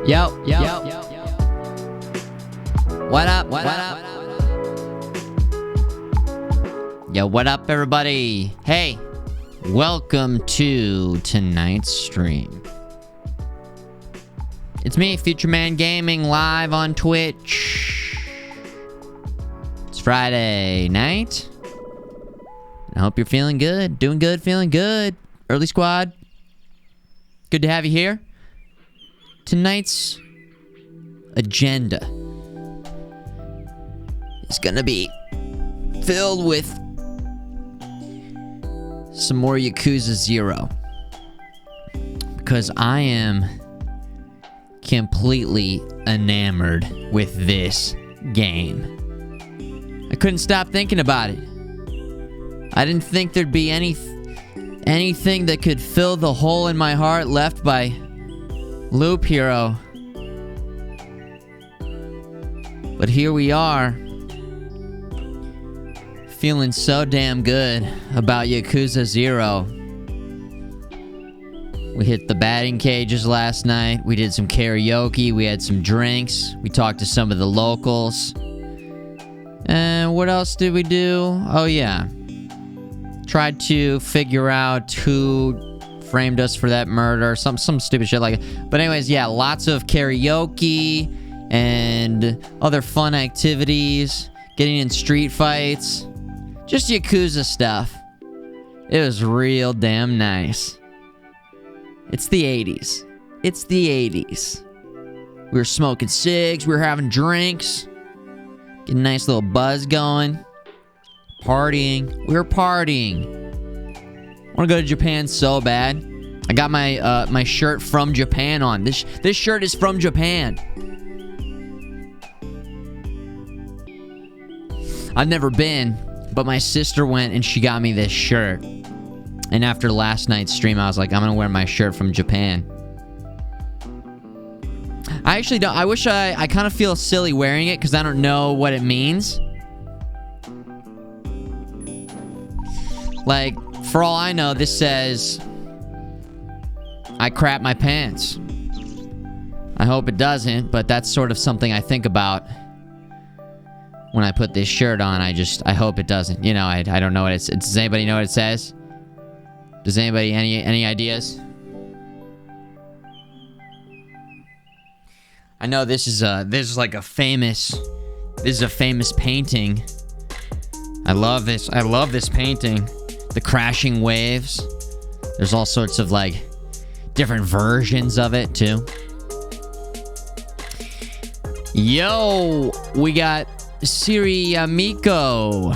Yo. What up? Yo, what up, everybody? Hey, welcome to tonight's stream. It's me, Futureman Gaming, live on Twitch. It's Friday night. I hope you're feeling good, doing good, feeling good. Early squad, good to have you here. Tonight's agenda is gonna be filled with some more Yakuza 0, because I am completely enamored with this game. I couldn't stop thinking about it. I didn't think there'd be anything that could fill the hole in my heart left by Loop Hero. But here we are, feeling so damn good about Yakuza 0. We hit the batting cages last night. We did some karaoke. We had some drinks. We talked to some of the locals. And what else did we do? Oh, yeah. Tried to figure out who framed us for that murder. Some stupid shit like that. But anyways, yeah, lots of karaoke and other fun activities. Getting in street fights. Just Yakuza stuff. It was real damn nice. It's the 80s. It's the 80s. We were smoking cigs. We were having drinks. Getting a nice little buzz going. Partying. We were partying. I want to go to Japan so bad. I got my my shirt from Japan on. This shirt is from Japan. I've never been, but my sister went and she got me this shirt. And after last night's stream, I was like, I'm gonna wear my shirt from Japan. I actually don't. I wish I kind of feel silly wearing it because I don't know what it means. Like, for all I know, this says, I crap my pants. I hope it doesn't, but that's sort of something I think about when I put this shirt on. I hope it doesn't. You know, I don't know what it's. Does anybody know what it says? Does anybody, any ideas? I know this is like a famous, this is a famous painting. I love this painting. The crashing waves. There's all sorts of like different versions of it too. Yo, we got Siri Miko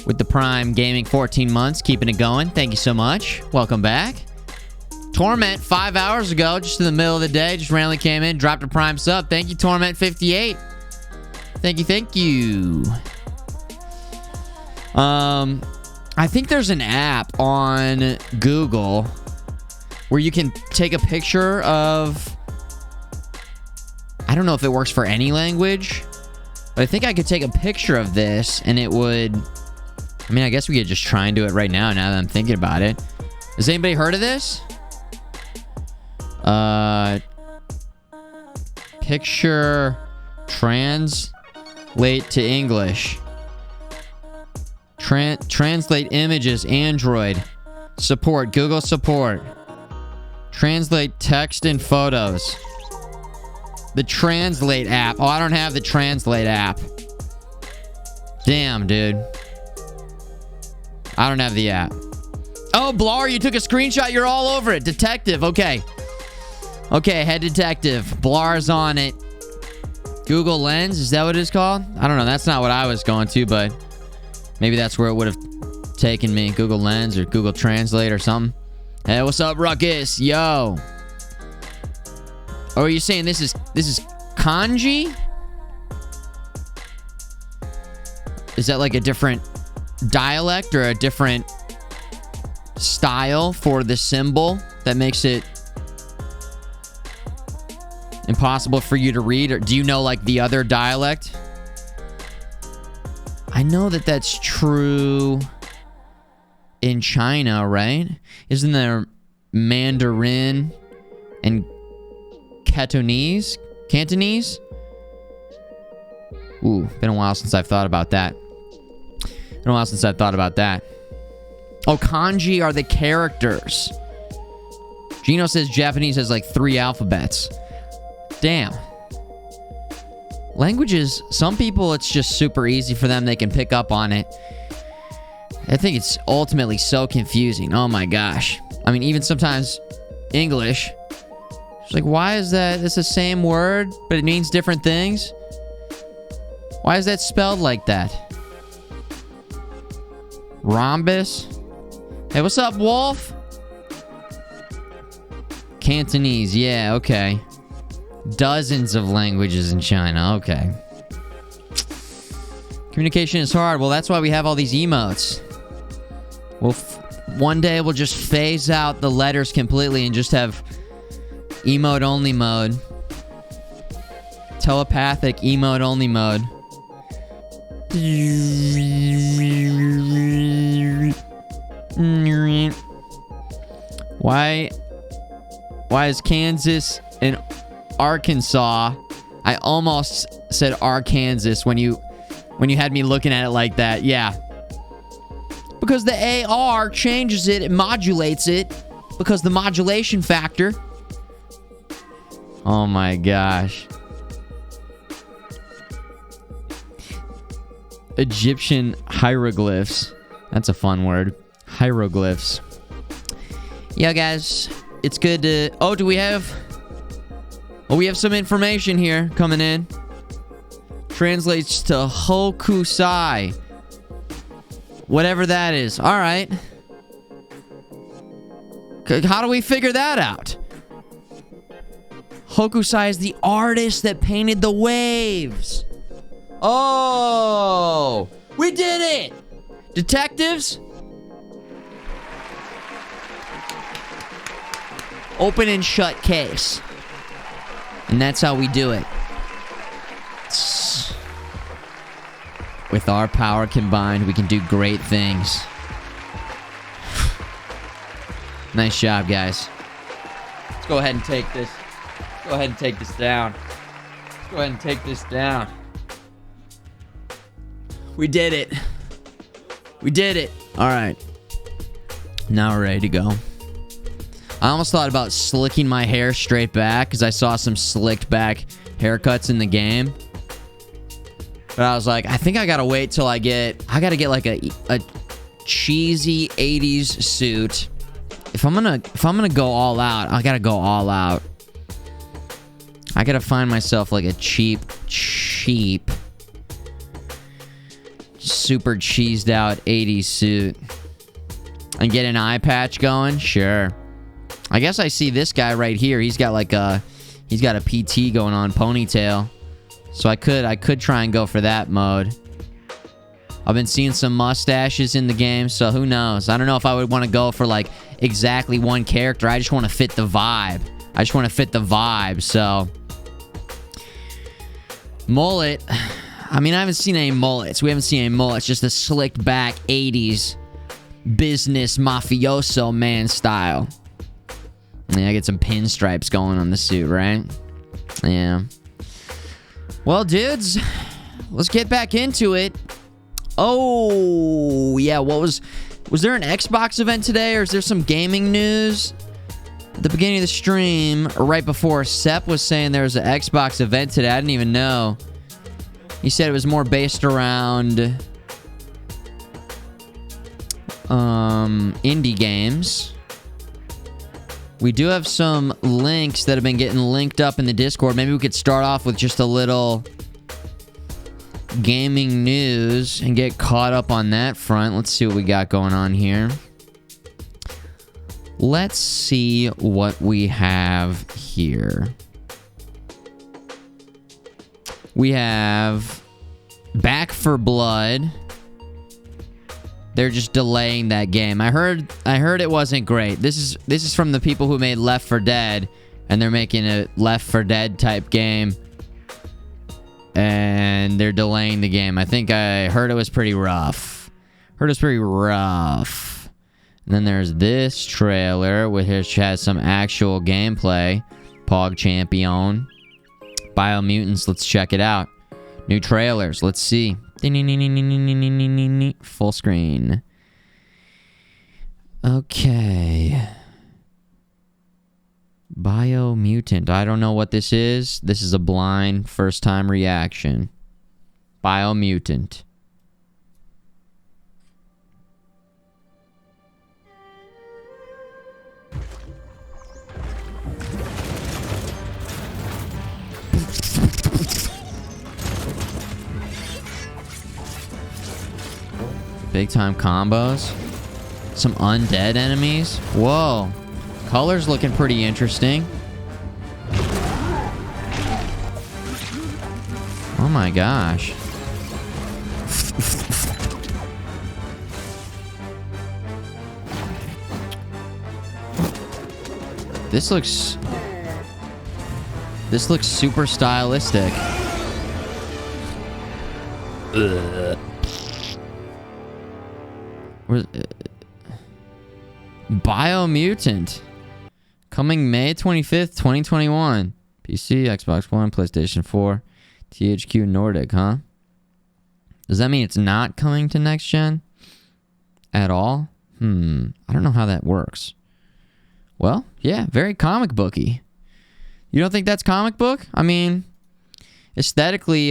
with the Prime Gaming 14 months, keeping it going. Thank you so much. Welcome back. Torment 5 hours ago, just in the middle of the day, just randomly came in, dropped a Prime sub. Thank you, Torment 58. Thank you. I think there's an app on Google where you can take a picture of... I don't know if it works for any language, but I think I could take a picture of this and it would... I mean, I guess we could just try and do it right now that I'm thinking about it. Has anybody heard of this? Picture translate to English. Translate images, Android. Support, Google support. Translate text and photos. The Translate app. Oh, I don't have the Translate app. Damn, dude. I don't have the app. Oh, Blar, you took a screenshot. You're all over it. Detective, okay. Okay, head detective. Blar's on it. Google Lens, is that what it's called? I don't know. That's not what I was going to, but... maybe that's where it would have taken me. Google Lens or Google Translate or something. Hey, what's up, Ruckus? Yo. Oh, are you saying this is kanji? Is that like a different dialect or a different style for the symbol that makes it impossible for you to read? Or do you know like the other dialect? I know that that's true in China, right? Isn't there Mandarin and Cantonese? Cantonese? Ooh, been a while since I've thought about that. Been a while since I've thought about that. Oh, kanji are the characters. Gino says Japanese has like 3 alphabets. Damn. Languages, some people, it's just super easy for them. They can pick up on it. I think it's ultimately so confusing. Oh my gosh. I mean, even sometimes English. It's like, why is that? It's the same word, but it means different things. Why is that spelled like that? Rhombus? Hey, what's up, Wolf? Cantonese, yeah, okay. Dozens of languages in China, okay. Communication is hard. Well, that's why we have all these emotes. Well, one day we'll just phase out the letters completely and just have emote-only mode. Telepathic emote-only mode. Why is Kansas and Arkansas? I almost said Arkansas when you had me looking at it like that. Yeah. Because the AR changes it, it modulates it. Because the modulation factor. Oh my gosh. Egyptian hieroglyphs. That's a fun word. Hieroglyphs. Yeah, guys. It's good to... Oh, do we have... Oh, we have some information here coming in. Translates to Hokusai. Whatever that is. Alright. How do we figure that out? Hokusai is the artist that painted the waves. Oh! We did it! Detectives? Open and shut case. And that's how we do it. With our power combined, we can do great things. Nice job, guys. Let's go ahead and take this. Go ahead and take this down. Let's go ahead and take this down. We did it. We did it. All right. Now we're ready to go. I almost thought about slicking my hair straight back because I saw some slicked back haircuts in the game. But I was like, I think I gotta wait till I gotta get like a cheesy 80s suit. If I'm gonna go all out, I gotta go all out. I gotta find myself like a cheap, super cheesed out 80s suit. And get an eye patch going? Sure. I guess I see this guy right here. He's got like he's got a PT going on, ponytail. So I could try and go for that mode. I've been seeing some mustaches in the game, so who knows? I don't know if I would want to go for like exactly one character. I just want to fit the vibe. So mullet. I mean, I haven't seen any mullets. We haven't seen any mullets. Just a slicked back 80s business mafioso man style. Yeah, I get some pinstripes going on the suit, right? Yeah. Well, dudes, let's get back into it. Oh, yeah, was there an Xbox event today, or is there some gaming news? At the beginning of the stream, or right before, Sepp was saying there was an Xbox event today. I didn't even know. He said it was more based around indie games. We do have some links that have been getting linked up in the Discord. Maybe we could start off with just a little gaming news and get caught up on that front. Let's see what we got going on here. Let's see what we have here. We have Back for Blood. They're just delaying that game. I heard it wasn't great. This is from the people who made Left 4 Dead, and they're making a Left 4 Dead type game. And they're delaying the game. I think I heard it was pretty rough. And then there's this trailer, which has some actual gameplay. Pog Champion. Biomutants, let's check it out. New trailers, let's see. Full screen. Okay. Biomutant. I don't know what this is. This is a blind first-time reaction. Biomutant. Big time combos. Some undead enemies. Whoa. Color's looking pretty interesting. Oh my gosh. This looks super stylistic. Ugh. Biomutant. Coming May 25th, 2021. PC, Xbox One, PlayStation 4, THQ Nordic, huh? Does that mean it's not coming to next gen? At all? I don't know how that works. Well, yeah, very comic booky. You don't think that's comic book? I mean, aesthetically,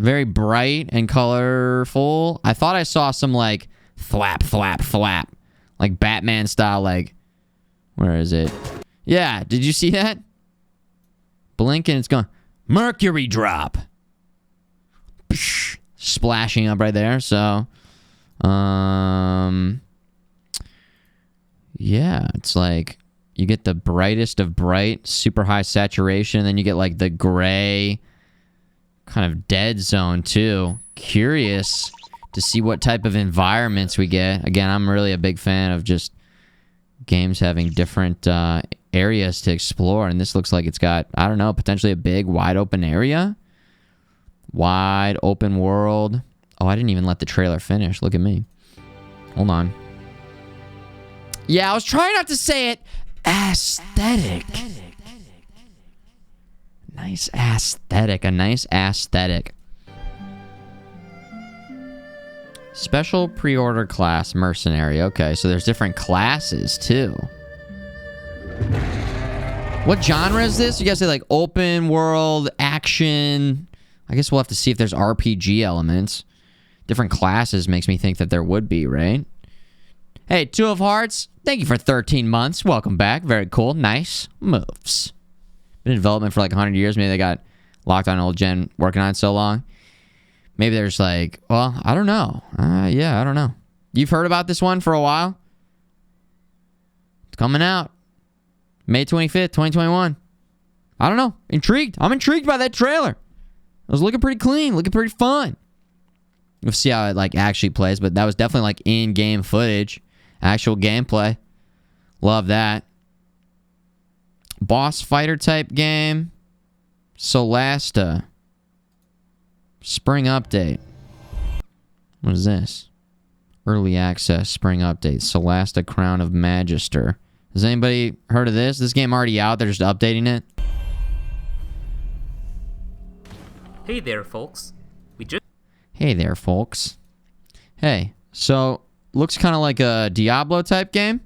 very bright and colorful. I thought I saw some, like, thwap, thwap, thwap. Like, Batman style, like... Where is it? Yeah, did you see that? Blink and it's going... Mercury drop! Psh, splashing up right there, so... Yeah, it's like... You get the brightest of bright, super high saturation, and then you get, like, the gray... kind of dead zone, too. Curious to see what type of environments we get. Again, I'm really a big fan of just games having different areas to explore, and this looks like it's got, I don't know, potentially a big, wide open area. Wide open world. Oh, I didn't even let the trailer finish. Look at me. Hold on. Yeah, I was trying not to say it. Aesthetic. Nice aesthetic. A nice aesthetic. Special pre-order class mercenary. Okay, so there's different classes too. What genre is this? You guys say like open world, action. I guess we'll have to see if there's RPG elements. Different classes makes me think that there would be, right? Hey, Two of Hearts, thank you for 13 months. Welcome back. Very cool. Nice moves. Been in development for like 100 years. Maybe they got locked on old gen working on it so long. Maybe there's like, well, I don't know. Yeah, I don't know. You've heard about this one for a while? It's coming out. May 25th, 2021. I don't know. Intrigued. I'm intrigued by that trailer. It was looking pretty clean. Looking pretty fun. We'll see how it like actually plays. But that was definitely like in-game footage. Actual gameplay. Love that. Boss fighter type game. Solasta. Spring update. What is this? Early access spring update. Solasta Crown of Magister. Has anybody heard of this? This game already out. They're just updating it. Hey there, folks. Hey there, folks. Hey, so looks kind of like a Diablo type game.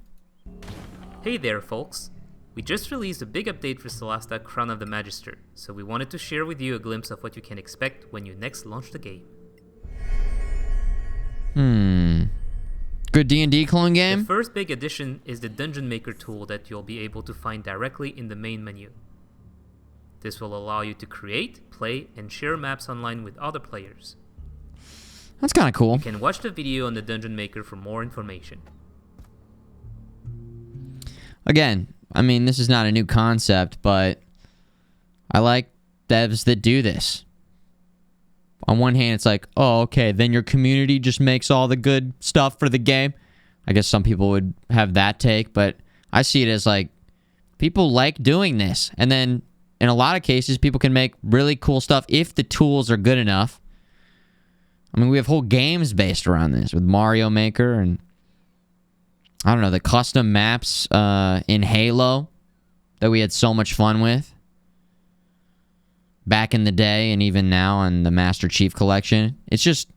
Hey there, folks. We just released a big update for Solasta Crown of the Magister, so we wanted to share with you a glimpse of what you can expect when you next launch the game. Good D&D clone game? The first big addition is the Dungeon Maker tool that you'll be able to find directly in the main menu. This will allow you to create, play, and share maps online with other players. That's kind of cool. You can watch the video on the Dungeon Maker for more information. Again, I mean, this is not a new concept, but I like devs that do this. On one hand, it's like, oh, okay, then your community just makes all the good stuff for the game. I guess some people would have that take, but I see it as like, people like doing this. And then, in a lot of cases, people can make really cool stuff if the tools are good enough. I mean, we have whole games based around this with Mario Maker and, I don't know, the custom maps in Halo that we had so much fun with back in the day and even now on the Master Chief Collection. It's just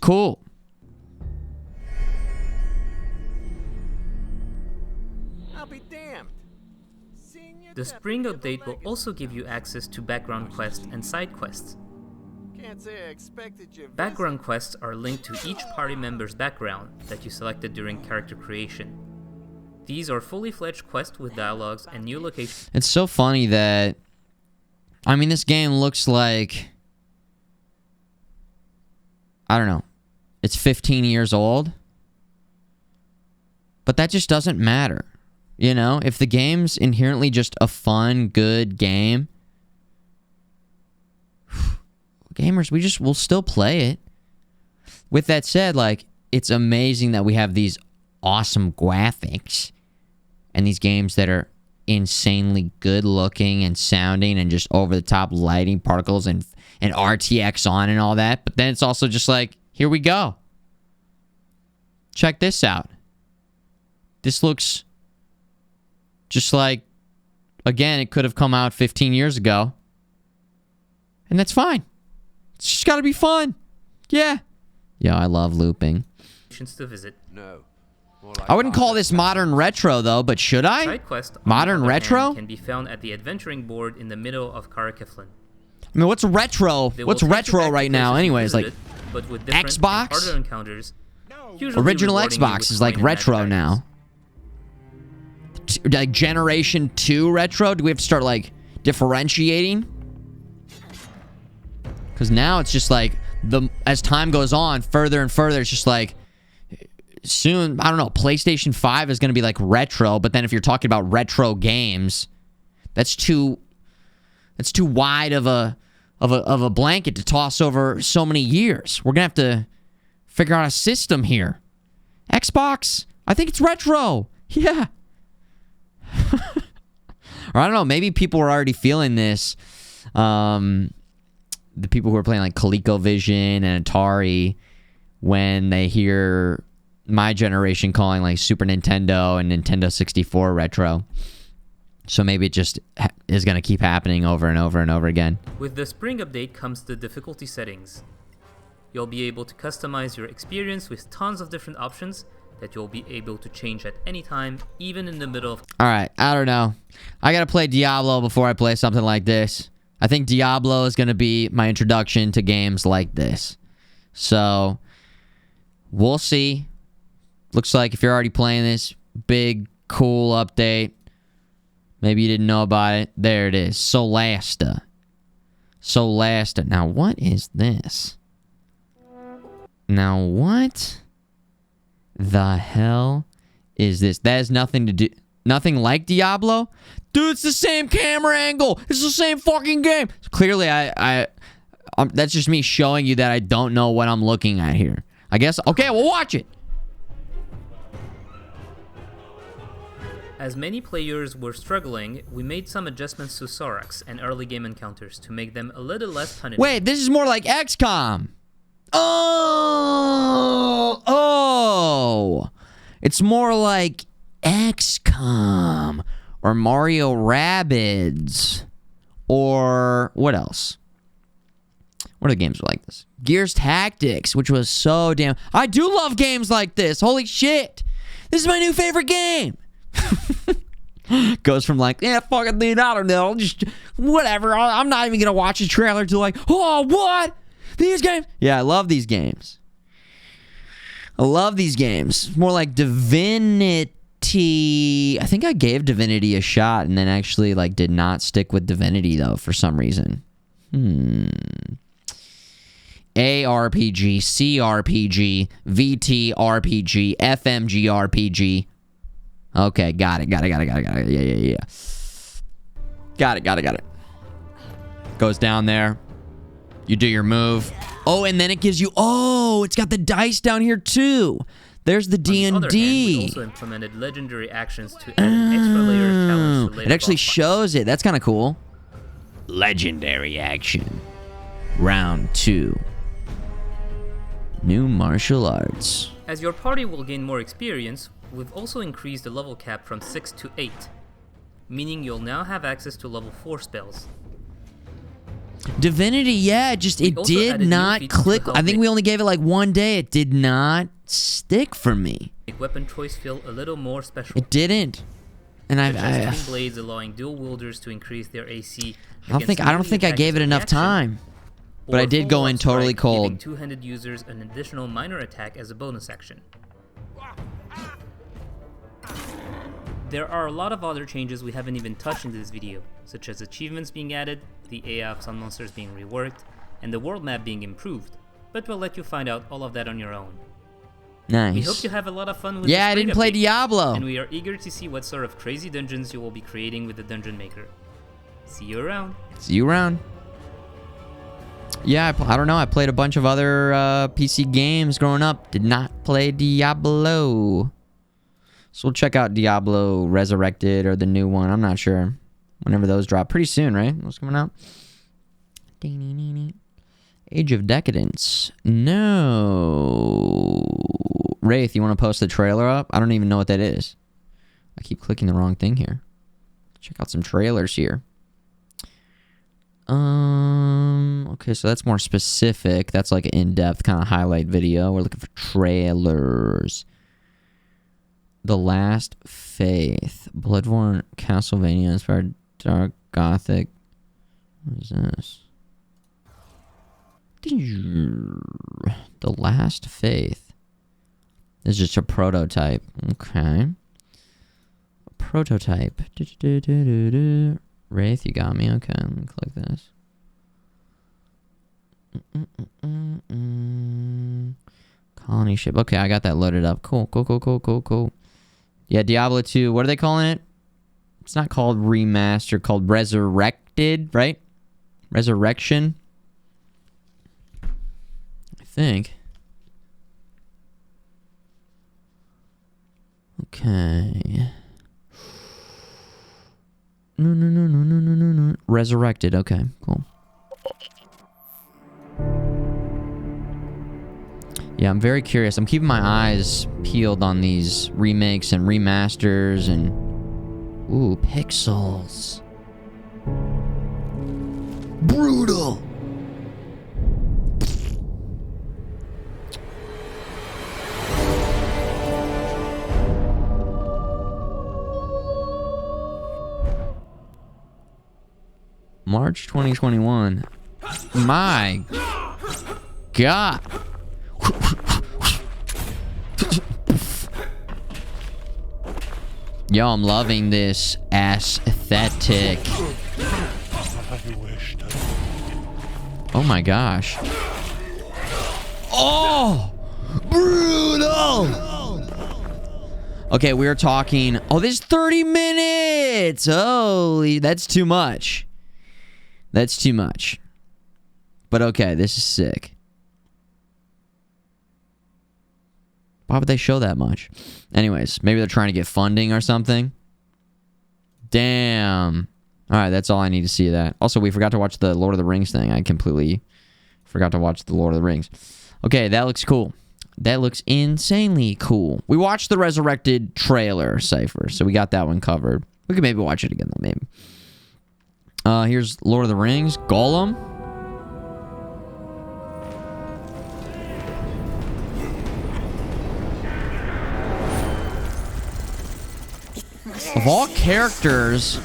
cool. I'll be damned. The spring update will also give you access to background quests and side quests. Can't say I expected you. Background quests are linked to each party member's background that you selected during character creation. These are fully fledged quests with dialogues and new locations. It's so funny that, I mean, this game looks like, I don't know, it's 15 years old, but that just doesn't matter. You know, if the game's inherently just a fun, good game, gamers, we'll still play it. With that said, like, it's amazing that we have these awesome graphics and these games that are insanely good looking and sounding and just over the top lighting, particles and RTX on and all that. But then it's also just like, here we go. Check this out. This looks just like, again, it could have come out 15 years ago. And that's fine. It's just got to be fun. Yeah. Yeah, I love looping. To visit. No. I wouldn't call this modern retro, though, but should I? Side quest, modern retro? Can be found at the adventuring board in the middle of Karakiflin. I mean, what's retro? What's retro right now, anyways? Like, but with Xbox? harder encounters. Original Xbox is like retro now. Like Generation 2 retro? Do we have to start, like, differentiating? Because now it's just like, as time goes on, further and further, it's just like, soon, I don't know, PlayStation 5 is going to be like retro, but then if you're talking about retro games, that's too wide of a blanket to toss over so many years. We're going to have to figure out a system here. Xbox, I think it's retro. Yeah. Or I don't know, maybe people were already feeling this. The people who are playing like ColecoVision and Atari, when they hear my generation calling like Super Nintendo and Nintendo 64 retro. So maybe it just is going to keep happening over and over and over again. With the spring update comes the difficulty settings. You'll be able to customize your experience with tons of different options that you'll be able to change at any time, even in the middle of... Alright, I don't know. I got to play Diablo before I play something like this. I think Diablo is going to be my introduction to games like this. So, we'll see. Looks like if you're already playing this, big, cool update. Maybe you didn't know about it. There it is. Solasta. Solasta. Now, what is this? Now, what the hell is this? That has nothing to do... Nothing like Diablo? Dude, it's the same camera angle. It's the same fucking game. Clearly, that's just me showing you that I don't know what I'm looking at here. I guess... Okay, we'll watch it. As many players were struggling, we made some adjustments to Sorax and early game encounters to make them a little less punitive. Wait, this is more like XCOM. Oh! It's more like XCOM or Mario Rabbids or what else? What are games like this? Gears Tactics, which was so damn... I do love games like this. Holy shit. This is my new favorite game. Goes from like, yeah, fucking dude, I don't know, just whatever. I'm not even gonna watch a trailer to like, oh, what? These games? Yeah, I love these games. I love these games. More like Divinity. I think I gave Divinity a shot and then actually like did not stick with Divinity though for some reason. ARPG, CRPG, VTRPG, FMGRPG. Okay, got it. Yeah. Got it. Goes down there. You do your move. Oh, and then it gives you... Oh, it's got the dice down here, too. There's the D&D. On the other hand, we also implemented legendary actions to add an extra layer of challenge to later it actually boss shows fights. it. That's kind of cool. Legendary action. Round 2. New martial arts. As your party will gain more experience, we've also increased the level cap from 6 to 8. meaning you'll now have access to level 4 spells. Divinity, yeah, it also did added new not features to click. help I think make- we only gave it like one day. It did not stick for me. Make weapon choice feel a little more special. It didn't. And Such as twin blades allowing dual wielders to increase their AC. I don't think I gave it enough time. But I did go in totally cold. Giving two-handed users an additional minor attack as a bonus action. There are a lot of other changes we haven't even touched in this video, such as achievements being added, the AI of some monsters being reworked, and the world map being improved, but we'll let you find out all of that on your own. Nice. We hope you have a lot of fun with Yeah, the I didn't play update, Diablo. and we are eager to see what sort of crazy dungeons you will be creating with the Dungeon Maker. See you around. See you around. Yeah, I don't know. I played a bunch of other PC games growing up. Did not play Diablo. So we'll check out Diablo Resurrected or the new one. I'm not sure. Whenever those drop. Pretty soon, right? What's coming out? Age of Decadence. No. Wraith, you want to post the trailer up? I don't even know what that is. I keep clicking the wrong thing here. Check out some trailers here. Okay, so that's more specific. That's like an in-depth kind of highlight video. We're looking for trailers. The Last Faith. Bloodborne, Castlevania, inspired dark gothic. What is this? The Last Faith. This is just a prototype. Okay. Prototype. Wraith, you got me. Okay, let me click this. Colony ship. Okay, I got that loaded up. Cool. Yeah, Diablo 2. What are they calling it? It's not called remaster, called resurrected, right? Resurrection. I think. Okay. No. Resurrected. Okay, cool. Yeah, I'm very curious. I'm keeping my eyes peeled on these remakes and remasters and... Ooh, pixels. Brutal! March 2021. My God. Yo, I'm loving this aesthetic. Oh my gosh. Oh! Brutal! Okay, we're talking... Oh, this is 30 minutes! Holy, that's too much. That's too much. But okay, this is sick. Why would they show that much? Anyways, maybe they're trying to get funding or something. Damn. Alright, that's all I need to see of that. Also, we forgot to watch the Lord of the Rings thing. I completely forgot to watch the Lord of the Rings. Okay, that looks cool. That looks insanely cool. We watched the Resurrected trailer, Cypher, so we got that one covered. We could maybe watch it again, though, maybe. Here's Lord of the Rings. Gollum. Of all characters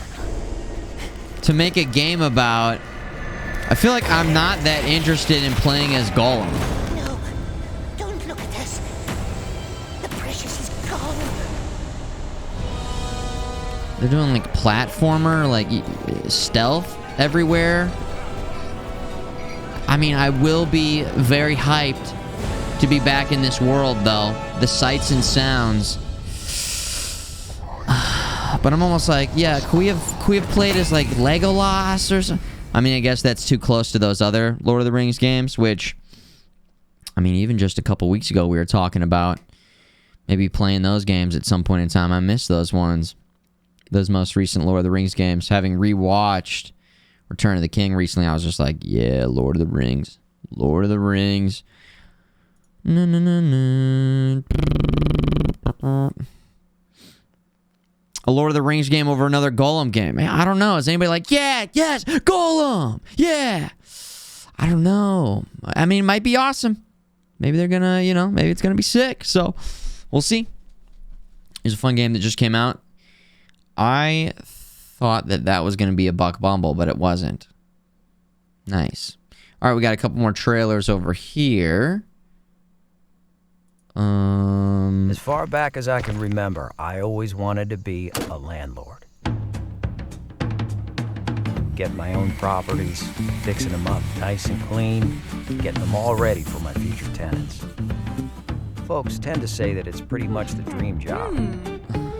to make a game about, I feel like I'm not that interested in playing as Gollum. No, don't look at us. The precious is gone. They're doing like platformer, like stealth everywhere. I mean, I will be very hyped to be back in this world, though. The sights and sounds. But I'm almost like, yeah, could we have played as like Legolas or something? I mean, I guess that's too close to those other Lord of the Rings games, which, I mean, even just a couple weeks ago we were talking about maybe playing those games at some point in time. I miss those ones. Those most recent Lord of the Rings games. Having rewatched Return of the King recently, I was just like, yeah, Lord of the Rings. Lord of the Rings. a Lord of the Rings game over another Golem game. I don't know. Is anybody like, yeah, yes, Golem, yeah? I don't know. I mean, it might be awesome. Maybe they're gonna, you know, maybe it's gonna be sick. So, we'll see. Here's a fun game that just came out. I thought that was gonna be a Buck Bumble, but it wasn't. Nice. All right, we got a couple more trailers over here. As far back as I can remember, I always wanted to be a landlord. Get my own properties, fixing them up nice and clean, getting them all ready for my future tenants. Folks tend to say that it's pretty much the dream job.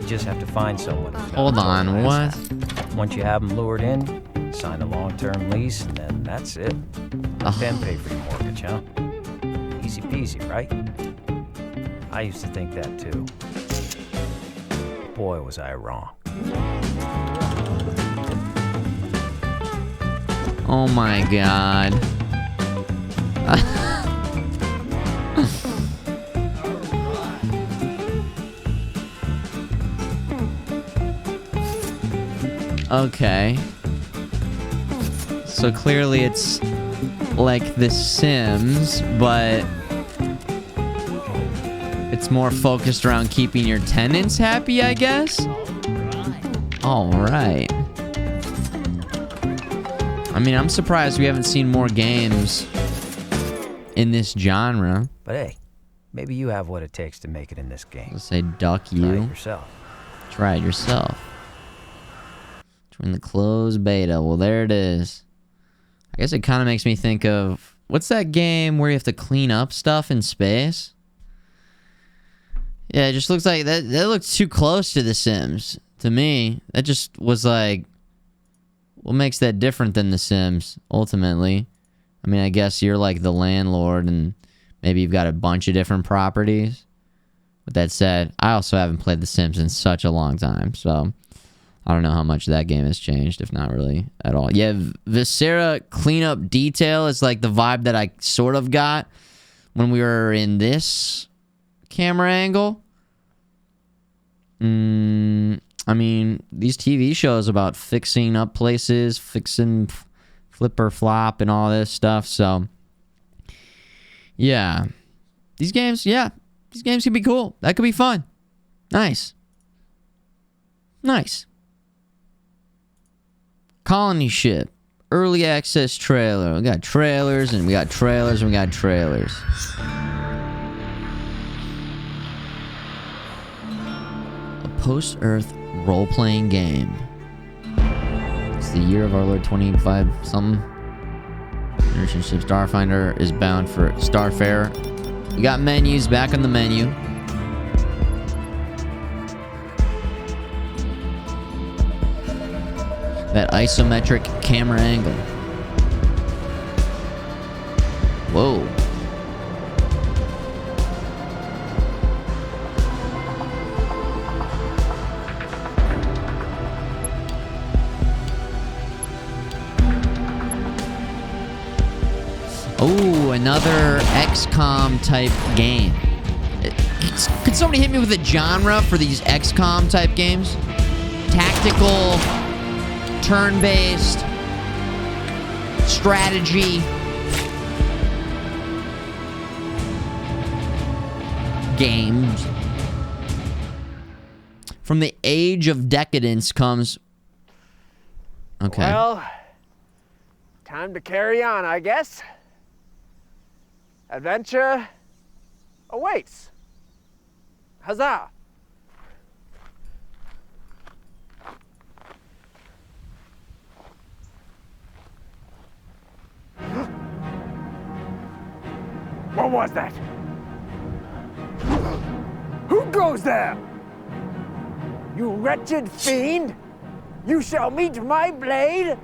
You just have to find someone. Hold on, what? Once you have them lured in, sign a long-term lease, and then that's it. Then pay for your mortgage, huh? Easy peasy, right? I used to think that too. Boy, was I wrong. Oh my god. Okay. So clearly it's like The Sims, but it's more focused around keeping your tenants happy, I guess? Alright. I mean, I'm surprised we haven't seen more games in this genre. But hey, maybe you have what it takes to make it in this game. Let's say duck Try you. it yourself. Try it yourself. Join the closed beta. Well, there it is. I guess it kind of makes me think of... What's that game where you have to clean up stuff in space? Yeah, it just looks like... That looks too close to The Sims. To me, that just was like... What makes that different than The Sims, ultimately? I mean, I guess you're like the landlord and maybe you've got a bunch of different properties. With that said, I also haven't played The Sims in such a long time, so I don't know how much that game has changed, if not really at all. Yeah, Viscera cleanup detail is like the vibe that I sort of got when we were in this camera angle. I mean, these TV shows about fixing up places, fixing flipper flop and all this stuff, so yeah. These games could be cool. That could be fun. Nice. Nice. Colony Ship. Early access trailer. We got trailers and we got trailers and we got trailers. A post-Earth role-playing game. It's the year of our Lord 25 something. Merchant ship Starfinder is bound for Starfarer. We got menus back on the menu. That isometric camera angle. Whoa. Oh, another XCOM type game. Could somebody hit me with a genre for these XCOM type games? Tactical, turn-based, strategy games. From the age of decadence comes... Okay. Well, time to carry on, I guess. Adventure awaits. Huzzah! What was that? Who goes there? You wretched fiend! You shall meet my blade!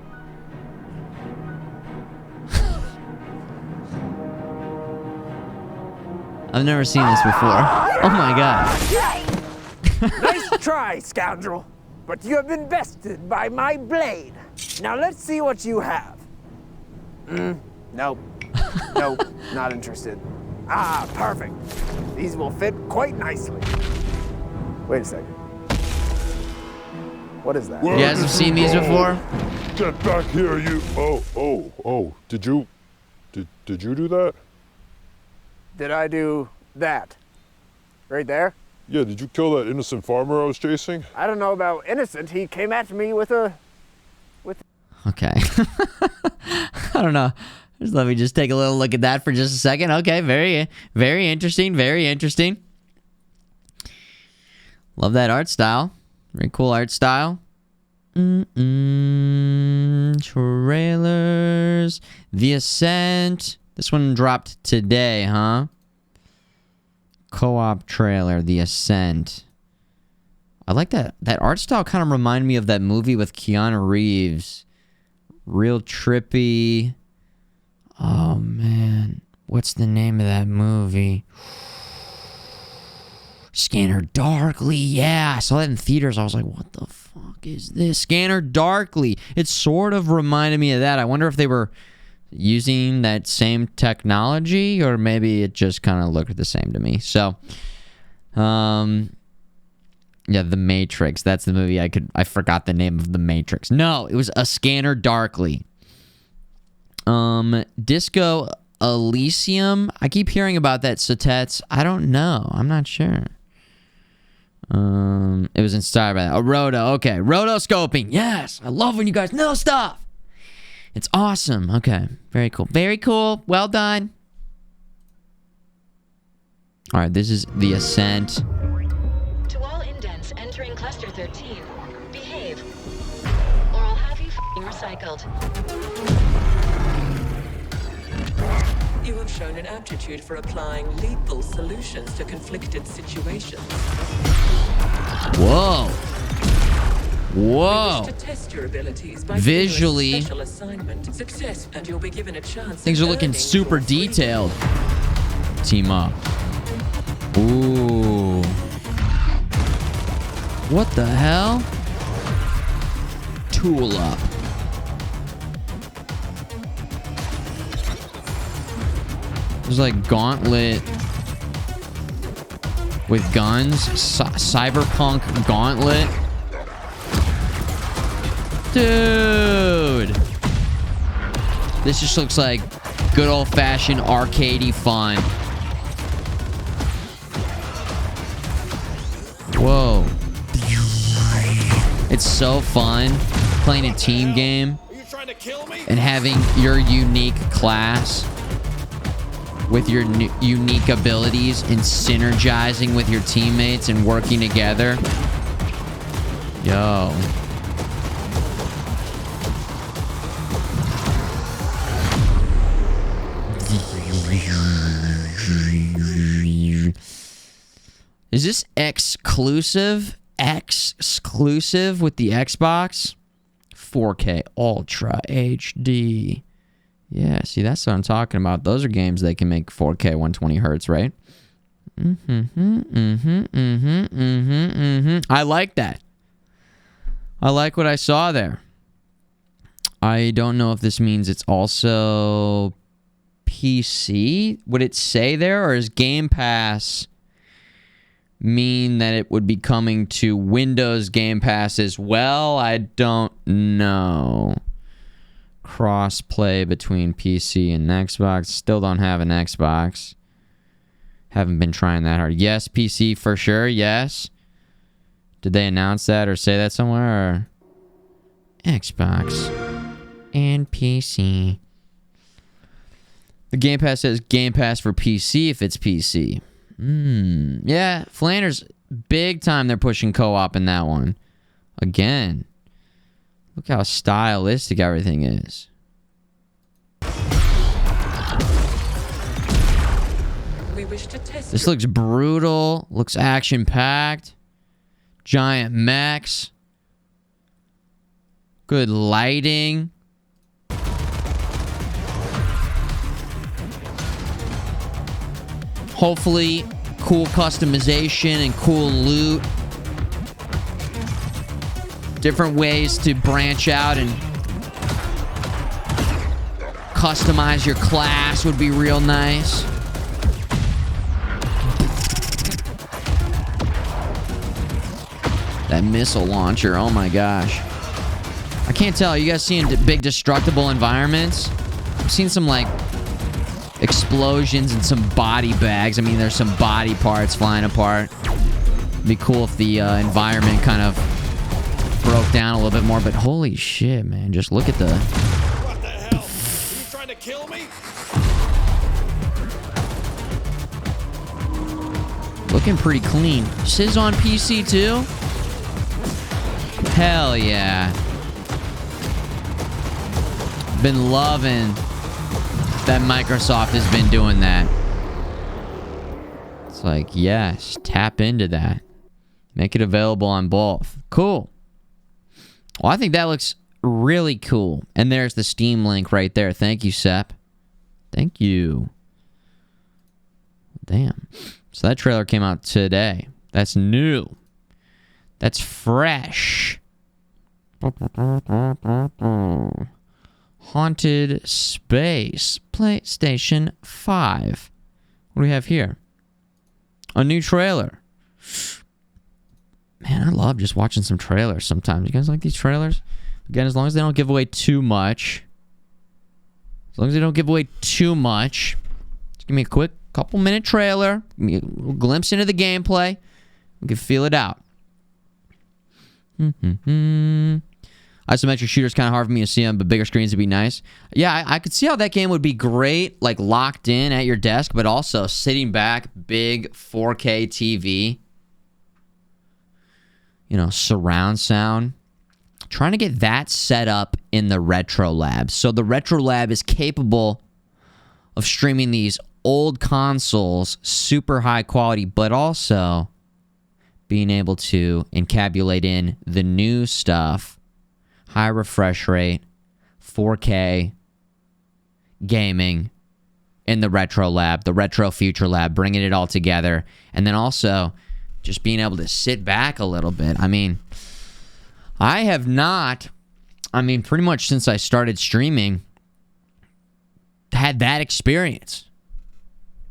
I've never seen this before. Oh my god. Nice try, scoundrel. But you have been bested by my blade. Now let's see what you have. Nope. Nope, not interested. Ah, perfect. These will fit quite nicely. Wait a second. What is that? You guys have seen these before? Get back here, you. Oh. Did you do that? Did I do that? Right there? Yeah, did you kill that innocent farmer I was chasing? I don't know about innocent. He came at me with a... Okay. I don't know. Let me just take a little look at that for just a second. Okay, very, very interesting. Very interesting. Love that art style. Very cool art style. Trailers. The Ascent. This one dropped today, huh? Co-op trailer, The Ascent. I like that. That art style kind of reminded me of that movie with Keanu Reeves. Real trippy. Oh, man. What's the name of that movie? Scanner Darkly. Yeah, I saw that in theaters. I was like, what the fuck is this? Scanner Darkly. It sort of reminded me of that. I wonder if they were using that same technology, or maybe it just kind of looked the same to me. So, yeah, The Matrix. That's the movie. I forgot the name of The Matrix. No, it was A Scanner Darkly. Disco Elysium. I keep hearing about that, Satets. I don't know. I'm not sure. It was inspired by that. Oh, Roto. Okay. Rotoscoping. Yes. I love when you guys know stuff. It's awesome. Okay. Very cool. Very cool. Well done. All right. This is The Ascent. To all indents entering Cluster 13, behave, or I'll have you f***ing recycled. You have shown an aptitude for applying lethal solutions to conflicted situations. Whoa. Whoa. To test your abilities by visually, special assignment. Success, and you'll be given a chance. Things are looking super detailed. Team up. Ooh. What the hell? Tool up. There's like Gauntlet with guns. Cyberpunk Gauntlet. Dude. This just looks like good old-fashioned arcadey fun. Whoa. It's so fun playing a team game and having your unique class with your unique abilities and synergizing with your teammates and working together. Yo. Is this exclusive? Exclusive with the Xbox? 4K Ultra HD. Yeah, see, that's what I'm talking about. Those are games that can make 4K 120 hertz, right? I like that. I like what I saw there. I don't know if this means it's also PC. Would it say there, or is Game Pass mean that it would be coming to Windows Game Pass as well? I don't know. Cross-play between PC and Xbox. Still don't have an Xbox. Haven't been trying that hard. Yes, PC for sure, yes. Did they announce that or say that somewhere? Or Xbox and PC. The Game Pass says Game Pass for PC if it's PC. Yeah, Flanders, big time they're pushing co-op in that one. Again. Look how stylistic everything is. We wish to test This looks brutal. Looks action-packed. Giant mechs. Good lighting. Hopefully, cool customization and cool loot. Different ways to branch out and customize your class would be real nice. That missile launcher, oh my gosh. I can't tell, are you guys seeing big destructible environments? I've seen some, like, explosions and some body bags. I mean, there's some body parts flying apart. It'd be cool if the environment kind of broke down a little bit more, but holy shit, man. Just look at the... What the hell? Are you trying to kill me? Looking pretty clean. This is on PC too? Hell yeah. Been loving that Microsoft has been doing that. It's like, yes, tap into that. Make it available on both. Cool. Well, I think that looks really cool. And there's the Steam link right there. Thank you, Sep. Thank you. Damn. So that trailer came out today. That's new. That's fresh. Haunted Space. PlayStation 5. What do we have here? A new trailer. Man, I love just watching some trailers sometimes. You guys like these trailers? Again, as long as they don't give away too much. As long as they don't give away too much. Just give me a quick couple-minute trailer. Give me a little glimpse into the gameplay. We can feel it out. Isometric shooter's kind of hard for me to see on, but bigger screens would be nice. Yeah, I could see how that game would be great, like locked in at your desk, but also sitting back, big 4K TV. You know, surround sound. Trying to get that set up in the Retro Lab. So the Retro Lab is capable of streaming these old consoles, super high quality, but also being able to encabulate in the new stuff, high refresh rate, 4K gaming in the Retro Lab, the Retro Future Lab, bringing it all together, and then also just being able to sit back a little bit. I mean, I have not, pretty much since I started streaming, had that experience.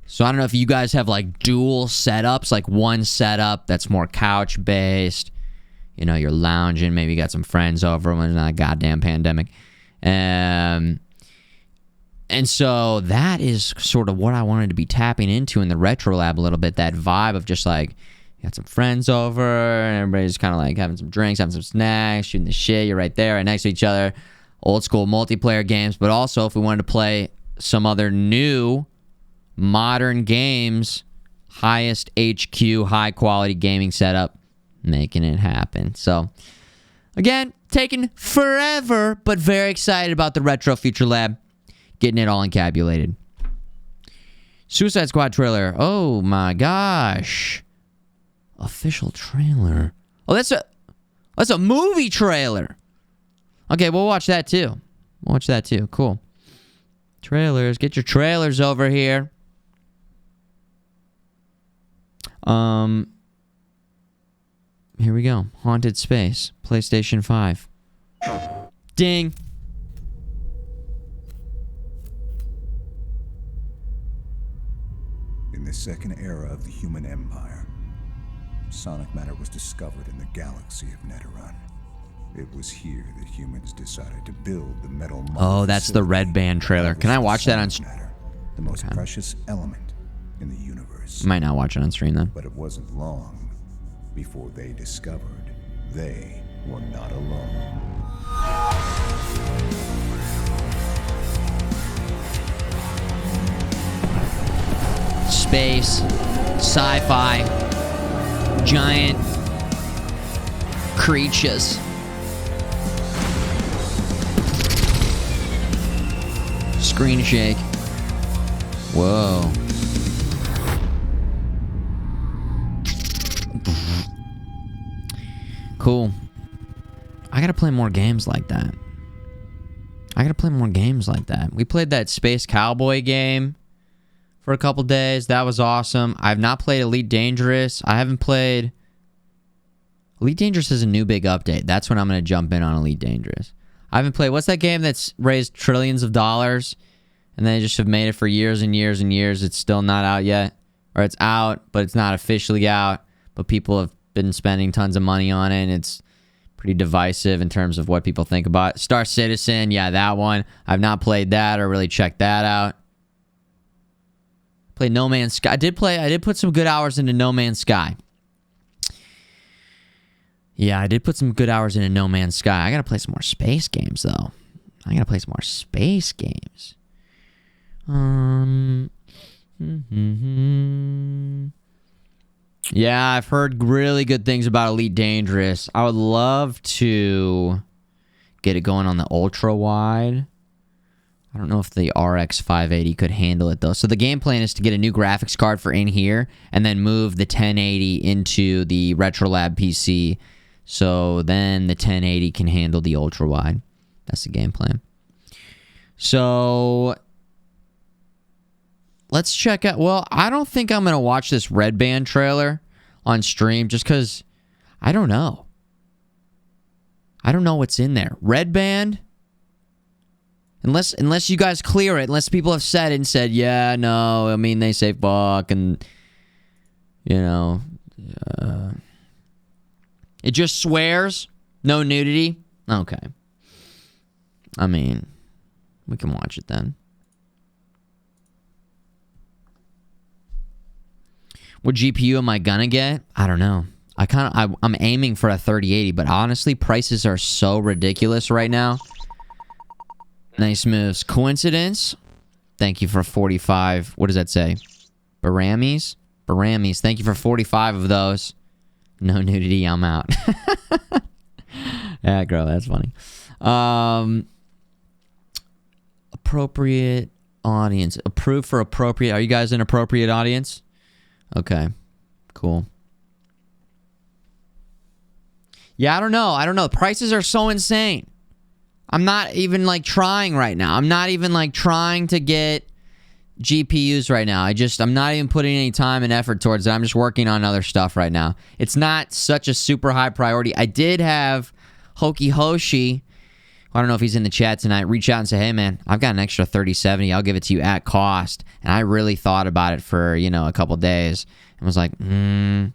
So I don't know if you guys have like dual setups, like one setup that's more couch based. You know, you're lounging, maybe you got some friends over when it's not a goddamn pandemic. And so that is sort of what I wanted to be tapping into in the Retro Lab a little bit. That vibe of just like, you got some friends over and everybody's kind of like having some drinks, having some snacks, shooting the shit. You're right there right next to each other. Old school multiplayer games. But also if we wanted to play some other new modern games, highest HQ, high quality gaming setup, making it happen. So, again, taking forever, but very excited about the Retro Future Lab, getting it all encabulated. Suicide Squad trailer. Oh my gosh. Official trailer. Oh, that's a movie trailer. Okay, we'll watch that too. We'll watch that too. Cool. Trailers. Get your trailers over here. Here we go. Haunted Space. PlayStation 5. Ding. In the second era of the human empire, sonic matter was discovered in the galaxy of Neteron. It was here that humans decided to build the metal... Oh, that's the Red Band trailer. Can I watch that on... Matter, the most precious element in the universe. Might not watch it on stream then. But it wasn't long before they discovered they were not alone. Space, sci-fi, giant creatures. Screen shake. Whoa. Cool. I gotta play more games like that. We played that Space Cowboy game for a couple days. That was awesome. I've not played Elite Dangerous. I haven't played... Elite Dangerous is a new big update. That's when I'm gonna jump in on Elite Dangerous. I haven't played... What's that game that's raised trillions of dollars? And they just have made it for years and years and years. It's still not out yet. Or it's out, but it's not officially out. But people have been spending tons of money on it, and it's pretty divisive in terms of what people think about it. Star Citizen, yeah, that one. I've not played that or really checked that out. Played No Man's Sky. I did put some good hours into No Man's Sky. Yeah, I did put some good hours into No Man's Sky. I gotta play some more space games, though. Yeah, I've heard really good things about Elite Dangerous. I would love to get it going on the ultra wide. I don't know if the RX 580 could handle it, though. So the game plan is to get a new graphics card for in here and then move the 1080 into the RetroLab PC. So then the 1080 can handle the ultra wide. That's the game plan. So let's check out. Well, I don't think I'm going to watch this Red Band trailer on stream just because I don't know. I don't know what's in there. Red Band? Unless you guys clear it, unless people have said it and said, yeah, no, I mean, they say fuck and, you know, it just swears. No nudity. Okay. I mean, we can watch it then. What GPU am I gonna get? I don't know. I'm aiming for a 3080, but honestly, prices are so ridiculous right now. Nice moves. Coincidence? Thank you for 45. What does that say? Baramis? Baramis. Thank you for 45 of those. No nudity, I'm out. Yeah, girl, that's funny. Appropriate audience. Approved for appropriate. Are you guys an appropriate audience? Okay. Cool. Yeah, I don't know. Prices are so insane. I'm not even, like, trying right now. I'm not even, like, trying to get GPUs right now. I'm not even putting any time and effort towards it. I'm just working on other stuff right now. It's not such a super high priority. I did have Hoki Hoshi, I don't know if he's in the chat tonight, reach out and say, hey, man, I've got an extra 3070. I'll give it to you at cost. And I really thought about it for, a couple days and was like, I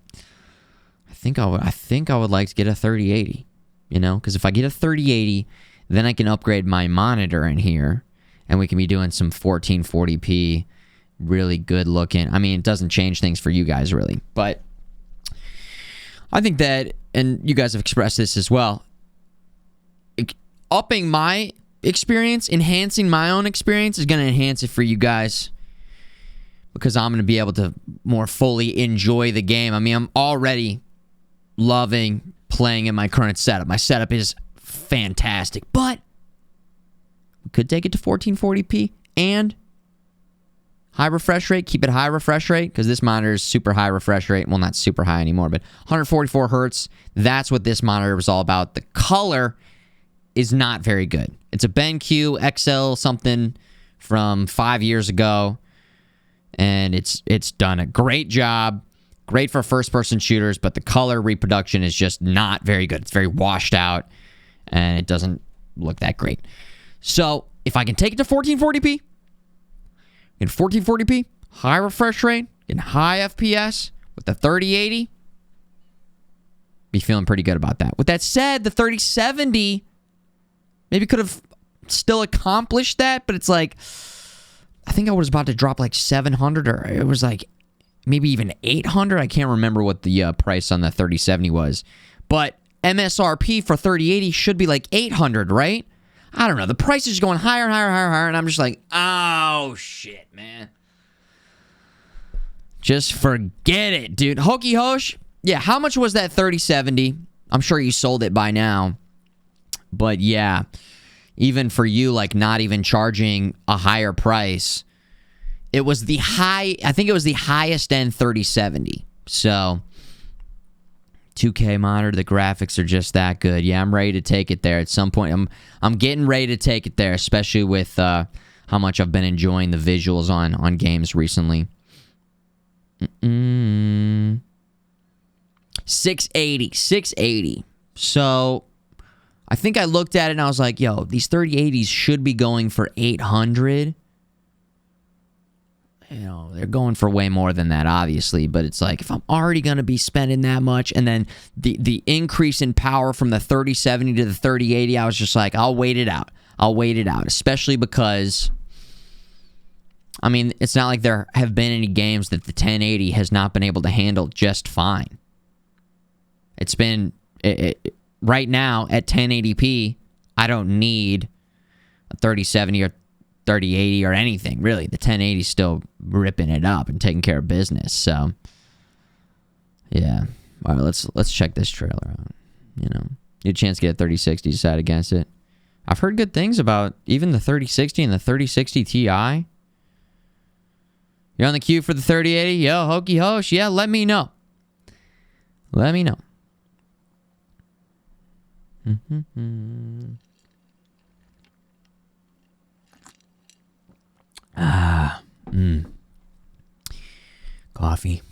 think I would like to get a 3080, because if I get a 3080, then I can upgrade my monitor in here, and we can be doing some 1440p, really good looking. I mean, it doesn't change things for you guys, really. But I think that, and you guys have expressed this as well, upping my experience, enhancing my own experience is going to enhance it for you guys, because I'm going to be able to more fully enjoy the game. I mean, I'm already loving playing in my current setup. My setup is fantastic, but we could take it to 1440p and high refresh rate. Keep it high refresh rate, because this monitor is super high refresh rate. Well, not super high anymore, but 144 hertz. That's what this monitor was all about. The color is not very good. It's a BenQ XL something from 5 years ago, and it's done a great job. Great for first-person shooters, but the color reproduction is just not very good. It's very washed out, and it doesn't look that great. So, if I can take it to 1440p, in 1440p, high refresh rate, in high FPS, with the 3080, be feeling pretty good about that. With that said, the 3070 maybe could have still accomplished that, but it's like, I think I was about to drop like 700, or it was like maybe even 800. I can't remember what the price on the 3070 was, but MSRP for 3080 should be like 800, right? I don't know. The price is going higher and higher and higher and higher, and I'm just like, oh, shit, man. Just forget it, dude. Hoki Hosh, yeah, how much was that 3070? I'm sure you sold it by now. But yeah, even for you, like, not even charging a higher price, it was the I think it was the highest end 3070. So 2K monitor, the graphics are just that good. Yeah, I'm ready to take it there at some point. I'm getting ready to take it there, especially with how much I've been enjoying the visuals on games recently. 680. So I think I looked at it and I was like, yo, these 3080s should be going for 800. you know, they're going for way more than that, obviously. But it's like, if I'm already going to be spending that much, and then the increase in power from the 3070 to the 3080, I was just like, I'll wait it out. I'll wait it out, especially because, I mean, it's not like there have been any games that the 1080 has not been able to handle just fine. It's been, right now at 1080p, I don't need a 3070 or 3080 or anything, really. The 1080 is still ripping it up and taking care of business. So, yeah. All right, let's check this trailer out. You know, get a chance to get a 3060, decide against it. I've heard good things about even the 3060 and the 3060 Ti. You're on the queue for the 3080? Yo, Hokey Hosh, yeah, let me know. Let me know. Coffee.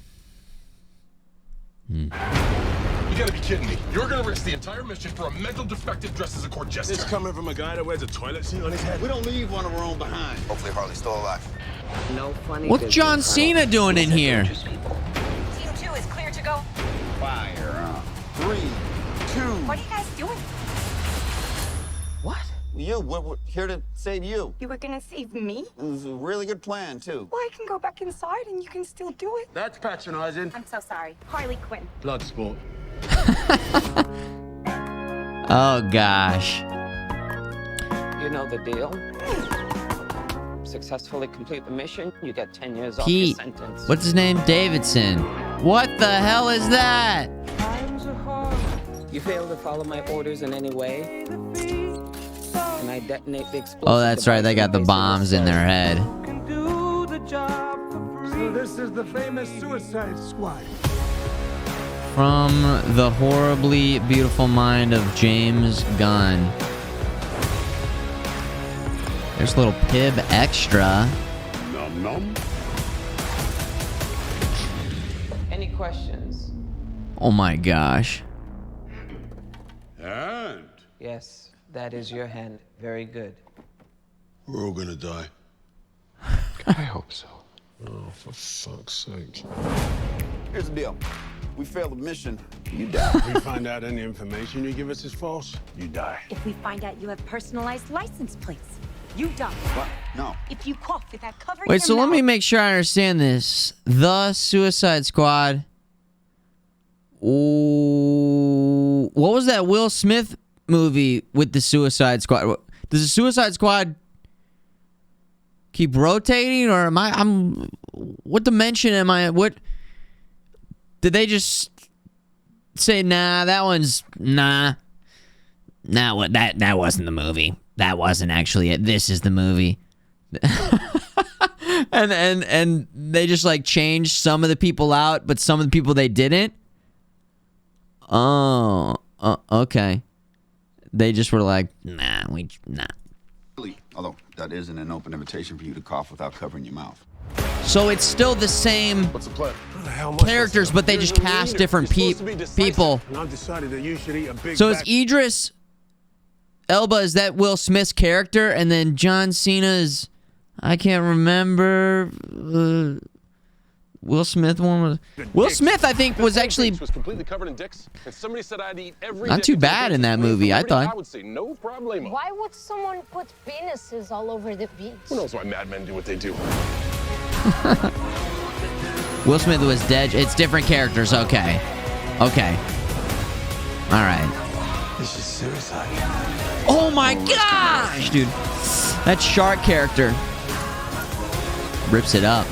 You gotta be kidding me. You're gonna risk the entire mission for a mental defective dressed as a court jester. It's coming from a guy that wears a toilet seat on his head. We don't leave one of our own behind. Hopefully Harley's still alive. No funny. What's John Cena doing in here? Team 2 is clear to go. Fire. 3, 2. What are you guys doing? What? We're here to save you. You were gonna save me? It was a really good plan, too. Well, I can go back inside and you can still do it. That's patronizing. I'm so sorry. Harley Quinn. Blood sport. Oh, gosh. You know the deal. Successfully complete the mission, you get 10 years off your Pete. sentence. What's his name? Davidson. What the hell is that? You fail to follow my orders in any way, and I detonate the explosive. Oh, that's right. They got the bombs in their head. So this is the famous Suicide Squad. From the horribly beautiful mind of James Gunn. There's a little Pib extra. Nom nom. Any questions? Oh my gosh. And Yes, that is your hand. Very good. We're all gonna die. I hope so. Oh, for fuck's sake. Here's the deal. We fail the mission, you die. We find out any information you give us is false, you die. If we find out you have personalized license plates, you die. What? No. If you cough without covering Wait, your so let mouth, me make sure I understand this. The Suicide Squad. Ooh, what was that Will Smith movie with the Suicide Squad? Does the Suicide Squad keep rotating, or I'm what dimension am I? What did they just say? Nah, that one's nah. Nah, what that wasn't the movie. That wasn't actually it. This is the movie. and they just like changed some of the people out, but some of the people they didn't. Oh, okay. They just were like, nah. Although that isn't an open invitation for you to cough without covering your mouth. So it's still the same What's the plan? characters, but they just cast different people. And I've decided that you should eat a big So it's Idris Elba, is that Will Smith's character? And then John Cena's, I can't remember. Will Smith one was... Will Smith, I think, was actually was completely covered in dicks, and somebody said I'd eat every not dick too until bad the in that beach was movie, I free. thought. I would say no problemo. Why would someone put penises all over the beach? Who knows why madmen do what they do? Will Smith was dead. It's different characters. Okay. Okay. All right. This is suicide. Oh my gosh, dude. That shark character rips it up.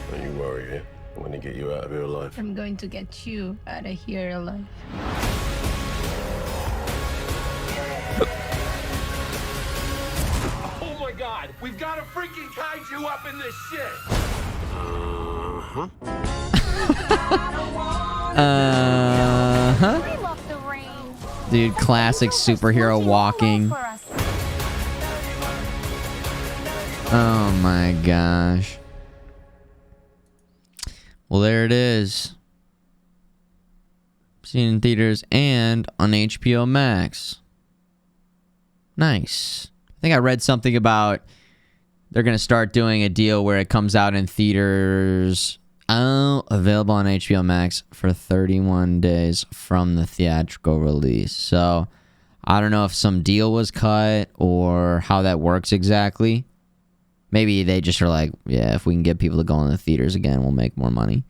Don't you worry, eh? I'm gonna get you out of here alive. I'm going to get you out of here alive. Oh my god! We've got a freaking kaiju up in this shit! I love the rain. Dude, classic superhero walking. Oh my gosh. Well, there it is. Seen in theaters and on HBO Max. Nice. I think I read something about they're going to start doing a deal where it comes out in theaters, available on HBO Max for 31 days from the theatrical release. So I don't know if some deal was cut or how that works exactly. Maybe they just are like, yeah, if we can get people to go in the theaters again, we'll make more money.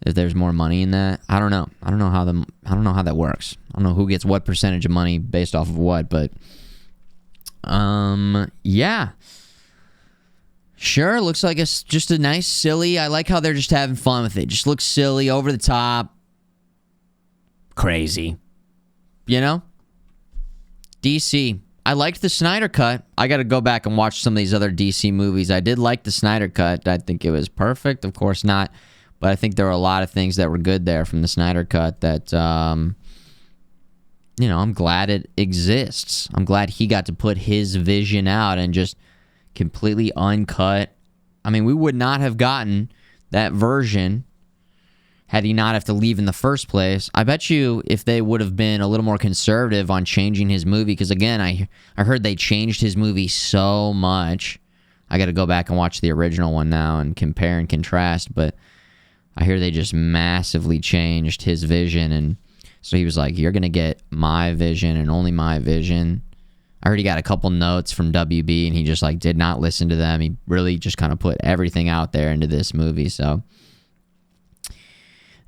If there's more money in that, I don't know. I don't know how that works. I don't know who gets what percentage of money based off of what, but yeah. Sure, looks like it's just a nice, silly. I like how they're just having fun with it. Just looks silly, over the top, crazy. You know? DC. I liked the Snyder Cut. I got to go back and watch some of these other DC movies. I did like the Snyder Cut. I think it was perfect. Of course not. But I think there were a lot of things that were good there from the Snyder Cut that, you know, I'm glad it exists. I'm glad he got to put his vision out and just completely uncut. I mean, we would not have gotten that version had he not have to leave in the first place. I bet you if they would have been a little more conservative on changing his movie, because again, I heard they changed his movie so much. I got to go back and watch the original one now and compare and contrast, but I hear they just massively changed his vision, and so he was like, you're going to get my vision and only my vision. I heard he got a couple notes from WB, and he just like did not listen to them. He really just kind of put everything out there into this movie, so.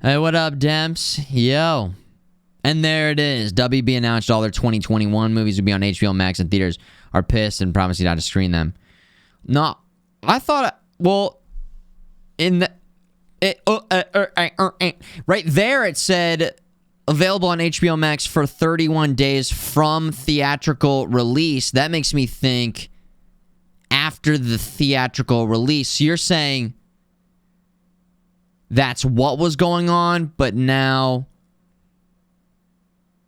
Hey, what up, Demps? Yo. And there it is. WB announced all their 2021 movies would be on HBO Max, and theaters are pissed and promising not to screen them. No, I thought, well, in the... right there it said available on HBO Max for 31 days from theatrical release. That makes me think after the theatrical release. So you're saying that's what was going on, but now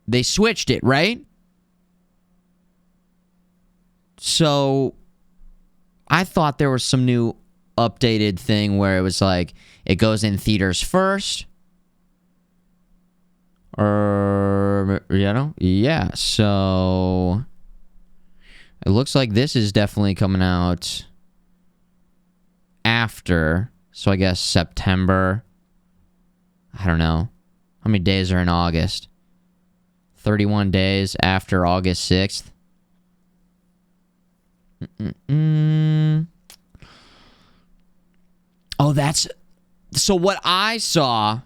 they switched it, right? So I thought there was some new updated thing where it was like it goes in theaters first, or you know, yeah. So it looks like this is definitely coming out after. So I guess September. I don't know how many days are in August. 31 days after August 6th. Oh, that's... So what I saw,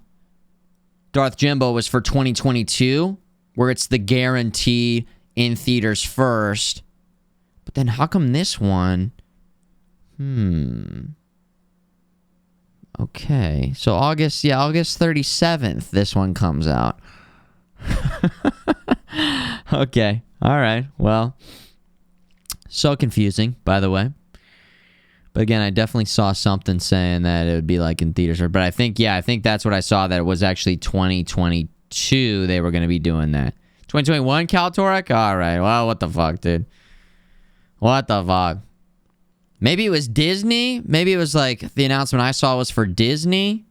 Darth Jimbo, was for 2022, where it's the guarantee in theaters first. But then how come this one... Okay, so August 37th, this one comes out. Okay, all right, well, so confusing, by the way. But again, I definitely saw something saying that it would be like in theaters. But I think that's what I saw, that it was actually 2022 they were going to be doing that. 2021, Kaltorek? All right, well, what the fuck, dude? What the fuck? Maybe it was Disney. Maybe it was like the announcement I saw was for Disney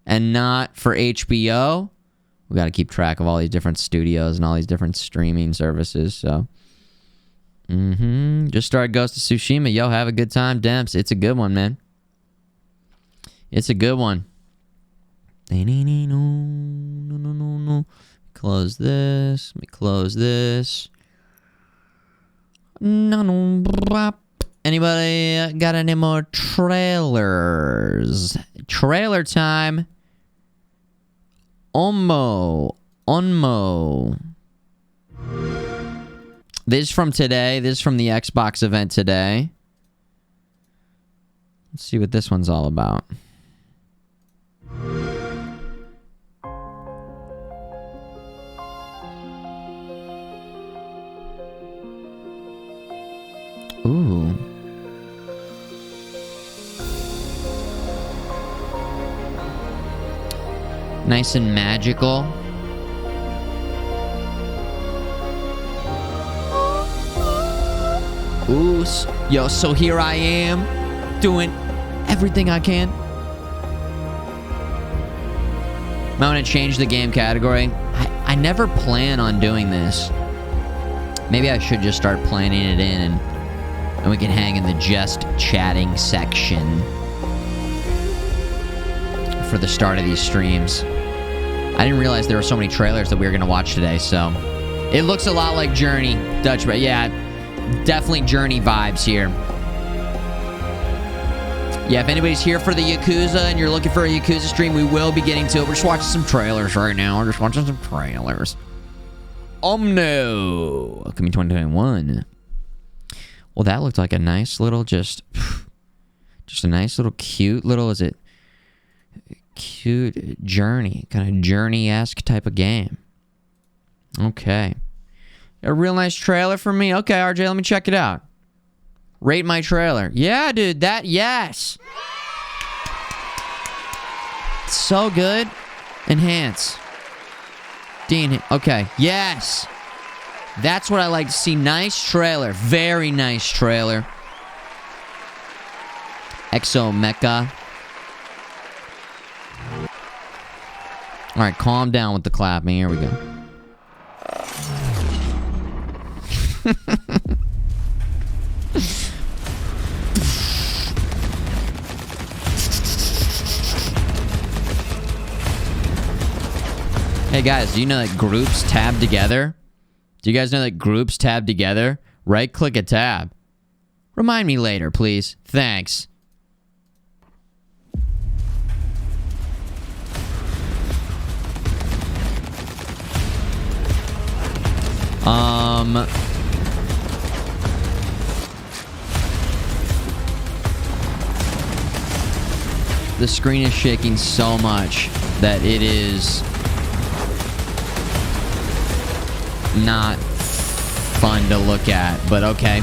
and not for HBO. We got to keep track of all these different studios and all these different streaming services. So, just started Ghost of Tsushima. Yo, have a good time, Demps. It's a good one, man. It's a good one. Close this. Let me close this. Anybody got any more trailers? Trailer time. Onmo. This is from today. This is from the Xbox event today. Let's see what this one's all about. Ooh. Nice and magical. Ooh, yo, so here I am, doing everything I can. I'm gonna change the game category. I never plan on doing this. Maybe I should just start planning it in and And we can hang in the just chatting section for the start of these streams. I didn't realize there were so many trailers that we were going to watch today, so... It looks a lot like Journey, Dutch, but yeah, definitely Journey vibes here. Yeah, if anybody's here for the Yakuza and you're looking for a Yakuza stream, we will be getting to it. We're just watching some trailers right now. We're just watching some trailers. No! Coming 2021. Well, that looked like a nice little, just a nice little cute little, is it? Cute Journey. Kind of Journey-esque type of game. Okay. A real nice trailer for me. Okay, RJ, let me check it out. Rate my trailer. Yeah, dude, that, yes. So good. Enhance. Dean, okay, yes. That's what I like to see. Nice trailer. Very nice trailer. Exo Mecha. All right, calm down with the clapping. Here we go. Hey guys, do you know that groups tab together? Do you guys know that groups tab together? Right click a tab. Remind me later, please. Thanks. The screen is shaking so much that it is not fun to look at, but okay.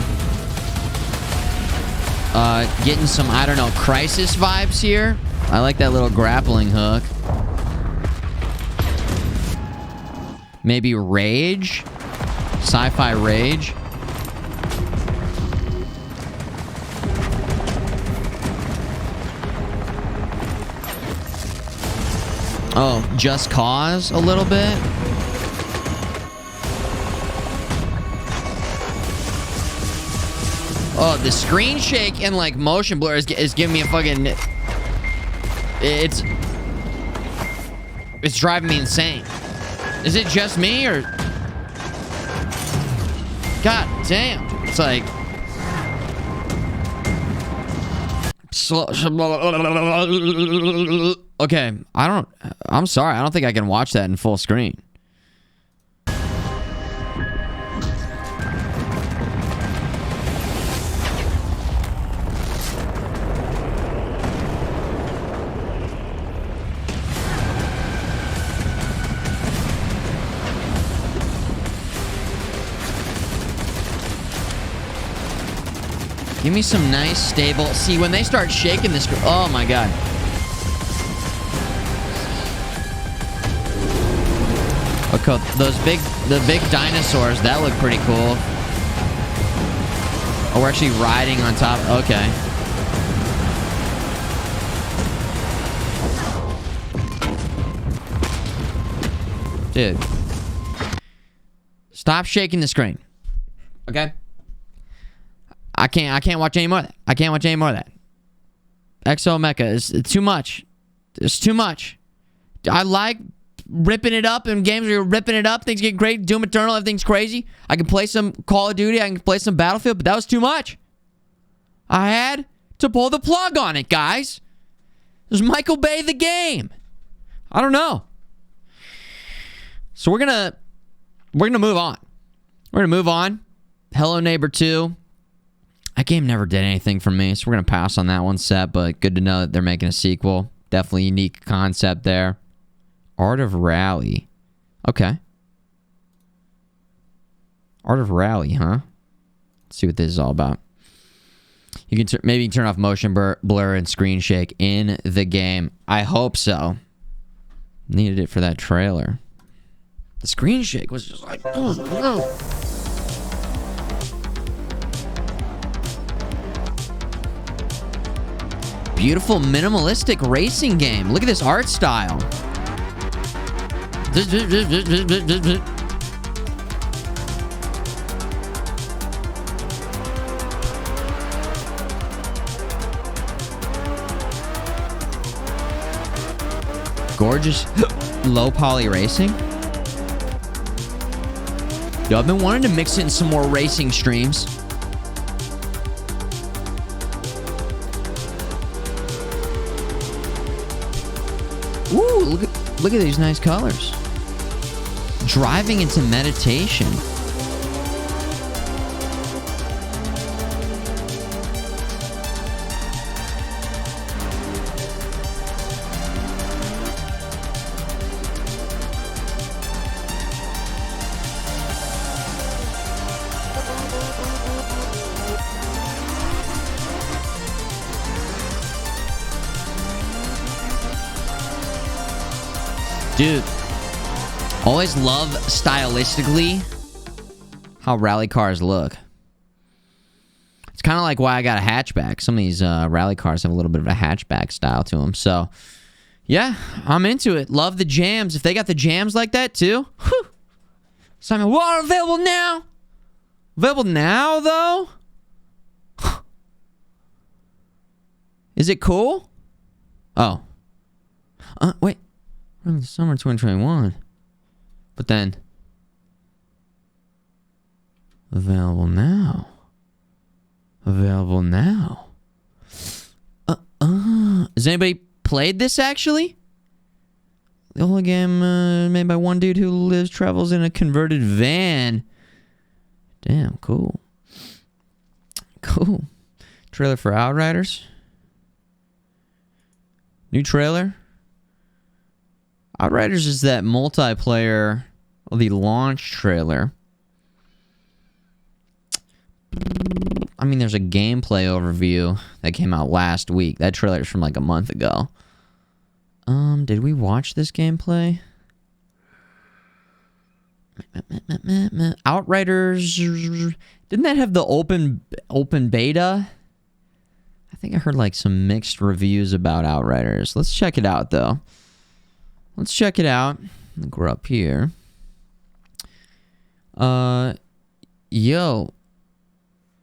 Getting some, I don't know, Crisis vibes here. I like that little grappling hook. Maybe Rage? Sci-fi Rage? Oh, Just Cause a little bit? Oh, the screen shake and like motion blur is giving me a fucking... It's driving me insane. Is it just me or... God damn. It's like... Okay, I'm sorry. I don't think I can watch that in full screen. Give me some nice, stable... See, when they start shaking this... Oh, my God. Okay, the big dinosaurs, that look pretty cool. Oh, we're actually riding on top. Okay. Dude. Stop shaking the screen. Okay? I can't watch any more of that. I can't watch any more of that. Exo Mecha is too much. It's too much. I like ripping it up in games where you're ripping it up. Things get great. Doom Eternal, everything's crazy. I can play some Call of Duty. I can play some Battlefield, but that was too much. I had to pull the plug on it, guys. It was Michael Bay the game. I don't know. So we're gonna move on. We're gonna move on. Hello Neighbor 2. That game never did anything for me, so we're going to pass on that one set, but good to know that they're making a sequel. Definitely unique concept there. Art of Rally. Okay. Art of Rally, huh? Let's see what this is all about. You can maybe turn off motion blur and screen shake in the game. I hope so. Needed it for that trailer. The screen shake was just like... Oh, no. Beautiful, minimalistic racing game. Look at this art style. Gorgeous low poly racing. Yo, I've been wanting to mix in some more racing streams. Ooh, look at these nice colors. Driving into meditation. Dude, always love stylistically how rally cars look. It's kind of like why I got a hatchback. Some of these rally cars have a little bit of a hatchback style to them. So, yeah, I'm into it. Love the jams. If they got the jams like that too. Whew. Simon, what, available now? Available now, though? Is it cool? Oh. Wait. Summer 2021. But then available now. Available now. Has anybody played this actually? The whole game made by one dude who travels in a converted van. Damn, cool. Cool. Trailer for Outriders. New trailer. Outriders is that multiplayer, the launch trailer. I mean, there's a gameplay overview that came out last week. That trailer is from like a month ago. Did we watch this gameplay? Outriders, didn't that have the open beta? I think I heard like some mixed reviews about Outriders. Let's check it out though. Let's check it out. I think we're up here. Yo.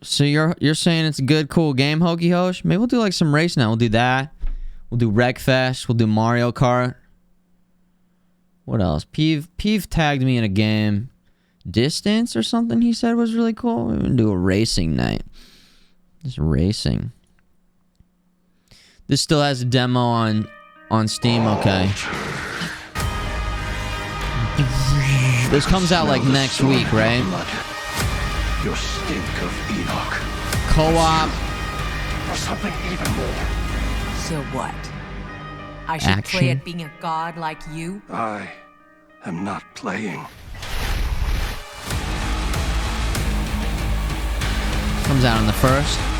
So you're saying it's a good, cool game, Hokey Hosh? Maybe we'll do like some race now. We'll do that. We'll do Wreckfest. We'll do Mario Kart. What else? Peeve tagged me in a game. Distance or something he said was really cool. We're gonna do a racing night. Just racing. This still has a demo on Steam, okay. This comes out like next week, right? Your stink of Enoch. Co-op. Or something even more. So what? I should Action. play at being a god like you? I am not playing. Comes out on the 1st.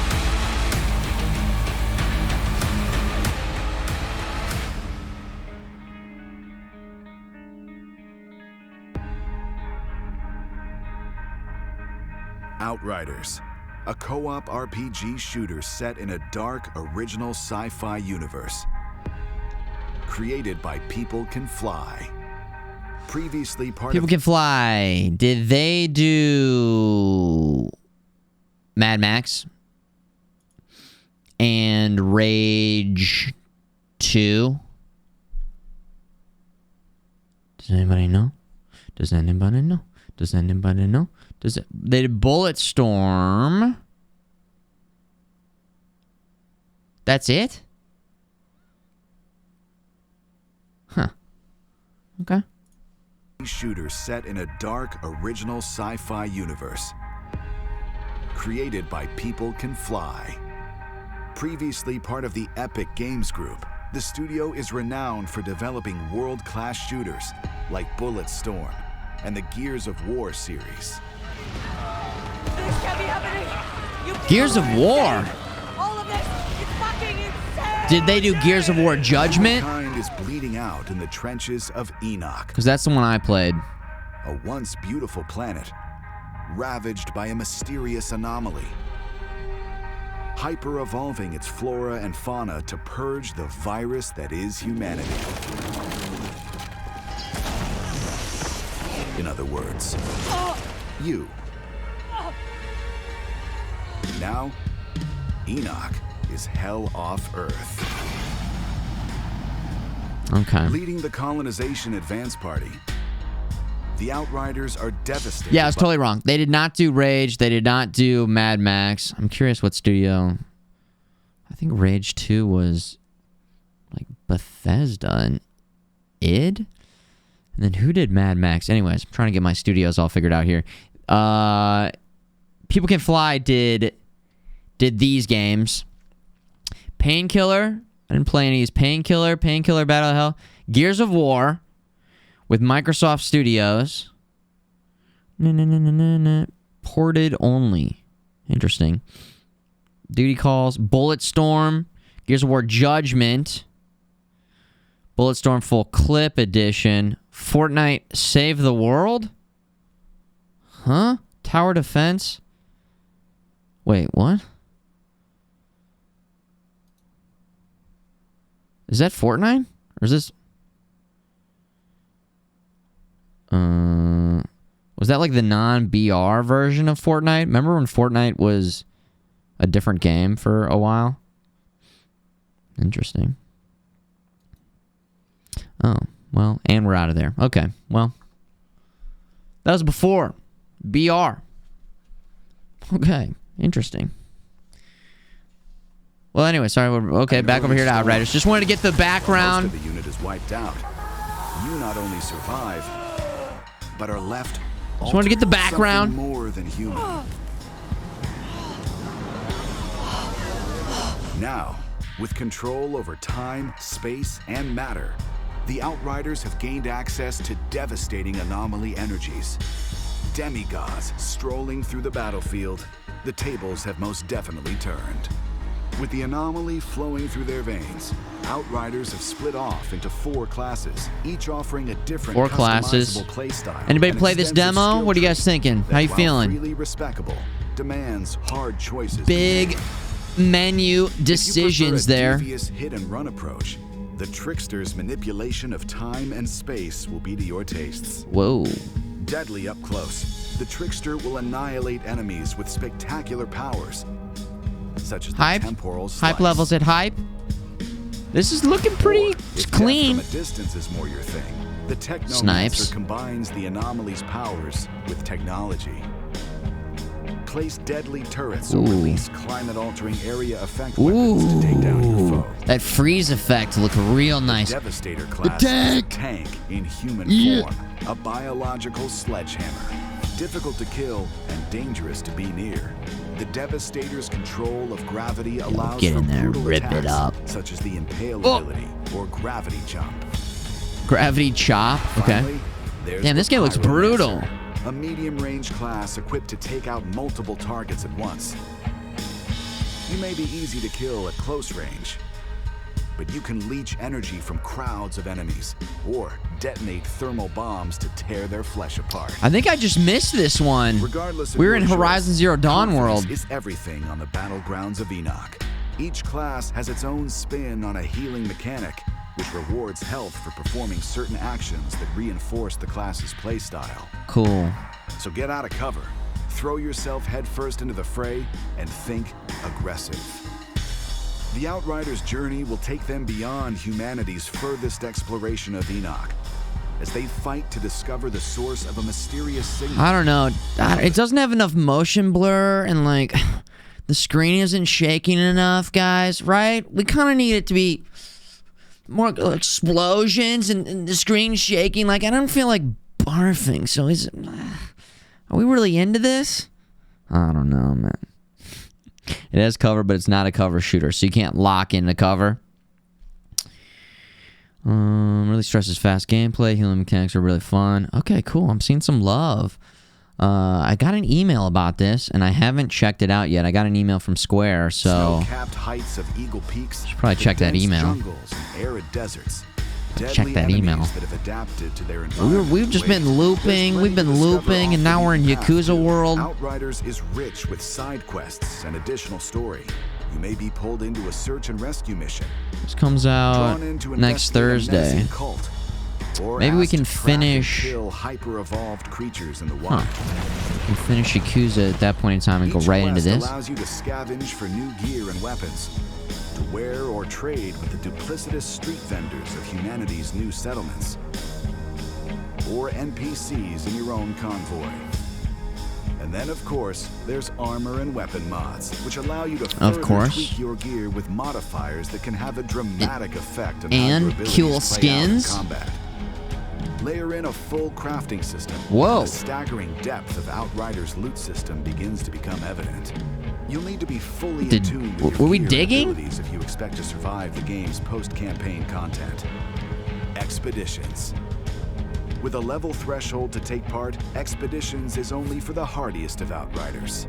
Outriders, a co-op RPG shooter set in a dark, original sci-fi universe. Created by People Can Fly. Previously part People of... Can Fly. Did they do Mad Max and Rage 2? Does anybody know? Does anybody know? Does anybody know? They did Bulletstorm. That's it? Huh. Okay. Shooter set in a dark, original sci-fi universe. Created by People Can Fly. Previously part of the Epic Games Group, the studio is renowned for developing world-class shooters like Bulletstorm and the Gears of War series. This can't be happening! Gears of War? All of this is fucking insane! Did they do Gears of War Judgment? Mankind is bleeding out in the trenches of Enoch. Because that's the one I played. A once beautiful planet, ravaged by a mysterious anomaly. Hyper-evolving its flora and fauna to purge the virus that is humanity. In other words, you. Now, Enoch is hell off Earth. Okay. Leading the colonization advance party, the Outriders are devastated. Yeah, I was totally wrong. They did not do Rage. They did not do Mad Max. I'm curious what studio. I think Rage 2 was like Bethesda and id? And then who did Mad Max? Anyways, I'm trying to get my studios all figured out here. People Can Fly did these games. Painkiller. I didn't play any of these. Painkiller, Battle of Hell. Gears of War with Microsoft Studios. Ported only. Interesting. Duty Calls. Bulletstorm. Gears of War Judgment. Bulletstorm Full Clip Edition. Fortnite Save the World? Huh? Tower Defense? Wait, what? Is that Fortnite? Or is this... Was that like the non-BR version of Fortnite? Remember when Fortnite was a different game for a while? Interesting. Oh, well, and we're out of there. Okay, well. That was before BR. Okay, interesting. Well, anyway, sorry. Okay, back over here to Outriders. Just wanted to get the background. Most of the unit is wiped out. You not only survive, but are left. Just wanted to get the background. More than human. Now, with control over time, space, and matter, the Outriders have gained access to devastating anomaly energies. Demigods strolling through the battlefield, the tables have most definitely turned. With the anomaly flowing through their veins, Outriders have split off into 4 classes, each offering a different 4 classes. play style. Anybody play this demo? What are you guys thinking? How you feeling? Really respectable, demands hard choices. Big menu decisions there. Devious hit and run approach. The Trickster's manipulation of time and space will be to your tastes. Whoa. Deadly up close, the Trickster will annihilate enemies with spectacular powers, such as the temporal slice. Hype levels at hype. This is looking pretty clean. From a distance is more your thing. The Technomancer Snipes. combines the anomaly's powers with technology. Place deadly turrets or release climate-altering area effect weapons to take down your foe. That freeze effect looked real nice. The Devastator class is a tank in human form, a biological sledgehammer. Difficult to kill and dangerous to be near. The Devastator's control of gravity allows Get for in there, brutal rip it attacks, up. such as the Impale ability or Gravity Jump. Gravity Chop. Okay. Finally, there's Damn, this the game looks brutal. Pyromancer, a medium-range class equipped to take out multiple targets at once. You may be easy to kill at close range, but you can leech energy from crowds of enemies or detonate thermal bombs to tear their flesh apart. I think I just missed this one. Regardless of We were in your Horizon choice, Zero Dawn confidence world. is everything on the battlegrounds of Enoch. Each class has its own spin on a healing mechanic, which rewards health for performing certain actions that reinforce the class's playstyle. Cool. So get out of cover, throw yourself headfirst into the fray, and think aggressive. The Outriders' journey will take them beyond humanity's furthest exploration of Enoch, as they fight to discover the source of a mysterious signal. I don't know. It doesn't have enough motion blur, and like the screen isn't shaking enough, guys, right? We kind of need it to be more explosions and the screen shaking. Like, I don't feel like barfing, so are we really into this? I don't know, man. It has cover, but it's not a cover shooter, so you can't lock in the cover. Really stresses fast gameplay. Healing mechanics are really fun. Okay, cool. I'm seeing some love. I got an email about this, and I haven't checked it out yet. I got an email from Square, so Snow-capped heights of Eagle Peaks, should probably check that dense email. Jungles and arid deserts. Check that email. That have adapted to their environment. We've just been looping. We've been looping, and now we're in Yakuza world. Outriders is rich with side quests and additional story. You may be pulled into a search and rescue mission. This comes out Drawn in to next investigate a Thursday. menacing cult. or Maybe we asked can to track and finish. kill hyper-evolved creatures in the wild. We can finish Yakuza at that point in time and go Each right into quest this. allows you to scavenge for new gear and weapons, to wear or trade with the duplicitous street vendors of humanity's new settlements, or NPCs in your own convoy. And then, of course, there's armor and weapon mods, which allow you to further tweak your gear with modifiers that can have a dramatic effect on how your abilities cool play skins. out in combat. Layer in a full crafting system. Whoa. The staggering depth of Outrider's loot system begins to become evident. You'll need to be fully in tune with your were we gear and digging? abilities if you expect to survive the game's post-campaign content. Expeditions. With a level threshold to take part, Expeditions is only for the hardiest of Outriders,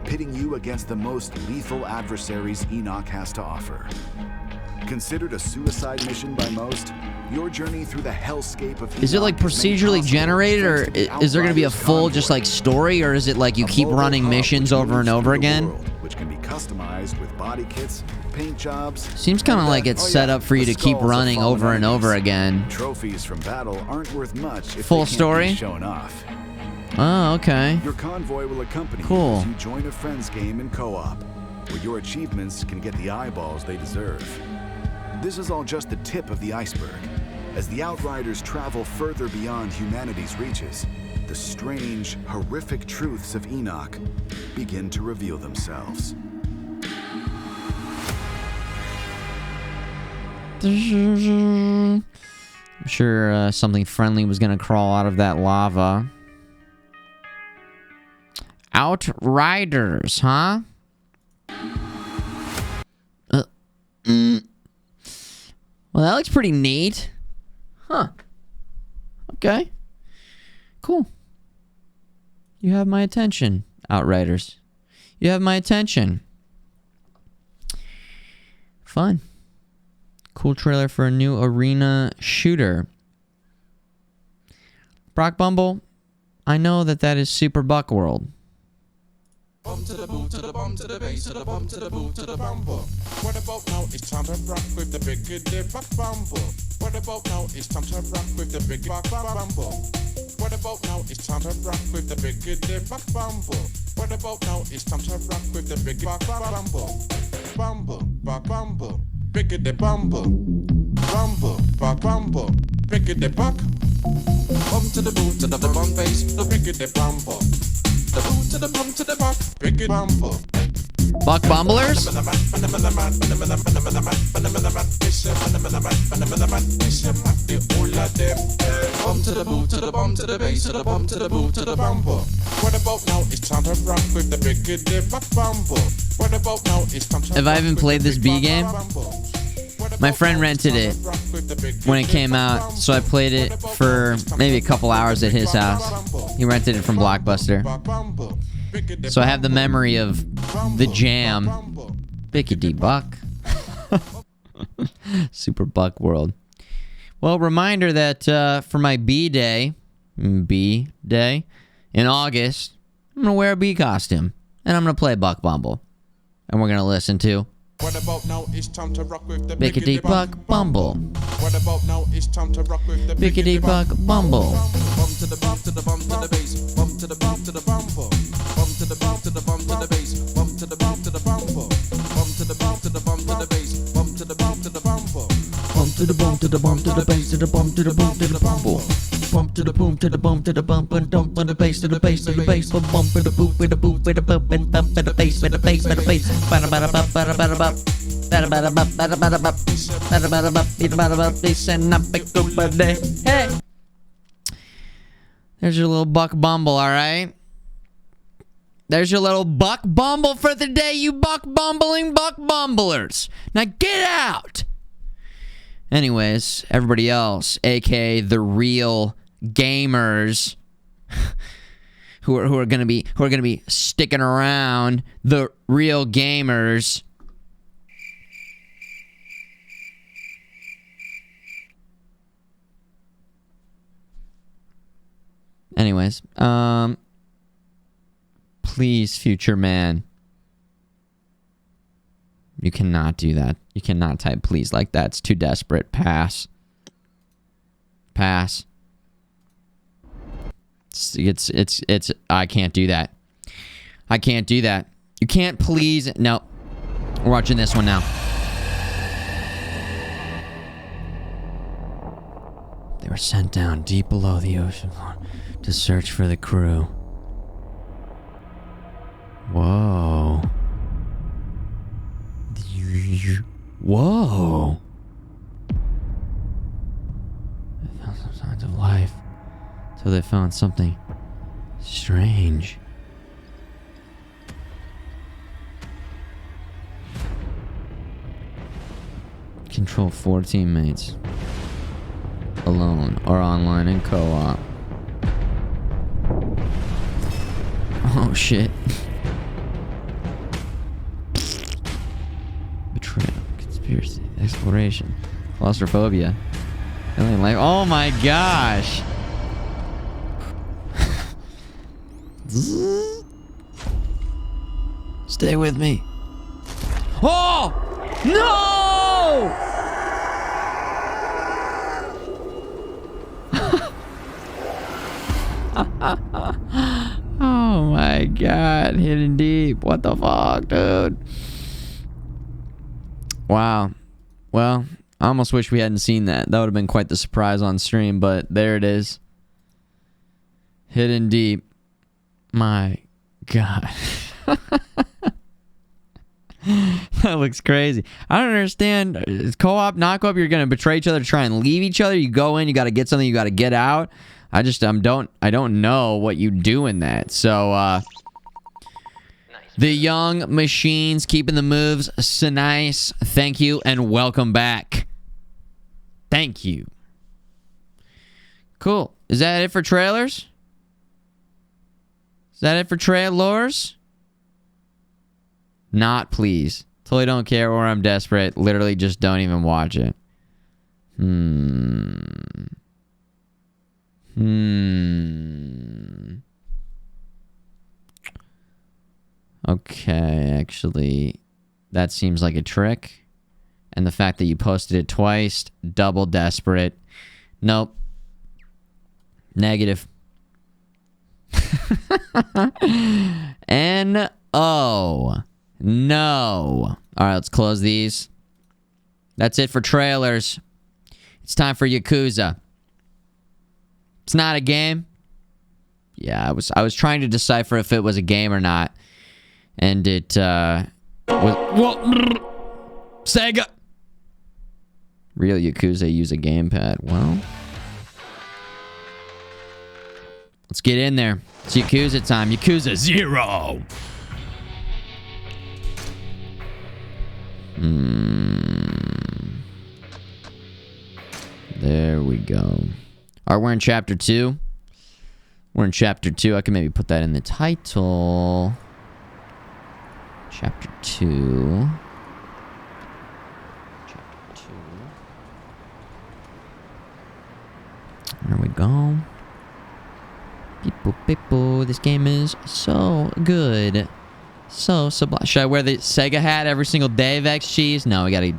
pitting you against the most lethal adversaries Enoch has to offer. Considered a suicide mission by most, your journey through the hellscape of Is it like procedurally generated, or is there going to be a full just like story, or is it like you keep running missions over and over again? Which can be customized with body kits, paint jobs. Seems kind of like it's set up for you to keep running over and over again. Trophies from battle aren't worth much if Full they can't story? be shown off. Oh, okay. Your convoy will accompany Cool. you as you join a friend's game in co-op, where your achievements can get the eyeballs they deserve. This is all just the tip of the iceberg. As the Outriders travel further beyond humanity's reaches, the strange, horrific truths of Enoch begin to reveal themselves. I'm sure something friendly was going to crawl out of that lava. Outriders, huh? Well, that looks pretty neat. Huh. Okay. Cool. You have my attention, Outriders. You have my attention. Fun. Cool trailer for a new arena shooter. Brock Bumble, I know that is Super Buck World. Bum to the boot, to the bum, to the bass, to the bum, to the boot, to the bumble. What about now? It's time to rock with the big buck bumble. What about now? It's time to rock with the big buck bumble. What about now? It's time to rock with the big buck bumble. What about now? It's time to rock with the big buck bumble. Bumble, buck bumble, big bumble. Bumble, buck bumble, big buck. Bum to the boot, to the bum bass, the big bumble. The boot to the bum to the buck, big bumble. Buck Bumblers? Bum to the boot, to the bum, to the bass, to the bum, to the boot, to the bumble. What about now? It's time to rock with the big buck bumble. What about now? It's time to Have I even played this B game? My friend rented it when it came out, so I played it for maybe a couple hours at his house. He rented it from Blockbuster. So I have the memory of the jam. Bickety Buck. Super Buck World. Well, reminder that for my B day in August, I'm going to wear a bee costume. And I'm going to play Buck Bumble. And we're going to listen to What about now? It's time to rock with the Bickety Buck Bumble. What about now? It's time to rock with the Bickety Buck Bumble. Bum to the bum to the bum to the bass. Bum to the bum to the bumble. Bum to the bum to the bum to the bass. Bum to the bum to the bumble. Bum to the bum to the bum to the bass. Bum to the bum to the bumble. Bump to the bump to the bump to the bass to the bump to the bump to the bumble. Bump to the boom to the bump to the bump and dump on the bass to the bass to the bass. Bump with the boop with the boop with the bump and bump with the bass with the bass with the bass. Bada bada bop bada bada bop. Bada bada bop bada bada bop. Bada bada bop bada bada bop. Bass and up a good day. Hey. There's your little Buck Bumble, all right? There's your little Buck Bumble for the day, you Buck Bumblers. Now get out. Anyways, everybody else, aka the real gamers, who are gonna be sticking around, the real gamers. Anyways, please, Futureman. You cannot do that. You cannot type please like that. It's too desperate. Pass. pass. It's I can't do that. I can't do that. You can't please. No. We're watching this one now. They were sent down deep below the ocean floor to search for the crew. Whoa. Whoa. They found some signs of life. Till they found something strange. Control 4 teammates. Alone or online in co-op. Oh shit. Betrayal, conspiracy, exploration, claustrophobia. Alien life. Oh my gosh. Stay with me. Oh! No! Oh my god, hidden deep. What the fuck, dude? Wow. Well, I almost wish we hadn't seen that. That would have been quite the surprise on stream, but there it is. Hidden deep. My god. That looks crazy. I don't understand. Is co-op, not co-op, you're gonna betray each other to try and leave each other? You go in, you gotta get something, you gotta get out. I don't know what you do in that. So, the young machines keeping the moves so nice. Thank you and welcome back. Thank you. Cool. Is that it for trailers? Is that it for trailers? Not, please. Totally don't care or I'm desperate. Literally just don't even watch it. Okay, actually, that seems like a trick. And the fact that you posted it twice, double desperate. Nope. Negative. N-O. No. Alright, let's close these. That's it for trailers. It's time for Yakuza. It's not a game. Yeah, I was trying to decipher if it was a game or not. And it, was... Whoa! Sega! Real Yakuza use a gamepad. Well... let's get in there. It's Yakuza time. Yakuza 0! There we go. Alright, we're in chapter 2. We're in chapter 2. I can maybe put that in the title. Chapter 2. Chapter 2. There we go. People, people. This game is so good. So sublime. Should I wear the Sega hat every single day, Vex Cheese? No, we gotta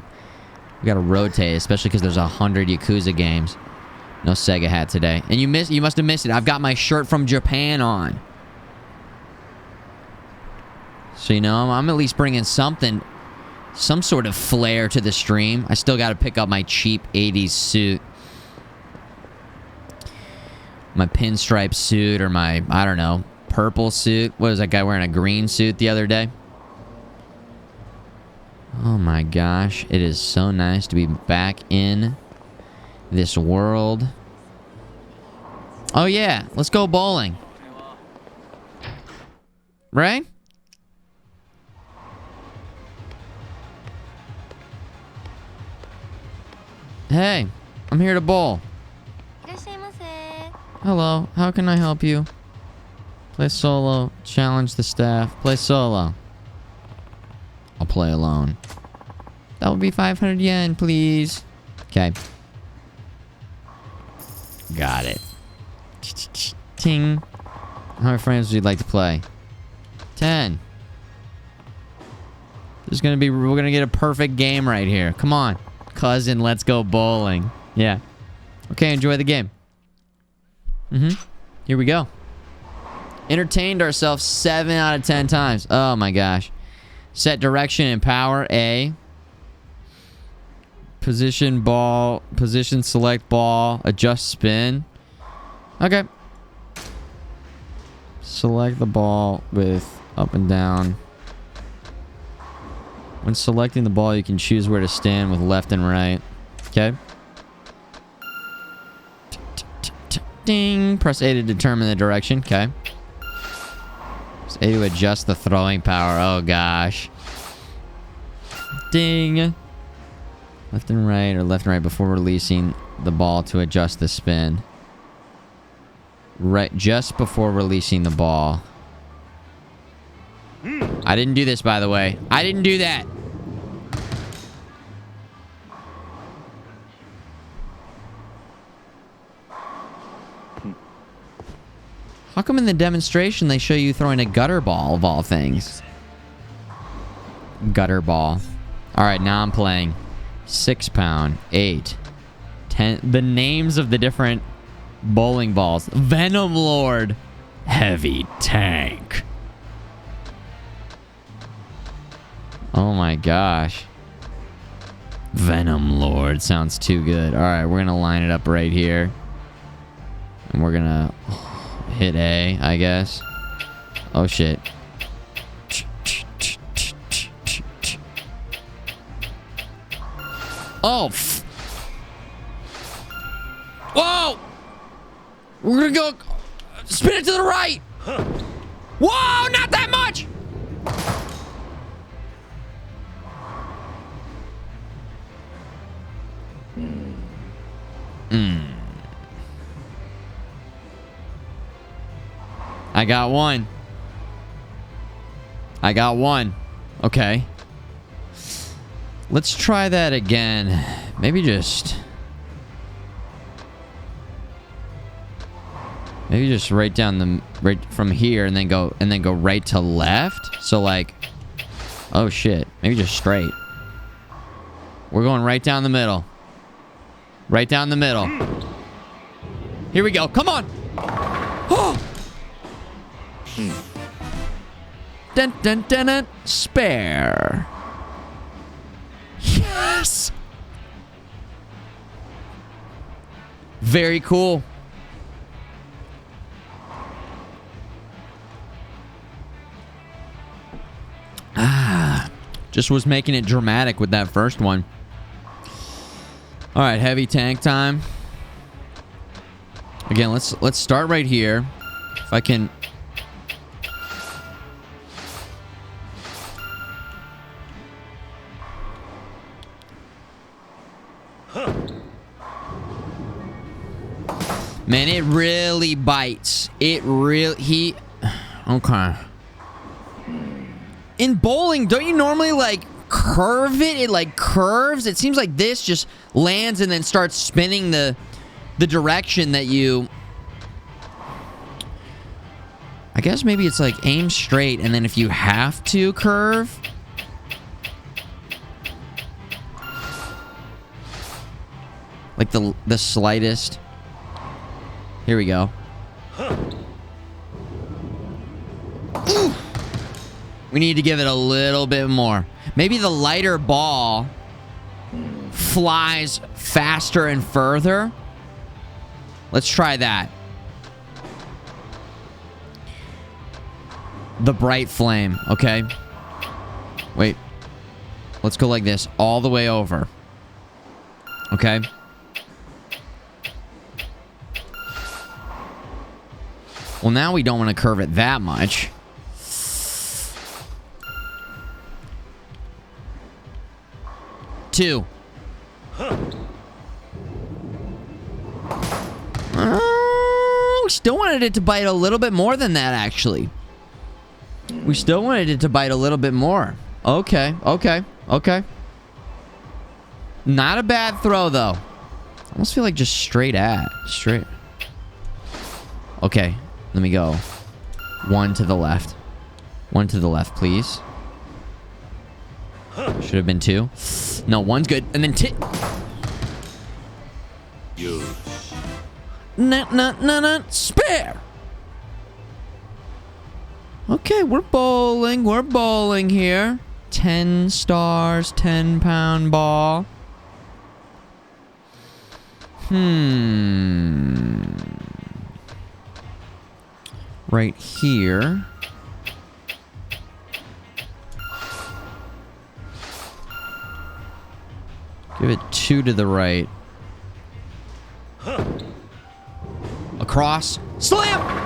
rotate, especially because there's 100 Yakuza games. No Sega hat today. And you must have missed it. I've got my shirt from Japan on. So, you know, I'm at least bringing something, some sort of flair to the stream. I still got to pick up my cheap 80s suit. My pinstripe suit or my, I don't know, purple suit. What was that guy wearing a green suit the other day? Oh my gosh. It is so nice to be back in this world. Oh yeah, let's go bowling. Right? Hey, I'm here to bowl. Hello, how can I help you? Play solo, challenge the staff. Play solo. I'll play alone. That will be 500 yen, please. Okay. Got it. Ting. How many frames would you like to play? 10. We're gonna get a perfect game right here. Come on. Cousin, let's go bowling. Yeah. Okay, enjoy the game. Here we go. Entertained ourselves 7 out of 10 times. Oh my gosh. Set direction and power, A. Position ball. Position select ball. Adjust spin. Okay. Select the ball with up and down. When selecting the ball, you can choose where to stand with left and right. Okay. Ding. Press A to determine the direction. Okay. Press A to adjust the throwing power. Oh, gosh. Ding. Left and right or left and right before releasing the ball to adjust the spin. Right just before releasing the ball. I didn't do this, by the way. I didn't do that. How come in the demonstration they show you throwing a gutter ball of all things? Gutter ball. All right, now I'm playing 6 pound, 8, 10. The names of the different bowling balls. Venom Lord. Heavy tank. Oh my gosh. Venom Lord sounds too good. All right, we're gonna line it up right here. And we're gonna hit A, I guess. Oh shit. Oh. Whoa! We're gonna go spin it to the right. Whoa, not that much. I got one. I got one. Okay. Let's try that again. Maybe just right down the right from here and then go right to left. So like, oh shit. Maybe just straight. We're going right down the middle. Right down the middle. Here we go. Come on. Oh. Dun dun dun dun. Spare. Yes. Very cool. Just was making it dramatic with that first one. All right, heavy tank time. Again, let's start right here. If I can. Man, it really bites. It really okay. In bowling, don't you normally like curve it? It like curves. It seems like this just lands and then starts spinning the direction that you. I guess maybe it's like aim straight and then if you have to curve. Like the slightest. Here we go. Ooh. We need to give it a little bit more. Maybe the lighter ball flies faster and further. Let's try that. The bright flame, okay? Wait. Let's go like this all the way over. Okay? Well, now we don't want to curve it that much. Two. We still wanted it to bite a little bit more than that, actually. We still wanted it to bite a little bit more. Okay, okay, okay. Not a bad throw, though. I almost feel like just straight at. Straight. Okay, let me go. One to the left. One to the left, please. Should have been two. No, one's good. And then You Spare. Okay, we're bowling. We're bowling here. 10 stars, 10-pound ball. Right here. Give it 2 to the right. Across. Slam!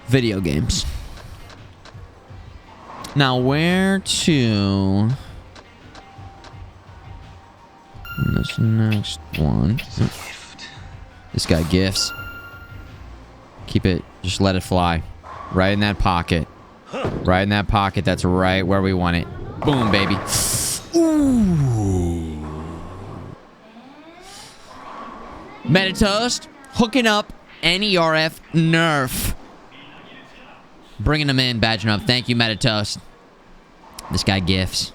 Video games. Now, where to... This next one. This guy gifts. Keep it. Just let it fly. Right in that pocket. Right in that pocket. That's right where we want it. Boom, baby. Ooh. Metatoast. Hooking up NERF Nerf. Bringing them in, badging up. Thank you, Metatoast. This guy gifts.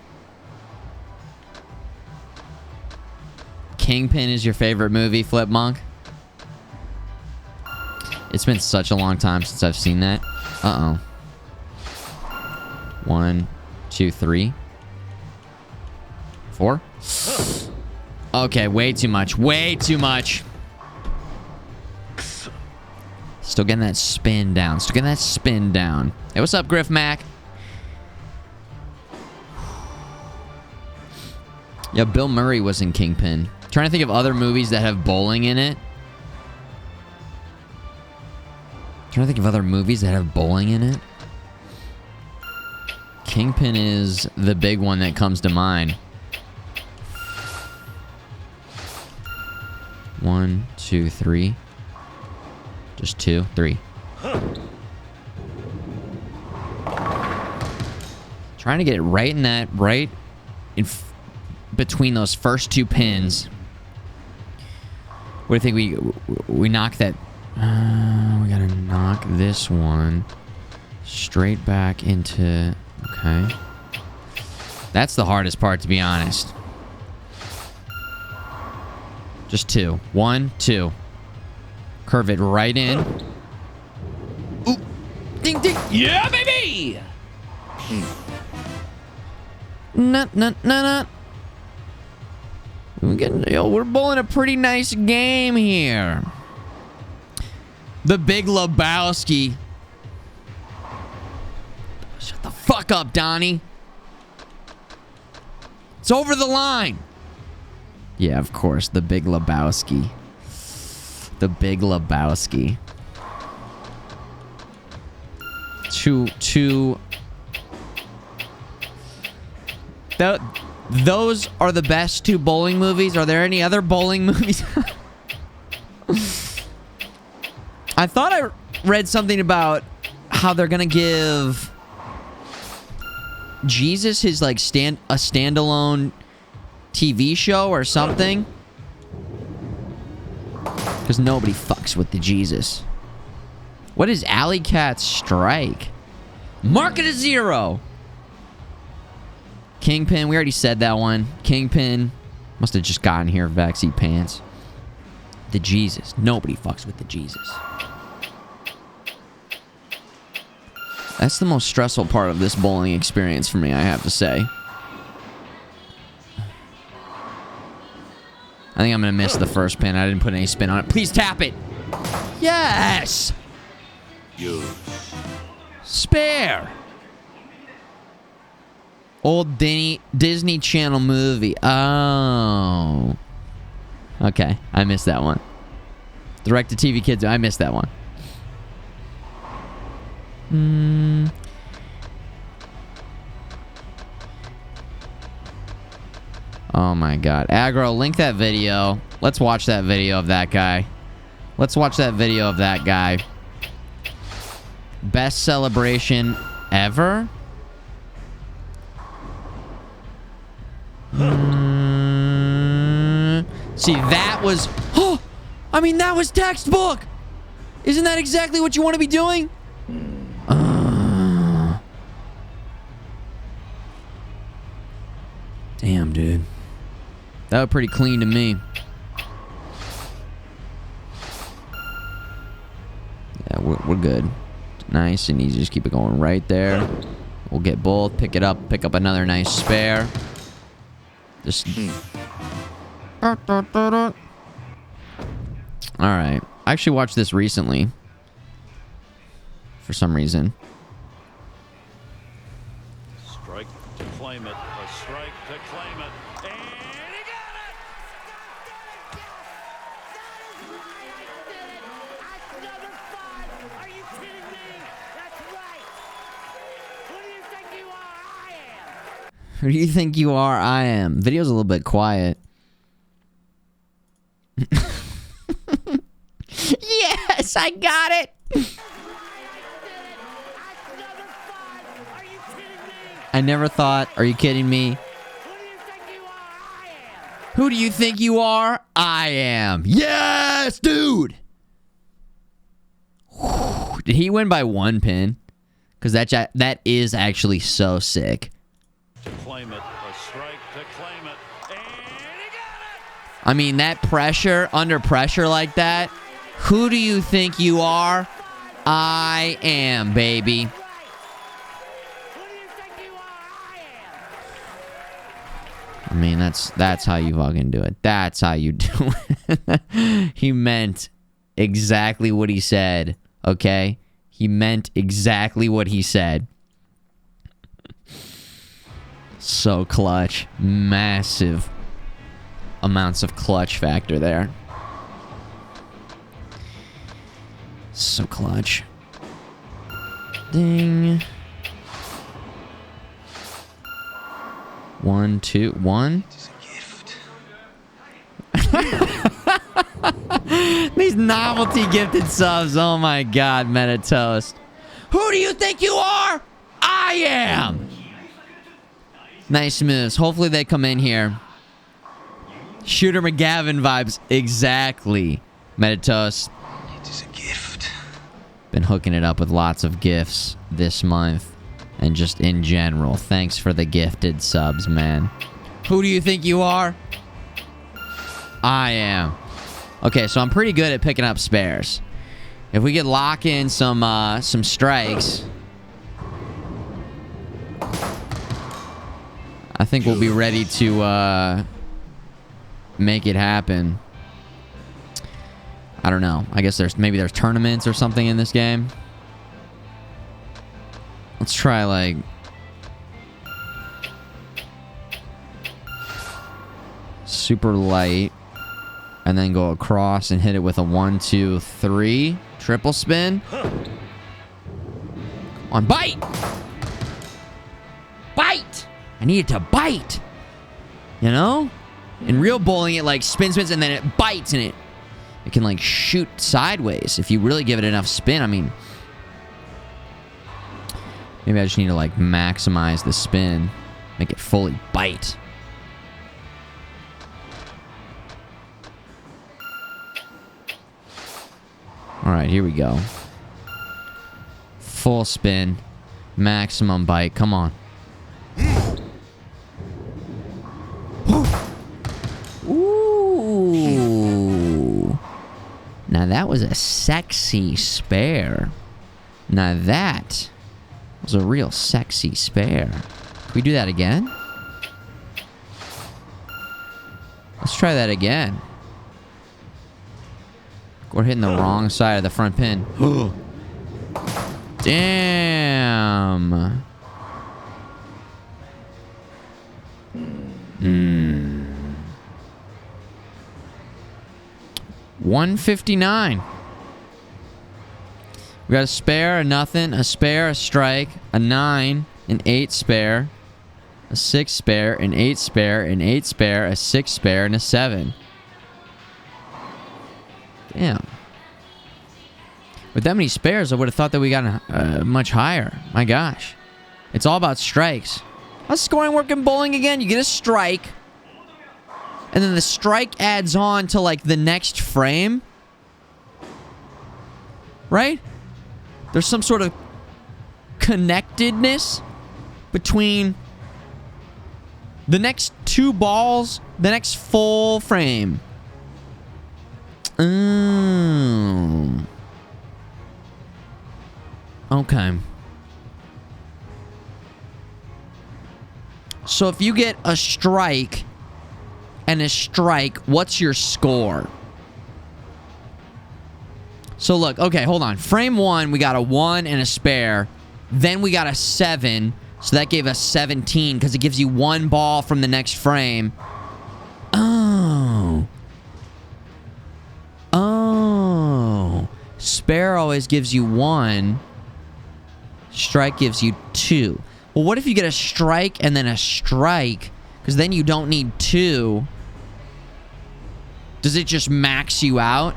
Kingpin is your favorite movie, Flip Monk? It's been such a long time since I've seen that. Uh-oh. 1, 2, 3. 4? Okay, way too much. Way too much. Still getting that spin down. Still getting that spin down. Hey, what's up, Griff Mac? Yeah, Bill Murray was in Kingpin. Trying to think of other movies that have bowling in it. Trying to think of other movies that have bowling in it. Kingpin is the big one that comes to mind. 1, 2, 3. Just 2, 3. Trying to get it right in that, right in between those first 2 pins. What do you think we knock that? We gotta knock this one straight back into. Okay. That's the hardest part, to be honest. Just 2. 1, 2. Curve it right in. Ooh. Ding, ding. Yeah, baby! Nah. We're bowling a pretty nice game here. The Big Lebowski. Shut the fuck up, Donnie. It's over the line. Yeah, of course. The Big Lebowski. The Big Lebowski. Those are the best 2 bowling movies. Are there any other bowling movies? I thought I read something about how they're gonna give Jesus his like a standalone TV show or something. Because nobody fucks with the Jesus. What is Alley Cat Strike? Mark it a 0. Kingpin, we already said that one. Kingpin. Must have just gotten here, backseat pants. The Jesus. Nobody fucks with the Jesus. That's the most stressful part of this bowling experience for me, I have to say. I think I'm going to miss the first pin. I didn't put any spin on it. Please tap it. Yes. Spare. Old Disney Channel movie. Oh. Okay. I missed that one. Direct-to-TV Kids. I missed that one. Oh my god. Aggro, link that video. Let's watch that video of that guy. Let's watch that video of that guy. Best celebration ever? See, that was... Oh! I mean, that was textbook! Isn't that exactly what you want to be doing? Damn, dude. That was pretty clean to me. Yeah, we're good. Nice and easy. Just keep it going right there. We'll get both. Pick it up. Pick up another nice spare. Just... Alright. I actually watched this recently. For some reason. Strike to claim it. A strike to claim it. And he got it! Are you kidding me? That's right. Who do you think you are? I am. Who do you think you are? I am. Video's a little bit quiet. Yes, I got it. I never thought. Are you kidding me? Who do you think you are? I am. Yes, dude. Whew. Did he win by 1 pin? Because that is actually so sick. To claim it. A strike to claim it. And he got it! I mean, that pressure, under pressure like that. Who do you think you are? I am, baby. I mean, that's how you fucking do it. That's how you do it. He meant exactly what he said, okay? He meant exactly what he said. So clutch. Massive amounts of clutch factor there. So clutch. Ding. 1, 2, 1. These novelty gifted subs. Oh my god, Meta Toast. Who do you think you are? I am. Nice moves. Hopefully they come in here. Shooter McGavin vibes. Exactly. Meta Toast. It is a gift. Been hooking it up with lots of gifts this month. And just in general. Thanks for the gifted subs, man. Who do you think you are? I am. Okay, so I'm pretty good at picking up spares. If we could lock in some strikes, I think we'll be ready to make it happen. I don't know. I guess maybe there's tournaments or something in this game. Let's try, like... super light. And then go across and hit it with a 1, 2, 3. Triple spin. On bite! Bite! I need it to bite! You know? In real bowling, it, like, spins, and then it bites, and it can, like, shoot sideways. If you really give it enough spin, I mean... maybe I just need to, like, maximize the spin. Make it fully bite. Alright, here we go. Full spin. Maximum bite. Come on. Ooh. Now that was a sexy spare. Now that... was a real sexy spare. Can we do that again? Let's try that again. We're hitting the wrong side of the front pin. Damn. 159. We got a spare, a nothing, a spare, a strike, a 9, an 8 spare, a 6 spare, an 8 spare, an 8 spare, a 6 spare, and a 7. Damn. With that many spares, I would have thought that we got much higher. My gosh. It's all about strikes. How's scoring work in bowling again? You get a strike, and then the strike adds on to, like, the next frame. Right? There's some sort of connectedness between the next 2 balls, the next full frame. Okay. So if you get a strike and a strike, what's your score? So look, okay, hold on. Frame 1, we got a 1 and a spare. Then we got a 7. So that gave us 17 because it gives you 1 ball from the next frame. Oh. Oh. Spare always gives you 1. Strike gives you 2. Well, what if you get a strike and then a strike? Because then you don't need 2. Does it just max you out?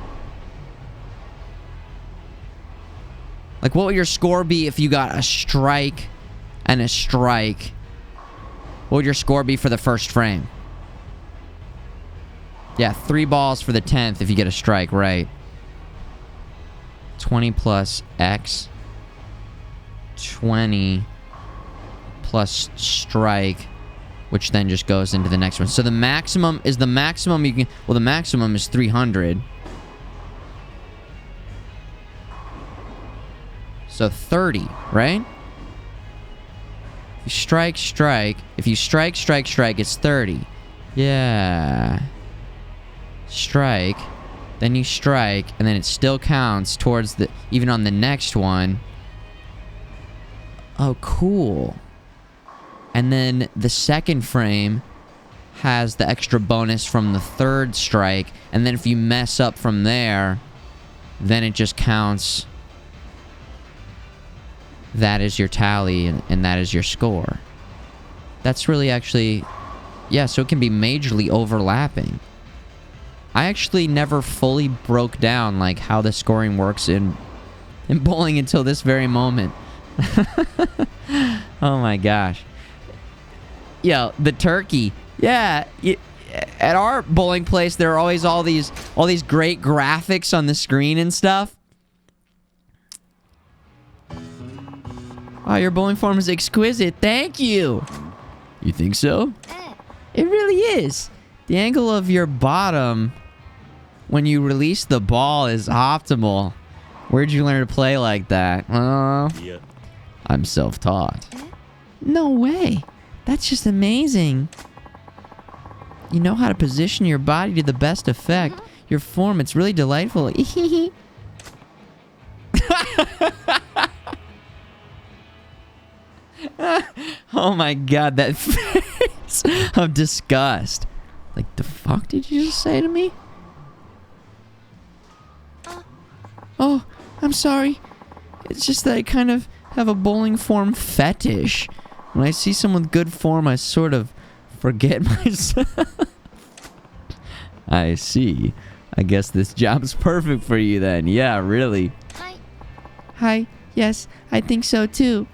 Like, what would your score be if you got a strike and a strike? What would your score be for the first frame? Yeah, 3 balls for the 10th if you get a strike, right. 20 plus X. 20 plus strike, which then just goes into the next one. So the maximum is you can... Well, the maximum is 300. So 30, right? If you strike, strike. If you strike, strike, strike, it's 30. Yeah. Strike. Then you strike, and then it still counts towards the... Even on the next one. Oh, cool. And then the second frame has the extra bonus from the 3rd strike. And then if you mess up from there, then it just counts... That is your tally, and that is your score. That's really actually... Yeah, so it can be majorly overlapping. I actually never fully broke down, like, how the scoring works in bowling until this very moment. Oh my gosh. Yo, the turkey. Yeah, at our bowling place, there are always all these great graphics on the screen and stuff. Oh, your bowling form is exquisite. Thank you. You think so? It really is. The angle of your bottom when you release the ball is optimal. Where'd you learn to play like that? Yeah. I'm self-taught. No way. That's just amazing. You know how to position your body to the best effect. Your form, it's really delightful. Oh my god, that face of disgust. Like, the fuck did you just say to me? Oh, I'm sorry. It's just that I kind of have a bowling form fetish. When I see someone with good form, I sort of forget myself. I see. I guess this job's perfect for you then. Yeah, really. Hi. Yes, I think so too.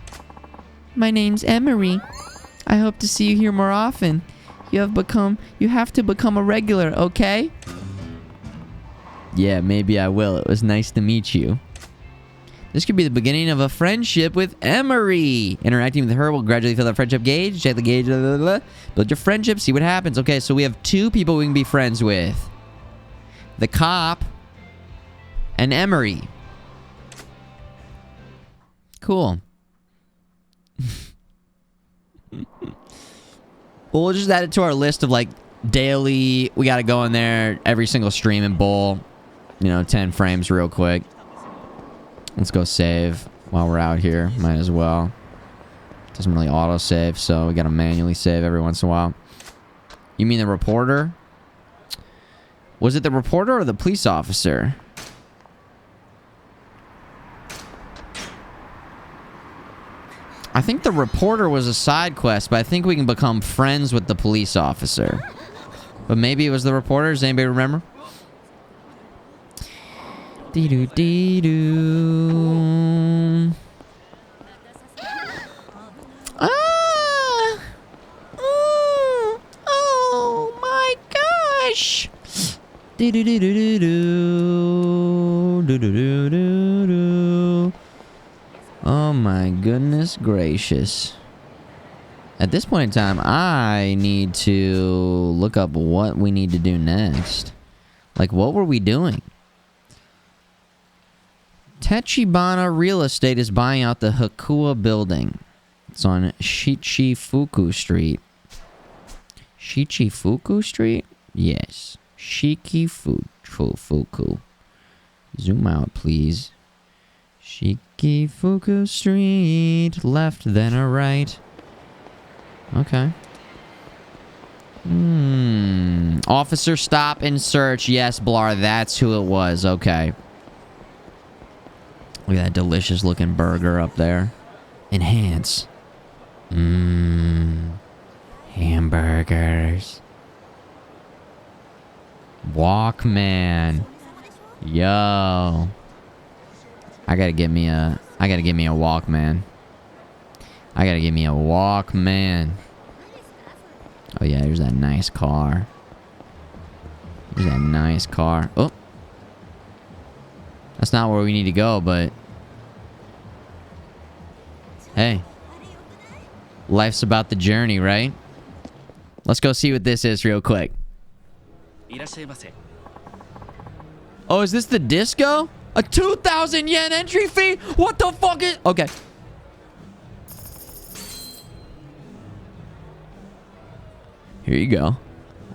My name's Emery. I hope to see you here more often. You have to become a regular, okay? Yeah, maybe I will. It was nice to meet you. This could be the beginning of a friendship with Emery. Interacting with her will gradually fill that friendship gauge. Check the gauge. Blah, blah, blah. Build your friendship. See what happens. Okay, so we have 2 people we can be friends with. The cop and Emery. Cool. Well, we'll just add it to our list of, like, daily... We gotta go in there every single stream and bowl. 10 frames real quick. Let's go save while we're out here. Might as well. Doesn't really auto-save, so we gotta manually save every once in a while. You mean the reporter? Was it the reporter or the police officer? I think the reporter was a side quest, but I think we can become friends with the police officer. But maybe it was the reporter. Does anybody remember? Dee-doo-dee-doo. Ah! Oh my Oh my goodness gracious. At this point in time, I need to look up what we need to do next. Like, what were we doing? Tachibana Real Estate is buying out the Hakua building. It's on Shichifuku Street. Shichifuku Street? Yes. Shikifuku. Zoom out, please. Shikifuku Street. Left, then a right. Okay. Officer, stop and search. Yes, Blar, that's who it was. Okay. Look at that delicious looking burger up there. Enhance. Hamburgers. Walkman. Yo. I gotta get me a Walkman. I gotta get me a Walkman. Oh yeah, there's that nice car. There's that nice car. Oh. That's not where we need to go, but... Hey. Life's about the journey, right? Let's go see what this is real quick. Oh, is this the disco? A 2,000 yen entry fee? What the fuck is... Okay. Here you go.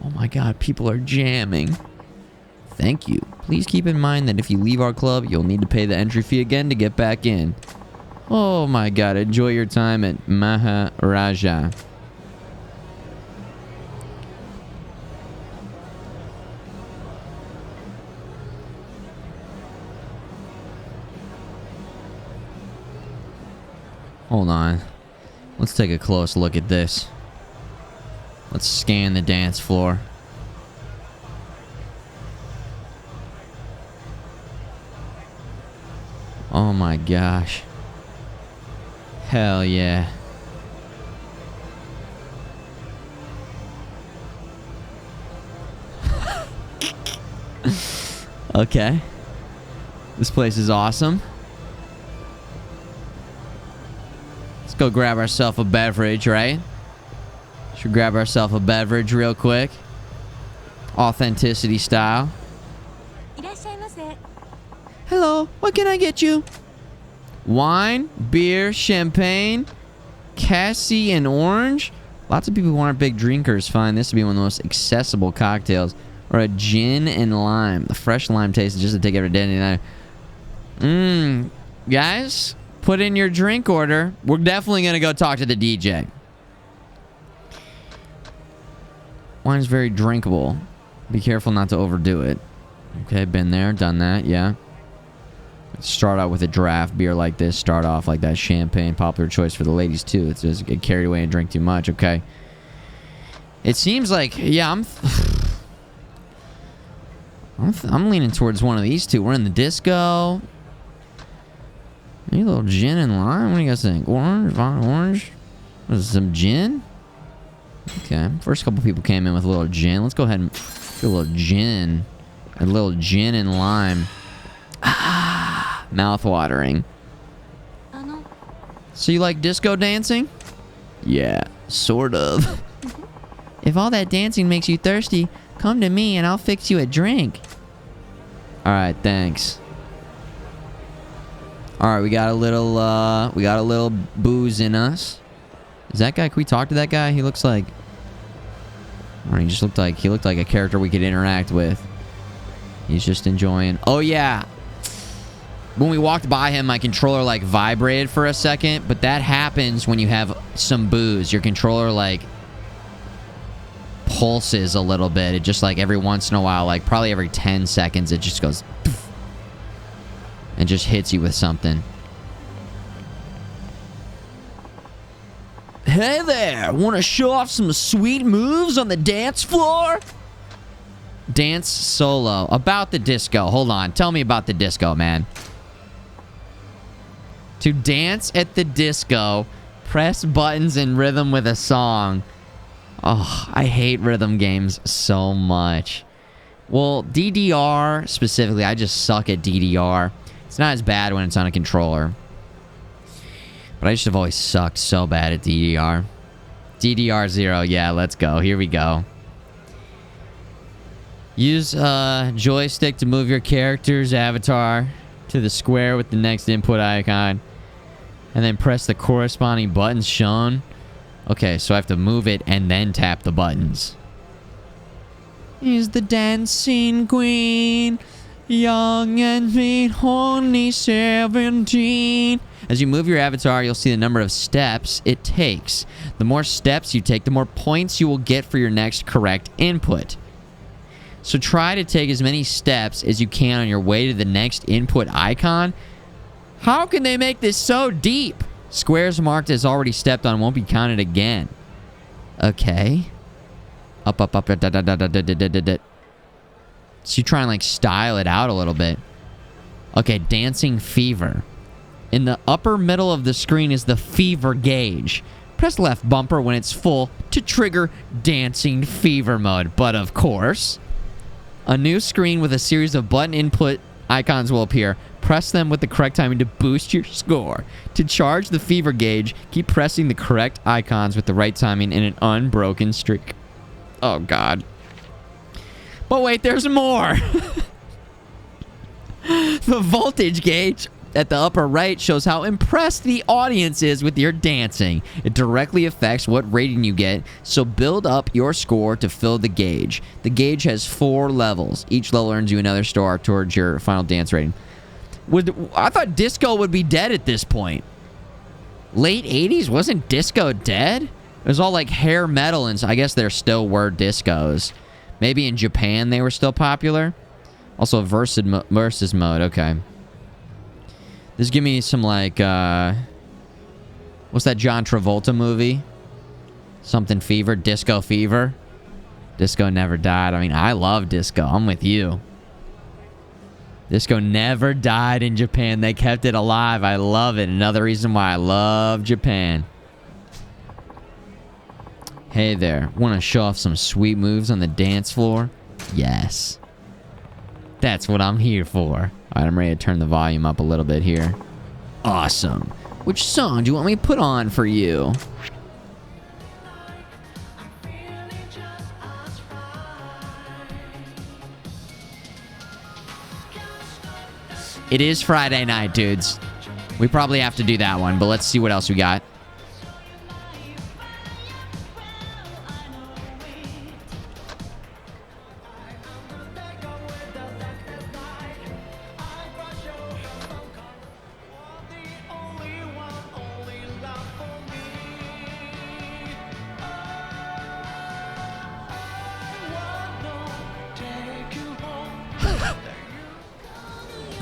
Oh my god, people are jamming. Thank you. Please keep in mind that if you leave our club, you'll need to pay the entry fee again to get back in. Oh my god, enjoy your time at Maharaja. Hold on. Let's take a close look at this. Let's scan the dance floor. Oh my gosh. Hell yeah. Okay. This place is awesome. Let's go grab ourselves a beverage, right? Should grab ourselves a beverage real quick. Authenticity style. Hello, what can I get you? Wine, beer, champagne, cassie, and orange. Lots of people who aren't big drinkers find this to be one of the most accessible cocktails. Or a gin and lime. The fresh lime taste is just to take every day. Guys, put in your drink order. We're definitely going to go talk to the DJ. Wine's very drinkable. Be careful not to overdo it. Okay, been there, done that, yeah. Start out with a draft beer like this. Start off like that. Champagne, popular choice for the ladies too. It's just get carried away and drink too much, okay? It seems like, yeah, I'm leaning towards one of these two. We're in the disco. Maybe a little gin and lime. What do you guys think? Orange? What is this, some gin? Okay. First couple people came in with a little gin. Let's go ahead and do a little gin. A little gin and lime. Ah, mouth-watering. So you like disco dancing? Yeah, sort of. If all that dancing makes you thirsty, come to me and I'll fix you a drink. Alright, thanks. Alright, we got a little booze in us. Is that guy, can we talk to that guy? He looks like... Or he just looked like a character we could interact with. He's just enjoying... Oh yeah! When we walked by him, my controller like vibrated for a second, but that happens when you have some booze. Your controller like pulses a little bit. It just like every once in a while, like probably every 10 seconds, it just goes poof, and just hits you with something. Hey there, want to show off some sweet moves on the dance floor? Dance solo. About the disco. Hold on. Tell me about the disco, man. To dance at the disco, press buttons in rhythm with a song. Oh, I hate rhythm games so much. Well, DDR specifically, I just suck at DDR. It's not as bad when it's on a controller. But I just have always sucked so bad at DDR. DDR 0, yeah, let's go. Here we go. Use joystick to move your character's avatar to the square with the next input icon. And then press the corresponding buttons shown. Okay, so I have to move it and then tap the buttons. Is the dancing queen, young and sweet, only 17. As you move your avatar, you'll see the number of steps it takes. The more steps you take, the more points you will get for your next correct input. So try to take as many steps as you can on your way to the next input icon. How can they make this so deep? Squares marked as already stepped on won't be counted again. Okay. Up, up, up, da, da, da, da, da, da, da, da. So you try and like style it out a little bit. Okay, dancing fever. In the upper middle of the screen is the fever gauge. Press left bumper when it's full to trigger dancing fever mode. But of course, a new screen with a series of button input icons will appear. Press them with the correct timing to boost your score. To charge the fever gauge, keep pressing the correct icons with the right timing in an unbroken streak. Oh, God. But wait, there's more. The voltage gauge at the upper right shows how impressed the audience is with your dancing. It directly affects what rating you get, so build up your score to fill the gauge. The gauge has 4 levels. Each level earns you another star towards your final dance rating. I thought disco would be dead at this point. Late 80s? Wasn't disco dead? It was all like hair metal, and I guess there still were discos. Maybe in Japan they were still popular. Also, versus mode. Okay. This give me some like, what's that John Travolta movie? Something Fever? Disco Fever? Disco never died. I mean, I love disco. I'm with you. Disco never died in Japan. They kept it alive. I love it. Another reason why I love Japan. Hey there. Want to show off some sweet moves on the dance floor? Yes. That's what I'm here for. Alright, I'm ready to turn the volume up a little bit here. Awesome. Which song do you want me to put on for you? It is Friday night, dudes. We probably have to do that one, but let's see what else we got.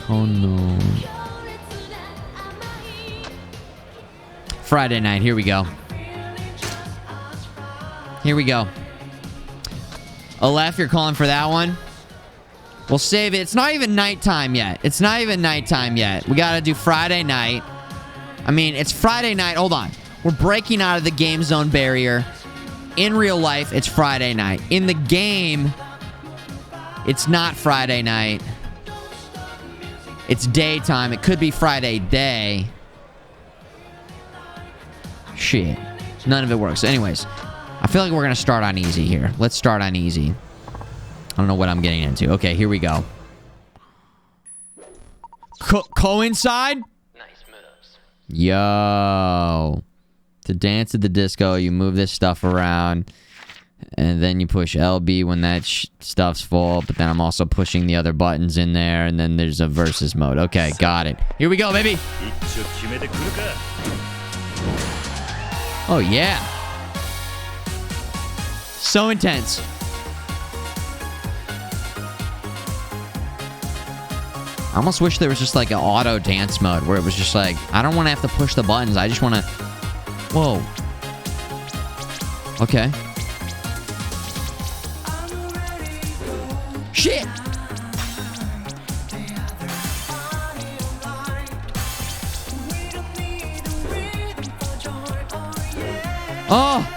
Oh no. Friday night, here we go. Here we go. Aleph, you're calling for that one? We'll save it. It's not even nighttime yet. It's not even nighttime yet. We gotta do Friday night. I mean, it's Friday night. Hold on. We're breaking out of the game zone barrier. In real life, it's Friday night. In the game, it's not Friday night. It's daytime. It could be Friday day. Shit. None of it works. Anyways, I feel like we're going to start on easy here. Let's start on easy. I don't know what I'm getting into. Okay, here we go. Coincide? Nice moves. Yo. To dance at the disco, you move this stuff around. And then you push LB when that stuff's full. But then I'm also pushing the other buttons in there. And then there's a versus mode. Okay, got it. Here we go, baby. Oh, yeah. So intense. I almost wish there was just like an auto dance mode where it was just like, I don't want to have to push the buttons. I just want to... Whoa. Okay. Shit! Oh!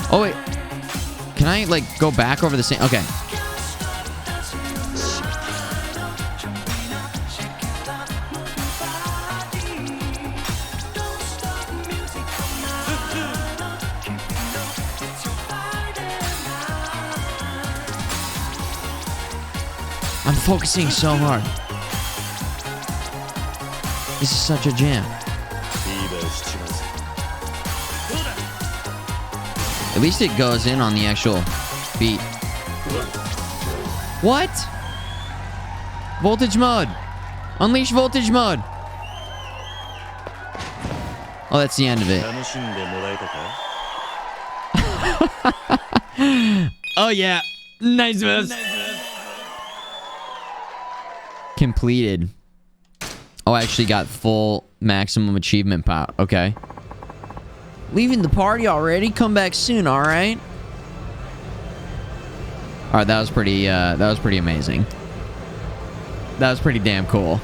Oh, wait. Can I, like, go back over the same... Okay. I'm focusing so hard. This is such a jam. At least it goes in on the actual beat. What? Voltage mode. Unleash voltage mode. Oh, that's the end of it. Oh, yeah. Nice moves. Completed. Oh, I actually got full maximum achievement power. Okay. Leaving the party already? Come back soon, alright? Alright, that was pretty amazing. That was pretty damn cool.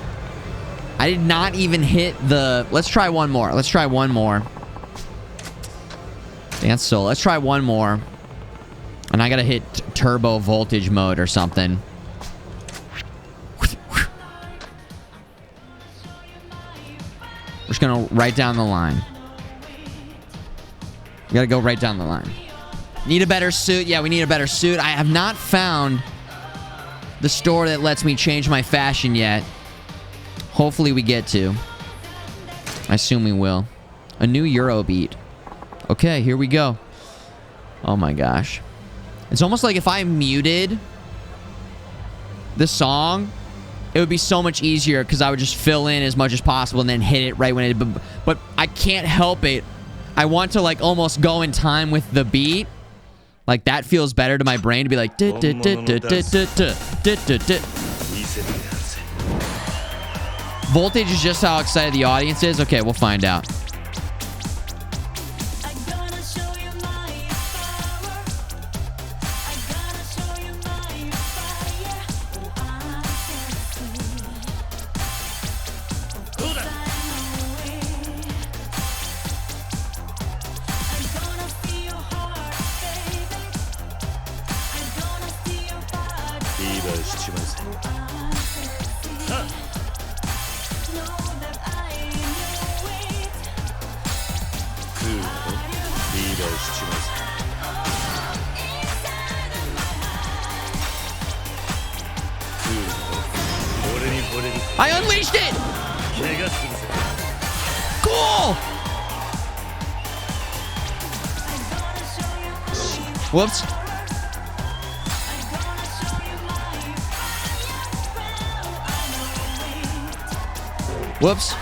I did not even hit the... Let's try one more. Let's try one more. Dance solo. Let's try one more. And I gotta hit turbo voltage mode or something. We're just gonna right down the line. We gotta go right down the line. Need a better suit? Yeah, we need a better suit. I have not found the store that lets me change my fashion yet. Hopefully we get to. I assume we will. A new Eurobeat. Okay, here we go. Oh my gosh. It's almost like if I muted the song, it would be so much easier because I would just fill in as much as possible and then hit it right when it... But I can't help it. I want to, like, almost go in time with the beat. Like, that feels better to my brain to be like... Voltage is just how excited the audience is? Okay, we'll find out. I unleashed it! Cool! Whoops. Whoops.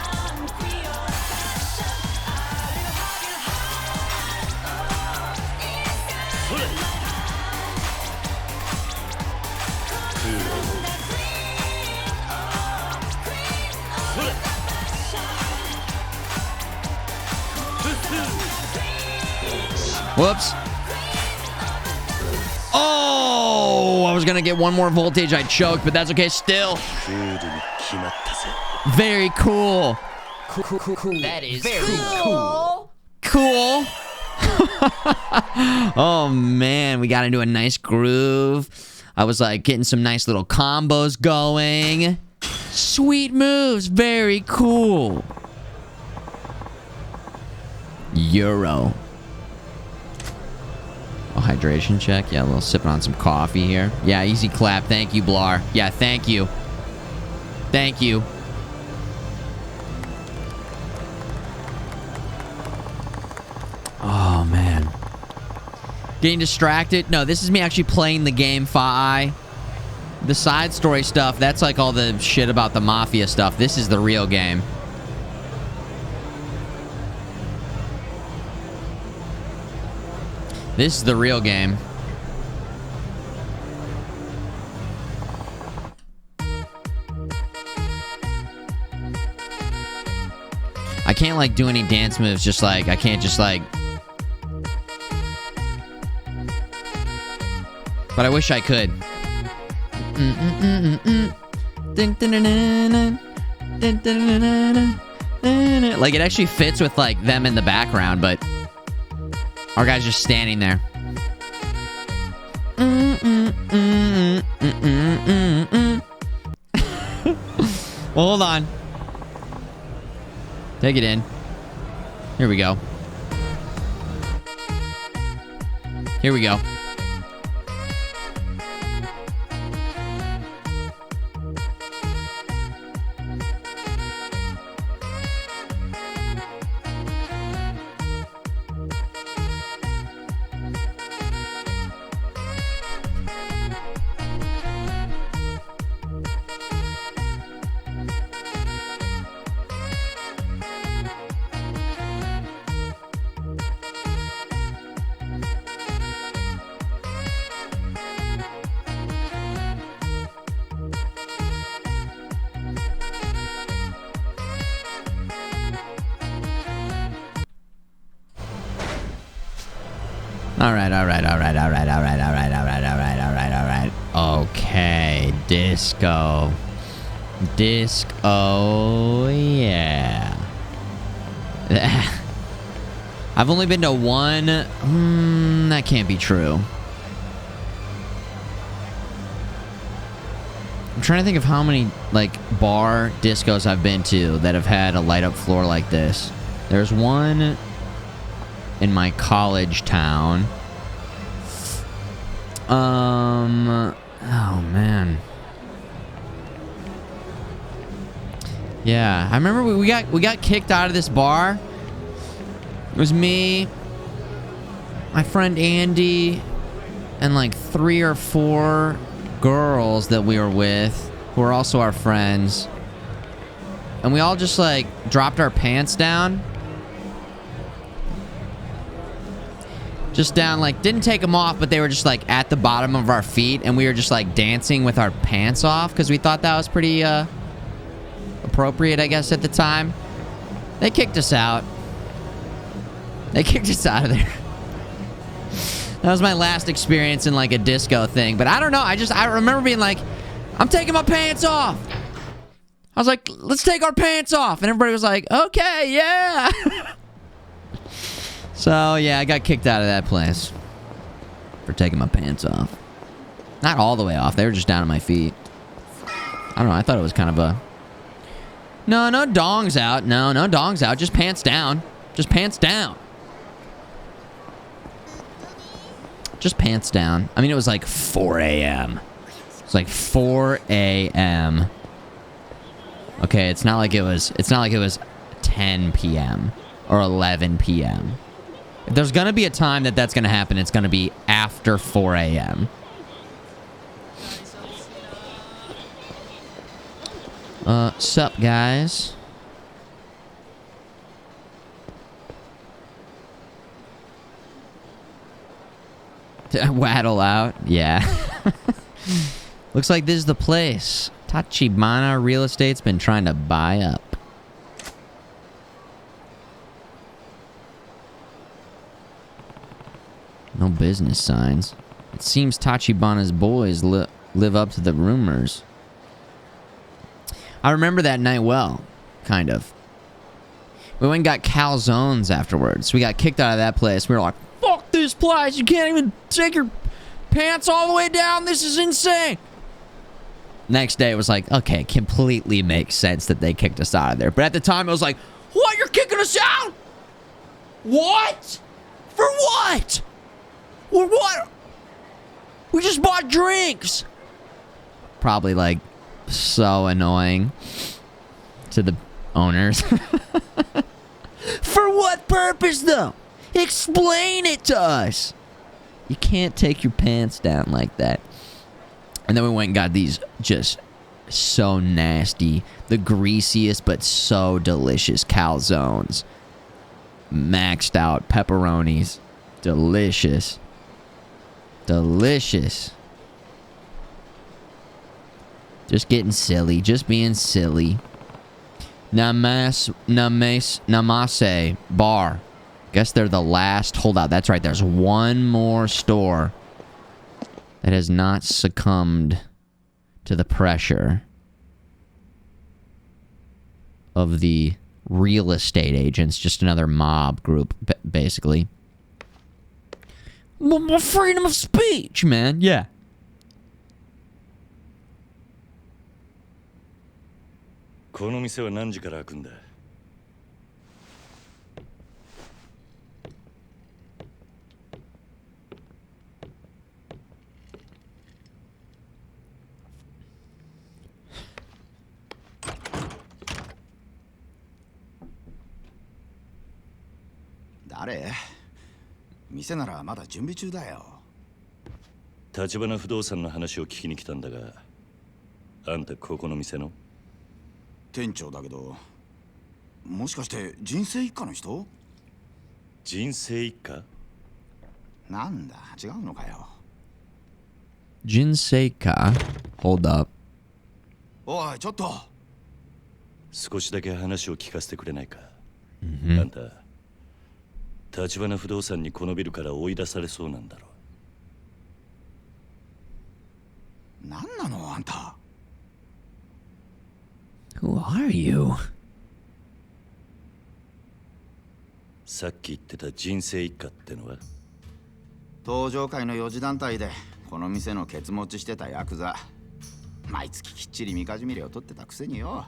Whoops. Oh, I was going to get one more voltage. I choked, but that's okay still. Very cool. That is very cool. Cool. Oh, man. We got into a nice groove. I was like getting some nice little combos going. Sweet moves. Very cool. Euro. Oh, hydration check. Yeah, a little sipping on some coffee here. Yeah, easy clap. Thank you, Blar. Yeah, thank you. Thank you. Oh, man. Getting distracted? No, this is me actually playing the game, Fa'i. The side story stuff, that's like all the shit about the Mafia stuff. This is the real game. This is the real game. I can't, like, do any dance moves, just, like, I can't just, like... But I wish I could. Like, it actually fits with, like, them in the background, but... Our guy's just standing there. Well, hold on. Take it in. Here we go. Here we go. Alright. Okay, disco. Disco, yeah. I've only been to one. That can't be true. I'm trying to think of how many, like, bar discos I've been to that have had a light up floor like this. There's one in my college town. Oh man. Yeah, I remember we got kicked out of this bar. It was me, my friend Andy, and like 3 or 4 girls that we were with who were also our friends. And we all just like dropped our pants down. Just down, like, didn't take them off, but they were just like at the bottom of our feet, and we were just like dancing with our pants off because we thought that was pretty appropriate, I guess, at the time. They kicked us out. They kicked us out of there. That was my last experience in like a disco thing. But I don't know. I remember being like, I'm taking my pants off. I was like, let's take our pants off. And everybody was like, okay, yeah. So, yeah, I got kicked out of that place for taking my pants off. Not all the way off. They were just down at my feet. I don't know. I thought it was kind of a... No dongs out. No dongs out. Just pants down. Just pants down. Just pants down. I mean, it was like 4 a.m. It's like 4 a.m. Okay, it's not like it was 10 p.m. or 11 p.m. If there's gonna be a time that's gonna happen, it's gonna be after 4 a.m. Sup, guys? Waddle out. Yeah. Looks like this is the place. Tachibana Real Estate's been trying to buy up. No business signs. It seems Tachibana's boys live up to the rumors. I remember that night well, kind of. We went and got calzones afterwards. We got kicked out of that place. We were like, fuck this place. You can't even take your pants all the way down. This is insane. Next day, it was like, okay, completely makes sense that they kicked us out of there. But at the time, it was like, what? You're kicking us out? What? For what? For what? We just bought drinks. Probably, like, so annoying to the owners. For what purpose, though? Explain it to us. You can't take your pants down like that. And then we went and got these just so nasty, the greasiest but so delicious calzones. Maxed out pepperonis. Delicious. Delicious. Just getting silly. Just being silly. Namase Bar. Guess they're the last holdout. That's right. There's one more store that has not succumbed to the pressure of the real estate agents. Just another mob group, basically. More freedom of speech, man. Yeah. この店は何時から開くんだ？誰？店ならまだ準備中だよ。立花不動産の話を聞きに来たんだが、あんたここの店の？店長だけど、もしかして人生一家の人？人生一家？なんだ、違うのかよ。人生か Hold up. おい、ちょっと。少しだけ話を聞かせてくれないか。あんた、立花不動産にこのビルから追い出されそうなんだろう。なんなのあんた。Who are you? さっき言ってた人生一家ってのは？登場界の4次団体でこの店のケツ持ちしてたヤクザ。毎月きっちりみかじめ料を取ってたくせによ。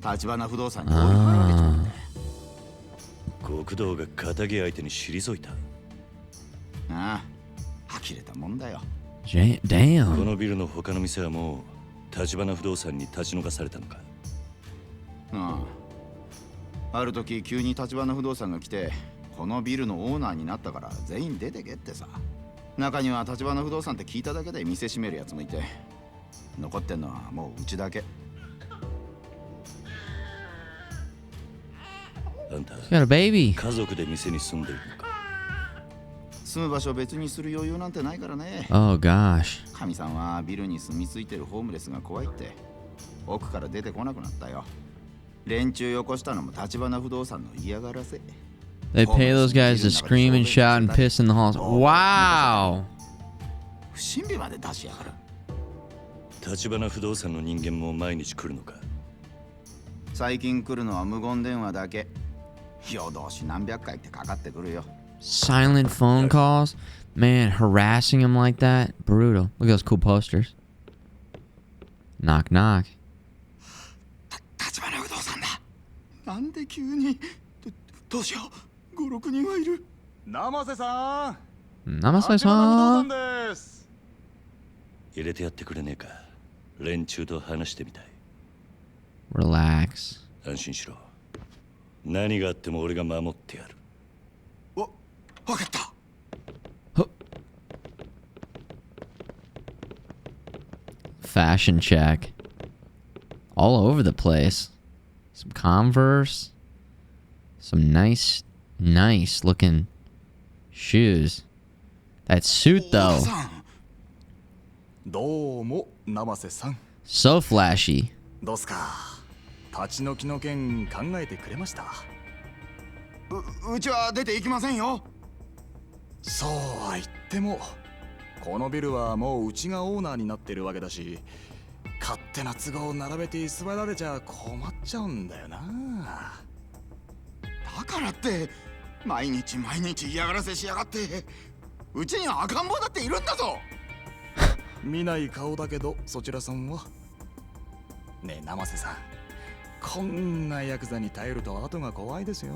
立花不動産に追い払われちゃうんだよ。極道が仇相手に退いた。ああ、呆れたもんだよ。Damn. このビルの他の店はもう立花不動産に立ち退かされたのか？ある時急に立花不動産が来て、このビルのオーナーになったから全員出てけってさ。中には立花不動産って聞いただけで店閉めるやつもいて、残ってんのはもううちだけ。あんた got a baby. 家族で店に住んでいるのか？住む場所別にする余裕なんてないからね。Oh gosh. 神さんはビルに住み着いてるホームレスが怖いって奥から出てこなくなったよ。連中よこしたのも立花不動産の嫌がらせ。 They pay those guys to scream and shout and piss in the halls. Wow. 不審火まで出しやがる。立花不動産の人間も毎日来るのか？最近来るのは無言電話だけ。夜通し何百回ってかかってくるよ。Silent phone calls? Man, harassing him like that? Brutal. Look at those cool posters. Knock knock. 立花不動産だ。なんで急に。どうしよう。5、6人はいる。生瀬さん。生瀬さん。入れてやってくれねえか。連中と話してみたい。Relax. 安心しろ。何があっても俺が守ってやる。わかった。Fashion check. All over the place. Some Converse. Some nice looking shoes. That suit though. どうも生瀬さん。So flashy. どうすか。立ち退きの件考えてくれました？うちは出て行きませんよ。そうは言ってもこのビルはもううちがオーナーになってるわけだし、勝手な都合を並べて居座られちゃ困っちゃうんだよな。だからって毎日嫌がらせしやがって。うちには赤ん坊だっているんだぞ。見ない顔だけどそちらさんは。ねえ生瀬さん、こんなヤクザに頼ると後が怖いですよ。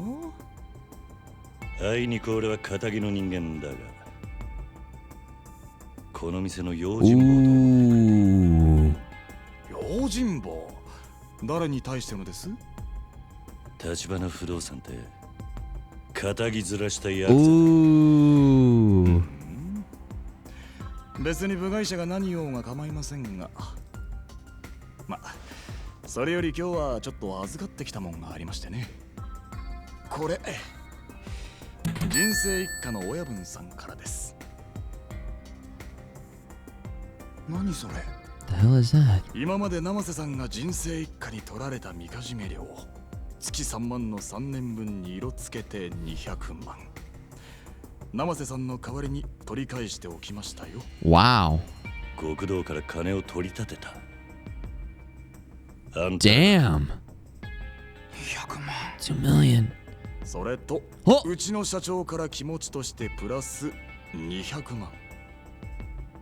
あいにく俺は仇の人間だが、この店の用心棒と。用心棒？誰に対してのです？立花不動産って仇ずらしたヤクザ。別に部外者が何言おうが構いませんが、それより今日はちょっと預かってきたもんがありましてね。これ人生一家の親分さんからです。何それ？ The hell is that? 今まで生瀬さんが人生一家に取られたみかじめ料、月3万の3年分に色つけて200万。生瀬さんの代わりに取り返しておきましたよ。Wow. 極道から金を取り立てた。Damn. 200万。2 million. それとうちの社長から気持ちとしてプラス200万。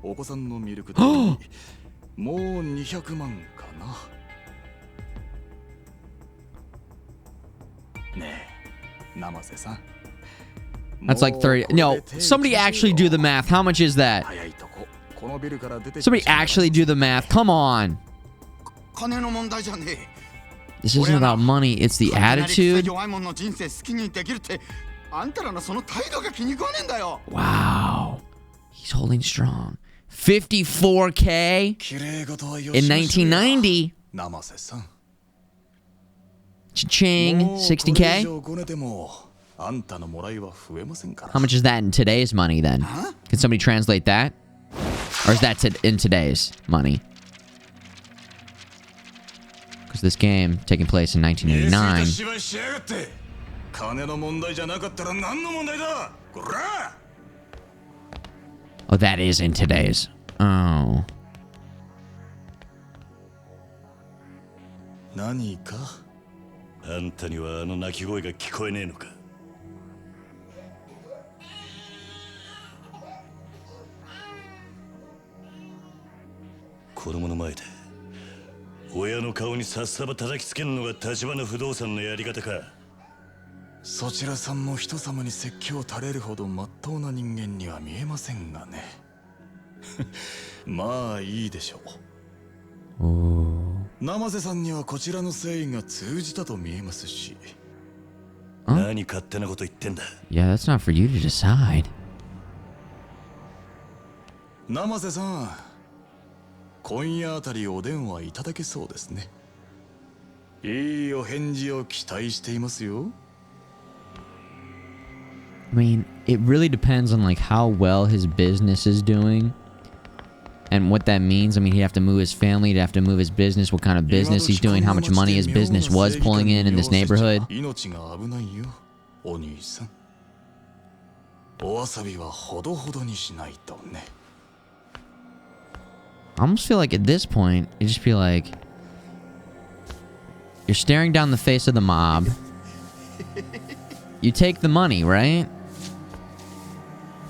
お子さんのミルク代にもう200万かな。ねえ、生瀬さん。 That's like 30. No, somebody actually do the math. How much is that? Somebody actually do the math. Come on. This isn't about money. It's the attitude. Wow. He's holding strong. 54K in 1990. Cha-ching. 60K. How much is that in today's money then? Can somebody translate that? Or is that in today's money? Because this game taking place in 1989. Oh, that is in today's. Oh. 何か? あんたにはあの鳴き声が聞こえねえのか? 子供の前で親の顔にさっさば叩きつけるのが橘不動産のやり方か。そちらさんも人様に説教垂れるほど真っ当な人間には見えませんがね。まあいいでしょう。生瀬さんにはこちらの誠意が通じたと見えますし。何勝手なこと言ってんだ。Yeah, that's not for you to decide. 生瀬さん。 今夜あたりお電話いただけそうですね。いいお返事を期待していますよ。I mean, it really depends on like how well his business is doing and what that means. I mean, he'd have to move his family, he'd have to move his business, what kind of business he's doing, how much money his business was pulling in this neighborhood. 命が危ないよ、お兄さん。お遊びはほどほどにしないとね。 I almost feel like at this point, it'd just be like... You're staring down the face of the mob. You take the money, right?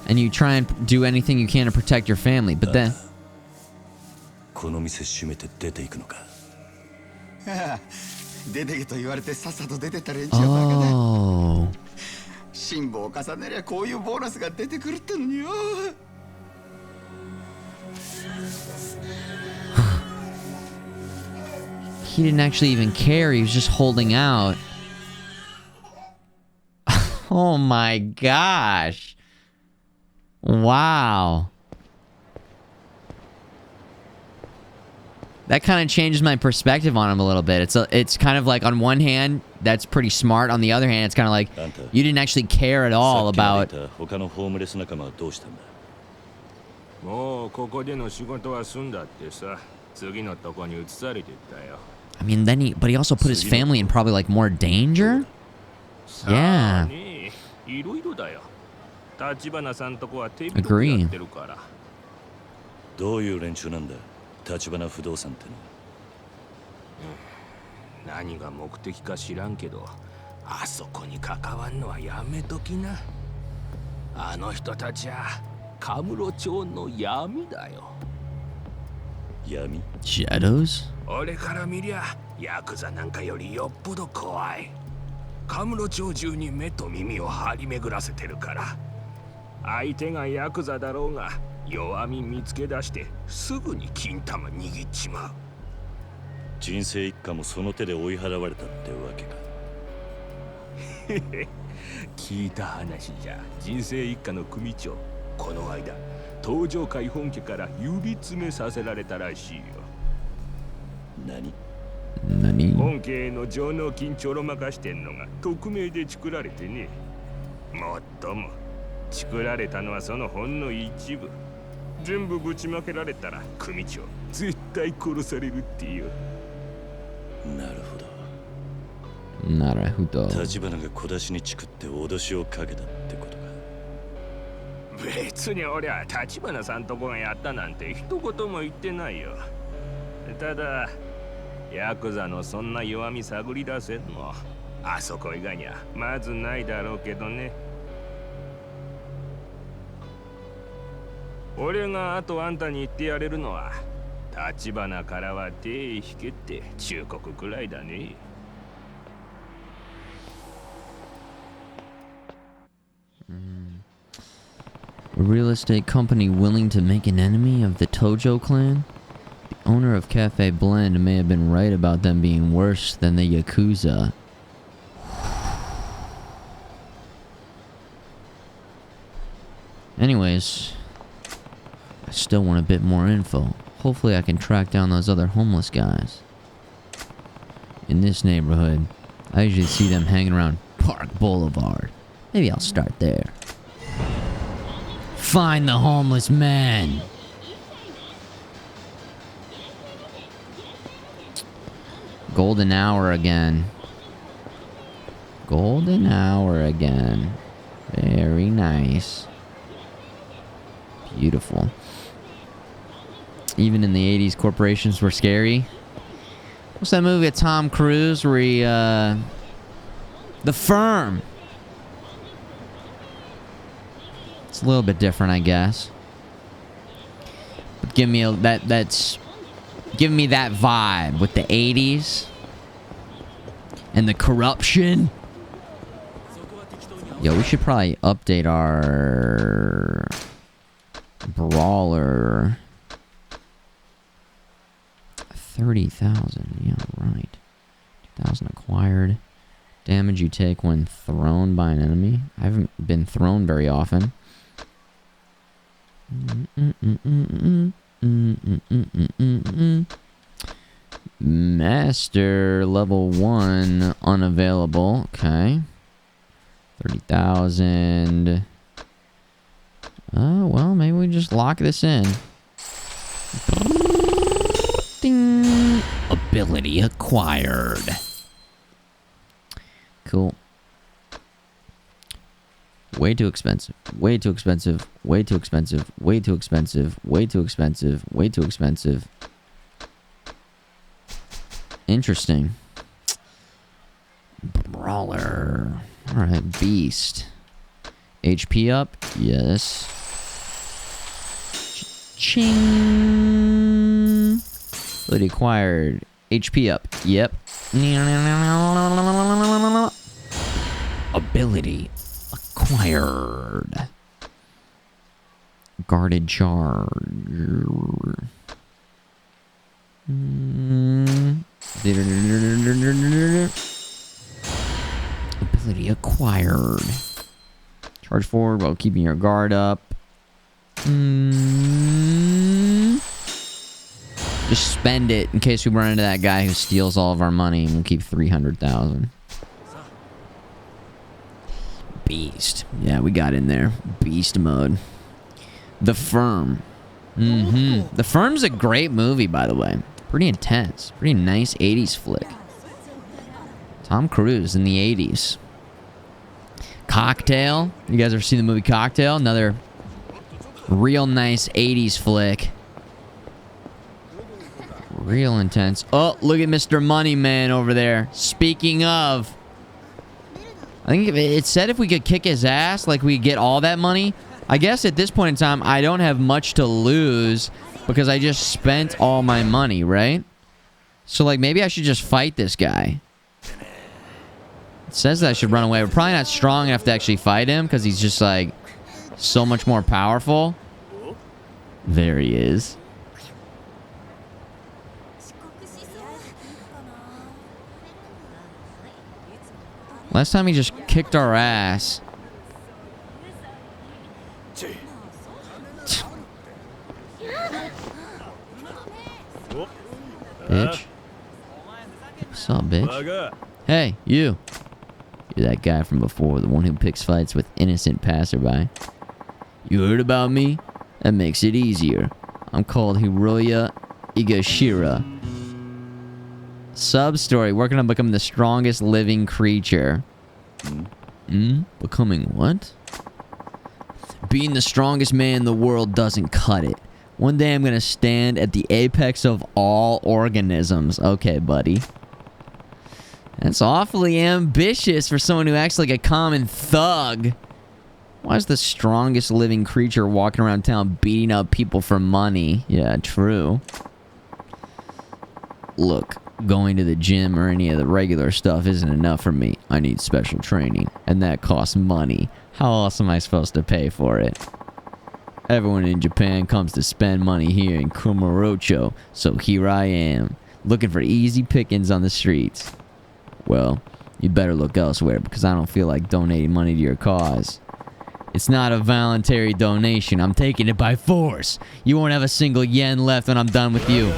And you try and do anything you can to protect your family, but then... この店閉めて出て行くのか。出てけと言われてさっさと出てった連中はバカだ。辛抱を重ねりゃこういうボーナスが出てくるってのによ。 He didn't actually even care. He was just holding out. Oh my gosh. Wow. That kind of changes my perspective on him a little bit. It's kind of like on one hand, that's pretty smart. On the other hand, it's kind of like you didn't actually care at all about. I mean, then he also put his family in probably like more danger. Yeah. Agree. どういう連中なんだ、橘不動産っての。何が目的か知らんけど、あそこに関わんのはやめときな。あの人たちはカムロ町の闇だよ。闇？ Shadows？ 俺から見りゃヤクザなんかよりよっぽど怖い。カムロ町中に目と耳を張り巡らせてるから、相手がヤクザだろうが弱み見つけ出してすぐに金玉握っちまう。人生一家もその手で追い払われたってわけか。聞いた話じゃ、人生一家の組長、この間東上会本家から指詰めさせられたらしいよ。何？本家への上納金ちょろまかしてんのが匿名で作られてね。もっとも作られたのはそのほんの一部。全部ぶちまけられたら組長絶対殺されるってよ。なるほど。なるほど。橘が小出しにチクって脅しをかけたってことか。別に俺は橘さんとこがやったなんて一言も言ってないよ。ただヤクザのそんな弱み探り出せんのあそこ以外にはまずないだろうけどね。俺があとあんたに言ってやれるのは、立花からは手引けって忠告くらいだね。A real estate company willing to make an enemy of the Tojo clan? The owner of Cafe Blend may have been right about them being worse than the Yakuza. Anyways, I still want a bit more info. Hopefully I can track down those other homeless guys. In this neighborhood, I usually see them hanging around Park Boulevard. Maybe I'll start there. Find the homeless man! Golden hour again. Golden hour again. Very nice. Beautiful. Even in the 80s, corporations were scary. What's that movie with Tom Cruise where he, The Firm. It's a little bit different, I guess. But give me that's giving me that vibe with the 80s. And the corruption. Yo, we should probably update our brawler. 30,000. Yeah, right. 2,000 acquired. Damage you take when thrown by an enemy. I haven't been thrown very often. Master level 1 unavailable. Okay. 30,000. Oh, well, maybe we just lock this in. Ding. Ability acquired. Cool. Way too expensive. Way too expensive. Way too expensive. Way too expensive. Way too expensive. Way too expensive. Interesting. Brawler. Alright, beast. HP up? Yes. Ching. Ability acquired. HP up. Yep. Ability acquired. Guarded charge. Ability acquired. Charge forward while keeping your guard up. Just spend it in case we run into that guy who steals all of our money, and we'll keep 300,000. Beast. Yeah, we got in there. Beast mode. The Firm. The Firm's a great movie, by the way. Pretty intense. Pretty nice 80s flick. Tom Cruise in the 80s. Cocktail. You guys ever seen the movie Cocktail? Another real nice 80s flick. Real intense. Oh, look at Mr. Moneyman over there. Speaking of, I think it said if we could kick his ass, like we get all that money. I guess at this point in time, I don't have much to lose because I just spent all my money, right? So, like, maybe I should just fight this guy. It says that I should run away. We're probably not strong enough to actually fight him because he's just, like, so much more powerful. There he is. Last time he just kicked our ass. Bitch. What's up, bitch? Hey, you. You're that guy from before, the one who picks fights with innocent passerby. You heard about me? That makes it easier. I'm called Hiroya Igashira. Sub-story, working on becoming the strongest living creature. Becoming what? Being the strongest man in the world doesn't cut it. One day I'm gonna stand at the apex of all organisms. Okay, buddy. That's awfully ambitious for someone who acts like a common thug. Why is the strongest living creature walking around town beating up people for money? Yeah, true. Look, going to the gym or any of the regular stuff isn't enough for me. I need special training, and that costs money. How else am I supposed to pay for it? Everyone in Japan comes to spend money here in Kamurocho, so here I am, looking for easy pickings on the streets. Well, you better look elsewhere because I don't feel like donating money to your cause. It's not a voluntary donation. I'm taking it by force. You won't have a single yen left when I'm done with you.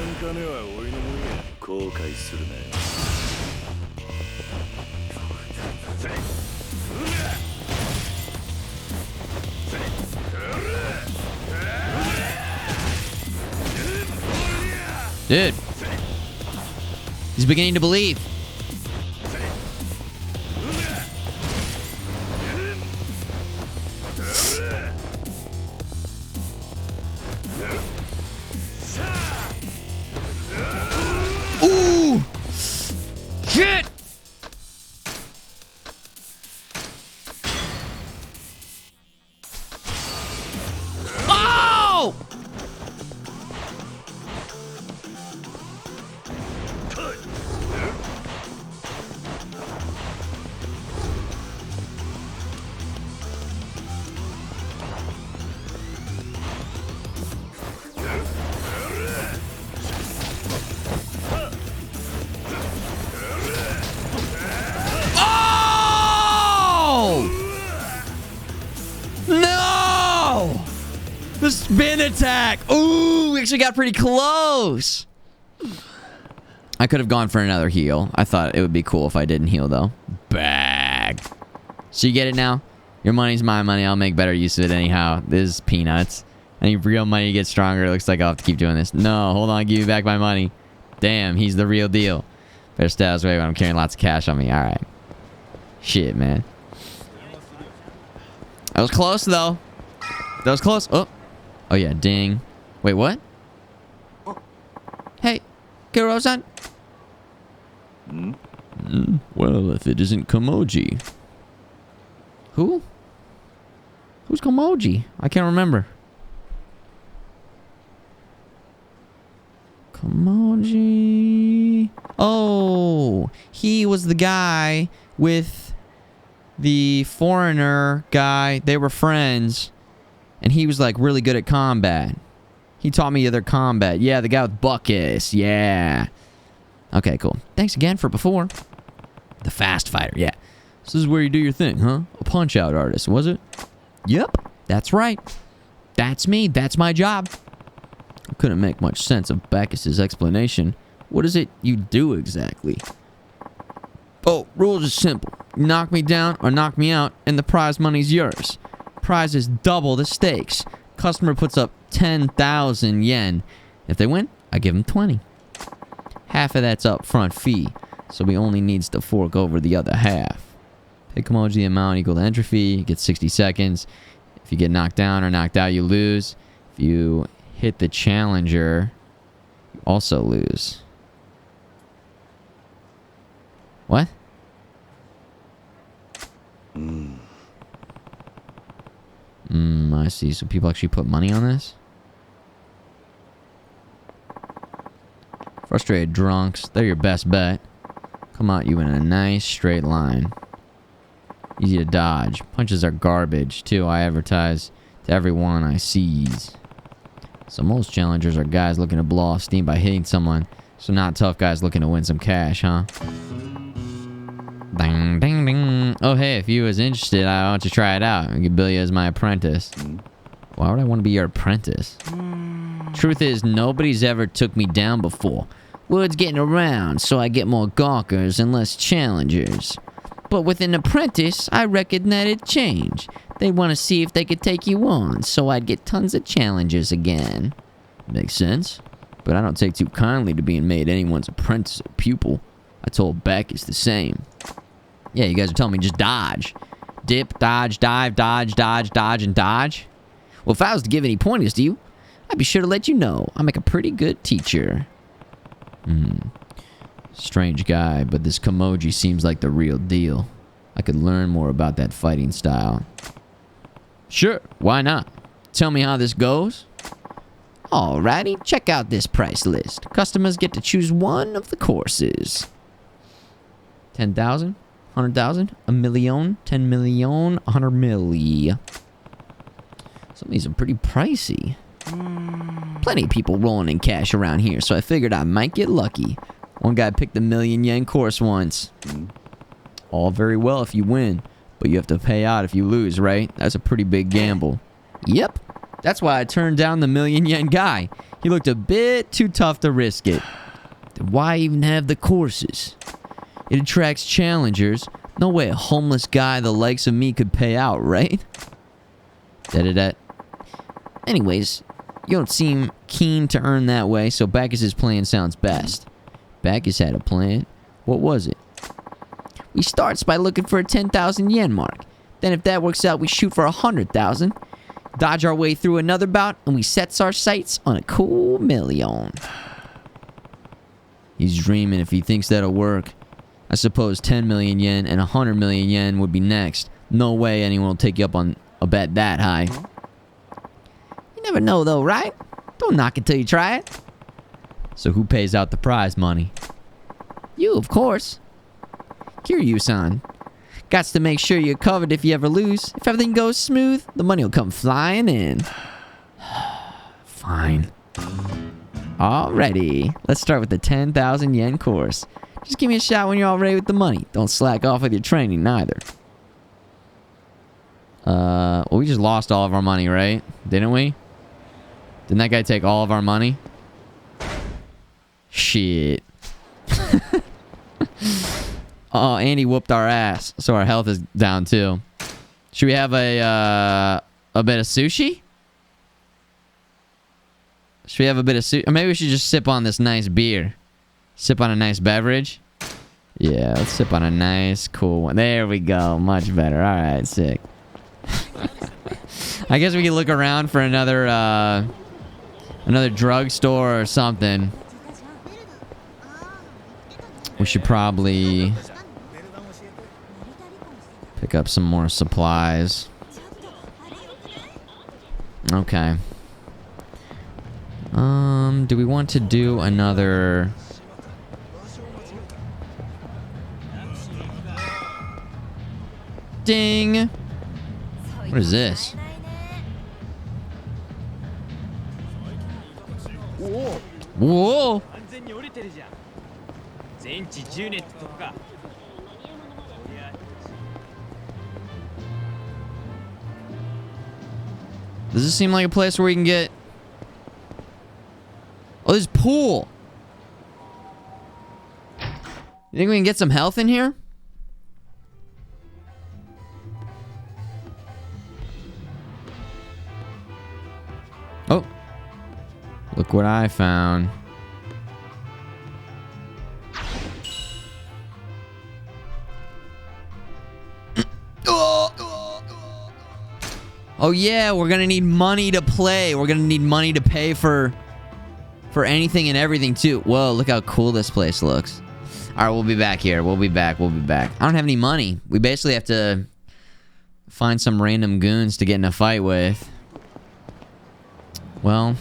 Dude. He's beginning to believe. Ooh! Shit! Oh! No! The spin attack! Ooh, we actually got pretty close. I could have gone for another heal. I thought it would be cool if I didn't heal, though. Bag. So you get it now? Your money's my money. I'll make better use of it anyhow. This is peanuts. Any real money gets stronger. It looks like I'll have to keep doing this. No, hold on. Give me back my money. Damn, he's the real deal. Better stay out of his way when I'm carrying lots of cash on me. All right. Shit, man. That was close, though. That was close. Oh. Oh, yeah. Ding. Wait, what? Hey. Kiro-san? Well, if it isn't Komoji. Who? Who's Komoji? I can't remember. Komoji. Oh, he was the guy with the foreigner guy. They were friends, and he was like really good at combat. He taught me other combat. Yeah, the guy with Buckus. Yeah. Okay, cool. Thanks again for before. The fast fighter. Yeah. This is where you do your thing, huh? A punch-out artist, was it? Yep. That's right. That's me. That's my job. I couldn't make much sense of Bacchus's explanation. What is it you do exactly? Oh, rules are simple. You knock me down or knock me out, and the prize money's yours. Prize is double the stakes. Customer puts up 10,000 yen. If they win, I give them 20. Half of that's upfront fee, so he only needs to fork over the other half. Pay Komoji the amount equal to entry fee. You get 60 seconds. If you get knocked down or knocked out, you lose. If you hit the challenger, you also lose. What? I see. So people actually put money on this? Frustrated drunks. They're your best bet. Come at you in a nice straight line. Easy to dodge. Punches are garbage, too. I advertise to everyone I seize. So most challengers are guys looking to blow off steam by hitting someone. So not tough guys looking to win some cash, huh? Ding, ding, ding. Oh, hey, if you was interested, I want you to try it out. I can bill you as my apprentice. Why would I want to be your apprentice? Truth is, nobody's ever took me down before. Word's getting around, so I get more gawkers and less challengers. But with an apprentice, I reckon that it'd change. They'd want to see if they could take you on, so I'd get tons of challengers again. Makes sense. But I don't take too kindly to being made anyone's apprentice or pupil. I told Beck it's the same. Yeah, you guys are telling me just dodge. Dip, dodge, dive, dodge, dodge, dodge, and dodge. Well, if I was to give any pointers to you, I'd be sure to let you know. I make a pretty good teacher. Strange guy, but this Komoji seems like the real deal. I could learn more about that fighting style. Sure, why not? Tell me how this goes. Alrighty, check out this price list. Customers get to choose one of the courses. 10,000, 100,000, a million, 10 million, 100 milli. Some of these are pretty pricey. Plenty of people rolling in cash around here, so I figured I might get lucky. One guy picked the million-yen course once. All very well if you win, but you have to pay out if you lose, right? That's a pretty big gamble. Yep. That's why I turned down the million-yen guy. He looked a bit too tough to risk it. Then why even have the courses? It attracts challengers. No way a homeless guy the likes of me could pay out, right? Da-da-da. Anyways, you don't seem keen to earn that way, so Bacchus' plan sounds best. Bacchus had a plan. What was it? We starts by looking for a 10,000 yen mark. Then if that works out, we shoot for 100,000. Dodge our way through another bout, and we sets our sights on a cool million. He's dreaming if he thinks that'll work. I suppose 10 million yen and 100 million yen would be next. No way anyone will take you up on a bet that high. You never know though, right? Don't knock it till you try it. So who pays out the prize money? You, of course. Kiryu-san. Gots to make sure you're covered if you ever lose. If everything goes smooth, the money will come flying in. Fine. Alrighty. Let's start with the 10,000 yen course. Just give me a shot when you're all ready with the money. Don't slack off with your training, neither. Well, we just lost all of our money, right? Didn't we? Didn't that guy take all of our money? Shit. Oh, and he whooped our ass, so our health is down too. Should we have a bit of sushi? Should we have a bit of sushi? Or maybe we should just sip on this nice beer. Sip on a nice beverage. Yeah, let's sip on a nice, cool one. There we go. Much better. All right, sick. I guess we can look around for another drugstore or something. We should probably pick up some more supplies. Okay. Do we want to do another... Ding! What is this? Whoa! Does this seem like a place where we can get... Oh, there's a pool! You think we can get some health in here? Oh. Look what I found. Oh yeah, we're gonna need money to play. We're gonna need money to pay for anything and everything too. Whoa, look how cool this place looks. Alright, we'll be back here. We'll be back. I don't have any money. We basically have to find some random goons to get in a fight with. Well,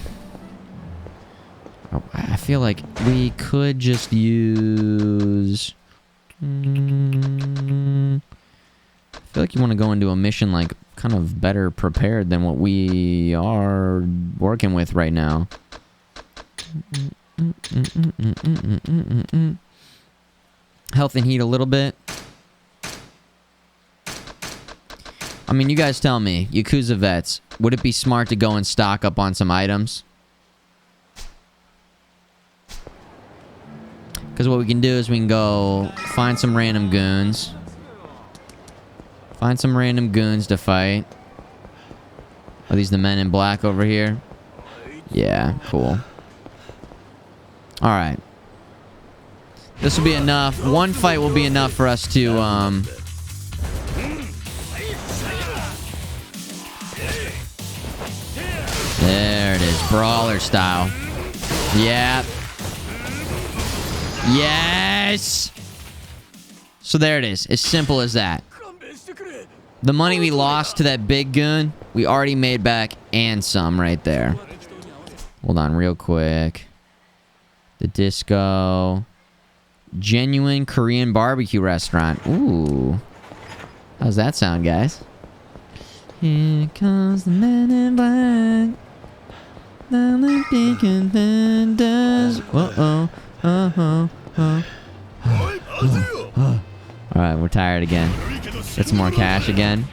I feel like we could just use... I feel like you want to go into a mission like kind of better prepared than what we are working with right now. Health and heat a little bit. I mean, you guys tell me, Yakuza vets, would it be smart to go and stock up on some items? Because what we can do is we can go find some random goons. Find some random goons to fight. Are these the men in black over here? Yeah, cool. Alright. This will be enough. One fight will be enough for us to, There it is. Brawler style. Yeah. Yes! So there it is. As simple as that. The money we lost to that big goon, we already made back and some right there. Hold on real quick. The disco. Genuine Korean barbecue restaurant. Ooh. How's that sound, guys? Here comes the man in black. Now the beacon then does. Uh-oh. Alright, we're tired again. Get some more cash again.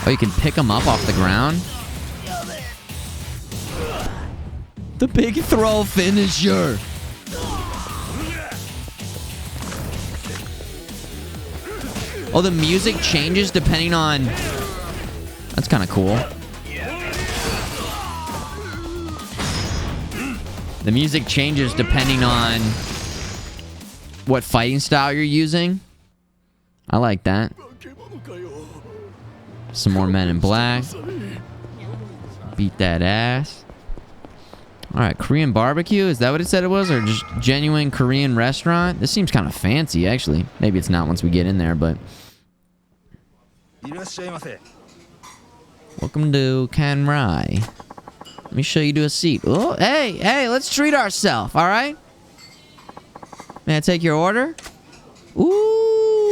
Oh, you can pick them up off the ground? The big throw finisher. Oh, the music changes depending on... That's kind of cool. The music changes depending on what fighting style you're using. I like that. Some more Men in Black. Beat that ass. Alright, Korean barbecue? Is that what it said it was? Or just genuine Korean restaurant? This seems kind of fancy, actually. Maybe it's not once we get in there, but... Welcome to Kanrai. Let me show you to a seat. Oh, hey, let's treat ourselves, alright? May I take your order? Ooh.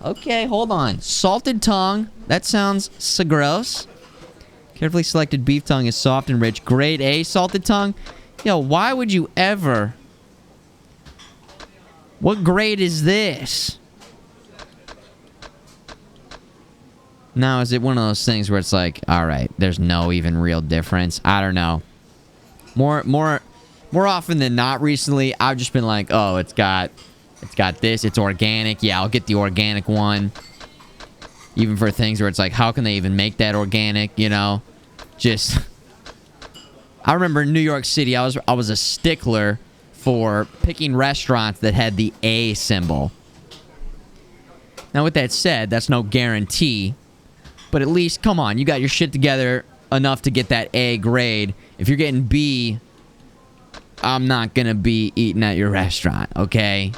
Okay, hold on. Salted tongue. That sounds so gross. Carefully selected beef tongue is soft and rich. Grade A salted tongue? Yo, why would you ever... What grade is this? Now, is it one of those things where it's like, alright, there's no even real difference? I don't know. More often than not recently, I've just been like, oh, it's got this, it's organic. Yeah, I'll get the organic one. Even for things where it's like, how can they even make that organic, you know? Just... I remember in New York City, I was a stickler for picking restaurants that had the A symbol. Now, with that said, that's no guarantee. But at least, come on, you got your shit together enough to get that A grade. If you're getting B, I'm not gonna be eating at your restaurant, okay?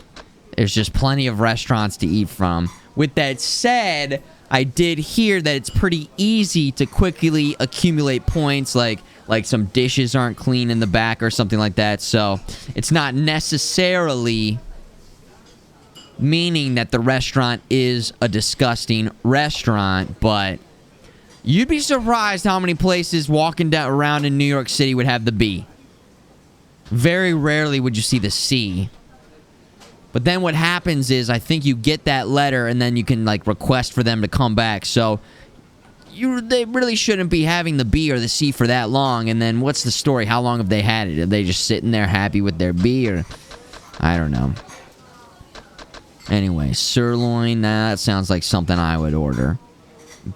There's just plenty of restaurants to eat from. With that said, I did hear that it's pretty easy to quickly accumulate points, like some dishes aren't clean in the back or something like that. So it's not necessarily meaning that the restaurant is a disgusting restaurant, but you'd be surprised how many places walking down around in New York City would have the B. Very rarely would you see the C. But then what happens is, I think you get that letter and then you can like request for them to come back. So they really shouldn't be having the B or the C for that long. And then what's the story? How long have they had it? Are they just sitting there happy with their B, or I don't know. Anyway, sirloin, that sounds like something I would order.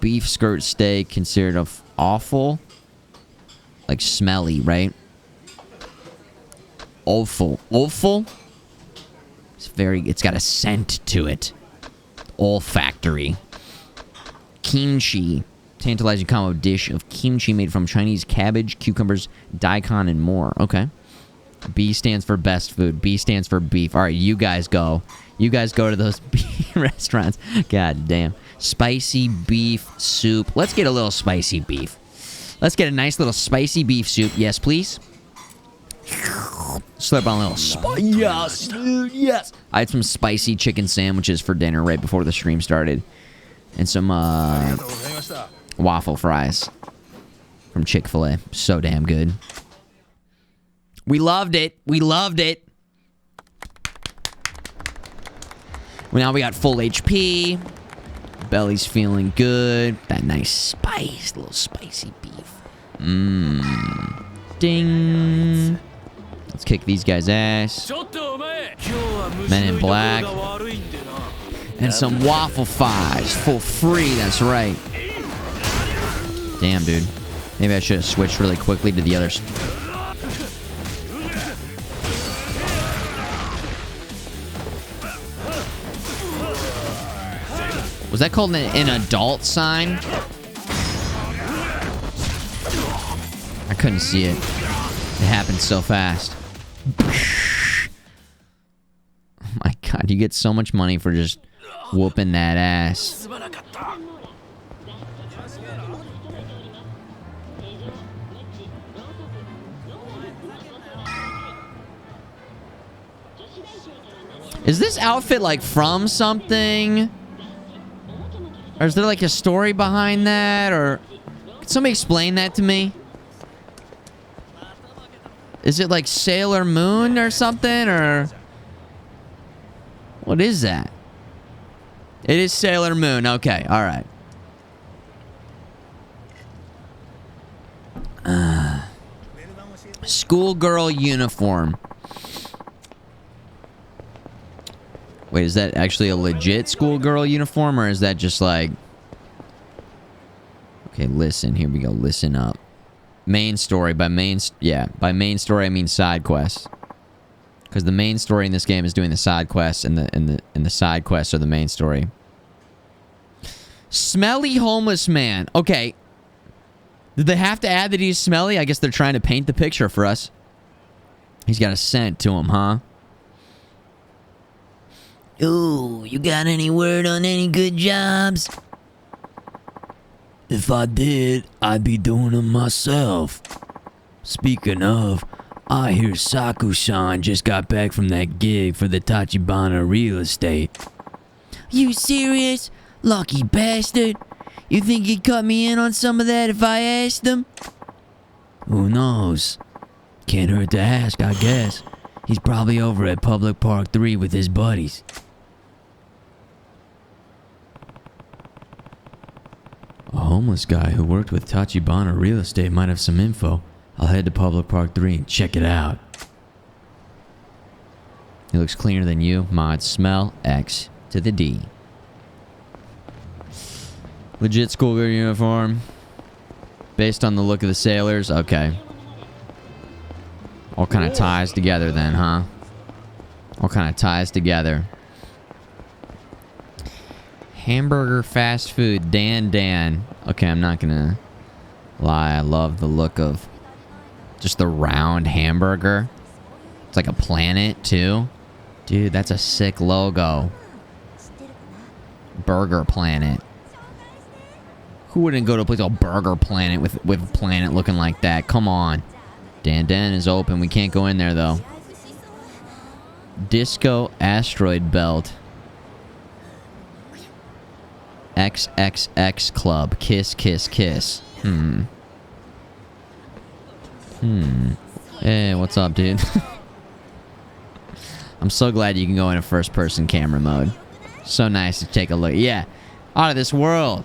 Beef skirt steak, considered awful. Like smelly, right? Awful. Awful? It's got a scent to it. Olfactory. Kimchi. Tantalizing combo dish of kimchi made from Chinese cabbage, cucumbers, daikon, and more. Okay. B stands for best food. B stands for beef. All right, you guys go. You guys go to those restaurants. God damn. Spicy beef soup. Let's get a little spicy beef. Let's get a nice little spicy beef soup. Yes, please. Slurp on a little spice. Yes, dude, yes. I had some spicy chicken sandwiches for dinner right before the stream started. And some waffle fries from Chick-fil-A. So damn good. We loved it. We loved it. Well, now we got full HP. Belly's feeling good. That nice spice. Little spicy beef. Mmm. Ding. Let's kick these guys' ass. Men in Black. And some waffle fries for free. That's right. Damn, dude. Maybe I should have switched really quickly to the others. Was that called an adult sign? I couldn't see it. It happened so fast. Oh my god, you get so much money for just whooping that ass. Is this outfit like from something? Or is there like a story behind that? Or can somebody explain that to me? Is it like Sailor Moon or something? Or what is that? It is Sailor Moon. Okay, all right. Schoolgirl uniform. Wait, is that actually a legit schoolgirl uniform, or is that just like... Okay, listen. Here we go. Listen up. Main story. By main story I mean side quests. Because the main story in this game is doing the side quests, and the side quests are the main story. Smelly homeless man. Okay. Did they have to add that he's smelly? I guess they're trying to paint the picture for us. He's got a scent to him, huh? Ooh, you got any word on any good jobs? If I did, I'd be doing them myself. Speaking of, I hear Saku-san just got back from that gig for the Tachibana real estate. You serious? Lucky bastard. You think he'd cut me in on some of that if I asked him? Who knows? Can't hurt to ask, I guess. He's probably over at Public Park 3 with his buddies. A homeless guy who worked with Tachibana Real Estate might have some info. I'll head to Public Park 3 and check it out. He looks cleaner than you. Mod smell X to the D. Legit schoolgirl uniform. Based on the look of the sailors. Okay. All kind of ties together then, huh? All kind of ties together. Hamburger fast food. Dan. Okay, I'm not gonna lie. I love the look of just the round hamburger. It's like a planet, too. Dude, that's a sick logo. Burger Planet. Who wouldn't go to a place called Burger Planet with a planet looking like that? Come on. Dan is open. We can't go in there, though. Disco Asteroid Belt. XXX Club. Kiss. Hey, what's up, dude? I'm so glad you can go in a first-person camera mode. So nice to take a look. Yeah, out of this world.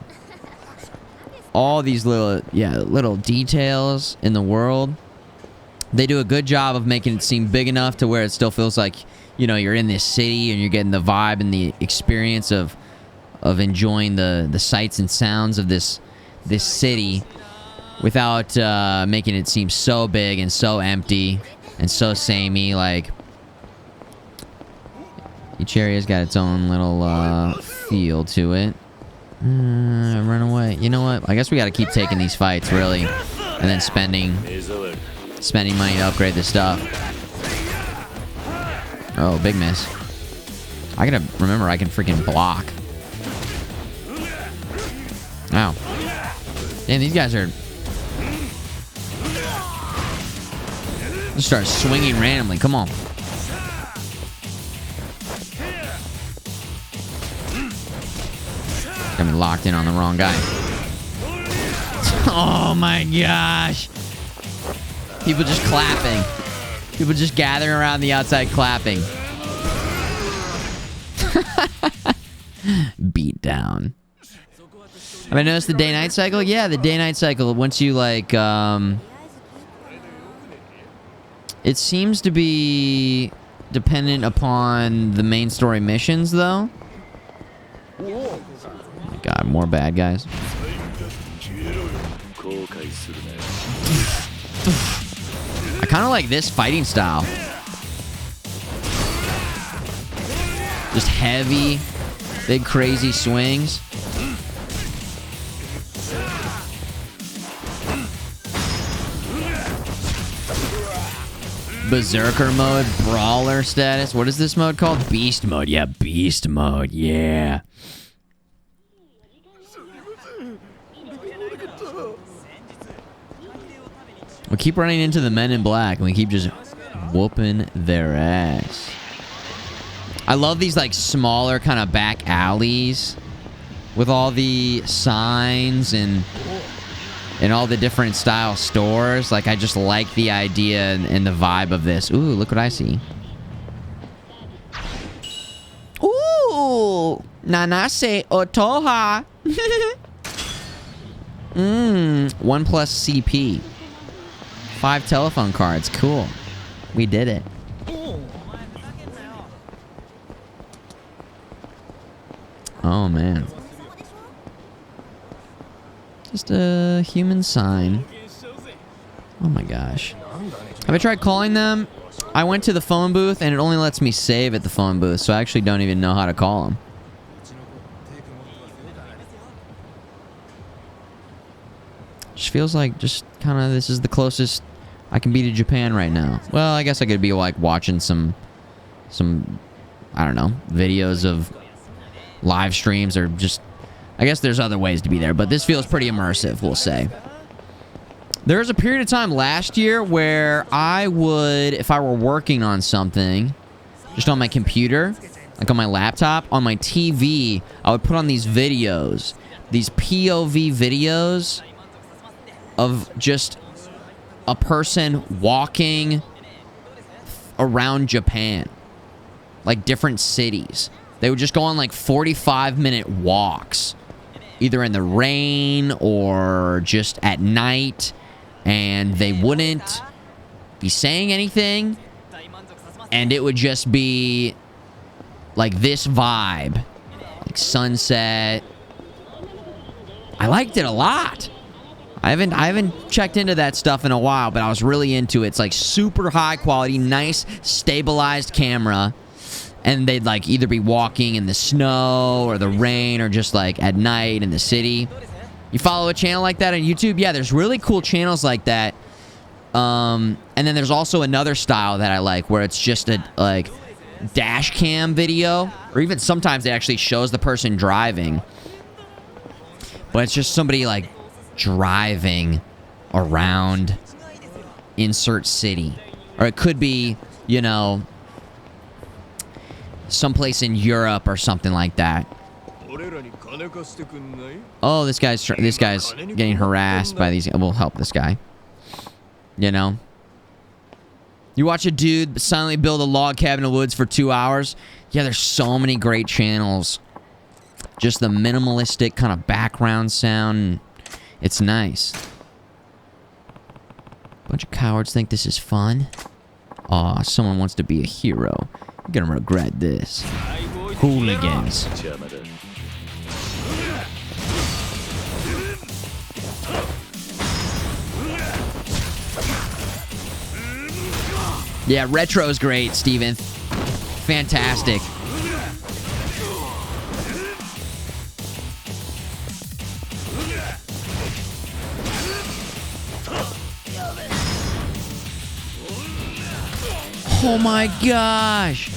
All these little details in the world. They do a good job of making it seem big enough to where it still feels like, you know, you're in this city and you're getting the vibe and the experience of enjoying the sights and sounds of this city without making it seem so big and so empty and so samey. Like, each area's got its own little feel to it. Run away. You know what? I guess we gotta keep taking these fights, really. And then spending money to upgrade the stuff. Oh, big miss. I gotta remember I can freaking block. Wow. Damn, these guys are... Just start swinging randomly. Come on. Got me locked in on the wrong guy. Oh my gosh. People just clapping. People just gathering around the outside clapping. Beat down. Have I noticed the day-night cycle? Yeah, the day-night cycle. Once you, like, it seems to be dependent upon the main story missions, though. Oh my god, more bad guys. I kind of like this fighting style. Just heavy, big crazy swings. Berserker mode, brawler status. What is this mode called? Beast mode. Yeah, beast mode. Yeah. We keep running into the men in black and we keep just whooping their ass. I love these like smaller kind of back alleys with all the signs and all the different style stores. Like, I just like the idea and the vibe of this. Ooh, look what I see. Ooh, Nanase Otoha. 1 plus CP. 5 telephone cards. Cool. We did it. Oh, man. Just a human sign. Oh my gosh. Have I tried calling them? I went to the phone booth and it only lets me save at the phone booth, so I actually don't even know how to call them. Just feels like just kind of this is the closest I can be to Japan right now. Well, I guess I could be like watching some I don't know, videos of live streams or just, I guess there's other ways to be there, but this feels pretty immersive, we'll say. There was a period of time last year where I would, if I were working on something, just on my computer, like on my laptop, on my TV, I would put on these videos, these POV videos of just a person walking around Japan, like different cities. They would just go on like 45-minute walks, either in the rain or just at night, and they wouldn't be saying anything, and it would just be like this vibe, like sunset. I liked it a lot. I haven't checked into that stuff in a while, but I was really into it. It's like super high quality, nice, stabilized camera. And they'd like either be walking in the snow or the rain or just like at night in the city. You follow a channel like that on YouTube? Yeah, there's really cool channels like that. And then there's also another style that I like where it's just a like dash cam video, or even sometimes it actually shows the person driving. But it's just somebody like driving around insert city. Or it could be, you know, someplace in Europe or something like that. Oh, this guy's getting harassed by these. We'll help this guy. You know, you watch a dude silently build a log cabin in the woods for 2 hours. Yeah, there's so many great channels. Just the minimalistic kind of background sound. It's nice. Bunch of cowards think this is fun. Aw, someone wants to be a hero. You're gonna regret this. Hooligans. Yeah, retro's great, Steven. Fantastic. Oh my gosh.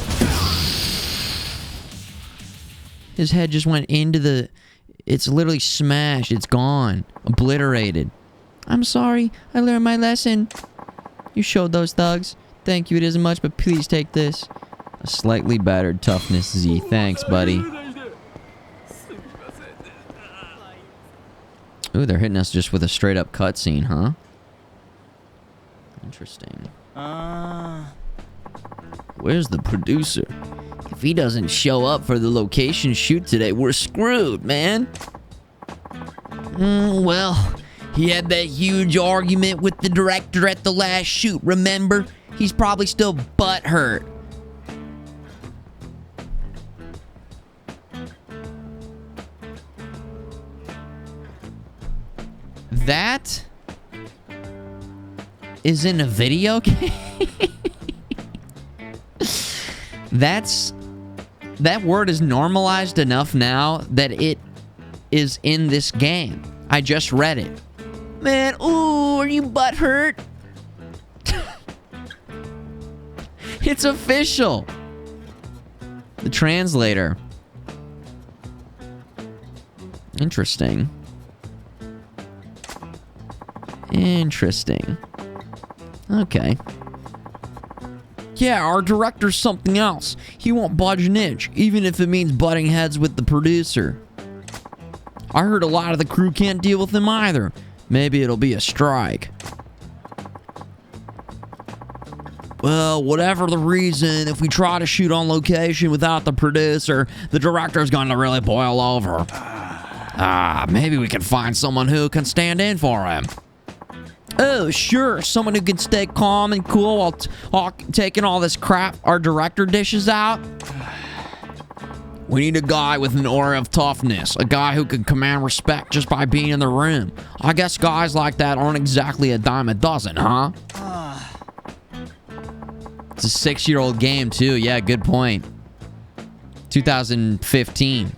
His head just went into the... It's literally smashed. It's gone. Obliterated. I'm sorry. I learned my lesson. You showed those thugs. Thank you. It isn't much, but please take this. A slightly battered toughness Z. Thanks, buddy. Ooh, they're hitting us just with a straight-up cutscene, huh? Interesting. Where's the producer? If he doesn't show up for the location shoot today, we're screwed, man. Well, he had that huge argument with the director at the last shoot, remember? He's probably still butthurt. That is in a video game? That word is normalized enough now that it is in this game. I just read it. Man, ooh, are you butthurt? It's official. The translator. Interesting. Interesting. Okay. Yeah, our director's something else. He won't budge an inch, even if it means butting heads with the producer. I heard a lot of the crew can't deal with him either. Maybe it'll be a strike. Well, whatever the reason, if we try to shoot on location without the producer, the director's going to really boil over. Maybe we can find someone who can stand in for him. Oh, sure. Someone who can stay calm and cool while taking all this crap our director dishes out. We need a guy with an aura of toughness. A guy who can command respect just by being in the room. I guess guys like that aren't exactly a dime a dozen, huh? It's a 6-year-old game, too. Yeah, good point. 2015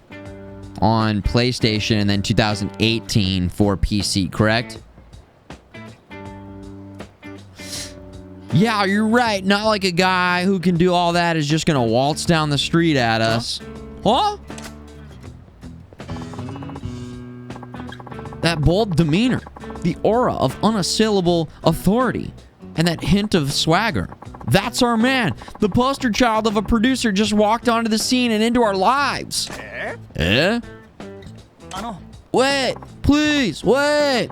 on PlayStation and then 2018 for PC, correct? Yeah, you're right. Not like a guy who can do all that is just going to waltz down the street at us. Huh? That bold demeanor, the aura of unassailable authority, and that hint of swagger. That's our man. The poster child of a producer just walked onto the scene and into our lives. Eh? Wait, please, wait.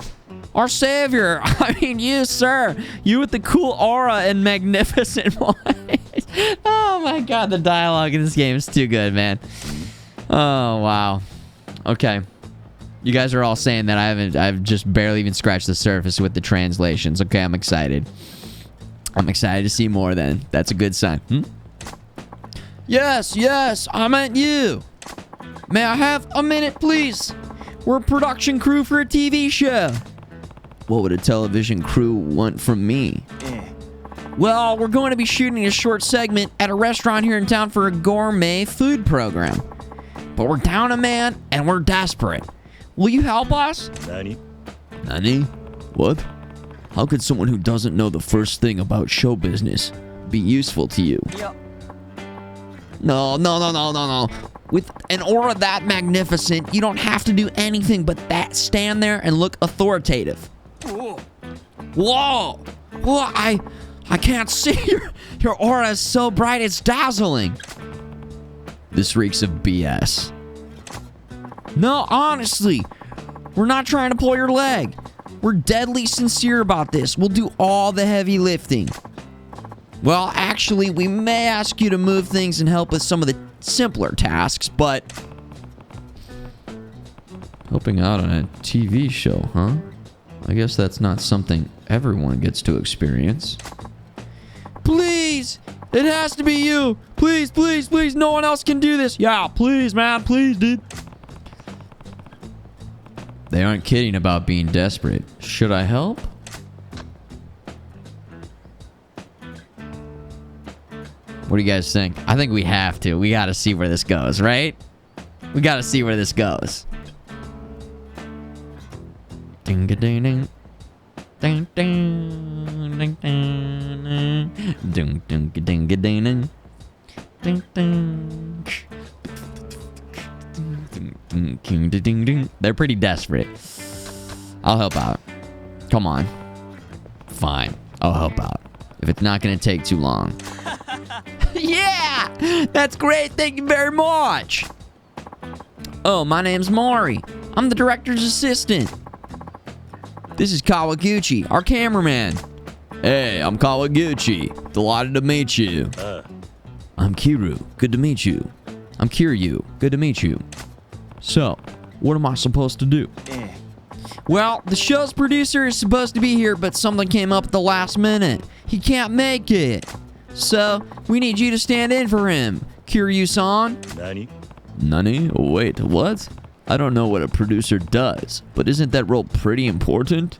Our savior. I mean, you, sir. You with the cool aura and magnificent voice. Oh my god, the dialogue in this game is too good, man. Oh, wow. Okay. You guys are all saying that I've just barely even scratched the surface with the translations. Okay, I'm excited. I'm excited to see more then. That's a good sign. Yes, I meant you. May I have a minute, please? We're a production crew for a TV show. What would a television crew want from me? Well, we're going to be shooting a short segment at a restaurant here in town for a gourmet food program. But we're down a man and we're desperate. Will you help us? Nani? What? How could someone who doesn't know the first thing about show business be useful to you? No. With an aura that magnificent, you don't have to do anything but stand there and look authoritative. Whoa! I can't see. Your aura is so bright, it's dazzling. This reeks of BS. No, honestly, we're not trying to pull your leg. We're deadly sincere about this. We'll do all the heavy lifting. Well, actually, we may ask you to move things and help with some of the simpler tasks, but... Helping out on a TV show, huh? I guess that's not something everyone gets to experience. Please! It has to be you! Please, please, please! No one else can do this! Yeah, please, man! Please, dude! They aren't kidding about being desperate. Should I help? What do you guys think? I think we have to. We gotta see where this goes, right? We gotta see where this goes. Ding a ding ding. Ding ding ding ding. Ding ding ding ding ding. Ding ding. Ding ding ding. They're pretty desperate. I'll help out. Come on. Fine. I'll help out. If it's not gonna take too long. Yeah! That's great. Thank you very much. Oh, my name's Maury. I'm the director's assistant. This is Kawaguchi, our cameraman. Hey, I'm Kawaguchi. Delighted to meet you. I'm Kiru. Good to meet you. I'm Kiryu. Good to meet you. So, what am I supposed to do? Well, the show's producer is supposed to be here, but something came up at the last minute. He can't make it. So, we need you to stand in for him. Kiryu-san? Nani? Wait, what? I don't know what a producer does, but isn't that role pretty important?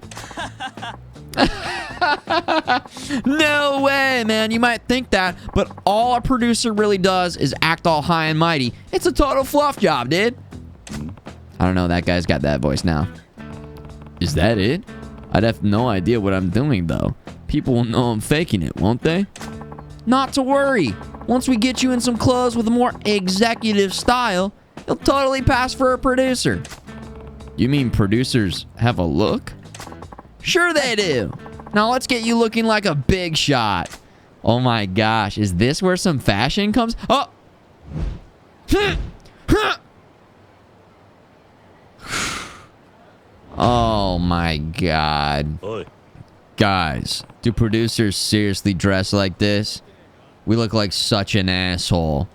No way, man. You might think that, but all a producer really does is act all high and mighty. It's a total fluff job, dude. I don't know. That guy's got that voice now. Is that it? I'd have no idea what I'm doing, though. People will know I'm faking it, won't they? Not to worry. Once we get you in some clothes with a more executive style, you'll totally pass for a producer. You mean producers have a look? Sure they do. Now let's get you looking like a big shot. Oh my gosh, is this where some fashion comes? Oh! Oh my god. Oi. Guys, do producers seriously dress like this? We look like such an asshole.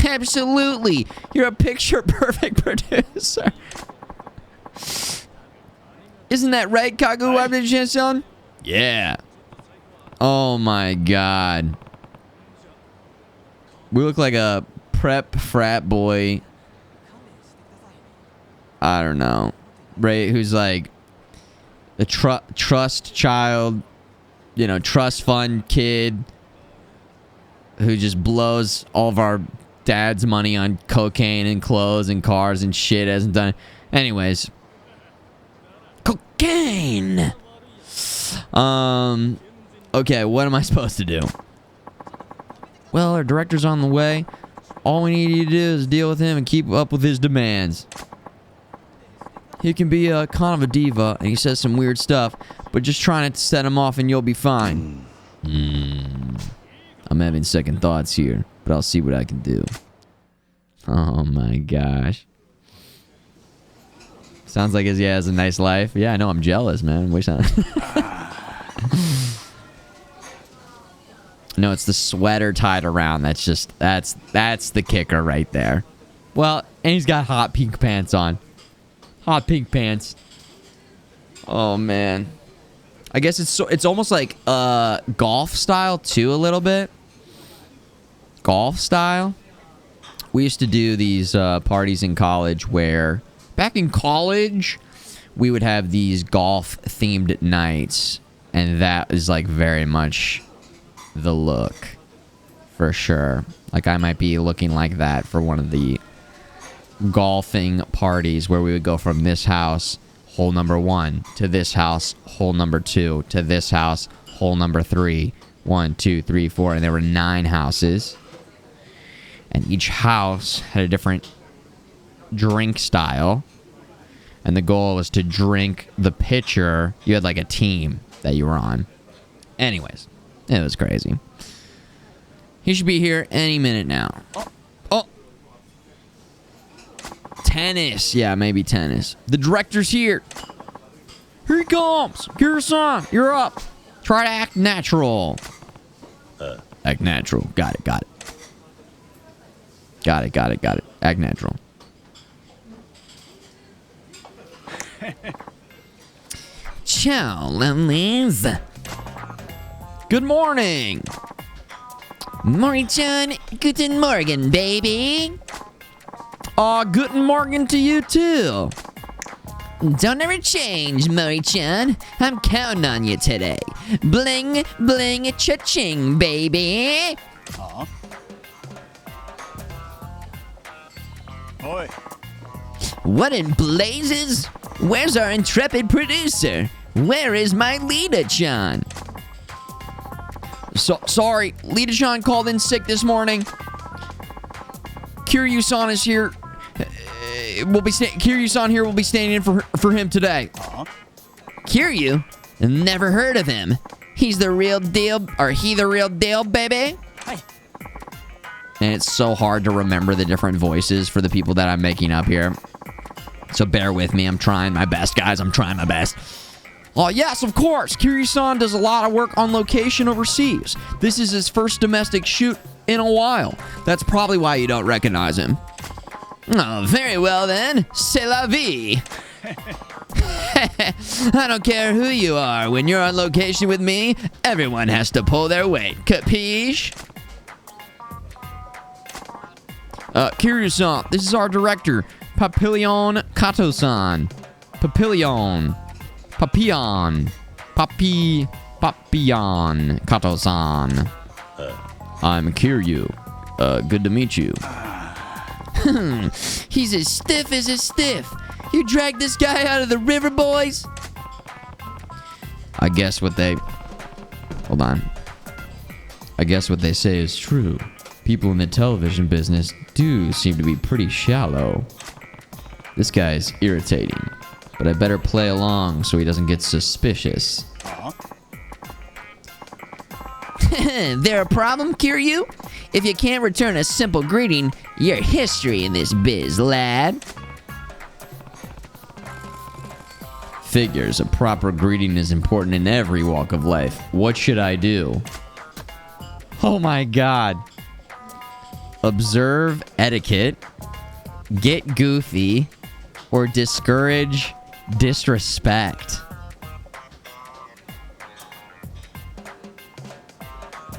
Absolutely. You're a picture-perfect producer. Isn't that right, Kagu Abdul? Yeah. Oh my god. We look like a prep frat boy. I don't know. Right? Who's like a trust child, you know, trust fund kid who just blows all of our dad's money on cocaine and clothes and cars and shit. Hasn't done. Anyways. Cocaine! Okay, what am I supposed to do? Well, our director's on the way. All we need you to do is deal with him and keep up with his demands. He can be kind of a diva, and he says some weird stuff, but just try not to set him off and you'll be fine. I'm having second thoughts here, but I'll see what I can do. Oh my gosh. Sounds like he has a nice life. Yeah, I know. I'm jealous, man. Wish I... No, it's the sweater tied around. That's the kicker right there. Well, and he's got hot pink pants on. Hot pink pants. Oh man. I guess it's almost like golf style too, a little bit. Golf style. We used to do these parties in college where back in college we would have these golf themed nights, and that is like very much the look for sure. Like I might be looking like that for one of the golfing parties where we would go from this house, hole number 1, to this house, hole number 2, to this house, hole number 3. 1, 2, 3, 4, and there were 9 houses, and each house had a different drink style, and the goal was to drink the pitcher. You had like a team that you were on. Anyways, it was crazy. He should be here any minute now. Oh. Tennis. Yeah, maybe tennis. The director's here. Here he comes. Kira-san, you're up. Try to act natural. Act natural. Got it. Act natural. Ciao, lovelies. Good morning. Mori-chan, guten Morgen, baby. Guten Morgen to you, too. Don't ever change, Mori-chan. I'm counting on you today. Bling, bling, cha-ching, baby. Oi. What in blazes? Where's our intrepid producer? Where is my Lita-chan? Sorry, Lita-chan called in sick this morning. Kiryu-san is here. Kiryu-san here will be standing in for him today. Kiryu? Never heard of him. He's the real deal, or he the real deal, baby? Hi. And it's so hard to remember the different voices for the people that I'm making up here. So bear with me. I'm trying my best, guys. I'm trying my best. Oh, yes, of course. Kiryu-san does a lot of work on location overseas. This is his first domestic shoot in a while. That's probably why you don't recognize him. Oh, very well then. C'est la vie. I don't care who you are. When you're on location with me, everyone has to pull their weight. Capiche? Kiryu-san, this is our director, Papillon Kato-san. Papillon Kato-san. I'm Kiryu. Good to meet you. He's as stiff as a stiff. You dragged this guy out of the river, boys? I guess what they... Hold on. I guess what they say is true. People in the television business do seem to be pretty shallow. This guy's irritating, but I better play along so he doesn't get suspicious. There a problem, Kiryu? If you can't return a simple greeting, you're history in this biz, lad. Figures, a proper greeting is important in every walk of life. What should I do? Oh my god. Observe etiquette, get goofy, or discourage disrespect.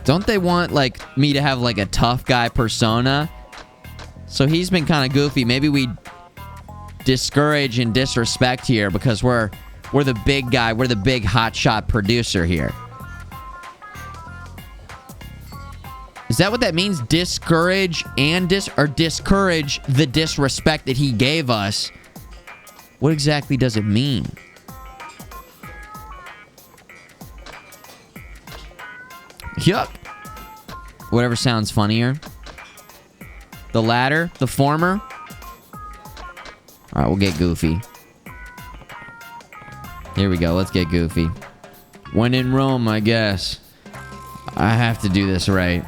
Don't they want, like, me to have, like, a tough guy persona? So he's been kind of goofy. Maybe we discourage and disrespect here because we're the big guy. We're the big hotshot producer here. Is that what that means? Discourage and discourage the disrespect that he gave us? What exactly does it mean? Yup. Whatever sounds funnier. The latter? The former? Alright, we'll get goofy. Here we go. Let's get goofy. When in Rome, I guess. I have to do this right.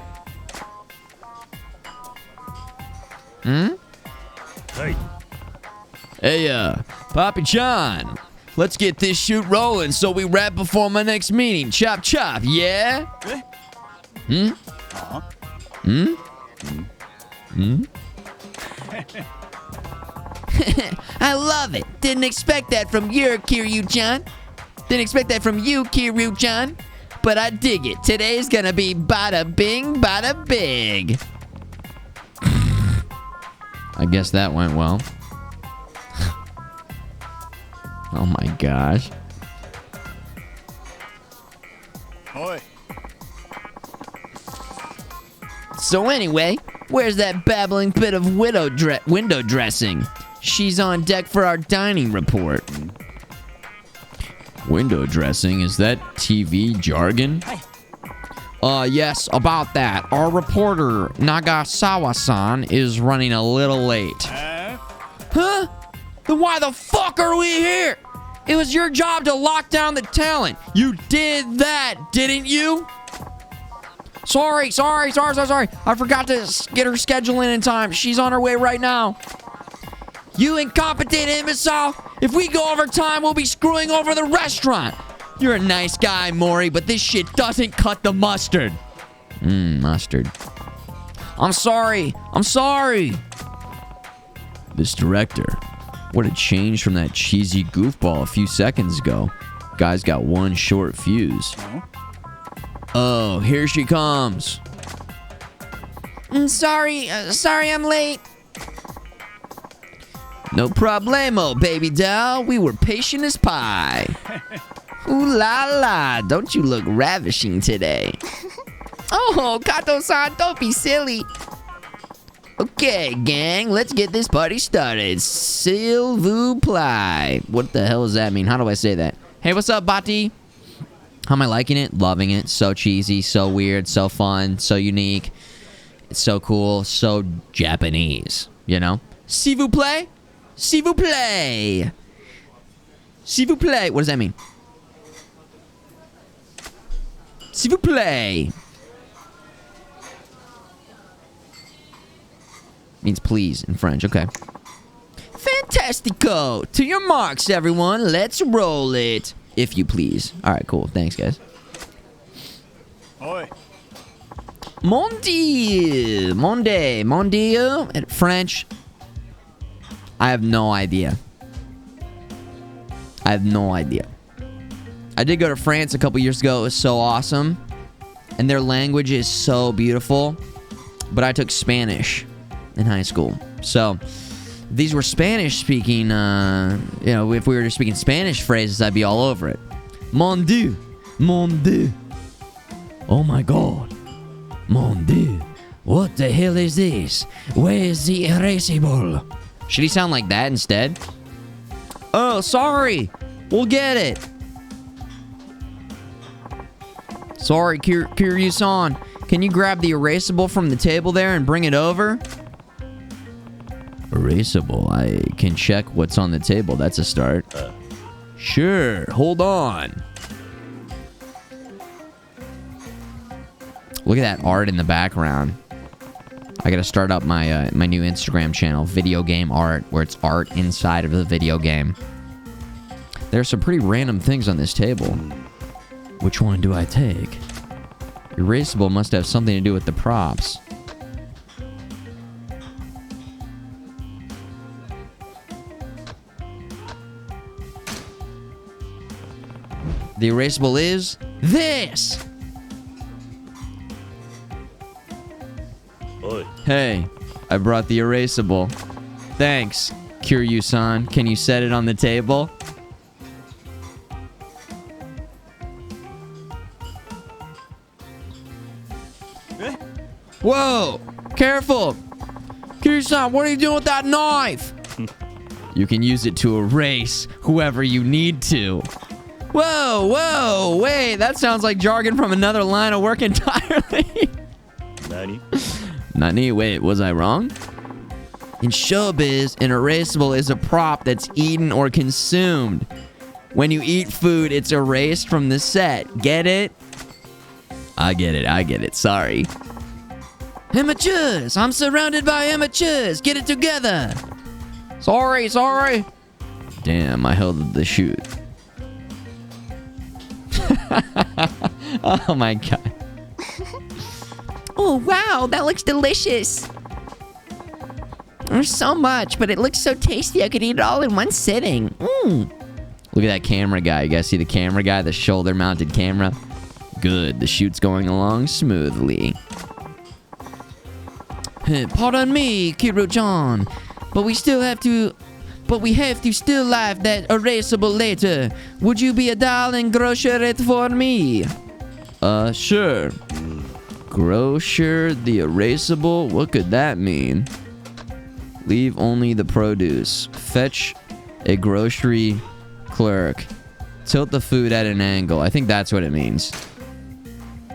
Hey, Poppy John. Let's get this shoot rolling so we wrap before my next meeting. Chop, chop, yeah? I love it. Didn't expect that from you, Kiryu-chan. Didn't expect that from you, Kiryu-chan. But I dig it. Today's gonna be bada bing, bada big. I guess that went well. Oh my gosh. Oi. So anyway, where's that babbling bit of window dressing? She's on deck for our dining report. Window dressing? Is that TV jargon? Yes, about that. Our reporter, Nagasawa-san, is running a little late. Huh? Then why the fuck are we here? It was your job to lock down the talent. You did that, didn't you? Sorry. I forgot to get her schedule in time. She's on her way right now. You incompetent imbecile. If we go over time, we'll be screwing over the restaurant. You're a nice guy, Mori, but this shit doesn't cut the mustard. Mustard. I'm sorry. This director. What a change from that cheesy goofball a few seconds ago. Guy's got one short fuse. Oh, here she comes. Sorry, I'm late. No problemo, baby doll. We were patient as pie. Ooh la la, don't you look ravishing today? Oh, Kato-san, don't be silly. Okay, gang, let's get this party started. S'il vous plaît. What the hell does that mean? How do I say that? Hey, what's up, Bati? How am I liking it? Loving it. So cheesy, so weird, so fun, so unique. It's so cool, so Japanese, you know? S'il vous plaît? S'il vous plaît. S'il vous plaît. What does that mean? S'il vous plaît. Means please in French. Okay. Fantastico. To your marks, everyone. Let's roll it. If you please. All right, cool. Thanks, guys. Oi. Mon Dieu. Mon Dieu. In French. I have no idea. I did go to France a couple years ago. It was so awesome. And their language is so beautiful. But I took Spanish in high school. So, these were Spanish-speaking, if we were just speaking Spanish phrases, I'd be all over it. Mon Dieu. Mon Dieu. Oh my God. Mon Dieu. What the hell is this? Where's the erasable? Should he sound like that instead? Oh, sorry. We'll get it. Sorry, Kiryu-san. Can you grab the erasable from the table there and bring it over? Erasable. I can check what's on the table. That's a start. Sure. Hold on. Look at that art in the background. I gotta start up my my new Instagram channel, Video Game Art, where it's art inside of the video game. There's some pretty random things on this table. Which one do I take? Erasable must have something to do with the props. The erasable is this! Oi. Hey, I brought the erasable. Thanks, Kiryu-san. Can you set it on the table? Whoa! Careful! Kiryu-san, what are you doing with that knife? You can use it to erase whoever you need to. Whoa, whoa, wait, that sounds like jargon from another line of work entirely. Nani? Nani? Wait, was I wrong? In showbiz, an erasable is a prop that's eaten or consumed. When you eat food, it's erased from the set. Get it? I get it, sorry. Amateurs! I'm surrounded by amateurs! Get it together! Sorry. Damn, I held the shoot. Oh my god. Oh, wow, that looks delicious. There's so much, but it looks so tasty I could eat it all in one sitting. Look at that camera guy. You guys see the camera guy? The shoulder-mounted camera? Good. The shoot's going along smoothly. Pardon me, Kiro-chan, but we have to still live that erasable later. Would you be a doll and grocer it for me? Sure. Grocer the erasable? What could that mean? Leave only the produce. Fetch a grocery clerk. Tilt the food at an angle. I think that's what it means.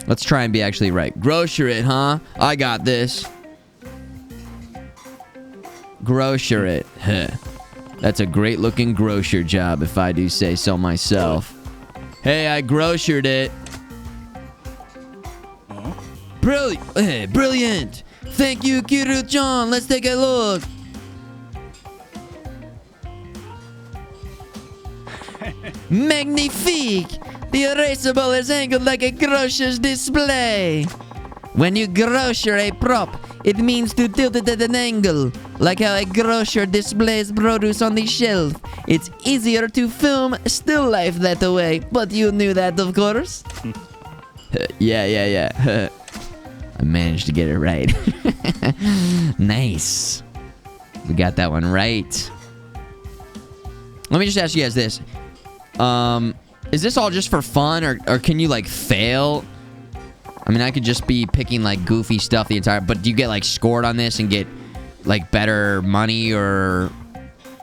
Let's try and be actually right. Grocer it, huh? I got this. Grocer it. Huh. That's a great looking grocer job if I do say so myself. Hey, I grocered it. Brilliant. Thank you, Kiru-chan. Let's take a look. Magnifique. The erasable is angled like a grocer's display. When you grocer a prop, it means to tilt it at an angle, like how a grocer displays produce on the shelf. It's easier to film still life that way, but you knew that, of course. Yeah. I managed to get it right. Nice. We got that one right. Let me just ask you guys this. Is this all just for fun, or can you, like, fail? I mean, I could just be picking, like, goofy stuff the entire... But do you get, like, scored on this and get, like, better money, or...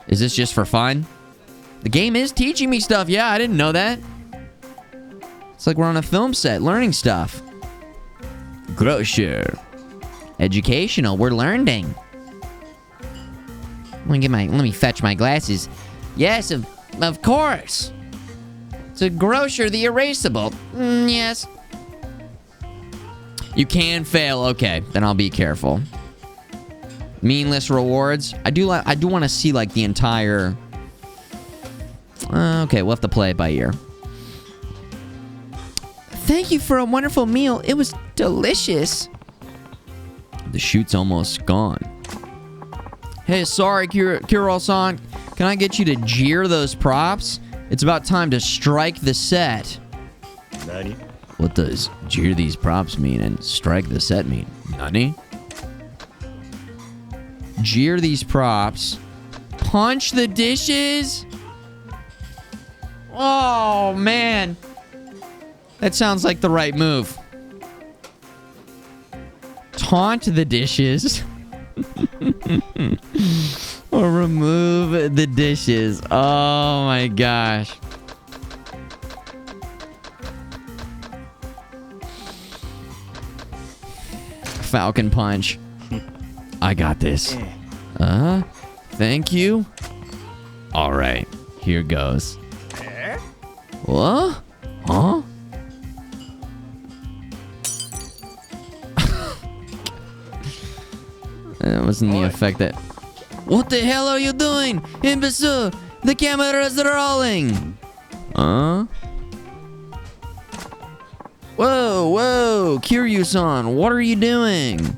Is this just for fun? The game is teaching me stuff. Yeah, I didn't know that. It's like we're on a film set, learning stuff. Grocer. Educational. We're learning. Let me fetch my glasses. Yes, of course. It's a grocer, the erasable. Yes. You can fail. Okay, then I'll be careful. Meaningless rewards. I do want to see, like, the entire... okay, we'll have to play it by ear. Thank you for a wonderful meal. It was delicious. The shoot's almost gone. Hey, sorry, Kiro-san. Can I get you to jeer those props? It's about time to strike the set. Nani? What does jeer these props mean and strike the set mean? Nani? Jeer these props. Punch the dishes? Oh, man. That sounds like the right move. Taunt the dishes. Or remove the dishes. Oh my gosh. Falcon Punch. I got this. Thank you. All right, here goes. What? Huh? That wasn't the effect that... What the hell are you doing? Imbecile! The camera is rolling! Huh? Whoa, whoa! Kiryu-san, what are you doing?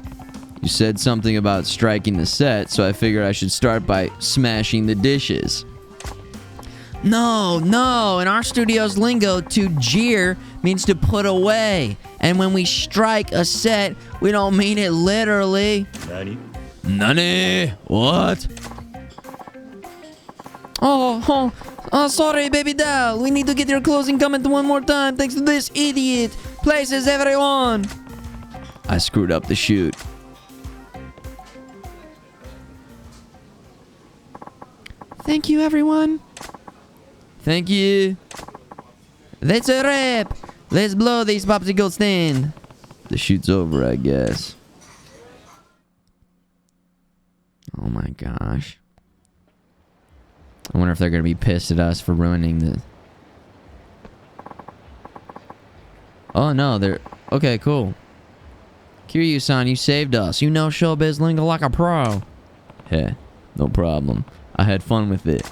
You said something about striking the set, so I figured I should start by smashing the dishes. No, in our studio's lingo, to jeer means to put away. And when we strike a set, we don't mean it literally. Nani? What? Oh, sorry, baby doll. We need to get your closing comment one more time thanks to this idiot. Places, everyone. I screwed up the shoot. Thank you, everyone. Thank you. That's a wrap. Let's blow this popsicle stand. The shoot's over, I guess. Oh my gosh. I wonder if they're gonna be pissed at us for ruining the... Oh no, they're... Okay, cool. Kiryu-san, you saved us. You know showbiz lingo like a pro. Hey, no problem. I had fun with it.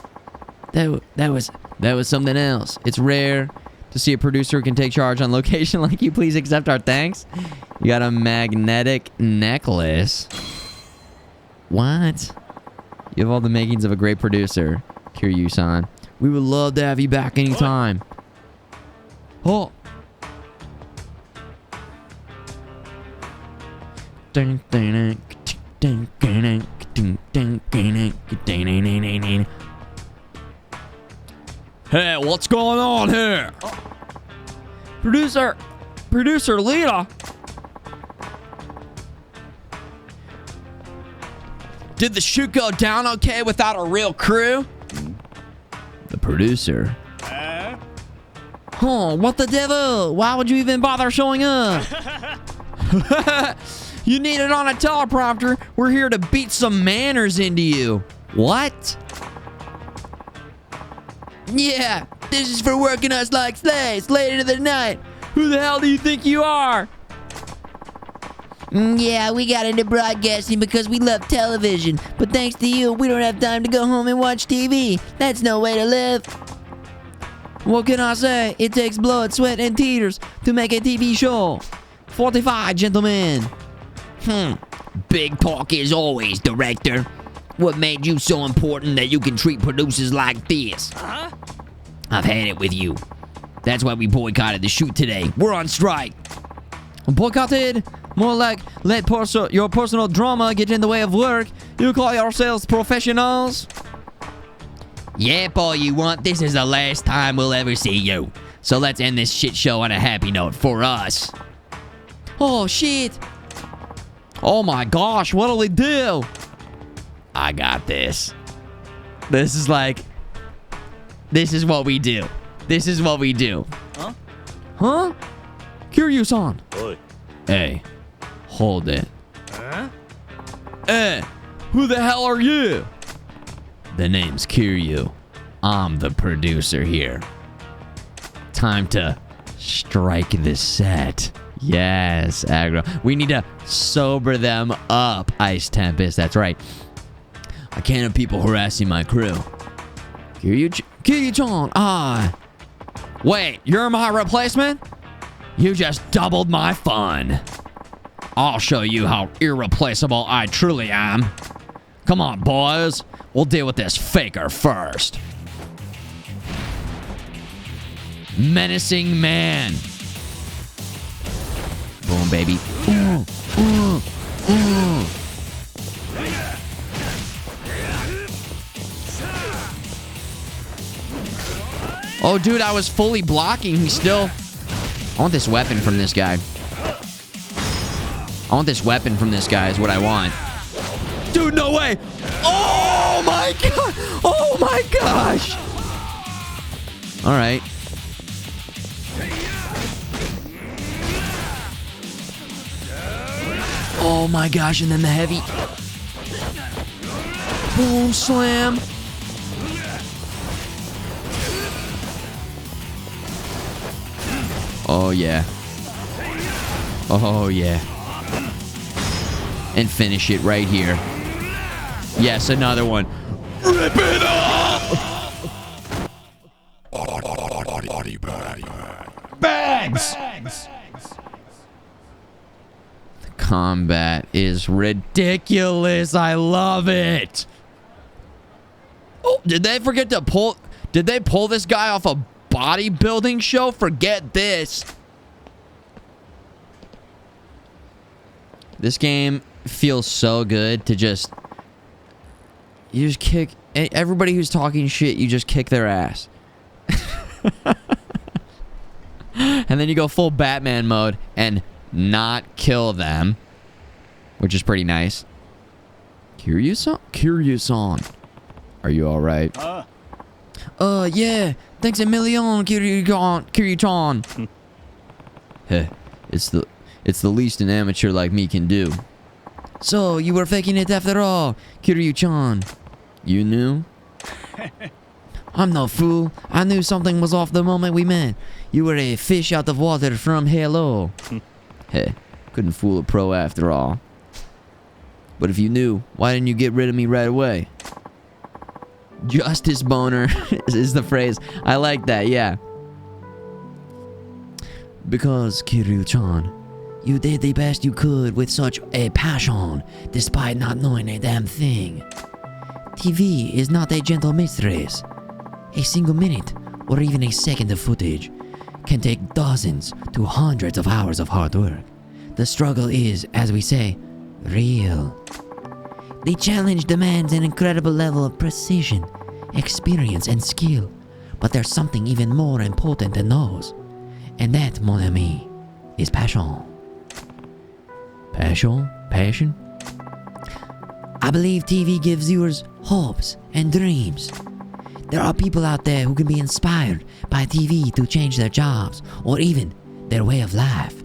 That was something else. It's rare to see a producer who can take charge on location like you. Please accept our thanks. You got a magnetic necklace. What? You have all the makings of a great producer, Kiryu-san. We would love to have you back anytime. Oh. Hey, what's going on here? Producer Lita. Did the shoot go down okay without a real crew? The producer. Oh, what the devil? Why would you even bother showing up? You need it on a teleprompter. We're here to beat some manners into you. What? Yeah, this is for working us like slaves late into the night. Who the hell do you think you are? Yeah, we got into broadcasting because we love television. But thanks to you, we don't have time to go home and watch TV. That's no way to live. What can I say? It takes blood, sweat, and tears to make a TV show. 45, gentlemen. Big talk as always, director. What made you so important that you can treat producers like this? I've had it with you. That's why we boycotted the shoot today. We're on strike. Boycotted? More like let your personal drama get in the way of work. You call yourselves professionals? Yep, all you want. This is the last time we'll ever see you. So let's end this shit show on a happy note for us. Oh, shit. Oh my gosh, what'll we do? I got this. This is like... This is what we do. This is what we do. Huh? Huh? Kiryu-san. Oi. Hey, hold it. Hey, who the hell are you? The name's Kiryu. I'm the producer here. Time to strike the set. Yes, aggro. We need to sober them up, Ice Tempest. That's right. I can't have people harassing my crew. Kiryu-chan, Wait, you're my replacement? You just doubled my fun. I'll show you how irreplaceable I truly am. Come on, boys. We'll deal with this faker first. Menacing man. Boom, baby. Oh, dude, I was fully blocking. He's still... I want this weapon from this guy. I want this weapon from this guy is what I want. Dude, no way. Oh, my God. Oh, my gosh. All right. Oh my gosh, and then the heavy. Boom, slam. Oh yeah. Oh yeah. And finish it right here. Yes, another one. Rip it off! Bags! The combat is ridiculous. I love it. Oh, did they forget to pull... Did they pull this guy off a bodybuilding show? Forget this. This game feels so good to just... You just kick... Everybody who's talking shit, you just kick their ass. And then you go full Batman mode and not kill them. Which is pretty nice. Kiryu-san. Are you alright? Yeah. Thanks a million, Kiryu-chan. Heh. It's the least an amateur like me can do. So, you were faking it after all, Kiryu-chan. You knew? I'm no fool. I knew something was off the moment we met. You were a fish out of water from Hello. Hey, couldn't fool a pro after all. But if you knew, why didn't you get rid of me right away? Justice boner is the phrase. I like that, yeah. Because, Kiryu-chan, you did the best you could with such a passion, despite not knowing a damn thing. TV is not a gentle mistress. A single minute, or even a second of footage, can take dozens to hundreds of hours of hard work. The struggle is, as we say, real. The challenge demands an incredible level of precision, experience, and skill. But there's something even more important than those. And that, mon ami, is passion. Passion? Passion? I believe TV gives viewers hopes and dreams. There are people out there who can be inspired by TV to change their jobs or even their way of life.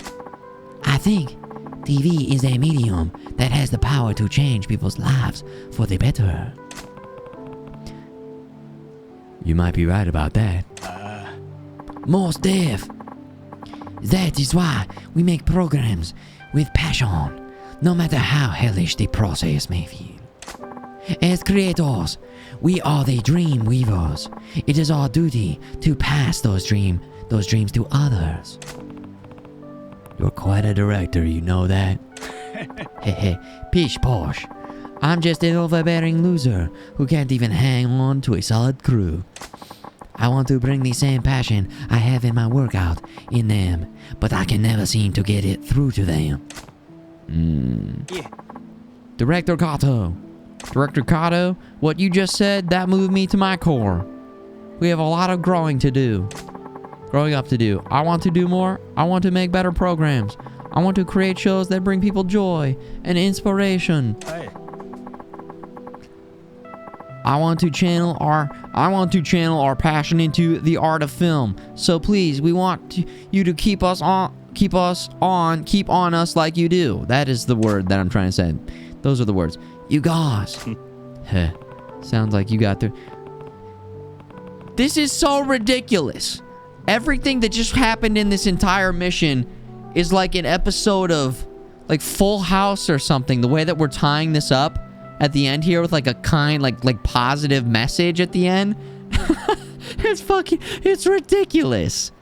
I think TV is a medium that has the power to change people's lives for the better. You might be right about that. Most def. That is why we make programs with passion, no matter how hellish the process may feel. As creators, we are the dream weavers. It is our duty to pass those dreams to others. You're quite a director, you know that? Hehe, pish posh. I'm just an overbearing loser who can't even hang on to a solid crew. I want to bring the same passion I have in my workout in them, but I can never seem to get it through to them. Yeah. Director Kato, what you just said, that moved me to my core. We have a lot of growing up to do. I want to do more. I want to make better programs. I want to create shows that bring people joy and inspiration. Hey. I want to channel our passion into the art of film. So please, we want you to keep on us like you do. That is the word that I'm trying to say. Those are the words. You guys. Heh. Sounds like you got through. This is so ridiculous. Everything that just happened in this entire mission is like an episode of like Full House or something. The way that we're tying this up at the end here with like a kind like positive message at the end. It's ridiculous.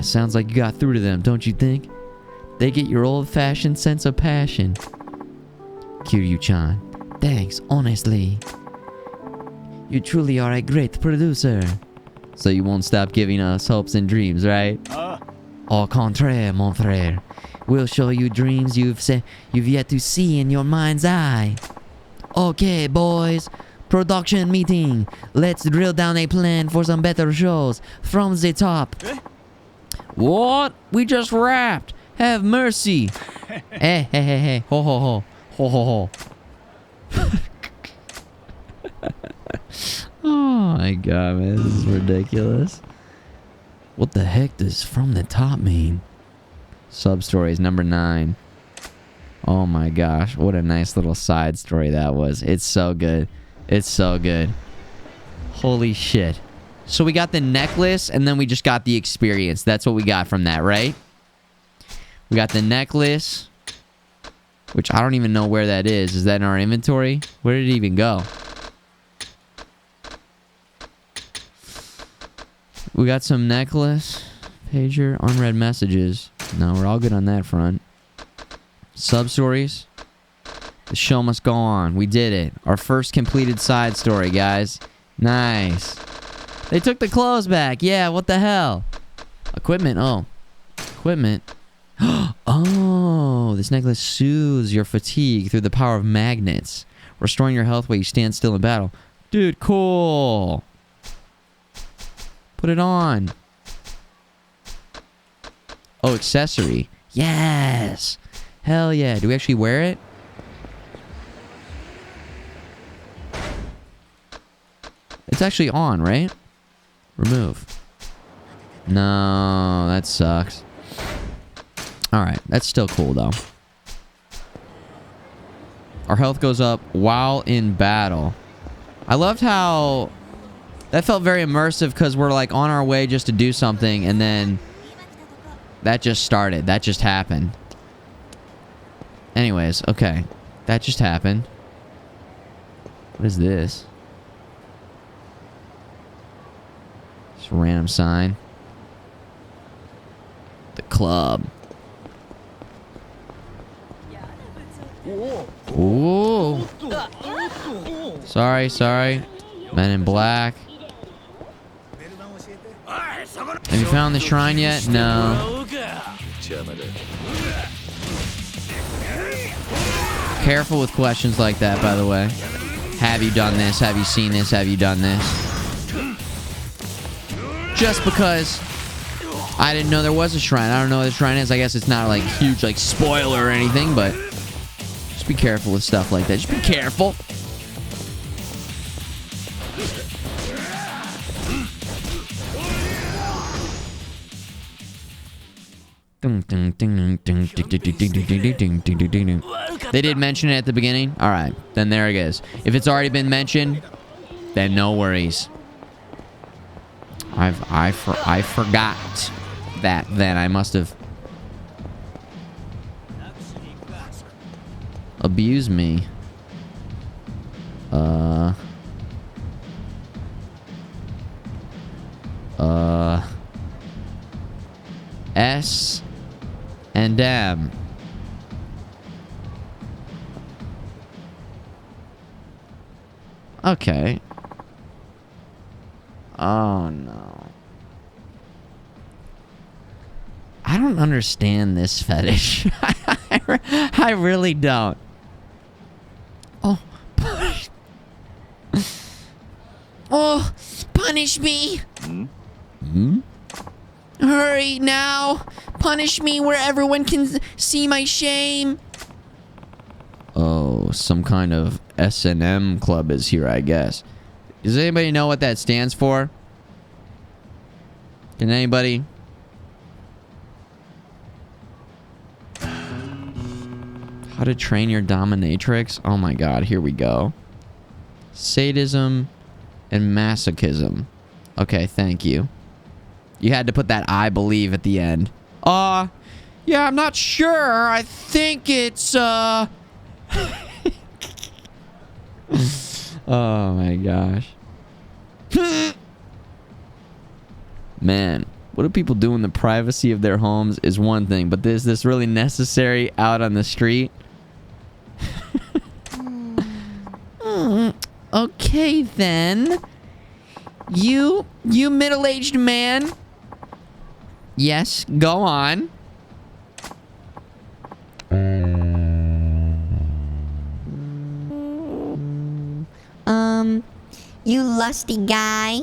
Sounds like you got through to them, don't you think? They get your old-fashioned sense of passion. Kiryu-chan, thanks, honestly. You truly are a great producer. So you won't stop giving us hopes and dreams, right? Au contraire, mon frère. We'll show you dreams you've yet to see in your mind's eye. Okay, boys. Production meeting. Let's drill down a plan for some better shows from the top. What? We just wrapped. Have mercy. Hey. Ho, ho, ho. Ho, ho, ho. Oh my god, man. This is ridiculous. What the heck does from the top mean? Sub-stories number 9. Oh my gosh, what a nice little side story that was. It's so good. It's so good. Holy shit. So we got the necklace, and then we just got the experience. That's what we got from that, right? We got the necklace, which I don't even know where that is. Is that in our inventory? Where did it even go? We got some necklace. Pager, unread messages. No, we're all good on that front. Sub-stories. The show must go on. We did it. Our first completed side story, guys. Nice. They took the clothes back. Yeah, what the hell? Equipment. Oh. Equipment. Oh, this necklace soothes your fatigue through the power of magnets, restoring your health while you stand still in battle. Dude, cool. Put it on. Oh, accessory. Yes. Hell yeah. Do we actually wear it? It's actually on, right? Remove. No, that sucks. Alright, that's still cool, though. Our health goes up while in battle. I loved how... that felt very immersive, because we're, like, on our way just to do something, and then... that just started. That just happened. Anyways, okay. That just happened. What is this? Just a random sign. The club. Ooh. Sorry, sorry. Men in Black. Have you found the shrine yet? No. Careful with questions like that, by the way. Have you done this? Have you seen this? Have you done this? Just because I didn't know there was a shrine. I don't know what the shrine is. I guess it's not like huge like spoiler or anything, but just be careful with stuff like that. Just be careful. They did mention it at the beginning. All right, then there it is. If it's already been mentioned, then no worries. I forgot that. Then I must have abused me. S and M. Okay. Oh no. I don't understand this fetish. I really don't. Oh. Oh, punish me. Hurry now. Punish me where everyone can see my shame. Oh, some kind of S&M club is here, I guess. Does anybody know what that stands for? Can anybody? How to train your dominatrix? Oh my god, here we go. Sadism and masochism. Okay, thank you. You had to put that I believe at the end. Yeah, I'm not sure. I think it's, Oh my gosh. Man, what do people do in the privacy of their homes is one thing, but is this really necessary out on the street? Okay then. You middle-aged man. Yes, go on. You lusty guy.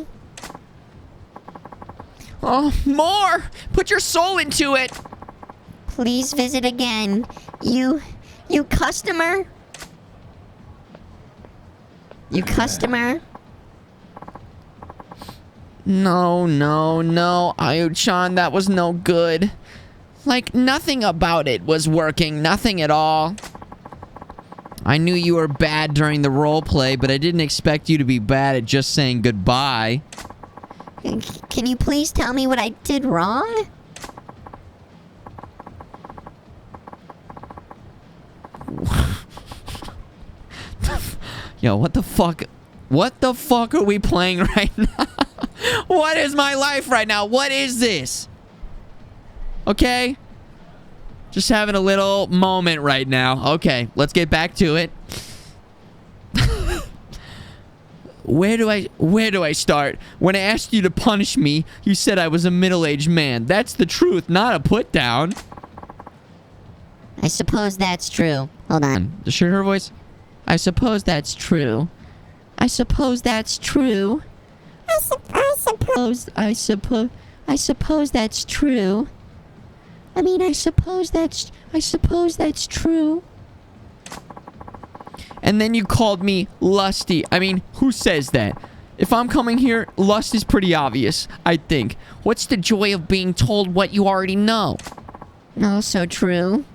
Oh, more! Put your soul into it! Please visit again. You customer? You customer? No, Ayu-chan, that was no good. Like, nothing about it was working. Nothing at all. I knew you were bad during the role play, but I didn't expect you to be bad at just saying goodbye. Can you please tell me what I did wrong? Yo, what the fuck? What the fuck are we playing right now? What is my life right now? What is this? Okay? Just having a little moment right now. Okay, let's get back to it. Where do I start? When I asked you to punish me, you said I was a middle-aged man. That's the truth, not a put down. I suppose that's true. Hold on. Does she hear her voice? I suppose that's true. I suppose that's true. I suppose that's true. I mean, I suppose that's true. And then you called me lusty. I mean, who says that? If I'm coming here, lust is pretty obvious, I think. What's the joy of being told what you already know? Oh, so true.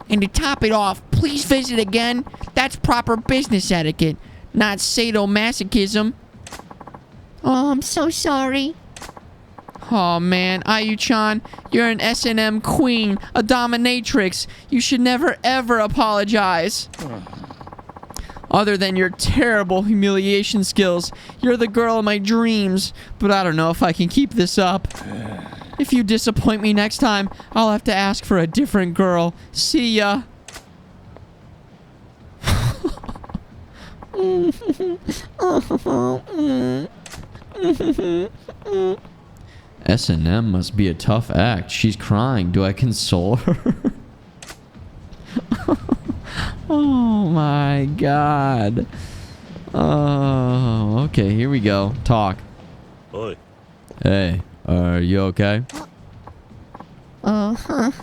And to top it off, please visit again. That's proper business etiquette, not sadomasochism. Oh, I'm so sorry. Oh man, Ayu-chan, you're an S&M queen, a dominatrix. You should never ever apologize. Other than your terrible humiliation skills, you're the girl of my dreams. But I don't know if I can keep this up. If you disappoint me next time, I'll have to ask for a different girl. See ya. S&M must be a tough act. She's crying. Do I console her? Oh my god. Oh, okay, here we go. Talk. Oi. Hey, are you okay? Oh,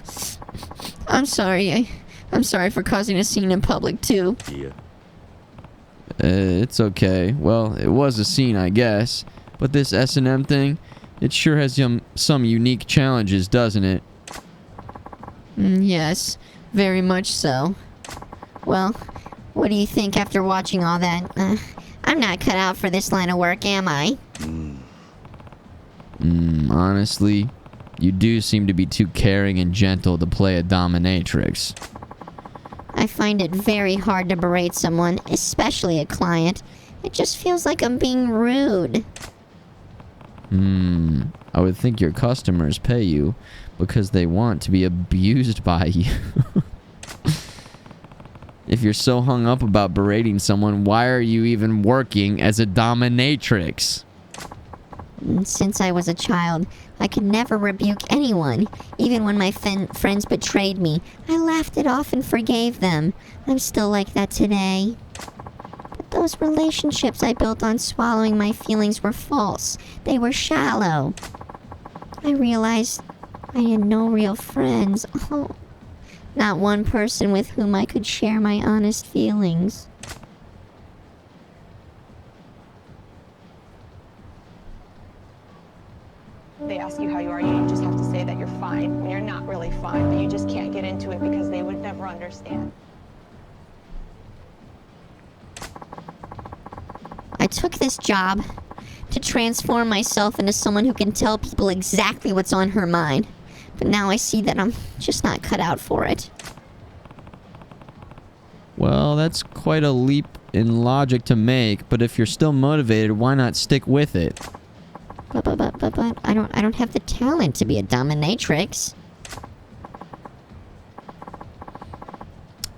I'm sorry. I'm sorry for causing a scene in public, too. Yeah. It's okay. Well, it was a scene, I guess. But this S&M thing, it sure has some unique challenges, doesn't it? Yes, very much so. Well, what do you think after watching all that? I'm not cut out for this line of work, am I? Honestly, you do seem to be too caring and gentle to play a dominatrix. I find it very hard to berate someone, especially a client. It just feels like I'm being rude. I would think your customers pay you because they want to be abused by you. If you're so hung up about berating someone, why are you even working as a dominatrix? Since I was a child, I could never rebuke anyone. Even when my friends betrayed me, I laughed it off and forgave them. I'm still like that today. But those relationships I built on swallowing my feelings were false. They were shallow. I realized I had no real friends. Oh, not one person with whom I could share my honest feelings. They ask you how you are, you just have to say that you're fine when you're not really fine, but you just can't get into it because they would never understand. I took this job to transform myself into someone who can tell people exactly what's on her mind. But now I see that I'm just not cut out for it. Well, that's quite a leap in logic to make, but if you're still motivated, why not stick with it? But I don't have the talent to be a dominatrix.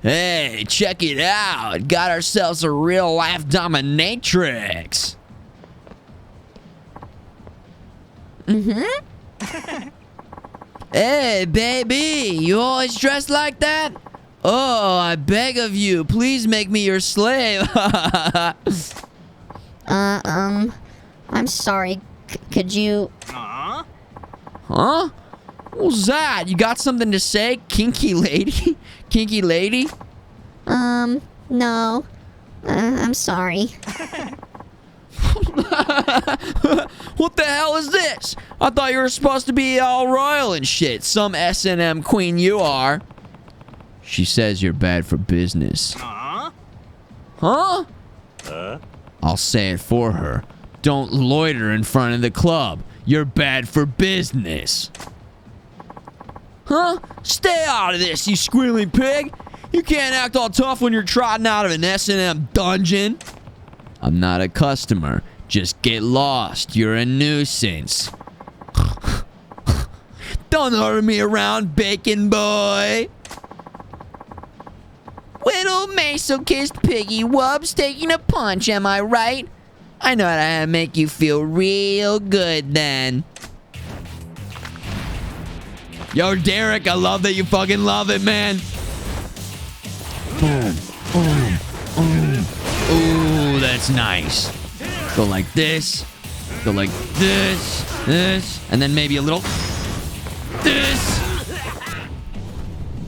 Hey, check it out! Got ourselves a real-life dominatrix! Hey, baby! You always dress like that? Oh, I beg of you, please make me your slave! I'm sorry. Could you... Huh? What was that? You got something to say, kinky lady? Kinky lady? No. I'm sorry. What the hell is this? I thought you were supposed to be all royal and shit. Some S&M queen you are. She says you're bad for business. Huh? I'll say it for her. Don't loiter in front of the club. You're bad for business. Huh? Stay out of this, you squealing pig. You can't act all tough when you're trotting out of an S&M dungeon. I'm not a customer. Just get lost. You're a nuisance. Don't order me around, bacon boy. Little maso-kissed piggy wubs taking a punch, am I right? I know how to make you feel real good then. Yo, Derek, I love that you fucking love it, man. Boom, boom, boom. Ooh, that's nice. Go like this. Go like this. This. And then maybe a little... This.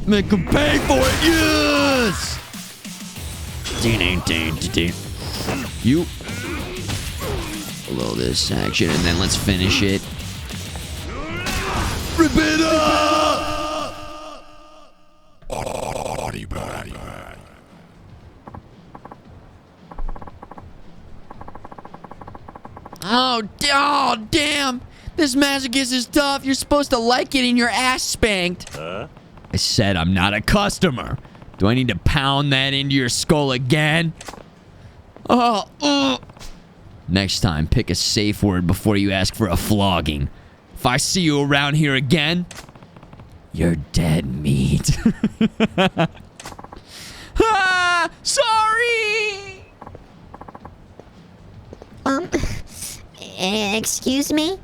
Make him pay for it. Yes! You. A little this action, and then let's finish it. Rip it up! Oh, damn! This masochist is tough. You're supposed to like getting your ass spanked. I said I'm not a customer. Do I need to pound that into your skull again? Next time, pick a safe word before you ask for a flogging. If I see you around here again, you're dead meat. Sorry! Excuse me?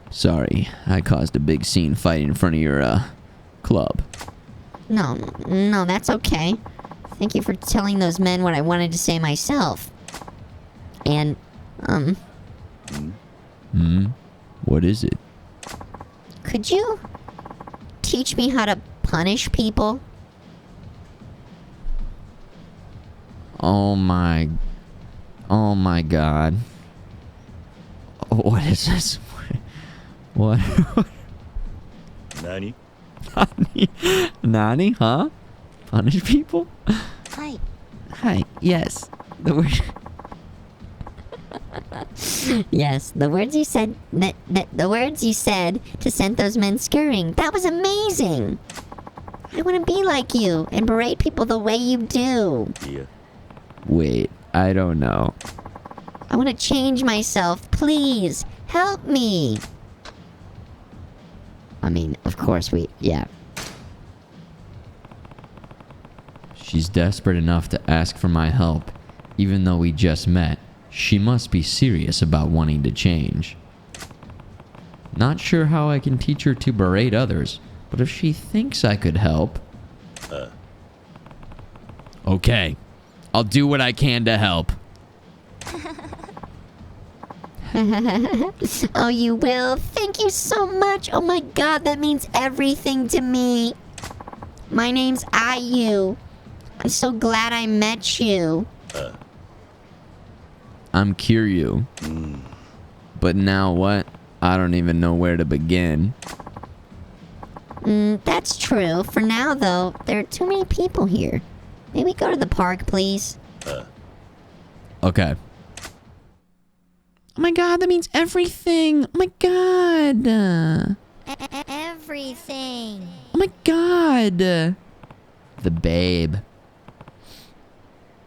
Sorry, I caused a big scene fighting in front of your, club. No, that's okay. Thank you for telling those men what I wanted to say myself. And, What is it? could you teach me how to punish people? Oh my god. What is this? What? Nani? Nani? Huh? Punish people? Hi. Hi. Yes. The word. Yes, the words you said the words you said to send those men scurrying. That was amazing. I want to be like you and berate people the way you do. Yeah. Wait, I don't know. I want to change myself. Please, help me. I mean, of course yeah. She's desperate enough to ask for my help, even though we just met. She must be serious about wanting to change. Not sure how I can teach her to berate others, but if she thinks I could help... Okay. I'll do what I can to help. Oh, you will? Thank you so much. Oh my god, that means everything to me. My name's IU. I'm so glad I met you. I'm Kiryu. But now what? I don't even know where to begin. That's true. For now, though, there are too many people here. Maybe go to the park, please. Okay. Oh my god, that means everything. Oh my god. Everything. Oh my god. The babe.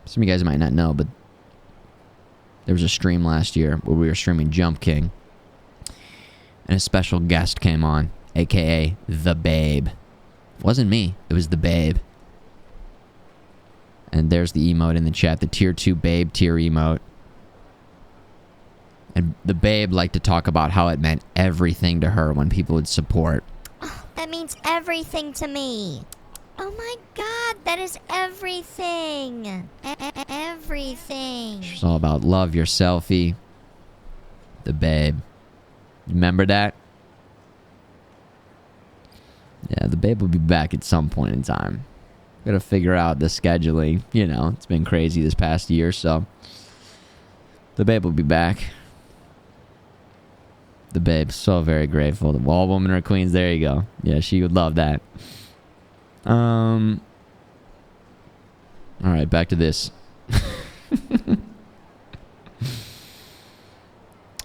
Some of you guys might not know, but there was a stream last year where we were streaming Jump King. And a special guest came on, aka the babe. It wasn't me, it was the babe. And there's the emote in the chat, the tier 2 babe tier emote. And the babe liked to talk about how it meant everything to her when people would support. Oh, that means everything to me. Oh my god, that is everything. Everything. It's all about love your selfie. The babe. Remember that? Yeah, the babe will be back at some point in time. Gotta figure out the scheduling. You know, it's been crazy this past year, so. The babe will be back. The babe, so very grateful. The wall woman or queens, there you go. Yeah, she would love that. Alright, back to this.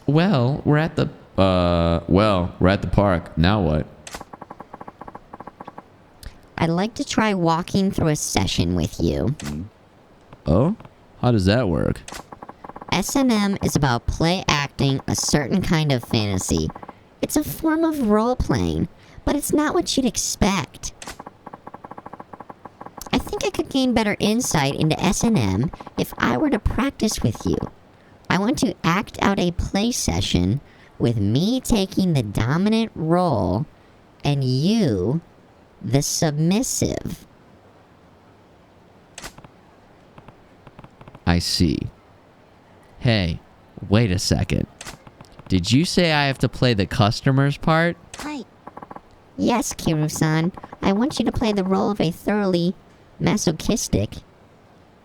Well, we're at the park. Now what? I'd like to try walking through a session with you. Oh? How does that work? S&M is about play acting a certain kind of fantasy. It's a form of role-playing, but it's not what you'd expect. I think I could gain better insight into S&M if I were to practice with you. I want to act out a play session with me taking the dominant role and you, the submissive. I see. Hey, wait a second. Did you say I have to play the customer's part? Hi. Yes, Kiru-san. I want you to play the role of a thoroughly masochistic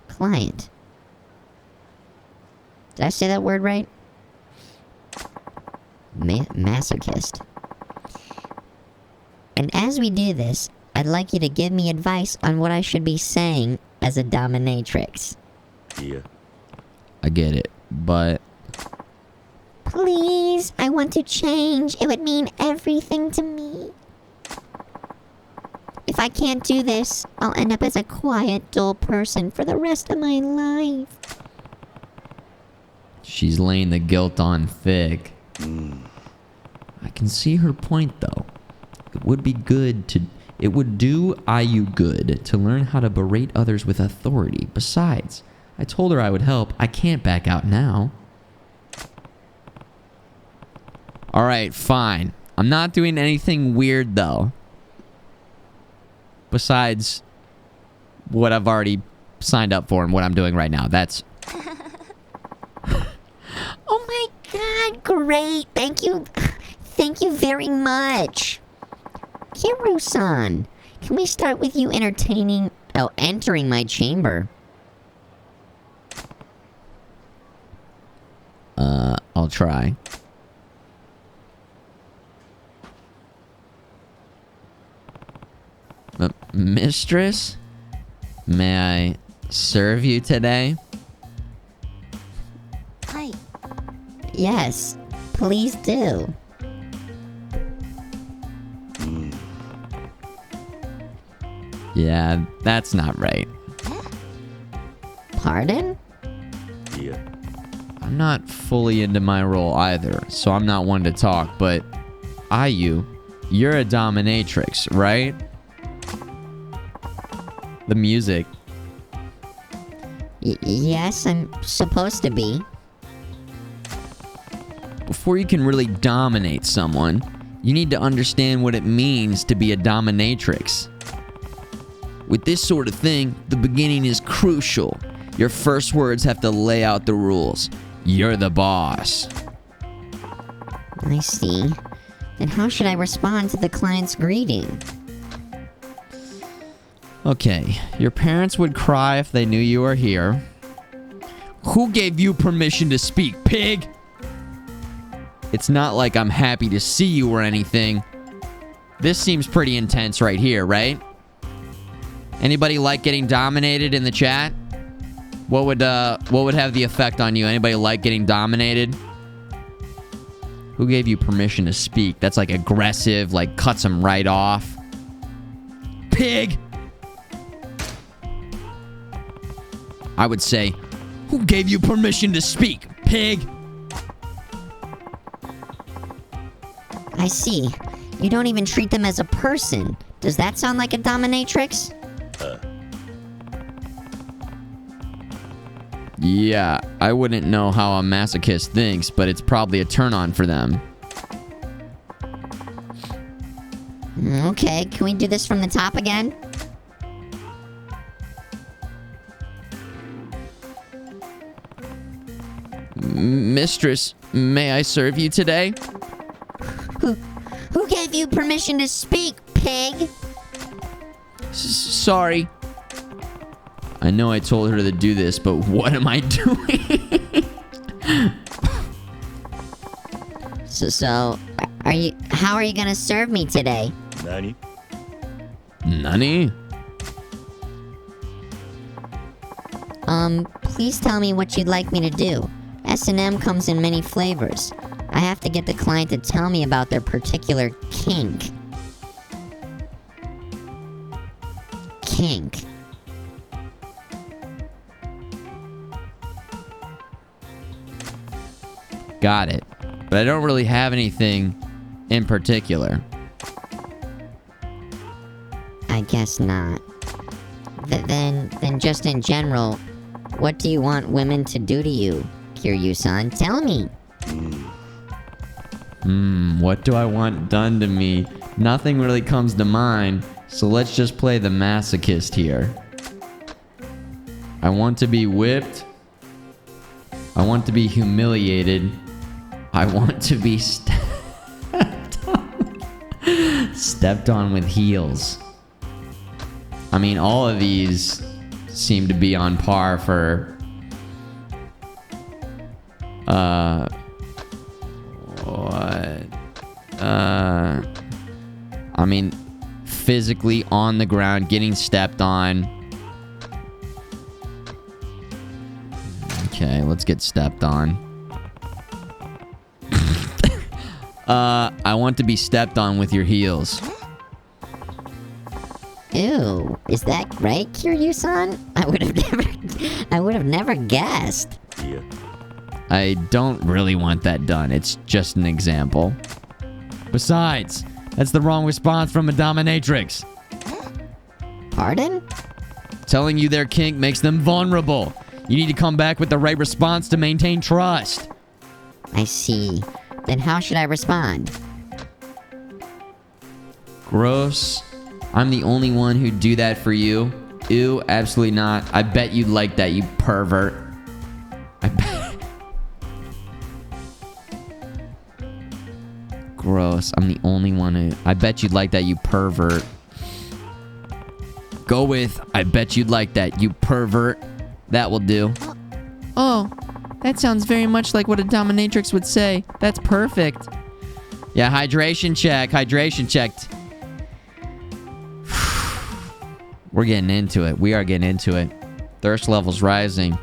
client. Did I say that word right? Masochist. And as we do this, I'd like you to give me advice on what I should be saying as a dominatrix. Yeah. I get it, but... Please, I want to change. It would mean everything to me. If I can't do this, I'll end up as a quiet, dull person for the rest of my life. She's laying the guilt on thick. I can see her point, though. It would be good to... It would do IU good to learn how to berate others with authority. Besides, I told her I would help. I can't back out now. Alright, fine. I'm not doing anything weird, though. Besides what I've already signed up for and what I'm doing right now. That's... Oh my god, great. Thank you. Thank you very much. Kiru-san, can we start with you entering my chamber? I'll try. Mistress? May I serve you today? Hi. Yes, please do. Yeah, that's not right. Pardon? Yeah. I'm not fully into my role either, so I'm not one to talk, but IU, you're a dominatrix, right? The music. Yes, I'm supposed to be. Before you can really dominate someone, you need to understand what it means to be a dominatrix. With this sort of thing, the beginning is crucial. Your first words have to lay out the rules. You're the boss. I see. Then how should I respond to the client's greeting? Okay, your parents would cry if they knew you were here. Who gave you permission to speak, pig? It's not like I'm happy to see you or anything. This seems pretty intense right here, right? Anybody like getting dominated in the chat? What would have the effect on you? Anybody like getting dominated? Who gave you permission to speak? That's like aggressive, like cuts them right off. Pig! I would say, who gave you permission to speak, pig? I see. You don't even treat them as a person. Does that sound like a dominatrix? Yeah, I wouldn't know how a masochist thinks, but it's probably a turn-on for them. Okay, can we do this from the top again? Mistress, may I serve you today? Who gave you permission to speak, pig? Sorry. I know I told her to do this, but what am I doing? So, how are you gonna serve me today? Nani? Nani? Please tell me what you'd like me to do. S&M comes in many flavors. I have to get the client to tell me about their particular kink. Kink. Got it. But I don't really have anything in particular. I guess not. Then just in general, what do you want women to do to you, Kiryu-san? Tell me. What do I want done to me? Nothing really comes to mind, so let's just play the masochist here. I want to be whipped. I want to be humiliated. I want to be stepped on with heels. I mean, all of these seem to be on par for what? I mean, physically on the ground, getting stepped on. Okay, let's get stepped on. I want to be stepped on with your heels. Ew, is that right, Kiryu-san? I would have never guessed. Yeah. I don't really want that done. It's just an example. Besides, that's the wrong response from a dominatrix. Pardon? Telling you their kink makes them vulnerable. You need to come back with the right response to maintain trust. I see. Then how should I respond? Gross. I'm the only one who'd do that for you. Ew, absolutely not. I bet you'd like that, you pervert. I bet. Gross. I'm the only one who... I bet you'd like that, you pervert. Go with, I bet you'd like that, you pervert. That will do. Oh, that sounds very much like what a dominatrix would say. That's perfect. Yeah, hydration check. Hydration checked. We're getting into it. We are getting into it. Thirst levels rising.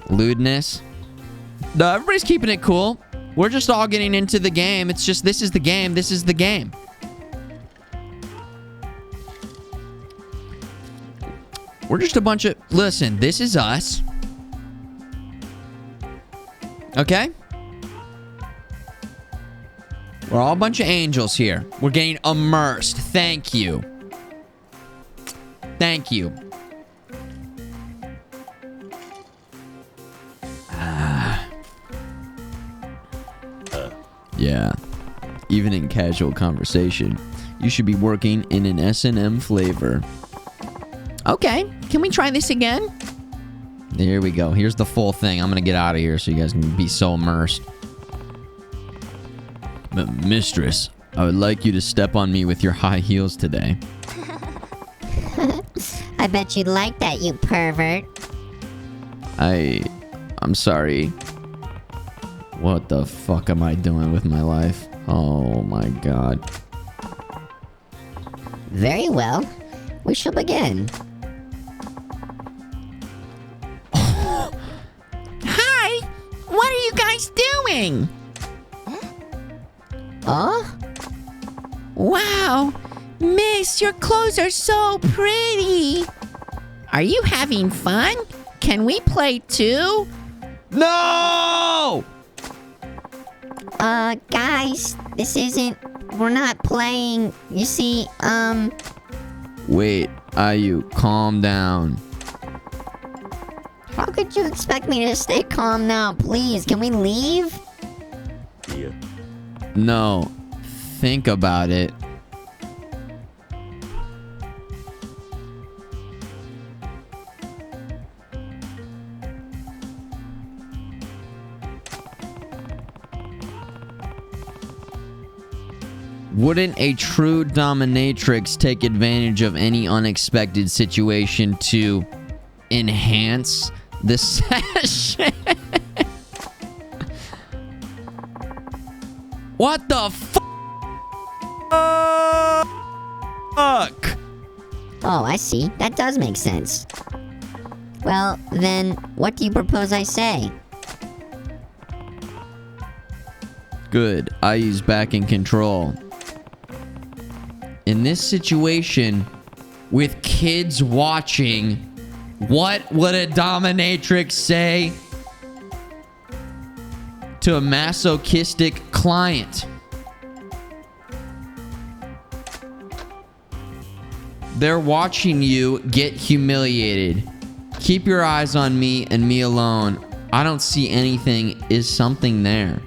Lewdness. No, everybody's keeping it cool. We're just all getting into the game. It's just, this is the game. This is the game. We're just a bunch of... Listen, this is us. Okay? We're all a bunch of angels here. We're getting immersed. Thank you. Thank you. Yeah. Even in casual conversation, you should be working in an S&M flavor. Okay, can we try this again? Here we go. Here's the full thing. I'm gonna get out of here so you guys can be so immersed. Mistress, I would like you to step on me with your high heels today. I bet you'd like that, you pervert. I'm sorry. What the fuck am I doing with my life? Oh my god. Very well. We shall begin. Hi! What are you guys doing? Oh? Wow! Miss, your clothes are so pretty! Are you having fun? Can we play too? No! Guys, this isn't... We're not playing. You see, Wait, Ayu, calm down. How could you expect me to stay calm now? Please, can we leave? Yeah. No, think about it. Wouldn't a true dominatrix take advantage of any unexpected situation to enhance the session? What the fuck? Oh, I see. That does make sense. Well, then, what do you propose I say? Good. Ayu's back in control. In this situation, with kids watching, what would a dominatrix say to a masochistic client? They're watching you get humiliated. Keep your eyes on me and me alone. I don't see anything. Is something there?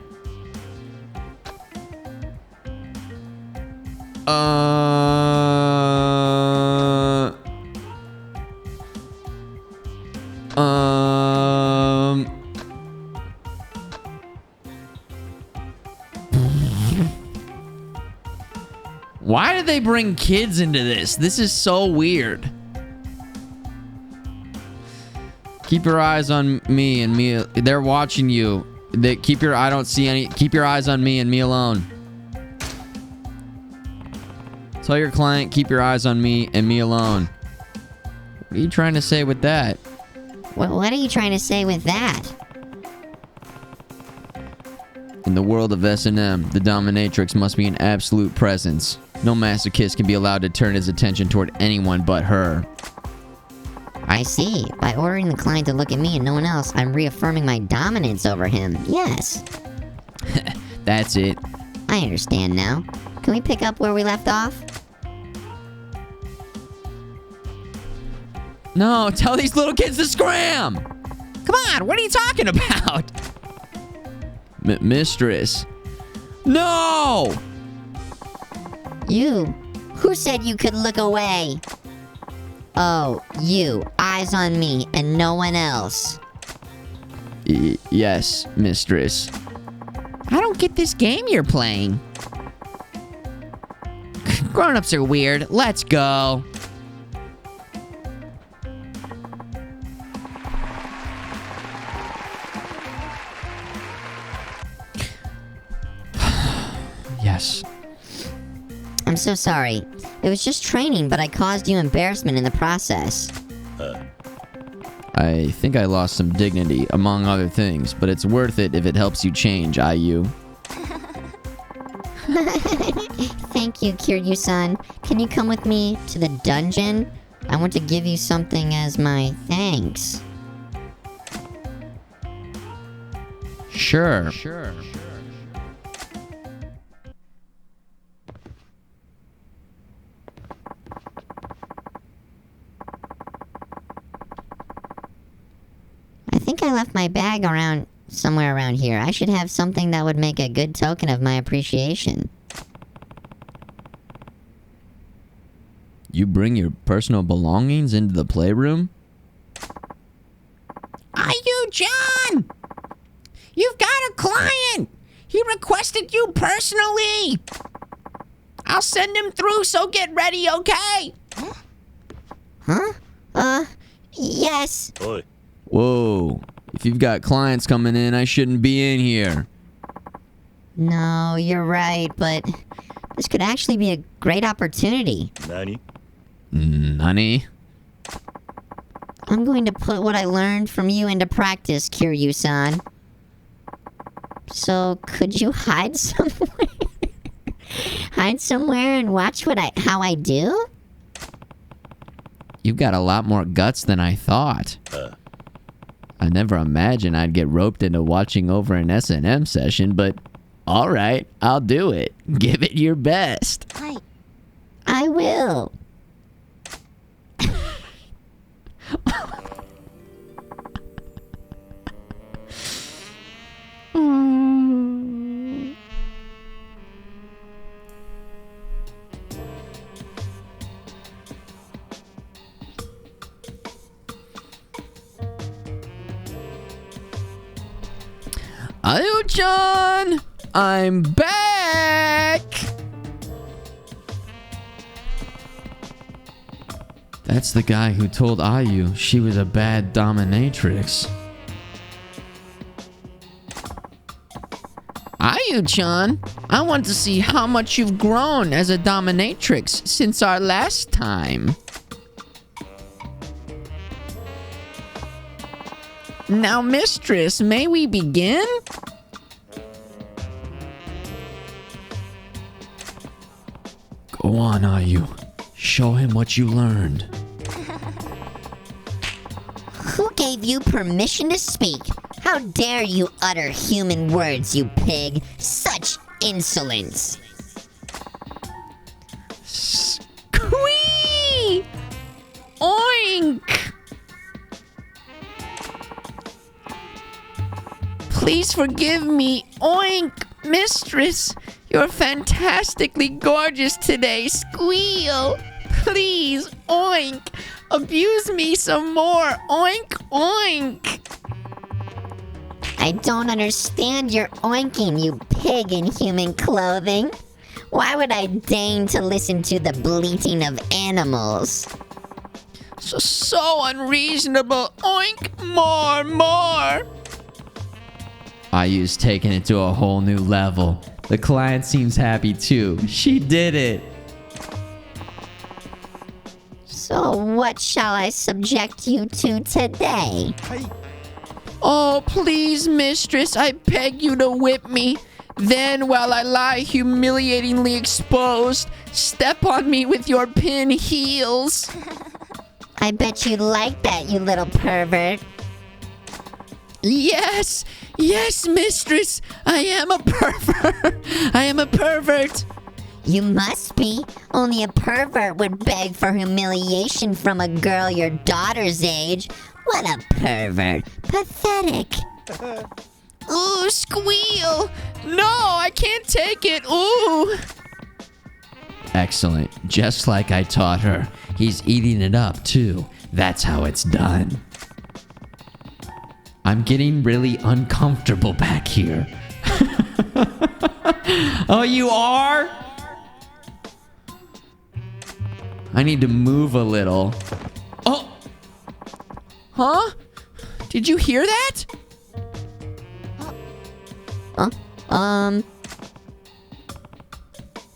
Why did they bring kids into this? This is so weird. Keep your eyes on me and me. They're watching you. I don't see any. Keep your eyes on me and me alone. Tell your client, keep your eyes on me and me alone. What are you trying to say with that? Well, what are you trying to say with that? In the world of S&M, the dominatrix must be an absolute presence. No masochist can be allowed to turn his attention toward anyone but her. I see. By ordering the client to look at me and no one else, I'm reaffirming my dominance over him. Yes. That's it. I understand now. Can we pick up where we left off? No, tell these little kids to scram! Come on, what are you talking about? Mistress. No! You. Who said you could look away? Oh, you. Eyes on me and no one else. Yes, mistress. I don't get this game you're playing. Grown-ups are weird. Let's go. Yes. I'm so sorry. It was just training, but I caused you embarrassment in the process. I think I lost some dignity, among other things, but it's worth it if it helps you change, IU. Thank you, Kiryu-san. Can you come with me to the dungeon? I want to give you something as my thanks. Sure. I think I left my bag somewhere around here. I should have something that would make a good token of my appreciation. You bring your personal belongings into the playroom? Are you John? You've got a client. He requested you personally. I'll send him through, so get ready, okay? Huh? Yes. Oi. Whoa. If you've got clients coming in, I shouldn't be in here. No, you're right, but this could actually be a great opportunity. Nani? Nani? I'm going to put what I learned from you into practice, Kiryu-san. So, could you hide somewhere? Hide somewhere and watch how I do? You've got a lot more guts than I thought. I never imagined I'd get roped into watching over an S&M session, but alright, I'll do it. Give it your best. I will. Ayu-chan! I'm back! That's the guy who told Ayu she was a bad dominatrix. Ayu Ayu-chan, I want to see how much you've grown as a dominatrix since our last time. Now, mistress, may we begin? Go on, Ayu. Show him what you learned. Who gave you permission to speak? How dare you utter human words, you pig? Such insolence! Squee! Oink! Please forgive me, oink, mistress. You're fantastically gorgeous today, squeal. Please, oink. Abuse me some more, oink, oink. I don't understand your oinking, you pig in human clothing. Why would I deign to listen to the bleating of animals? So unreasonable, oink, more. Ayu's taking it to a whole new level. The client seems happy too. She did it. So what shall I subject you to today? Oh, please, mistress, I beg you to whip me. Then, while I lie humiliatingly exposed, step on me with your pin heels. I bet you like that, you little pervert. Yes, mistress, I am a pervert. I am a pervert. You must be. Only a pervert would beg for humiliation from a girl your daughter's age. What a pervert. Pathetic. Ooh, squeal. No, I can't take it. Ooh. Excellent. Just like I taught her. He's eating it up too. That's how it's done. I'm getting really uncomfortable back here. Oh, you are? I need to move a little. Oh! Huh? Did you hear that?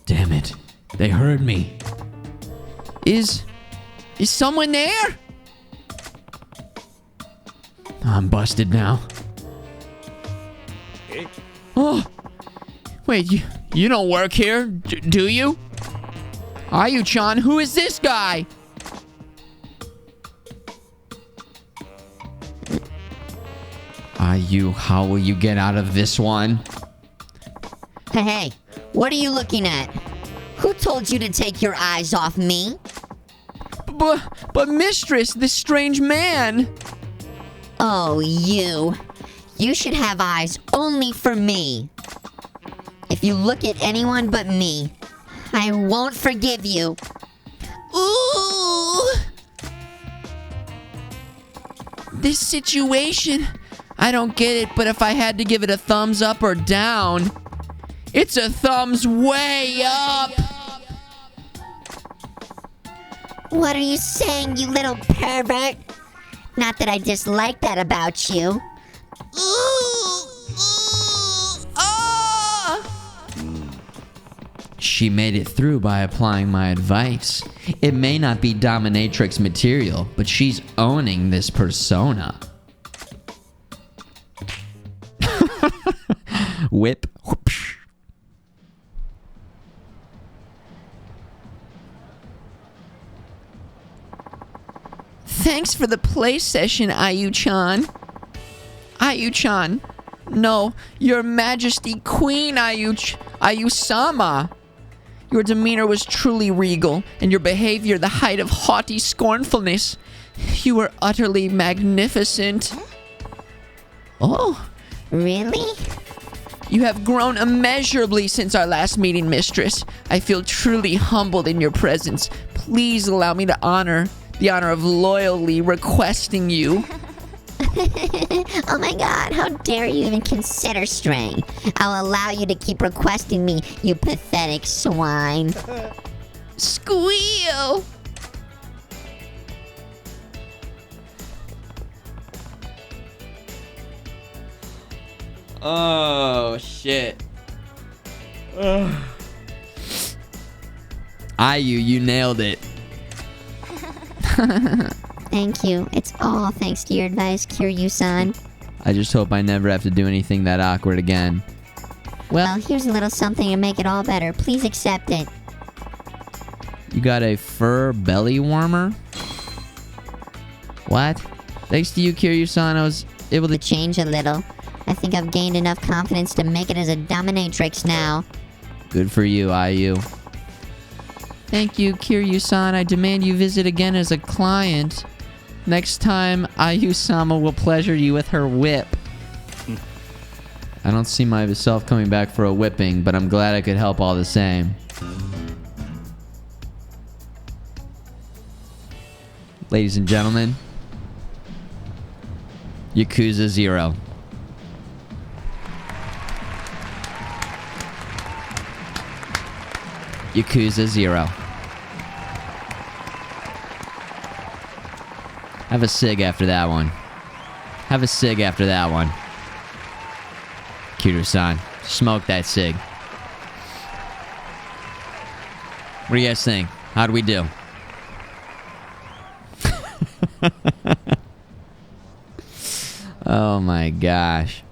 Damn it. They heard me. Is someone there? I'm busted now. Oh, wait, you don't work here, do you? Ayu-chan, who is this guy? Ayu, how will you get out of this one? Hey, what are you looking at? Who told you to take your eyes off me? But mistress, this strange man. Oh, you. You should have eyes only for me. If you look at anyone but me, I won't forgive you. Ooh! This situation, I don't get it, but if I had to give it a thumbs up or down, it's a thumbs way up! What are you saying, you little pervert? Not that I dislike that about you. She made it through by applying my advice. It may not be dominatrix material, but she's owning this persona. Whip. Whoopsh. Thanks for the play session, Ayu-chan. Ayu-chan. No, Your Majesty Queen Ayu-sama. Your demeanor was truly regal, and your behavior the height of haughty scornfulness. You were utterly magnificent. Oh, really? You have grown immeasurably since our last meeting, mistress. I feel truly humbled in your presence. Please allow me the honor of loyally requesting you. Oh my god, how dare you even consider straying? I'll allow you to keep requesting me, you pathetic swine. Squeal! Oh, shit. You nailed it. Thank you. It's all thanks to your advice, Kiryu-san. I just hope I never have to do anything that awkward again. Well, here's a little something to make it all better. Please accept it. You got a fur belly warmer? What? Thanks to you, Kiryu-san, I was able to change a little. I think I've gained enough confidence to make it as a dominatrix now. Good for you, IU. Thank you, Kiryu-san. I demand you visit again as a client. Next time, Ayu-sama will pleasure you with her whip. I don't see myself coming back for a whipping, but I'm glad I could help all the same. Ladies and gentlemen, Yakuza 0. Yakuza 0. Have a cig after that one. Have a cig after that one. Kiryu-san, smoke that cig. What do you guys think? How do we do? Oh my gosh.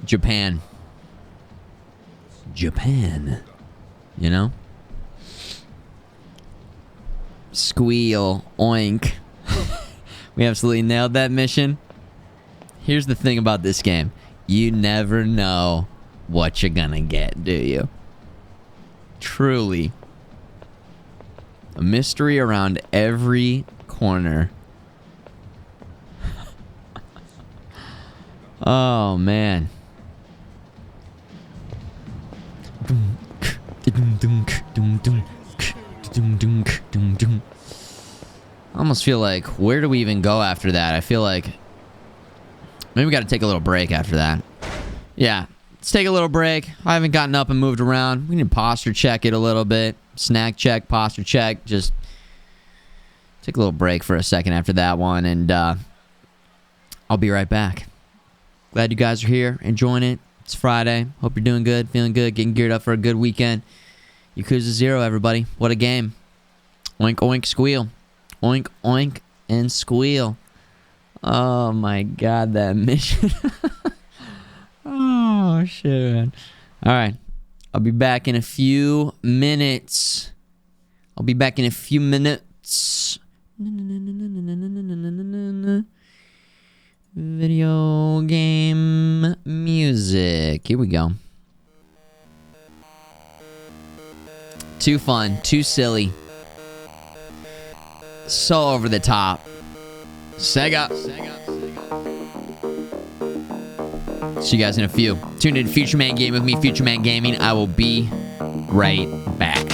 Japan. Japan. You know? Squeal. Oink. We absolutely nailed that mission. Here's the thing about this game. You never know what you're gonna get, do you? Truly. A mystery around every corner. Oh, man. I almost feel like, where do we even go after that? I feel like maybe we got to take a little break after that. Yeah, let's take a little break. I haven't gotten up and moved around. We need to posture check it a little bit. Snack check, posture check. Just take a little break for a second after that one, and I'll be right back. Glad you guys are here, enjoying it. It's Friday. Hope you're doing good, feeling good, getting geared up for a good weekend. Yakuza 0, everybody. What a game. Oink, oink, squeal. Oink, oink, and squeal. Oh my god, that mission. Oh, shit, man. Alright. I'll be back in a few minutes. Video game music. Here we go. Too fun. Too silly. So over the top. Sega. See you guys in a few. Tune in to Futureman Game with me, Futureman Gaming. I will be right back.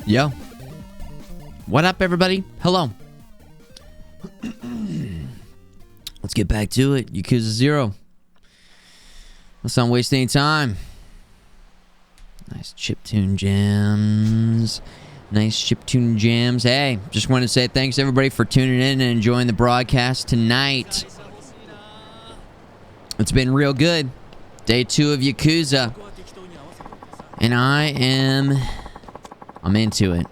Yo. What up, everybody? Hello. Let's get back to it. Yakuza 0. Let's not waste any time. Nice chiptune jams. Nice chiptune jams. Hey, just wanted to say thanks, everybody, for tuning in and enjoying the broadcast tonight. It's been real good. Day 2 of Yakuza. And I'm into it.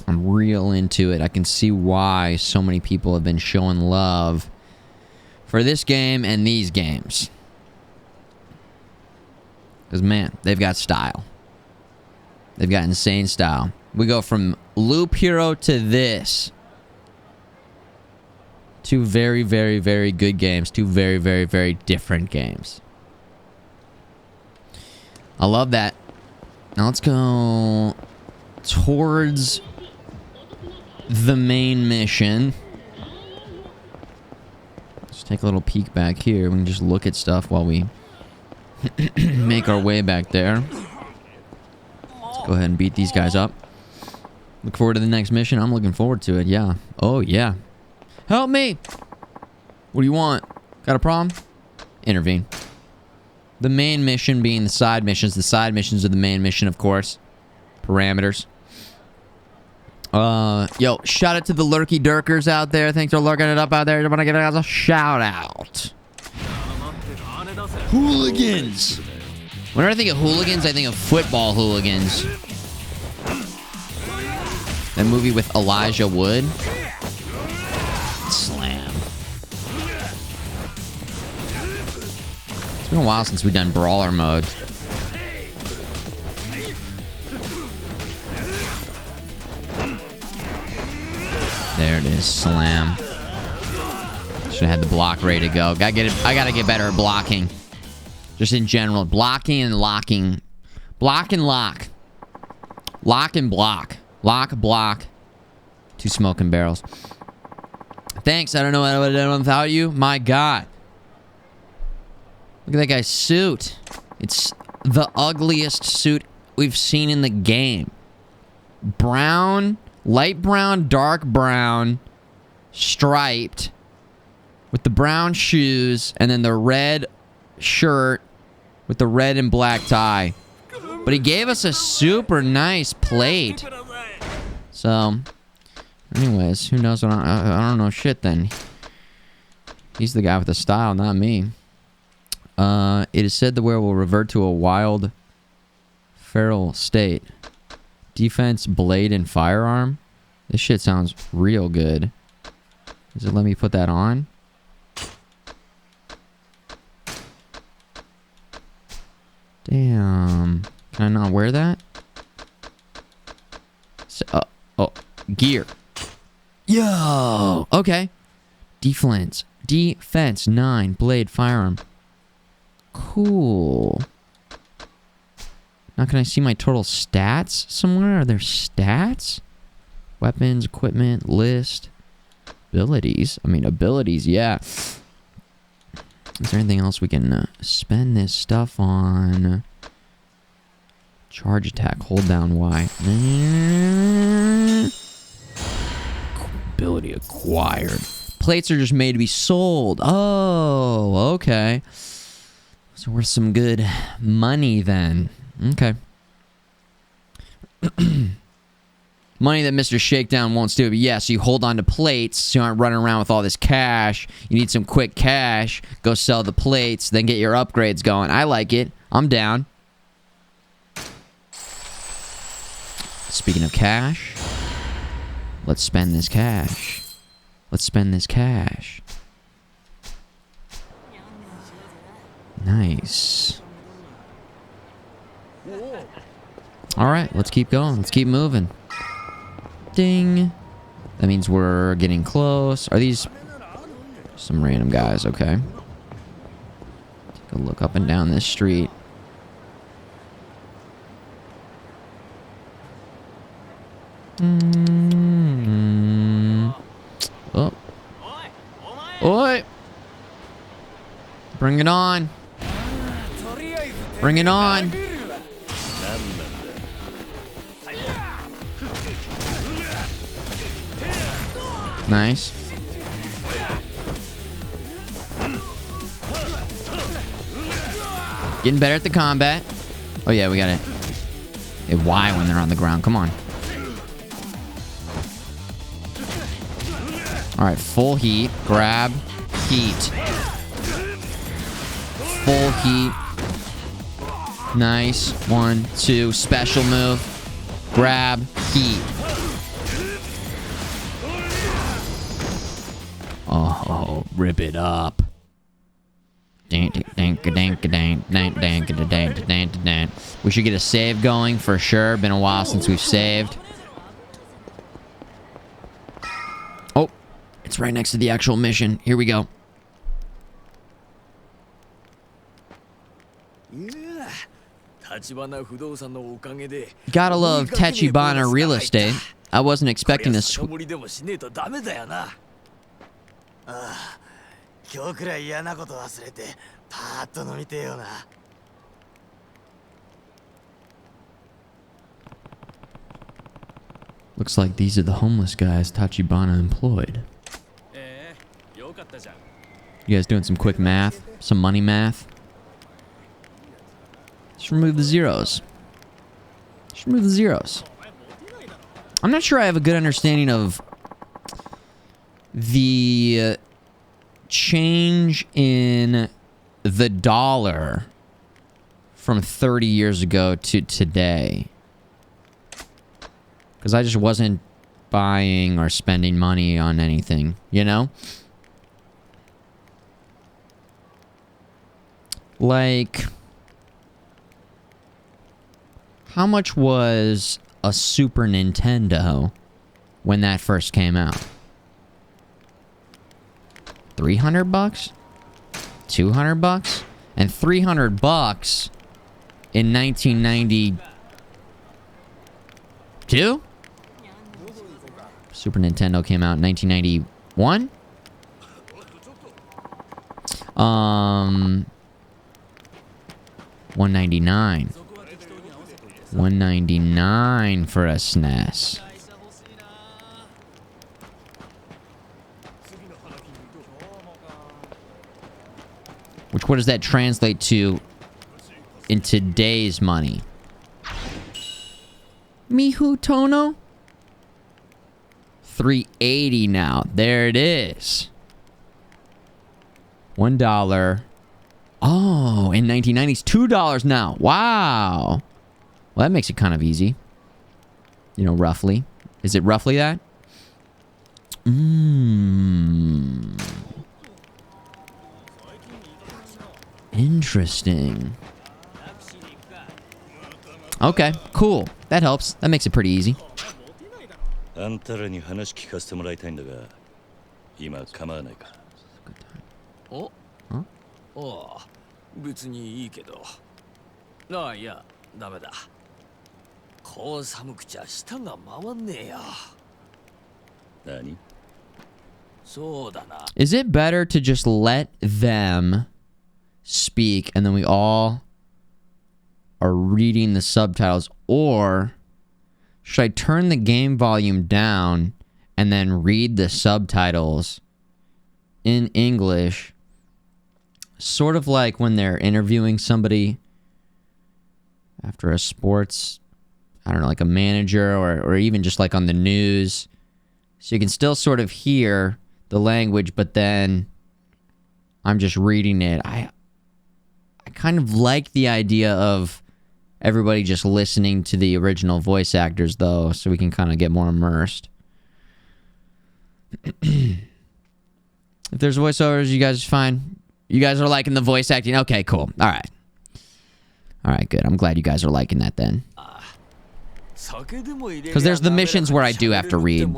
I'm real into it. I can see why so many people have been showing love for this game and these games. Because, man, they've got style. They've got insane style. We go from Loop Hero to this. Two very, very, very good games. Two very, very, very different games. I love that. Now let's go towards the main mission. Let's take a little peek back here. We can just look at stuff while we make our way back there. Let's go ahead and beat these guys up. Look forward to the next mission. I'm looking forward to it, yeah. Oh, yeah. Help me! What do you want? Got a problem? Intervene. The main mission being the side missions. The side missions are the main mission, of course. Parameters. Yo, shout out to the lurky durkers out there. Thanks for lurking it up out there. I want to give guys a shout out. Hooligans. Whenever I think of hooligans, I think of football hooligans. That movie with Elijah Wood. Slam. It's been a while since we've done brawler mode. There it is. Slam. Should have had the block ready to go. I gotta get better at blocking. Just in general. Blocking and locking. Block and lock. Lock and block. Lock, block. 2 smoking barrels. Thanks. I don't know what I would have done without you. My God. Look at that guy's suit. It's the ugliest suit we've seen in the game. Brown, light brown, dark brown, striped, with the brown shoes, and then the red shirt with the red and black tie. But he gave us a super nice plate. So, anyways, who knows what I don't know shit then. He's the guy with the style, not me. It is said the wearer will revert to a wild, feral state. Defense, blade, and firearm. This shit sounds real good. Does it let me put that on? Damn. Can I not wear that? So, gear. Yo! Okay. Defense. Defense 9. Blade, firearm. Cool. Now can I see my total stats somewhere? Are there stats? Weapons, equipment, list. Abilities. I mean, abilities, yeah. Is there anything else we can spend this stuff on? Charge attack. Hold down Y. Ability acquired. Plates are just made to be sold. Oh, okay. So worth some good money then. Okay. Money that Mr. Shakedown won't steal. But yeah, so you hold on to plates so you aren't running around with all this cash. You need some quick cash. Go sell the plates, then get your upgrades going. I like it. I'm down. Speaking of cash, let's spend this cash. Let's spend this cash. Nice. Alright, let's keep going. Let's keep moving. Ding. That means we're getting close. Are these some random guys? Okay. Take a look up and down this street. Oh. Oi! Bring it on. Bring it on. Nice. Getting better at the combat. Oh yeah, we got it. Hit Y when they're on the ground. Come on. Alright, full heat. Grab. Heat. Full heat. Nice. 1, 2. Special move. Grab. Heat. Oh, rip it up. We should get a save going for sure. Been a while since we've saved. Oh, it's right next to the actual mission. Here we go. Gotta love Tachibana real estate. I wasn't expecting this. Looks like these are the homeless guys Tachibana employed. You guys doing some quick math? Some money math? Just remove the zeros. Just remove the zeros. I'm not sure I have a good understanding of the change in the dollar from 30 years ago to today. Because I just wasn't buying or spending money on anything, you know? Like, how much was a Super Nintendo when that first came out? 300 bucks? 200 bucks? And 300 bucks in 1992? Super Nintendo came out in 1991? 199. $199 for a SNES. Which, what does that translate to in today's money? Mihu Tono? $3.80 now. There it is. $1. Oh, in 1990s, $2 now. Wow. Well, that makes it kind of easy. You know, roughly. Is it roughly that? Interesting. Okay, cool. That helps. That makes it pretty easy. あんたらに話聞かせてもらいたいんだが、今構わないか。お？おあ、別にいいけど。ああ、いや、ダメだ。こう寒くちゃ舌が回んねえや。何？そうだな。Is it better to just let them speak and then we all are reading the subtitles, or should I turn the game volume down and then read the subtitles in English, sort of like when they're interviewing somebody after a sports, I don't know, like a manager, or even just like on the news, so you can still sort of hear the language, but then I'm just reading it. I kind of like the idea of everybody just listening to the original voice actors, though, so we can kind of get more immersed. If there's voiceovers, you guys are fine. You guys are liking the voice acting? Okay, cool. All right. All right, good. I'm glad you guys are liking that then. Because there's the missions where I do have to read.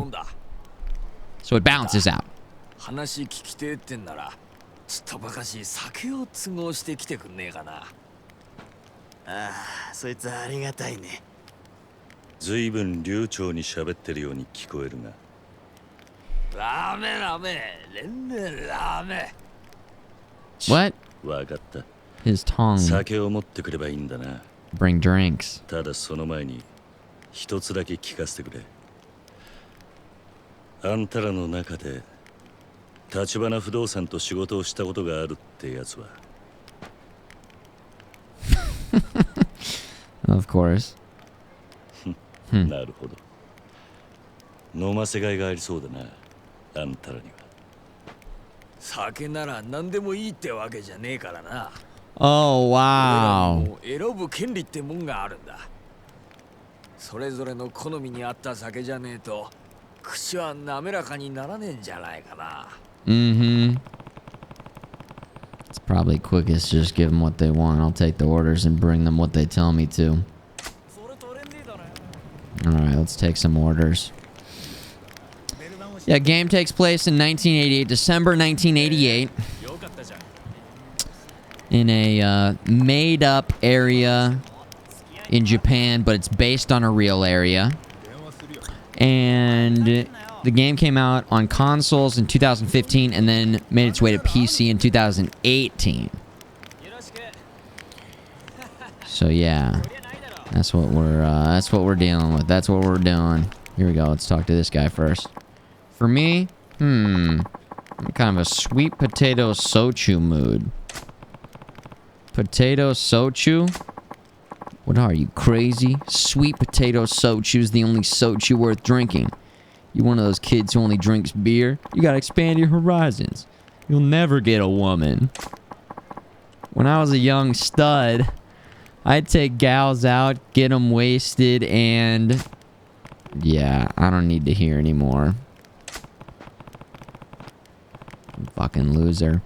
So it balances out. 話聞きてえってんなら、ちっとばかし酒を都合してきてくんねえかな。ああ、そいつありがたいね。ずいぶん流暢に喋ってるように聞こえるが。ラーメンラーメン、連連ラーメン。What? わかった。His tongue. 酒を持ってくればいいんだな。Bring drinks. ただその前に一つだけ聞かせてくれ。あんたらの中で橘不動産と仕事をしたことがあるってやつは。Of course. なるほど。飲ませがいがありそうだな、あんたらには。酒なら何でもいいってわけじゃねえからな。Oh, wow. 選ぶ権利ってもんがあるんだ。それぞれの好みに合った酒じゃねえと、口は滑らかにならねえんじゃないかな。Mm-hmm. It's probably quickest to just give them what they want. I'll take the orders and bring them what they tell me to. Alright, let's take some orders. Yeah, game takes place in 1988, December 1988. In a made-up area in Japan, but it's based on a real area. And the game came out on consoles in 2015 and then made its way to PC in 2018. So yeah, that's what we're dealing with. That's what we're doing. Here we go. Let's talk to this guy first. For me, I'm kind of a sweet potato sochu mood. Potato sochu? What are you, crazy? Sweet potato sochu's the only sochu worth drinking. You one of those kids who only drinks beer? You gotta expand your horizons. You'll never get a woman. When I was a young stud, I'd take gals out, get them wasted, and... yeah, I don't need to hear anymore. Fucking loser.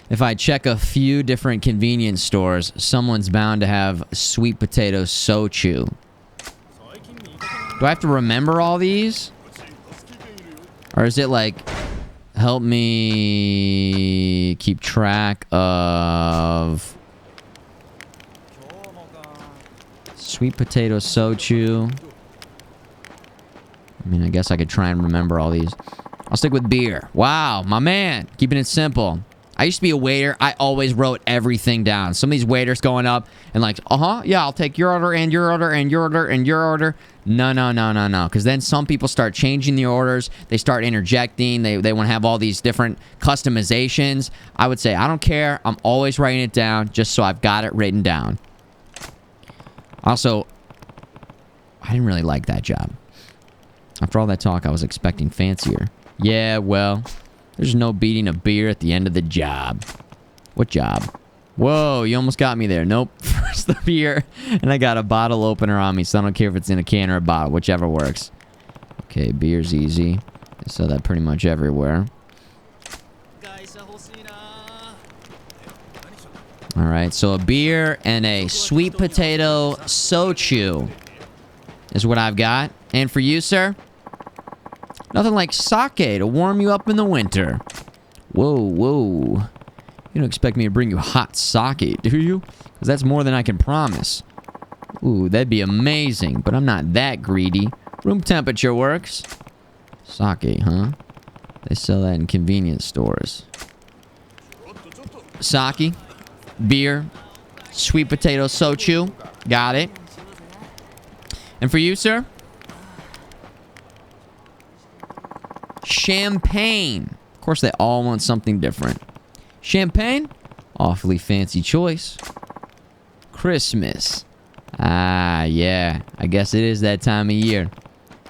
If I check a few different convenience stores, someone's bound to have sweet potato sochu. Do I have to remember all these? Or is it like, help me keep track of sweet potato sochu? I mean, I guess I could try and remember all these. I'll stick with beer. Wow, my man. Keeping it simple. I used to be a waiter. I always wrote everything down. Some of these waiters going up and like, yeah, I'll take your order and your order and your order and your order. No. Because then some people start changing the orders. They start interjecting. They want to have all these different customizations. I would say, I don't care. I'm always writing it down just so I've got it written down. Also, I didn't really like that job. After all that talk, I was expecting fancier. Yeah, well, there's no beating a beer at the end of the job. What job? Whoa, you almost got me there. Nope. First the beer, and I got a bottle opener on me, so I don't care if it's in a can or a bottle, whichever works. Okay, beer's easy. They sell that pretty much everywhere. Alright, so a beer and a sweet potato sochu is what I've got. And for you, sir? Nothing like sake to warm you up in the winter. Whoa. You don't expect me to bring you hot sake, do you? Because that's more than I can promise. Ooh, that'd be amazing, but I'm not that greedy. Room temperature works. Sake, huh? They sell that in convenience stores. Sake, beer, sweet potato sochu. Got it. And for you, sir? Champagne. Of course, they all want something different. Champagne? Awfully fancy choice. Christmas. Ah, yeah. I guess it is that time of year.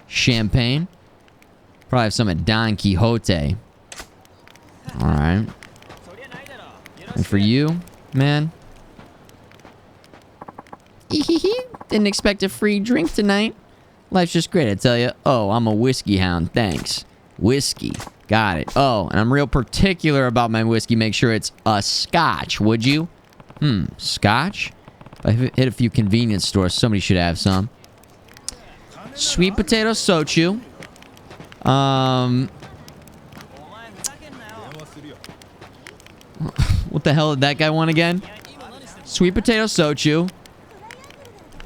Champagne? Probably have some at Don Quixote. Alright. And for you, man? Didn't expect a free drink tonight. Life's just great, I tell you. Oh, I'm a whiskey hound. Thanks. Whiskey. Got it. Oh, and I'm real particular about my whiskey. Make sure it's a scotch, would you? Scotch? If I hit a few convenience stores, somebody should have some. Sweet potato sochu. What the hell did that guy want again? Sweet potato sochu.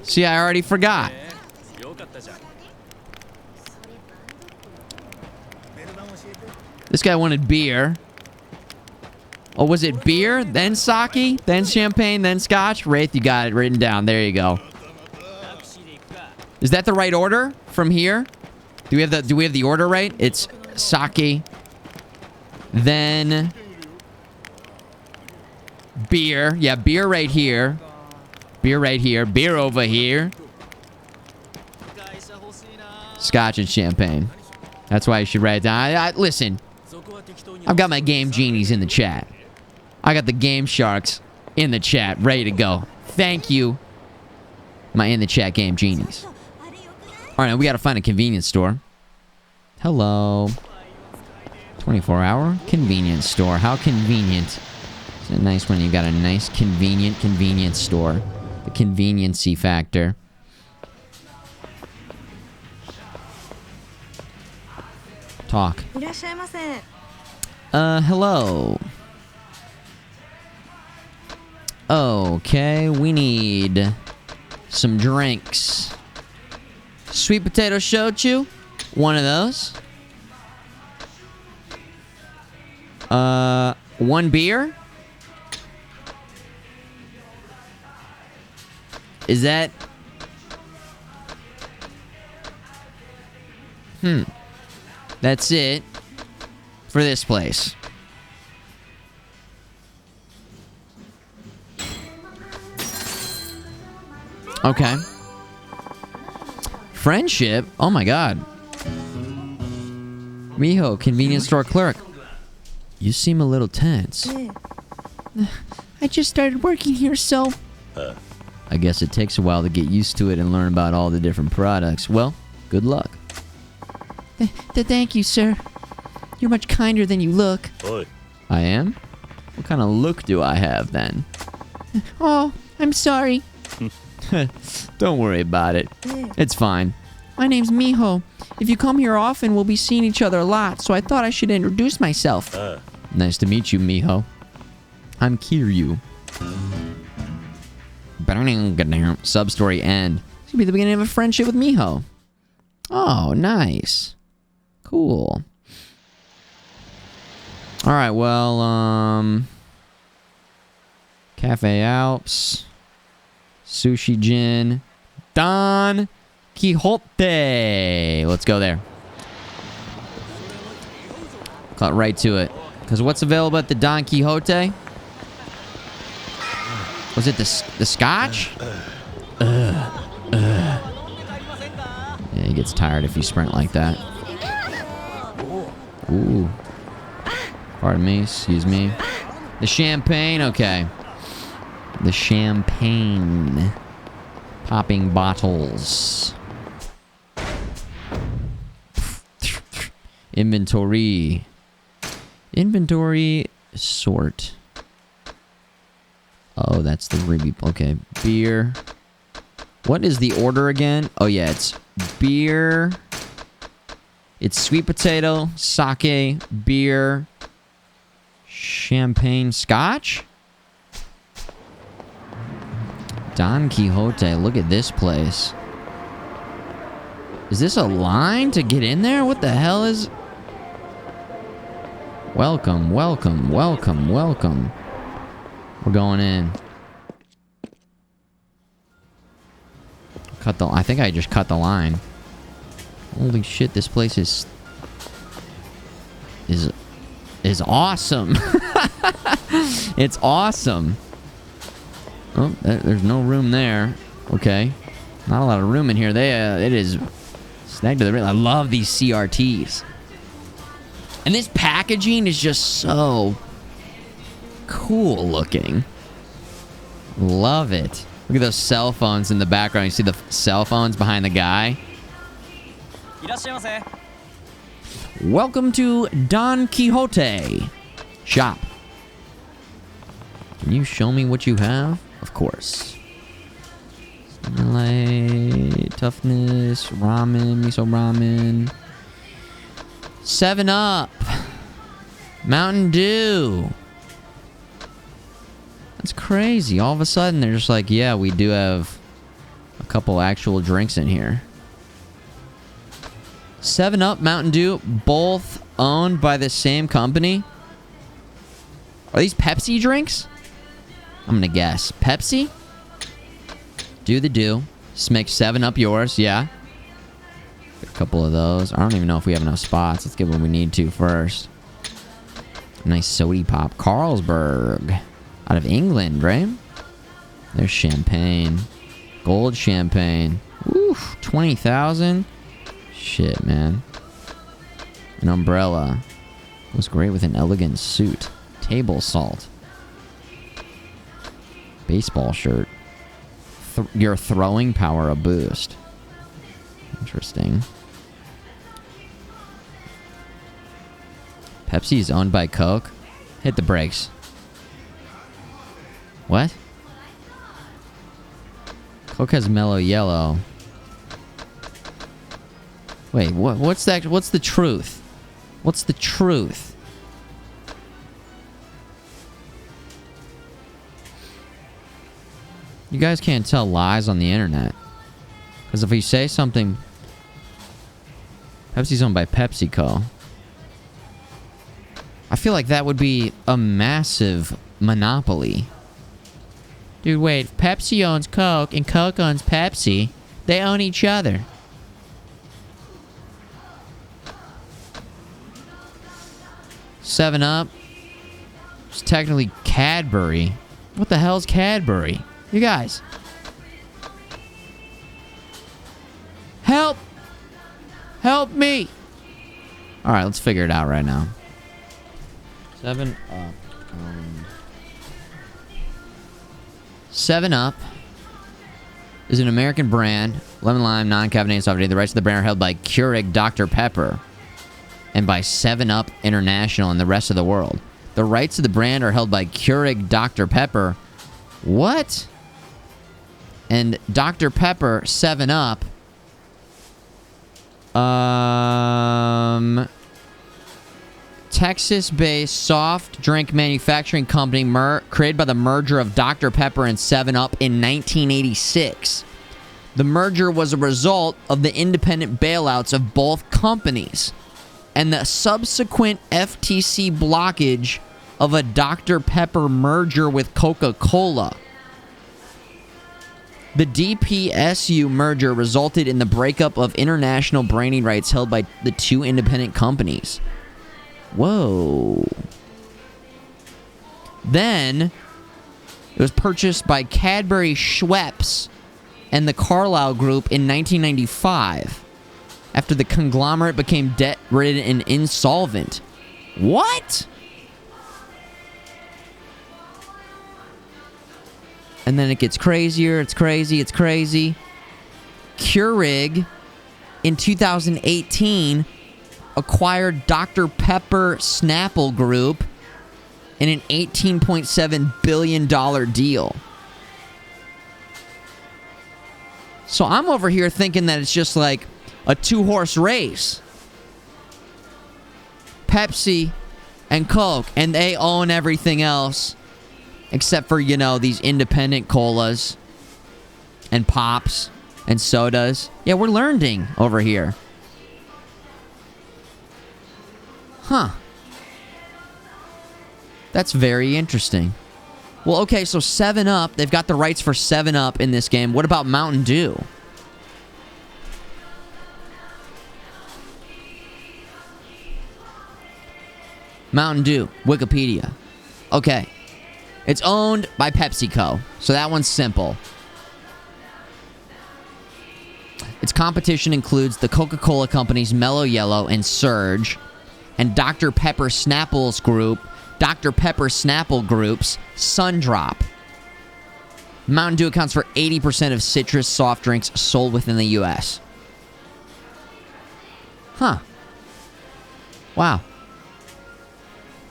See, I already forgot. This guy wanted beer. Oh, was it beer? Then sake? Then champagne? Then scotch? Wraith, you got it written down. There you go. Is that the right order from here? Do we have the order right? It's sake. Then beer. Yeah, beer right here. Beer right here. Beer over here. Scotch and champagne. That's why you should write it down. Listen. I've got my game genies in the chat. I got the game sharks in the chat, ready to go. Thank you, my in the chat game genies. All right, we got to find a convenience store. Hello. 24-hour convenience store. How convenient. It's a nice one. You got a nice convenient convenience store. The conveniency factor. Talk. Hello. Okay, we need some drinks. Sweet potato shochu? One of those. One beer? Is that... That's it for this place. Okay. Friendship? Oh my god. Miho, convenience store clerk. You seem a little tense. I just started working here, so... I guess it takes a while to get used to it and learn about all the different products. Well, good luck. Thank you, sir. You're much kinder than you look. I am? What kind of look do I have, then? Oh, I'm sorry. Don't worry about it. It's fine. My name's Miho. If you come here often, we'll be seeing each other a lot, so I thought I should introduce myself. Nice to meet you, Miho. I'm Kiryu. Sub-story end. It's gonna be the beginning of a friendship with Miho. Oh, nice. Cool. All right, well, Cafe Alps, Sushi Gin, Don Quixote. Let's go there. Cut right to it. Because what's available at the Don Quixote? Was it the scotch? Yeah, he gets tired if you sprint like that. Ooh. Pardon me, excuse me. The champagne, okay. The champagne. Popping bottles. Inventory. Inventory sort. Oh, that's the review. Okay, beer. What is the order again? Oh, yeah, it's beer. It's sweet potato, sake, beer, champagne, scotch? Don Quixote, look at this place. Is this a line to get in there? What the hell is... Welcome, welcome, welcome, welcome. We're going in. I think I just cut the line. Holy shit, this place is awesome. It's awesome. Oh, there's no room there. Okay. Not a lot of room in here. It is snagged to the rail. I love these CRTs. And this packaging is just so cool looking. Love it. Look at those cell phones in the background. You see the cell phones behind the guy? Welcome to Don Quixote shop. Can you show me what you have? Of course. Like toughness, ramen, miso ramen. 7-Up. Mountain Dew. That's crazy. All of a sudden, they're just like, yeah, we do have a couple actual drinks in here. 7-Up, Mountain Dew, both owned by the same company. Are these Pepsi drinks? I'm gonna guess. Pepsi? Do the do. Just make 7-Up yours, yeah. Get a couple of those. I don't even know if we have enough spots. Let's get what we need to first. Nice sody pop. Carlsberg. Out of England, right? There's champagne. Gold champagne. Oof, 20,000. Shit, man. An umbrella. Goes great with an elegant suit. Table salt. Baseball shirt. Your throwing power a boost. Interesting. Pepsi is owned by Coke. Hit the brakes. What? Coke has mellow yellow. Wait, what's that? What's the truth? What's the truth? You guys can't tell lies on the internet. Because if you say something... Pepsi's owned by PepsiCo. I feel like that would be a massive monopoly. Dude, wait. If Pepsi owns Coke and Coke owns Pepsi, they own each other. 7-Up. It's technically Cadbury. What the hell's Cadbury? You guys. Help! Help me! Alright, let's figure it out right now. 7-Up. 7-Up is an American brand. Lemon lime, non-caffeinated soft drink. The rights of the brand are held by Keurig Dr. Pepper and by 7-Up International and the rest of the world. The rights of the brand are held by Keurig Dr. Pepper. What? And Dr. Pepper 7-Up. Texas-based soft drink manufacturing company created by the merger of Dr. Pepper and 7-Up in 1986. The merger was a result of the independent bailouts of both companies. and the subsequent FTC blockage of a Dr. Pepper merger with Coca-Cola. The DPSU merger resulted in the breakup of international branding rights held by the two independent companies. Whoa. Then, it was purchased by Cadbury Schweppes and the Carlyle Group in 1995, after the conglomerate became debt-ridden and insolvent. What? And then it gets crazier. It's crazy. It's crazy. Keurig, in 2018, acquired Dr. Pepper Snapple Group in an $18.7 billion deal. So I'm over here thinking that it's just like a two-horse race. Pepsi and Coke, and they own everything else. Except for, you know, these independent colas and pops and sodas. Yeah, we're learning over here. Huh. That's very interesting. Well, okay, so 7-Up, they've got the rights for 7-Up in this game. What about Mountain Dew? Mountain Dew, Wikipedia. Okay. It's owned by PepsiCo, so that one's simple. Its competition includes the Coca-Cola Company's Mellow Yellow and Surge, and Dr. Pepper Snapple's group, Dr. Pepper Snapple Group's Sundrop. Mountain Dew accounts for 80% of citrus soft drinks sold within the U.S. Huh. Wow.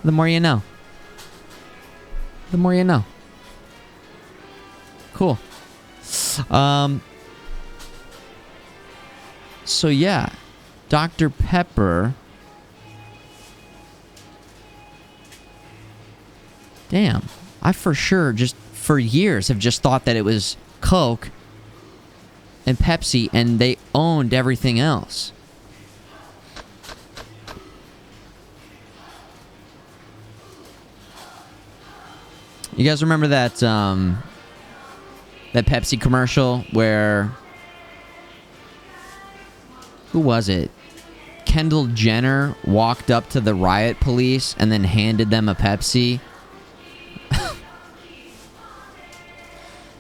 The more you know. The more you know. Cool. So yeah, Dr. Pepper. Damn, I for sure just for years have just thought that it was Coke and Pepsi and they owned everything else. You guys remember that that Pepsi commercial where who was it? Kendall Jenner walked up to the riot police and then handed them a Pepsi.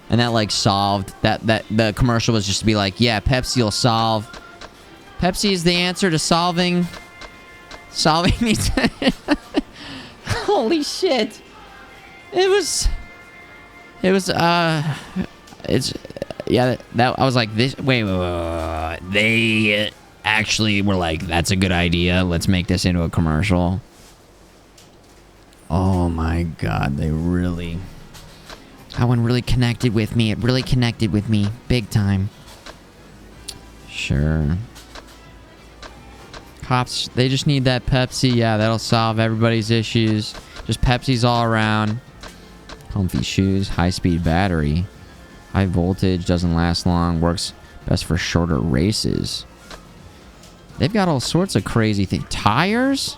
And that like solved that the commercial was just to be like, yeah, Pepsi will solve. Pepsi is the answer to solving these. Holy shit. It's yeah, that I was like, this wait, they actually were like, that's a good idea, let's make this into a commercial. Oh my god, that one really connected with me. It really connected with me big time. Sure. Cops, they just need that Pepsi. Yeah, that'll solve everybody's issues. Just Pepsi's all around. Comfy shoes, high-speed battery. High voltage, doesn't last long, works best for shorter races. They've got all sorts of crazy things. Tires?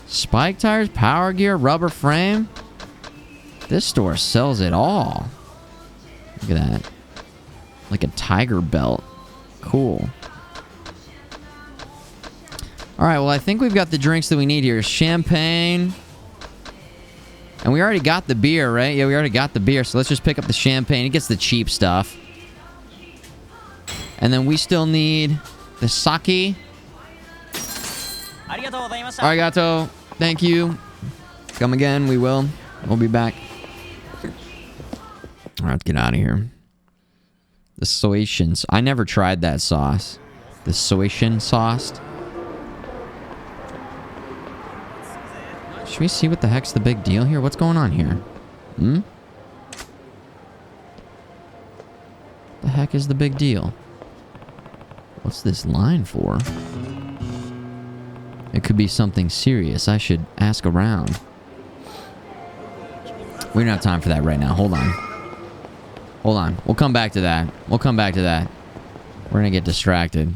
Spike tires, power gear, rubber frame. This store sells it all. Look at that. Like a tiger belt. Cool. Alright, well, I think we've got the drinks that we need here. Champagne. And we already got the beer, right? Yeah, we already got the beer, so let's just pick up the champagne. It gets the cheap stuff. And then we still need the sake. Arigato. Thank you. Come again, we will. We'll be back. Alright, let's get out of here. The Soishin. I never tried that sauce. The Soishin sauce. Should we see what the heck's the big deal here? What's going on here? The heck is the big deal? What's this line for? It could be something serious. I should ask around. We don't have time for that right now. Hold on. Hold on. We'll come back to that. We'll come back to that. We're gonna get distracted.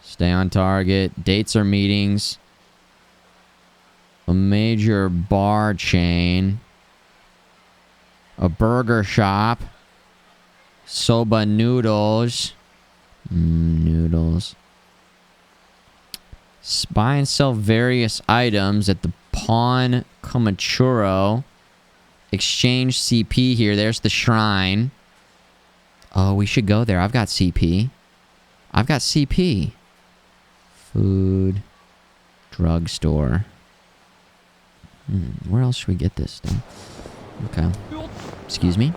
Stay on target. Dates or meetings. A major bar chain. A burger shop. Soba noodles. Noodles. Buy and sell various items at the Pawn Komachuro. Exchange CP here. There's the shrine. Oh, we should go there. I've got CP. I've got CP. Food. Drugstore. Where else should we get this stuff? Okay. Excuse me.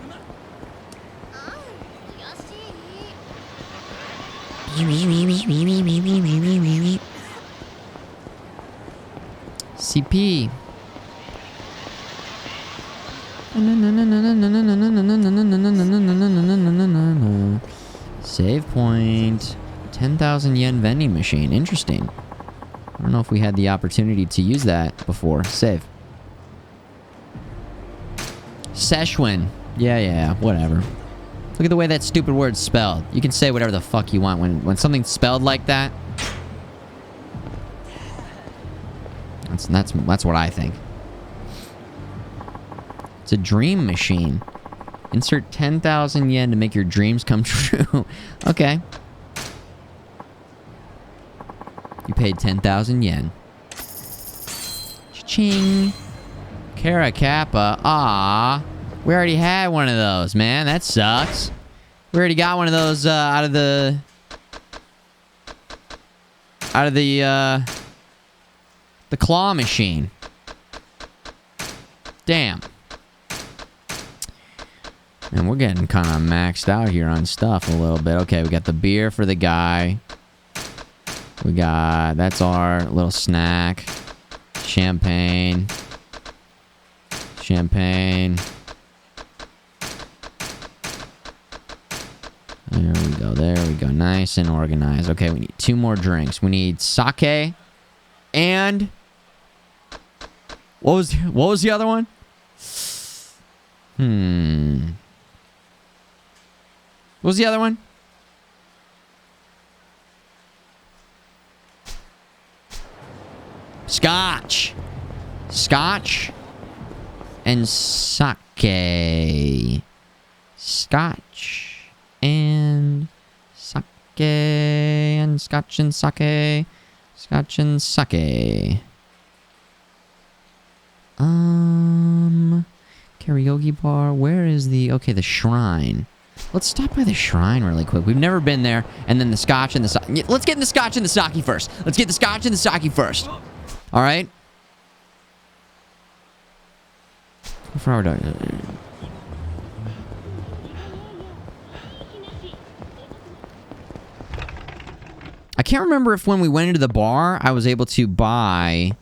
CP. Save point. 10,000 yen vending machine. Interesting. I don't know if we had the opportunity to use that before. Save. Szechuan. Yeah, whatever. Look at the way that stupid word's spelled. You can say whatever the fuck you want when something's spelled like that. That's what I think. It's a dream machine. Insert 10,000 yen to make your dreams come true. Okay. You paid 10,000 yen. Cha-ching. Kara Kappa. Ah, we already had one of those, man. That sucks. We already got one of those out of the claw machine. Damn. And we're getting kind of maxed out here on stuff a little bit. Okay, we got the beer for the guy. We got... That's our little snack. Champagne. Champagne. There we go. Nice and organized. Okay, we need 2 more drinks. We need sake and... What was the other one? What was the other one? Scotch. Scotch and sake. Scotch and sake and scotch and sake. Scotch and sake. Karaoke bar. Where is the... Okay, the shrine. Let's stop by the shrine really quick. We've never been there. And then the scotch and the sake. Let's get in the scotch and the sake first. Let's get the scotch and the sake first. All right? How far are we doing? I can't remember if when we went into the bar, I was able to buy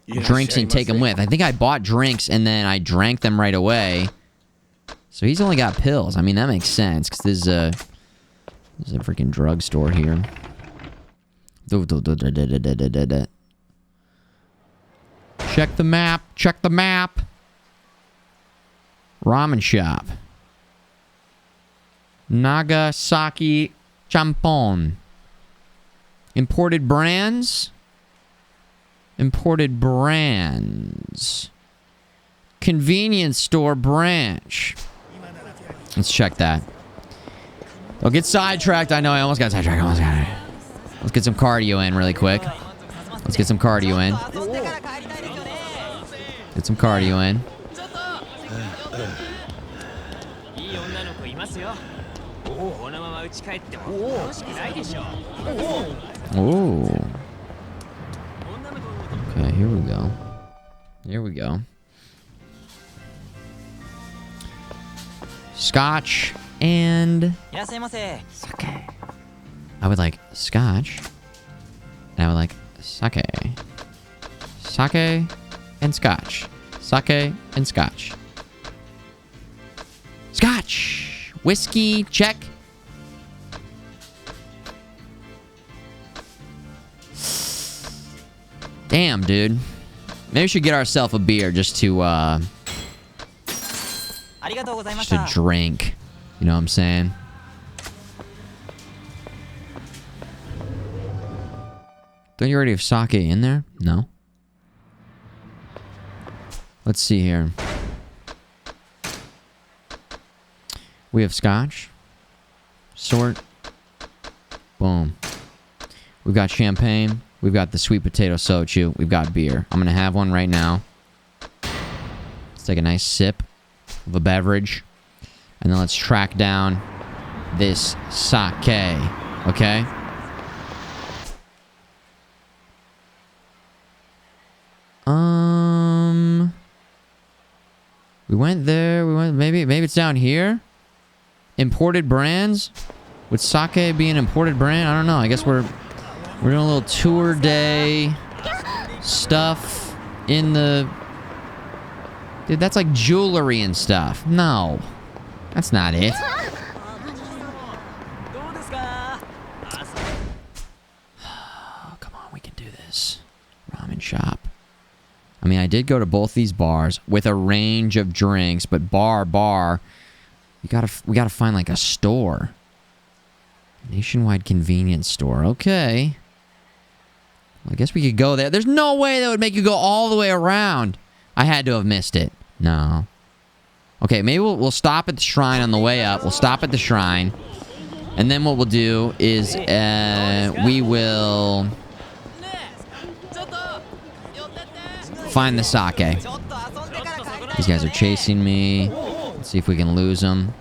drinks and take them with. I think I bought drinks and then I drank them right away. So he's only got pills. I mean, that makes sense because there's a freaking drugstore here. Check the map. Check the map. Ramen shop. Nagasaki Champon. Imported brands. Imported brands. Convenience store branch. Let's check that. Don't get sidetracked. I know I almost got sidetracked. Let's get some cardio in really quick. Let's get some cardio in. Get some cardio in. Ooh. Okay, here we go. Here we go. Scotch and sake. I would like scotch. And I would like sake. Sake and scotch. Sake and scotch. Scotch! Whiskey, check. Damn, dude. Maybe we should get ourselves a beer just to drink. You know what I'm saying? Don't you already have sake in there? No. Let's see here. We have scotch. Sort. Boom. We've got champagne. We've got the sweet potato soju. We've got beer. I'm going to have one right now. Let's take a nice sip of a beverage. And then let's track down this sake. Okay? We went there. We went. Maybe it's down here. Imported brands. Would sake be an imported brand? I don't know. I guess we're doing a little tour day stuff in the. Dude, that's like jewelry and stuff. No, that's not it. Oh, come on, we can do this. Ramen shop. I mean, I did go to both these bars with a range of drinks, but bar, we gotta find like a store. Nationwide convenience store. Okay. Well, I guess we could go there. There's no way that would make you go all the way around. I had to have missed it. No. Okay, maybe we'll stop at the shrine on the way up. We'll stop at the shrine. And then what we'll do is we will find the sake. These guys are chasing me. Let's see if we can lose them.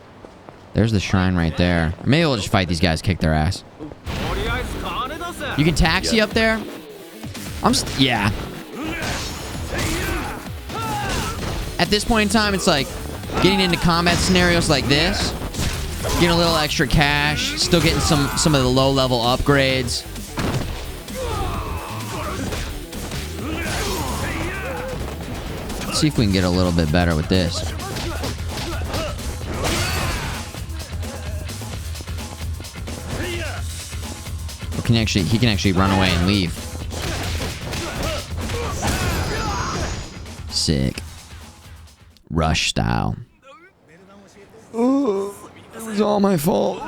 There's the shrine right there. Or maybe we'll just fight these guys, kick their ass. You can taxi up there? Yeah. At this point in time, it's like getting into combat scenarios like this. Getting a little extra cash. Still getting some of the low-level upgrades. Let's see if we can get a little bit better with this. He can actually run away and leave. Sick. Rush style. It was all my fault.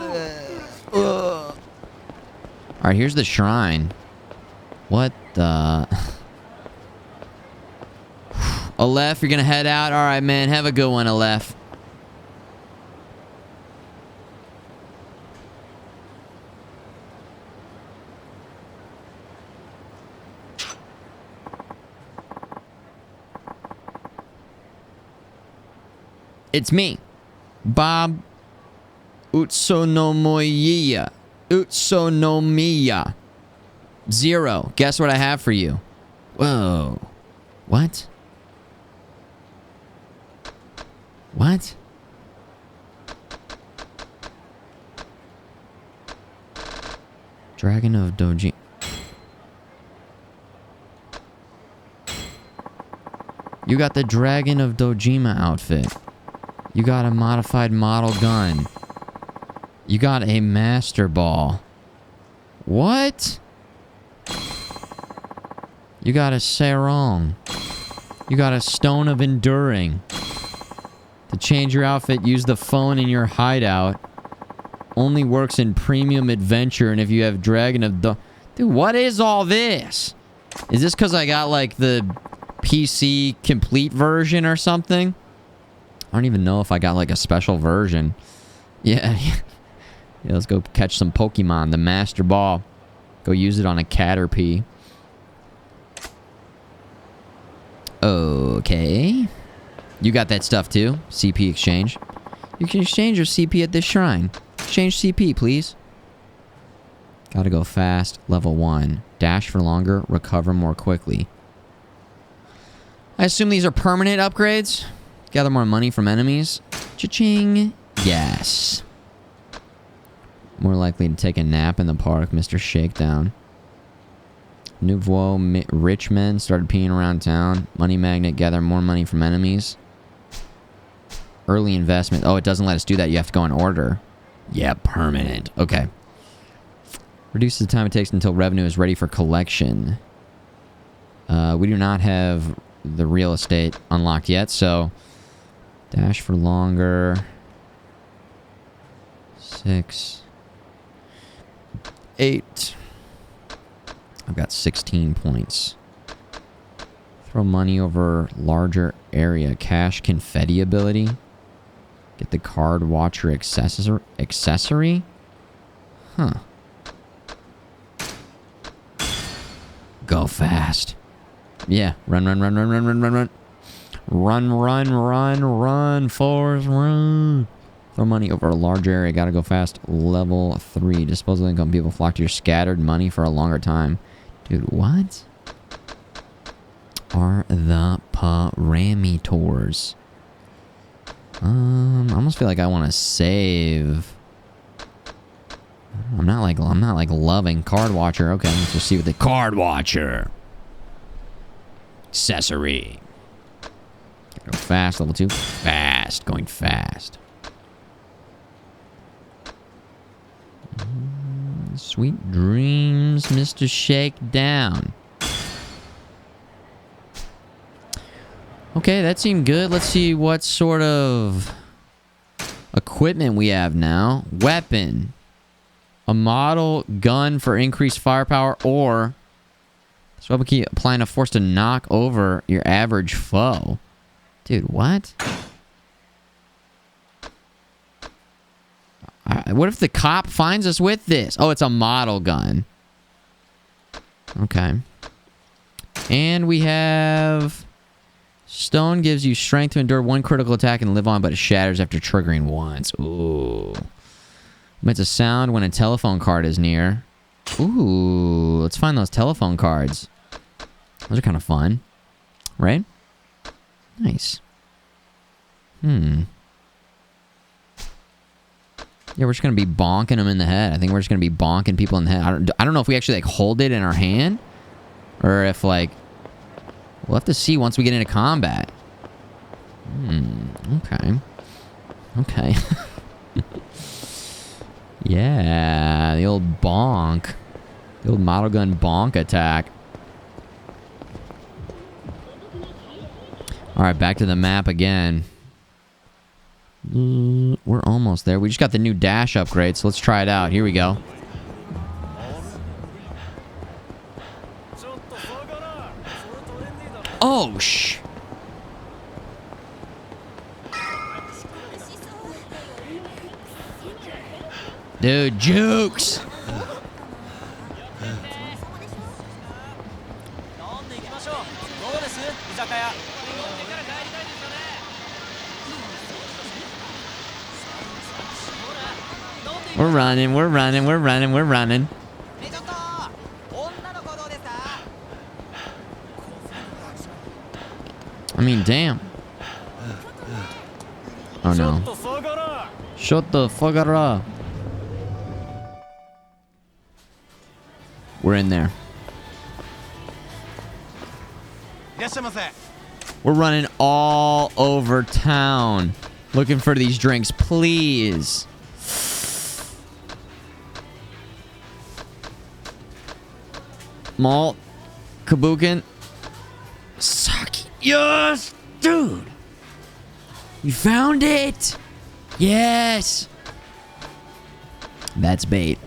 Alright, here's the shrine. What the... Aleph, you're gonna head out? Alright, man. Have a good one, Aleph. It's me, Bob Utsunomiya. Utsunomiya. 0. Guess what I have for you? Whoa. What? What? Dragon of Doji. You got the Dragon of Dojima outfit. You got a modified model gun. You got a Master Ball. What? You got a Sarong. You got a Stone of Enduring. To change your outfit, use the phone in your hideout. Only works in Premium Adventure, and if you have Dragon of the... Dude, what is all this? Is this because I got, like, the PC complete version or something? I don't even know if I got, like, a special version. Yeah. Yeah, let's go catch some Pokemon. The Master Ball. Go use it on a Caterpie. Okay. You got that stuff, too? CP exchange. You can exchange your CP at this shrine. Exchange CP, please. Gotta go fast. Level 1. Dash for longer. Recover more quickly. I assume these are permanent upgrades? Gather more money from enemies. Cha-ching. Yes. More likely to take a nap in the park, Mr. Shakedown. Nouveau rich men started peeing around town. Money magnet, gather more money from enemies. Early investment. Oh, it doesn't let us do that. You have to go in order. Yeah, permanent. Okay. Reduces the time it takes until revenue is ready for collection. We do not have the real estate unlocked yet, so... Dash for longer. 6. 8. I've got 16 points. Throw money over larger area. Cash confetti ability. Get the card watcher accessory? Huh. Go fast. Yeah. Run. Run, Forrest, run. Throw money over a large area. Gotta go fast. Level 3. Disposable income. People flock to your scattered money for a longer time. Dude, what are the parameters? I almost feel like I want to save. I'm not like loving card watcher. Okay, let's just see what the card watcher accessory. Go fast, level 2. Fast, going fast. Sweet dreams, Mr. Shakedown. Okay, that seemed good. Let's see what sort of equipment we have now. Weapon. A model gun for increased firepower, or this weapon key applying a force to knock over your average foe. Dude, what? What if the cop finds us with this? Oh, it's a model gun. Okay. And we have... Stone gives you strength to endure one critical attack and live on, but it shatters after triggering once. Ooh. Emits a sound when a telephone card is near. Ooh. Let's find those telephone cards. Those are kind of fun. Right? Nice. Yeah, we're just going to be bonking them in the head. I think we're just going to be bonking people in the head. I don't know if we actually, like, hold it in our hand. Or if, like... We'll have to see once we get into combat. Okay. Okay. Yeah, the old bonk. The old model gun bonk attack. Alright, back to the map again. We're almost there. We just got the new dash upgrade, so let's try it out. Here we go. Oh, Dude, jukes! We're running, we're running, we're running, we're running. I mean, damn. Oh no. Shut the fuck up. We're in there. We're running all over town looking for these drinks, please. Malt, Kabukin, sake. Yes, dude. We found it. Yes. That's bait.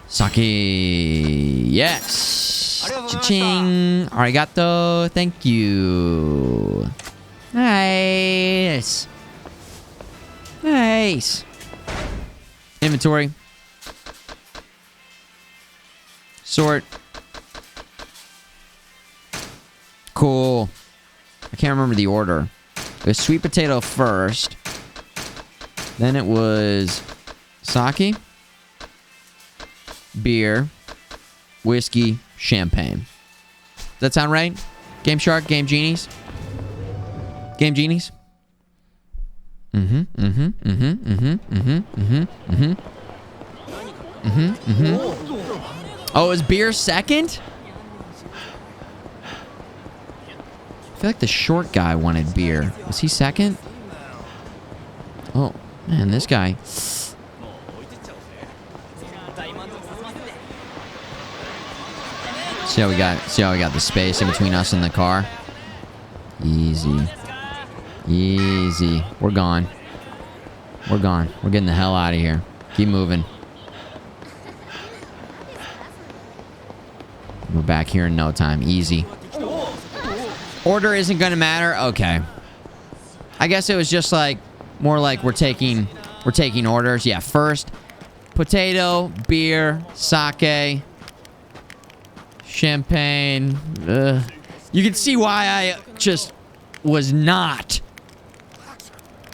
Sake. Yes. Cha-ching. Arigato. Thank you. Nice. Nice. Inventory. Sort. Cool. I can't remember the order. It was sweet potato first. Then it was sake, beer, whiskey, champagne. Does that sound right? Game Shark, Game Genies? Game Genies? Oh, is beer second? I feel like the short guy wanted beer. Was he second? Oh, man, this guy. See how we got the space in between us and the car? Easy. Easy. We're gone. We're gone. We're getting the hell out of here. Keep moving. We're back here in no time. Easy. Order isn't gonna matter? Okay. I guess it was just like, more like we're taking orders. Yeah, first, potato, beer, sake, champagne. You can see why I just was not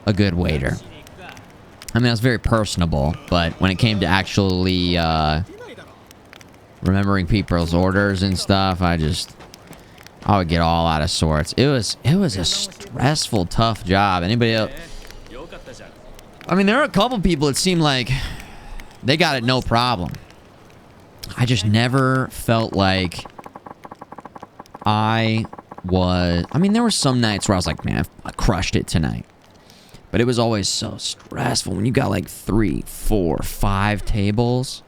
a good waiter. I mean, I was very personable, but when it came to actually remembering people's orders and stuff, I would get all out of sorts. It was a stressful, tough job. Anybody else? I mean, there are a couple people that seemed like they got it no problem. I just never felt like I mean, there were some nights where I was like, man, I crushed it tonight. But it was always so stressful when you got like 3, 4, 5 tables.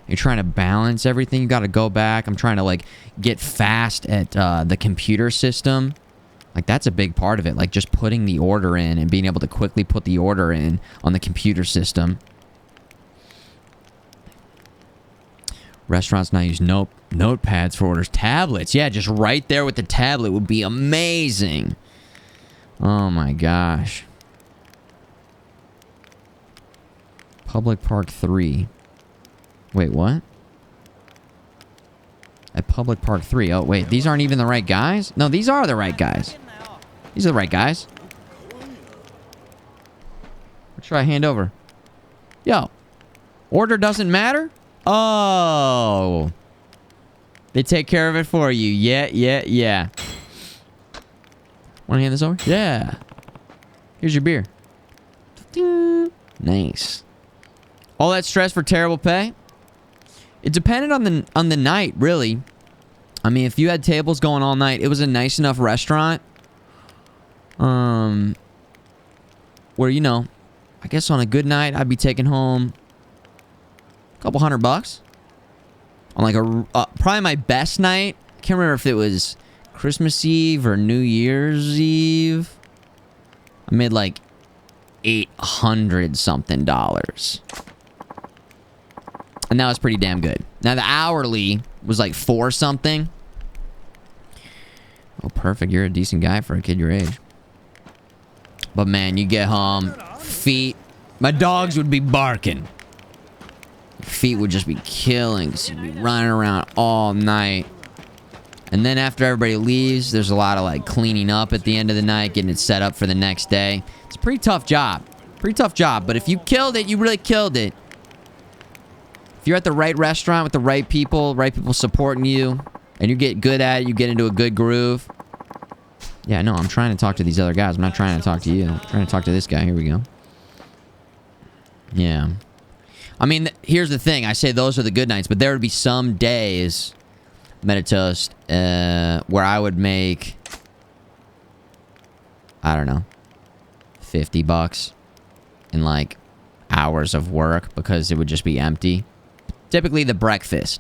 You're trying to balance everything. You got to go back. I'm trying to like get fast at the computer system. Like that's a big part of it. Like just putting the order in and being able to quickly put the order in on the computer system. Restaurants now use notepads for orders. Tablets. Yeah, just right there with the tablet would be amazing. Oh my gosh. Public Park 3. Wait, what? At Public Park 3. Oh, wait. These aren't even the right guys? No, these are the right guys. These are the right guys. What should I hand over? Yo. Order doesn't matter? Oh. They take care of it for you. Yeah. Want to hand this over? Yeah. Here's your beer. Nice. All that stress for terrible pay? It depended on the night, really. I mean, if you had tables going all night, it was a nice enough restaurant. Where, you know, I guess on a good night, I'd be taking home a couple $100. On like probably my best night. I can't remember if it was Christmas Eve or New Year's Eve. I made like $800 something. And that was pretty damn good. Now the hourly was like 4 something. Oh, perfect. You're a decent guy for a kid your age. But man, you get home, feet. My dogs would be barking. Feet would just be killing. So you'd be running around all night. And then after everybody leaves, there's a lot of like cleaning up at the end of the night, getting it set up for the next day. It's a pretty tough job. Pretty tough job. But if you killed it, you really killed it. If you're at the right restaurant with the right people supporting you, and you get good at it, you get into a good groove. Yeah, no, I'm trying to talk to these other guys. I'm not trying to talk to you. I'm trying to talk to this guy. Here we go. Yeah. I mean, here's the thing. I say those are the good nights, but there would be some days, Metatoast, where I would make, I don't know, $50 in like hours of work because it would just be empty. Typically the breakfast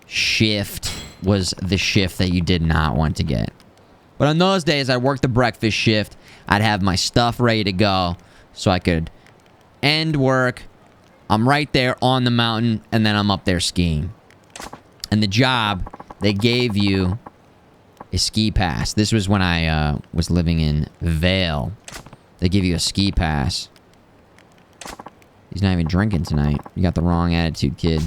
shift was the shift that you did not want to get. But on those days, I worked the breakfast shift. I'd have my stuff ready to go so I could end work. I'm right there on the mountain, and then I'm up there skiing. And the job, they gave you a ski pass. This was when I was living in Vale. They give you a ski pass. He's not even drinking tonight. You got the wrong attitude, kid.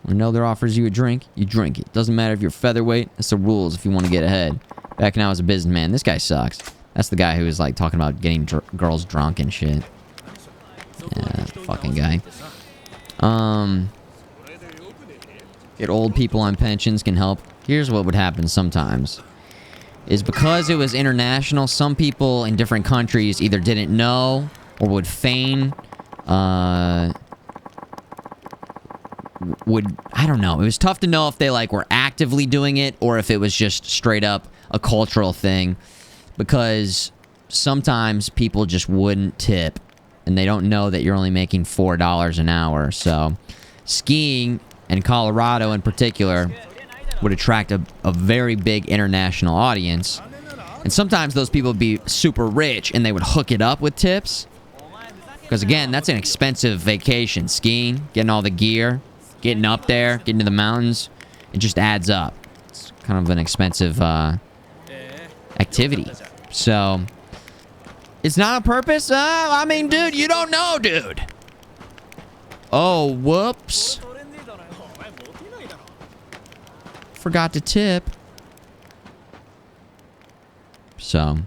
When Elder offers you a drink, you drink it. Doesn't matter if you're featherweight. That's the rules if you want to get ahead. Back when I was a businessman, this guy sucks. That's the guy who was like talking about getting girls drunk and shit. Yeah, fucking guy. Get old people on pensions can help. Here's what would happen sometimes. Is because it was international, some people in different countries either didn't know or would feign, I don't know. It was tough to know if they like were actively doing it or if it was just straight up a cultural thing, because sometimes people just wouldn't tip and they don't know that you're only making $4 an hour. So skiing, and Colorado in particular, would attract a very big international audience. And sometimes those people would be super rich and they would hook it up with tips. Because again, that's an expensive vacation. Skiing, getting all the gear, getting up there, getting to the mountains. It just adds up. kind of an expensive activity. So it's not a purpose. I mean, dude, you don't know, dude. Oh, whoops. Forgot to tip. So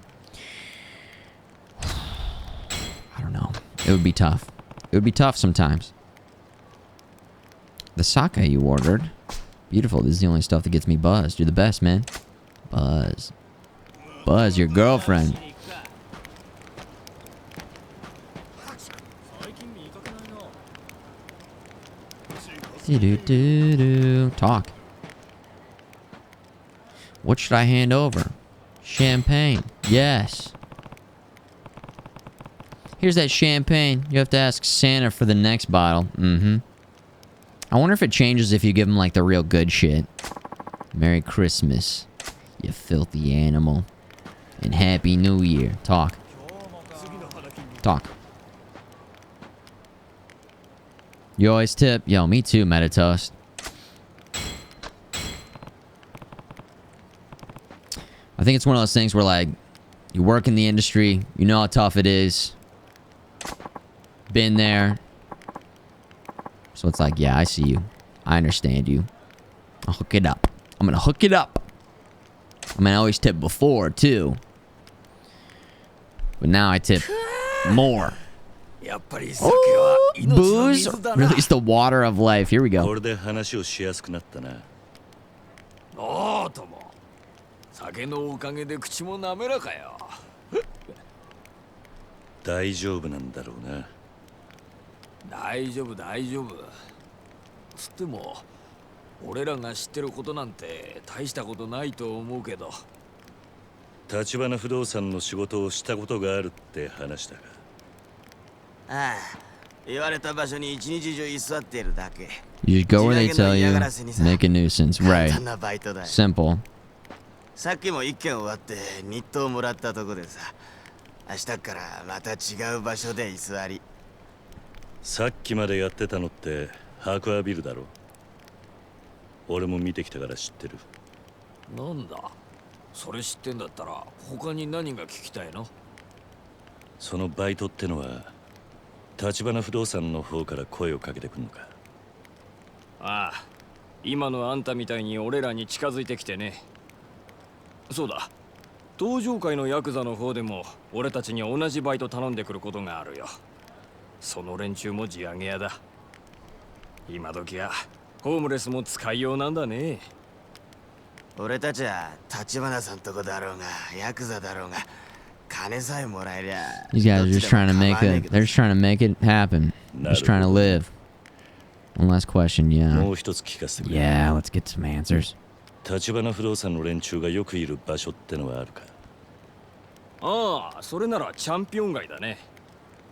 I don't know. It would be tough. It would be tough sometimes. The sake you ordered. Beautiful. This is the only stuff that gets me buzzed. You're the best, man. Buzz. Buzz, your girlfriend. Do-do-do-do. Talk. What should I hand over? Champagne. Yes. Here's that champagne. You have to ask Santa for the next bottle. Mm-hmm. I wonder if it changes if you give him, like, the real good shit. Merry Christmas, you filthy animal. And Happy New Year. Talk. Talk. You always tip? Yo, me too, Metatoast. I think it's one of those things where, like, you work in the industry, you know how tough it is. Been there. So it's like, yeah, I see you. I understand you. I'll hook it up. I'm gonna hook it up. I mean, I always tip before, too. But now I tip more. Oh, booze? Release the water of life. Here we go. これで話をしやすくなったな。おーとも。酒のおかげで口も滑らかよ。大丈夫なんだろうな。大丈夫大丈夫。つっても俺らが知ってることなんて大したことないと思うけど。橘不動産の仕事をしたことがあるって話だが。ああ、言われた場所に一日中居座っているだけ。You just go where they tell you, make a nuisance. Right. Simple. さっきも一件終わって日当もらったとこでさ、明日からまた違う場所で居座り。さっきまでやってたのってハークアビルだろ。俺も見てきたから知ってる。なんだ、それ知ってんだったら他に何が聞きたいの？そのバイトってのは橘不動産の方から声をかけてくんのか？ああ、今のあんたみたいに俺らに近づいてきてね。そうだ、登場界のヤクザの方でも俺たちに同じバイト頼んでくることがあるよ。その連中も地上げ屋だ。今時はホームレスも使いようなんだね。俺たちは橘さんとこだろうがヤクザだろうが金さえもらえりゃ。 These guys are just trying to make it. They're just trying to make it happen. Just trying to live. One last question, yeah. もう一つ聞かせてくれ。Yeah, let's get some answers. 橘不動産の連中がよくいる場所ってのはあるか？ああ、それならチャンピオン街だね。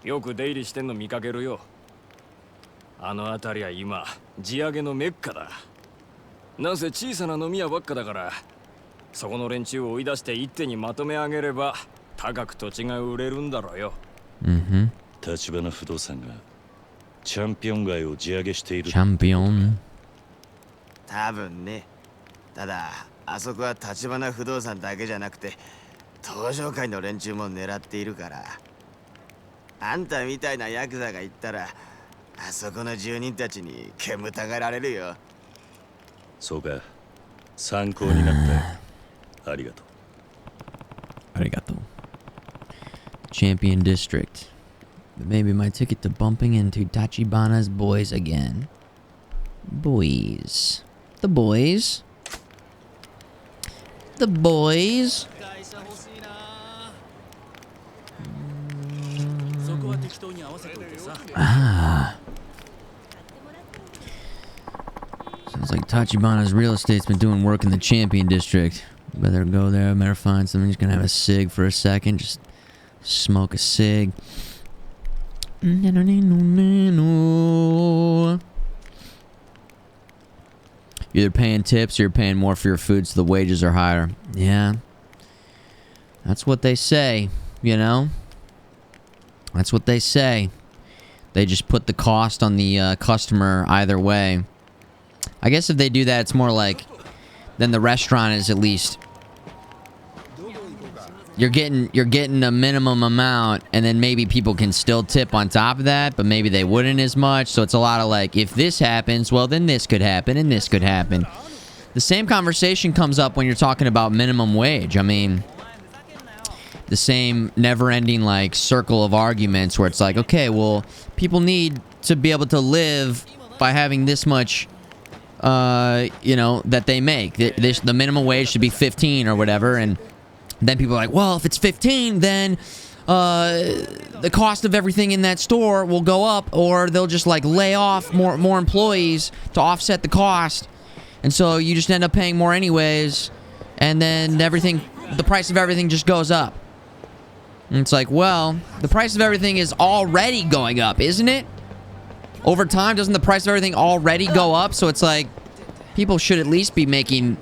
よく出入りしてんの見かけるよ。あの辺りは今地上げのメッカだ。なんせ小さな飲み屋ばっかだから、そこの連中を追い出して一手にまとめ上げれば高く土地が売れるんだろうよ。橘不動産がチャンピオン街を地上げしている。チャンピオン。多分ね。ただあそこは橘不動産だけじゃなくて登場界の連中も狙っているから、あんたみたいなヤクザが行ったらあそこの住人たちに煙たがられるよ。そうか、参考になった。ありがとう。ありがとう。Champion District. But maybe my ticket to bumping into Tachibana's boys again. Boys. The boys. The boys. Ah. Sounds like Tachibana's real estate's been doing work in the Champion District. Better go there, better find something. Just gonna have a cig for a second. Just smoke a cig. You're either paying tips or you're paying more for your food, so the wages are higher. Yeah. That's what they say, you know? That's what they say. They just put the cost on the customer either way. I guess if they do that, it's more like then the restaurant is at least... You're getting a minimum amount, and then maybe people can still tip on top of that, but maybe they wouldn't as much. So it's a lot of like, if this happens, well, then this could happen, and this could happen. The same conversation comes up when you're talking about minimum wage. I mean, the same never-ending like circle of arguments where it's like, okay, well, people need to be able to live by having this much, you know, that they make. The minimum wage should be 15 or whatever, and then people are like, well, if it's 15, then the cost of everything in that store will go up, or they'll just like lay off more employees to offset the cost. And so you just end up paying more anyways, and then the price of everything just goes up. And it's like, well, the price of everything is already going up, isn't it? Over time, doesn't the price of everything already go up? So it's like, people should at least be making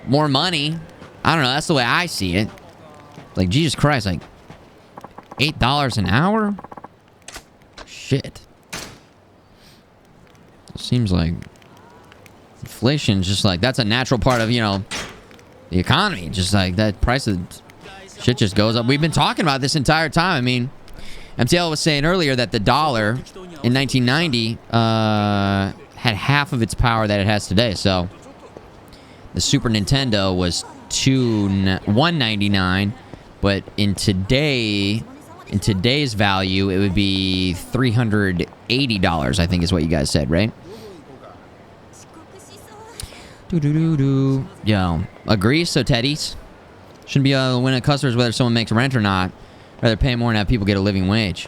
more money. I don't know, that's the way I see it. Like, Jesus Christ, like, $8 an hour? Shit. Seems like inflation's just like, that's a natural part of, you know, the economy. Just like, that price of shit just goes up. We've been talking about this entire time. I mean, MTL was saying earlier that the dollar in 1990 had half of its power that it has today. So, the Super Nintendo was $199, but in today's value, it would be $380, I think is what you guys said, right? Yo, agree? So Teddy's shouldn't be a win of customers whether someone makes rent or not. Rather pay more and have people get a living wage.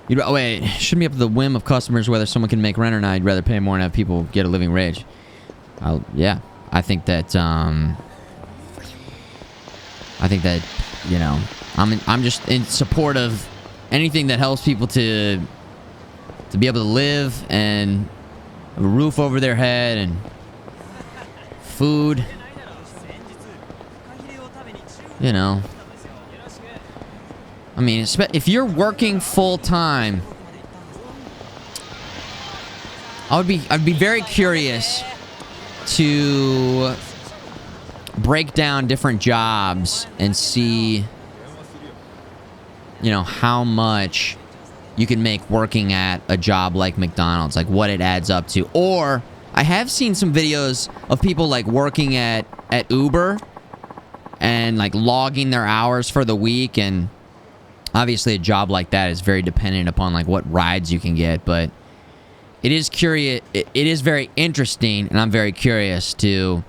Wait, shouldn't be up to the whim of customers whether someone can make rent or not. You'd rather pay more and have people get a living wage. Yeah. I think that, you know, I'm just in support of anything that helps people to be able to live and have a roof over their head and food. You know. I mean, if you're working full time, I'd be very curious to break down different jobs and see, you know, how much you can make working at a job like McDonald's, like what it adds up to. Or I have seen some videos of people like working at Uber and like logging their hours for the week, and obviously a job like that is very dependent upon like what rides you can get, but it is curious. It is very interesting, and I'm very curious to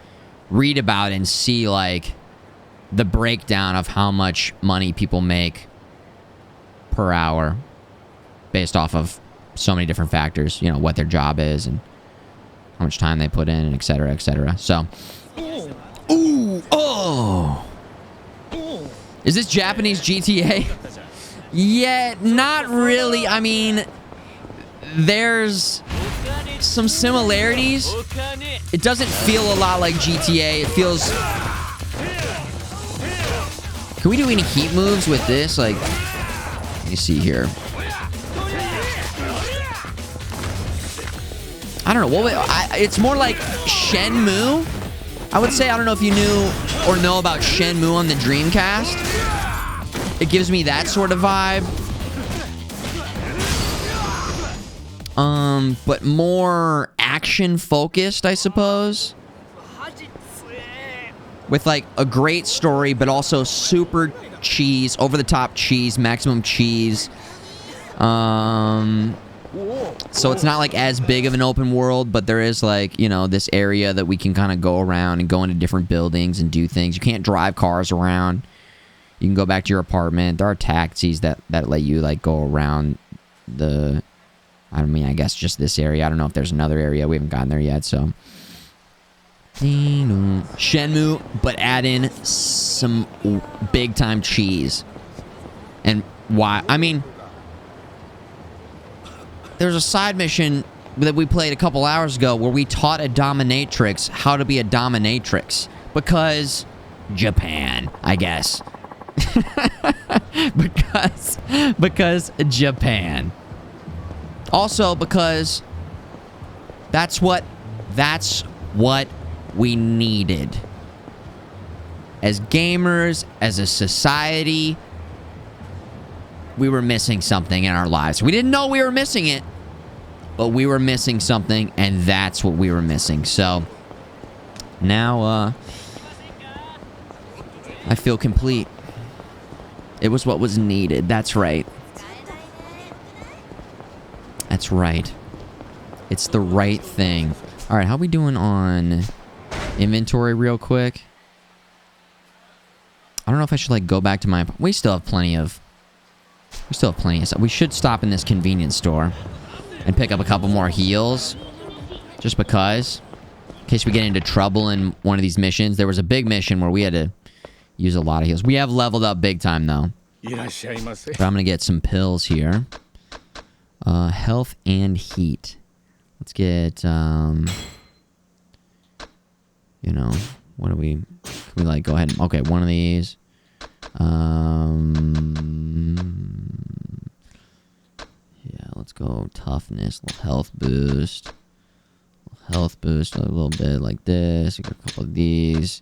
read about and see like the breakdown of how much money people make per hour based off of so many different factors. You know, what their job is and how much time they put in, and et cetera, et cetera. So, ooh, oh, is this Japanese GTA? Yeah, not really. I mean, there's some similarities. It doesn't feel a lot like GTA. It feels... Can we do any heat moves with this? Like, let me see here. I don't know. It's more like Shenmue, I would say. I don't know if you knew or know about Shenmue on the Dreamcast. It gives me that sort of vibe. But more action-focused, I suppose. With, like, a great story, but also super cheese, over-the-top cheese, maximum cheese. So it's not, like, as big of an open world, but there is, like, you know, this area that we can kind of go around and go into different buildings and do things. You can't drive cars around. You can go back to your apartment. There are taxis that let you, like, go around the... I mean, I guess just this area. I don't know if there's another area. We haven't gotten there yet, so... Shenmue, but add in some big-time cheese. And why? I mean... There's a side mission that we played a couple hours ago where we taught a dominatrix how to be a dominatrix. Because... Japan, I guess. because Japan. Also because that's what we needed. As gamers, as a society, we were missing something in our lives. We didn't know we were missing it, but we were missing something, and that's what we were missing. So, now, I feel complete. It was what was needed. That's right. That's right. It's the right thing. All right, how we doing on inventory real quick? I don't know if I should, like, go back to my... We still have plenty of stuff. We should stop in this convenience store and pick up a couple more heals. Just because. In case we get into trouble in one of these missions. There was a big mission where we had to use a lot of heals. We have leveled up big time, though. But I'm going to get some pills here. Health and heat. Let's get, you know, what do we... Can we, like, go ahead and... Okay, one of these. Yeah, let's go toughness. A little health boost. A little bit like this. We got a couple of these.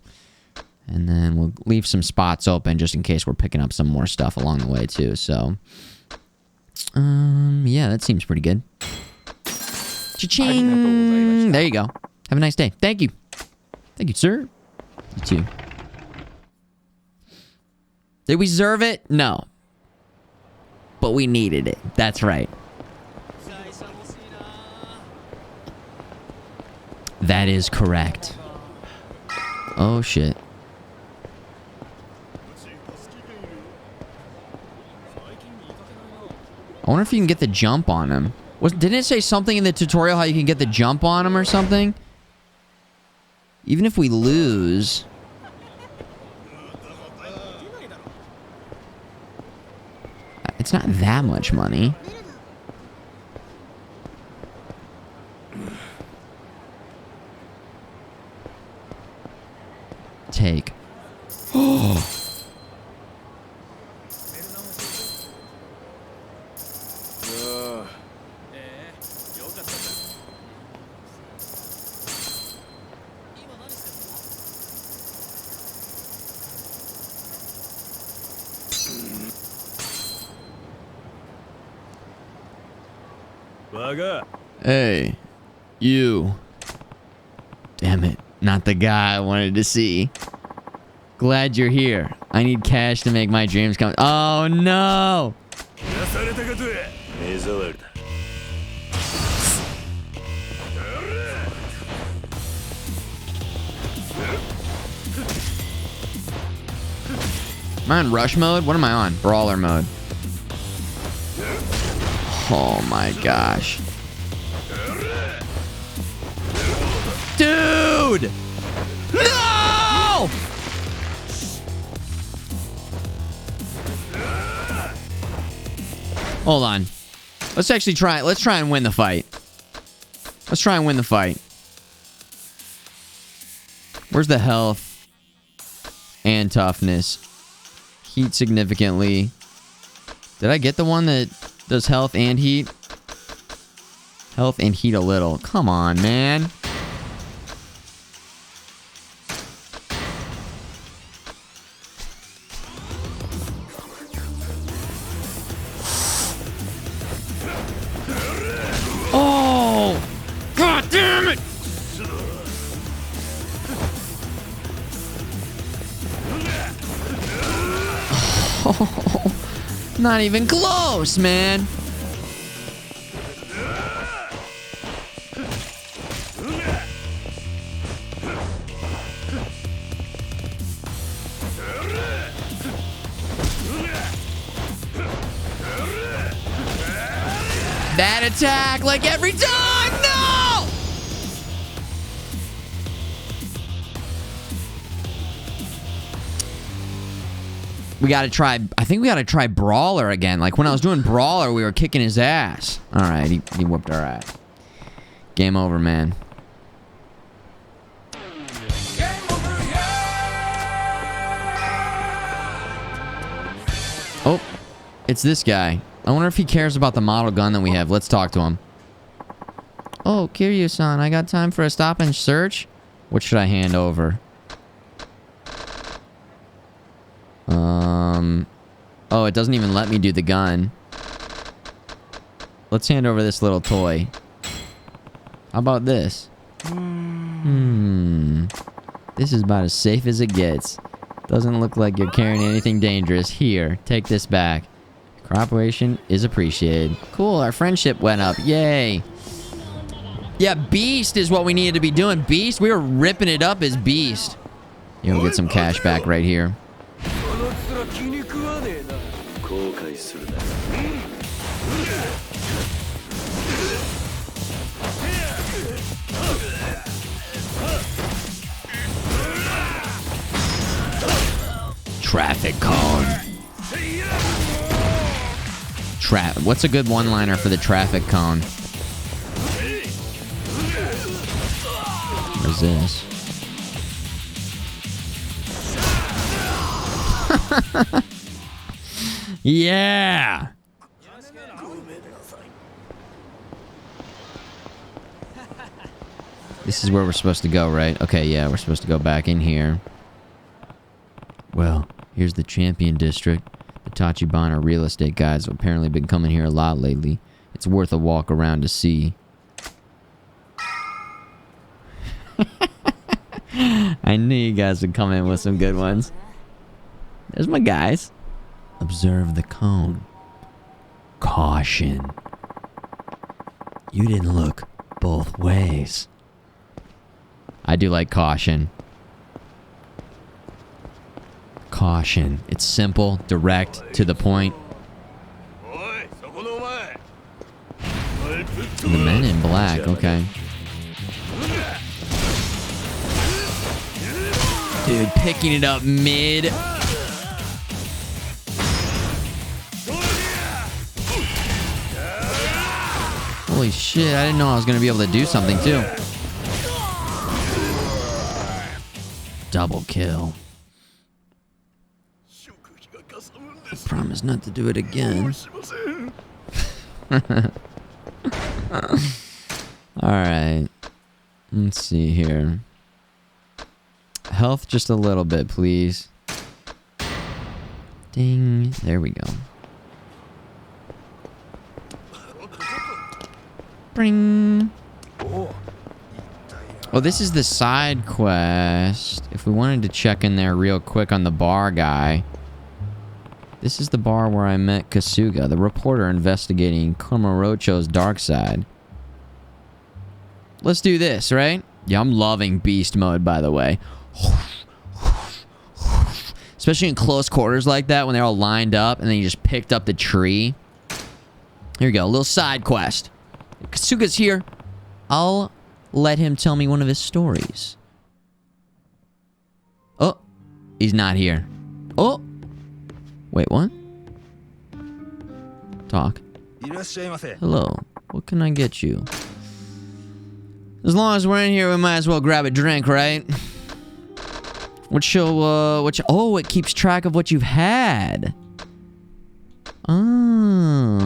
And then we'll leave some spots open just in case we're picking up some more stuff along the way, too. So, yeah, that seems pretty good. Cha-ching! There you go. Have a nice day. Thank you. Thank you, sir. You too. Did we deserve it? No. But we needed it. That's right. That is correct. Oh, shit. I wonder if you can get the jump on him. Didn't it say something in the tutorial how you can get the jump on him or something? Even if we lose... It's not that much money. Take. Oh! Hey, you. Damn it, not the guy I wanted to see. Glad you're here. I need cash to make my dreams come. Oh no! Am I on rush mode? What am I on? Brawler mode. Oh my gosh. Dude! No! Hold on. Let's actually try. Let's try and win the fight. Let's try and win the fight. Where's the health and toughness? Heat significantly. Did I get the one that does health and heat? Health and heat a little. Come on, man. Oh! God damn it! Oh, not even close, man. That attack, like every time! No! We gotta try... I think we gotta try Brawler again. Like, when I was doing Brawler, we were kicking his ass. Alright, he whooped our ass. Game over, man. Oh, it's this guy. I wonder if he cares about the model gun that we have. Let's talk to him. Oh, Kiryu-san, I got time for a stop and search? What should I hand over? Oh, it doesn't even let me do the gun. Let's hand over this little toy. How about this? This is about as safe as it gets. Doesn't look like you're carrying anything dangerous. Here, take this back. Cooperation is appreciated. Cool, our friendship went up. Yay. Yeah, Beast is what we needed to be doing. Beast, we were ripping it up as Beast. You'll get some cash back right here. Traffic cone. What's a good one-liner for the traffic cone? What is this? Yeah! This is where we're supposed to go, right? Okay, yeah, we're supposed to go back in here. Well, here's the Champion District. The Tachibana real estate guys have apparently been coming here a lot lately. It's worth a walk around to see. I knew you guys would come in with some good ones. There's my guys. Observe the cone. Caution. You didn't look both ways. I do like caution. Caution. It's simple, direct, to the point. The men in black, okay. Dude, picking it up mid. Holy shit, I didn't know I was gonna be able to do something too. Double kill. I promise not to do it again. Alright. Let's see here. Health just a little bit, please. Ding. There we go. Bring. Oh, this is the side quest. If we wanted to check in there real quick on the bar guy. This is the bar where I met Kasuga, the reporter investigating Komorocho's dark side. Let's do this, right? Yeah, I'm loving beast mode, by the way. Especially in close quarters like that, when they're all lined up, and then you just picked up the tree. Here we go, a little side quest. Kasuga's here. I'll let him tell me one of his stories. Oh, he's not here. Oh! Wait, what? Talk. Hello. What can I get you? As long as we're in here, we might as well grab a drink, right? Oh, it keeps track of what you've had. Oh,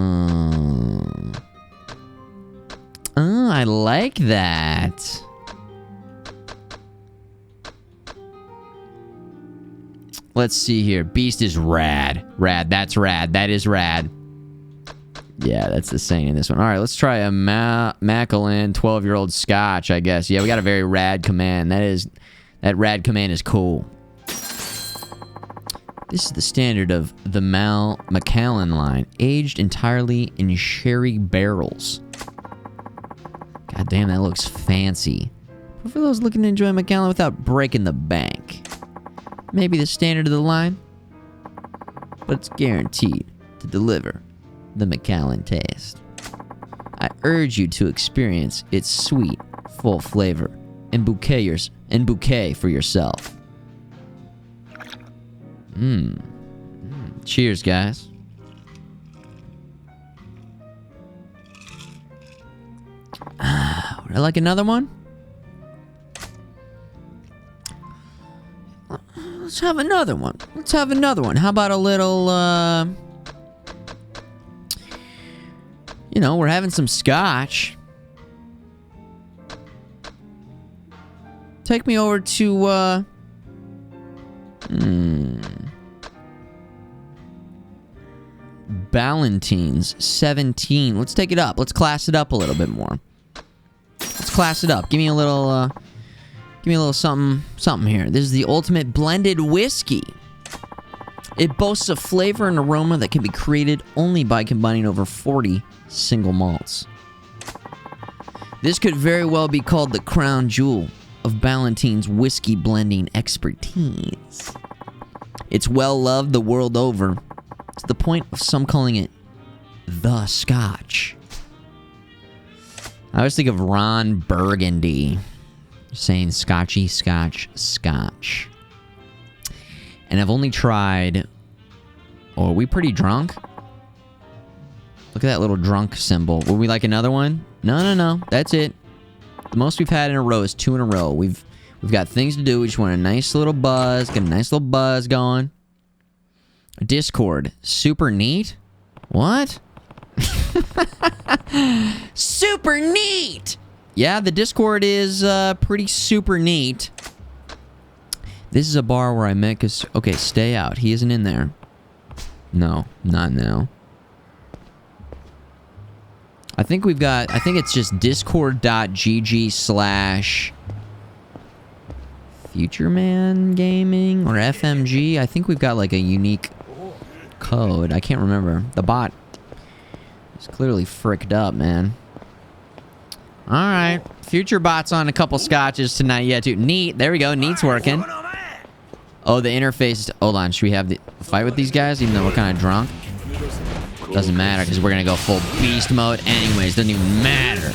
I like that. Let's see here. Beast is rad. Rad, that's rad. That is rad. Yeah, that's the saying in this one. All right, let's try a Macallan 12-year-old Scotch, I guess. Yeah, we got a very rad command. That rad command is cool. This is the standard of the Macallan line, aged entirely in sherry barrels. God damn, that looks fancy. But for those looking to enjoy Macallan without breaking the bank. Maybe the standard of the line, but it's guaranteed to deliver the Macallan taste. I urge you to experience its sweet, full flavor and bouquet for yourself. Cheers, guys. Would I like another one? Let's have another one. Let's have another one. How about a little, you know, we're having some scotch. Take me over to, Ballantines 17. Let's take it up. Let's class it up a little bit more. Let's class it up. Give me a little something here. This is the ultimate blended whiskey. It boasts a flavor and aroma that can be created only by combining over 40 single malts. This could very well be called the crown jewel of Ballantine's whiskey blending expertise. It's well loved the world over, to the point of some calling it the Scotch. I always think of Ron Burgundy saying Scotchy, Scotch, Scotch. And I've only tried... Oh, are we pretty drunk? Look at that little drunk symbol. Would we like another one? No. That's it. The most we've had in a row is 2 in a row. We've got things to do. We just want a nice little buzz. Get a nice little buzz going. Discord. Super neat? What? Super neat! Yeah, the Discord is pretty super neat. This is a bar where I met... Okay, stay out. He isn't in there. No, not now. I think we've got... I think it's just discord.gg/ Futureman Gaming or FMG. I think we've got like a unique code. I can't remember. The bot is clearly fricked up, man. Alright. Future bot's on a couple scotches tonight. Yeah, too. Neat. There we go. Neat's working. Oh, the interface. Hold on. Should we have the fight with these guys, even though we're kind of drunk? Doesn't matter, because we're going to go full beast mode anyways. Doesn't even matter.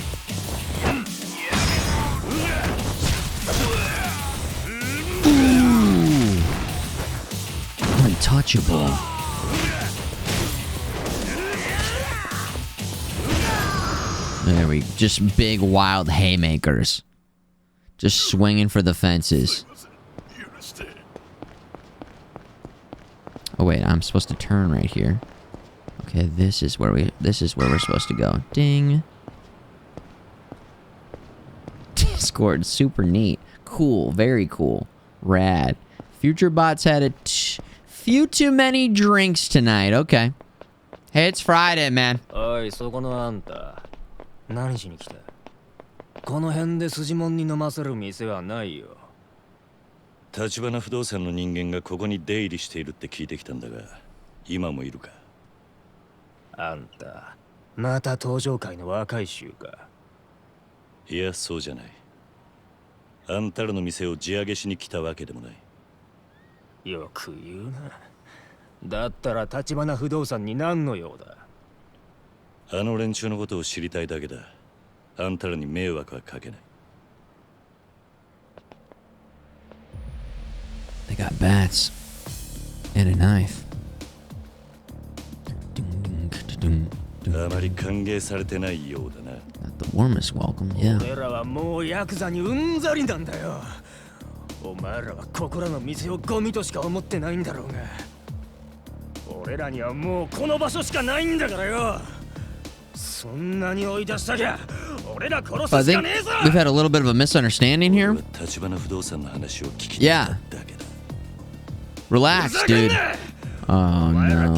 Ooh. Untouchable. There we go. Just big, wild haymakers. Just swinging for the fences. Oh, wait. I'm supposed to turn right here. Okay, this is where we're supposed to go. Ding. Discord, super neat. Cool, very cool. Rad. FutureBots had a few too many drinks tonight. Okay. Hey, it's Friday, man. おい、そこのあんた。何しに来た？この辺で筋もんに飲ませる店はないよ。立花不動産の人間がここに出入りしているって聞いてきたんだが、今もいるか？あんた、また登場界の若い衆か。いや、そうじゃない。あんたらの店を地上げしに来たわけでもない。よく言うな。だったら立花不動産に何の用だ？あの連中のことを知りたいだけだ。あんたらに迷惑はかけない。They got bats and a knife. あまり歓迎されてないようだな。Not the warmest welcome, yeah. 俺らはもうヤクザにうんざりなんだよ。お前らはここらの店をゴミとしか思ってないんだろうが。俺らにはもうこの場所しかないんだからよ。そんなに追い出したきゃ、俺ら殺す I しか think ねえぞ。 we've had a little bit of a misunderstanding here. 立花不動産の話を聞きに来ただけだ。Relax, dude. Oh no.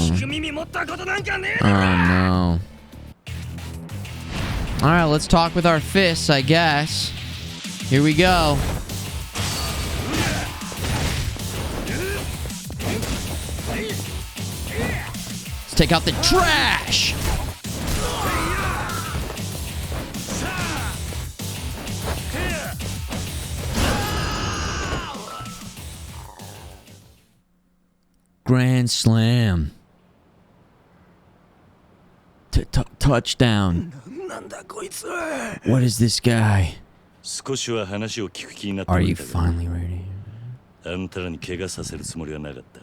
Oh no. Alright, let's talk with our fists, I guess. Here we go. Let's take out the trash! Grand slam. Touchdown. What is this guy? 少しは話を聞く気になって Are い you たが finally ready? あんたらに怪我させるつもりはなかった。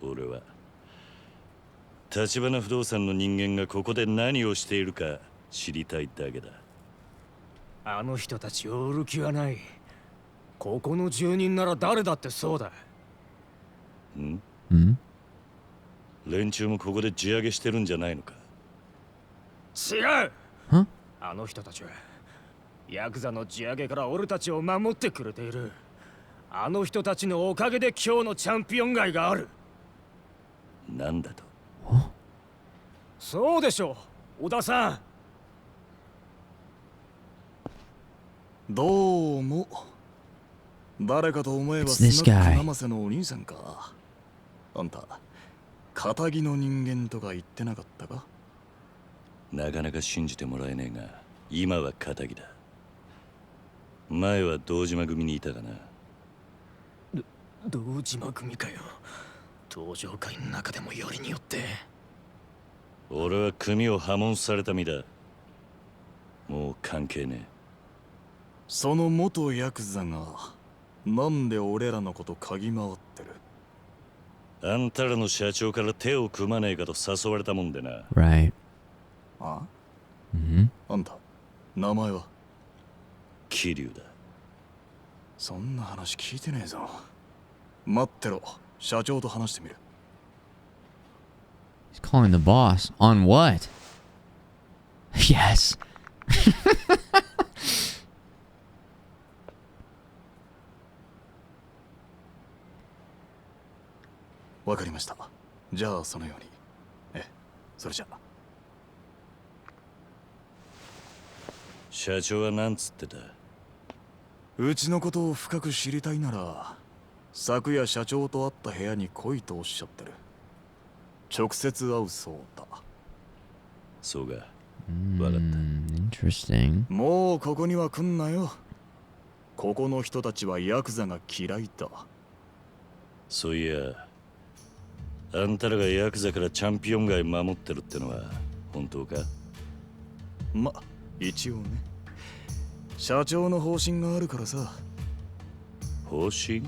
俺は立花不動産の人間がここで何をしているか知りたいだけだ。あの人たちを売る気はない。ここの住人なら誰だってそうだ。ん？ Hmm? 連中もここで地上げしてるんじゃないのか？違う。Huh? あの人たちはヤクザの地上げから俺たちを守ってくれている。あの人たちのおかげで今日のチャンピオン街がある。なんだと？そうでしょう、小田さん。どうも。誰かと思えば It's this スナッ guy. ク生瀬のお兄さんか。あんた、仇の人間とか言ってなかったか？なかなか信じてもらえねえが、今は仇だ。前は堂島組にいたかな。堂島組かよ。登場会の中でもよりによって。俺は組を破門された身だ。もう関係ねえ。その元ヤクザがなんで俺らのこと嗅ぎ回ってる？あんたらの社長から手を組まねえかと誘われたもんでな。Right. あ？ Mm-hmm. あんた、名前は？桐生だ。そんな話聞いてねえぞ。待ってろ、社長と話してみる。He's calling the boss. On what? Yes. わかりました。じゃあそのように。それじゃ。社長はなんつってた？うちのことを深く知りたいなら、昨夜社長と会った部屋に来いとおっしゃってる。直接会うそうだ。そうか。わかった。Interesting. もうここには来んなよ。ここの人たちはヤクザが嫌いだ。そういや、あんたらがヤクザからチャンピオン街守ってるってのは本当か？ま、一応ね。社長の方針があるからさ。方針？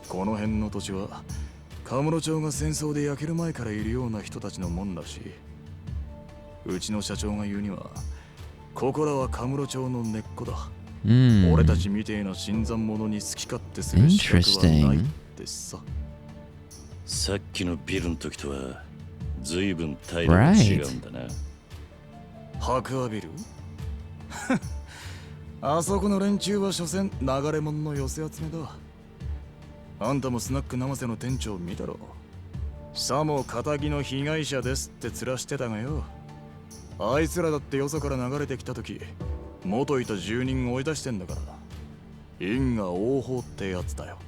この辺の土地はカムロ町が戦争で焼ける前からいるような人たちのもんらしい。うちの社長が言うには、ここらはカムロ町の根っこだ。俺たちみてえな新参者に好き勝手する資格はないってさ。さっきのビルの時とは随分態度が違うんだな。白亜ビル？あそこの連中は所詮流れ者の寄せ集めだ。あんたもスナック生瀬の店長見たろ。さも仇の被害者ですって面してたがよ。あいつらだってよそから流れてきた時、元いた住人追い出してんだから。因果応報ってやつだよ。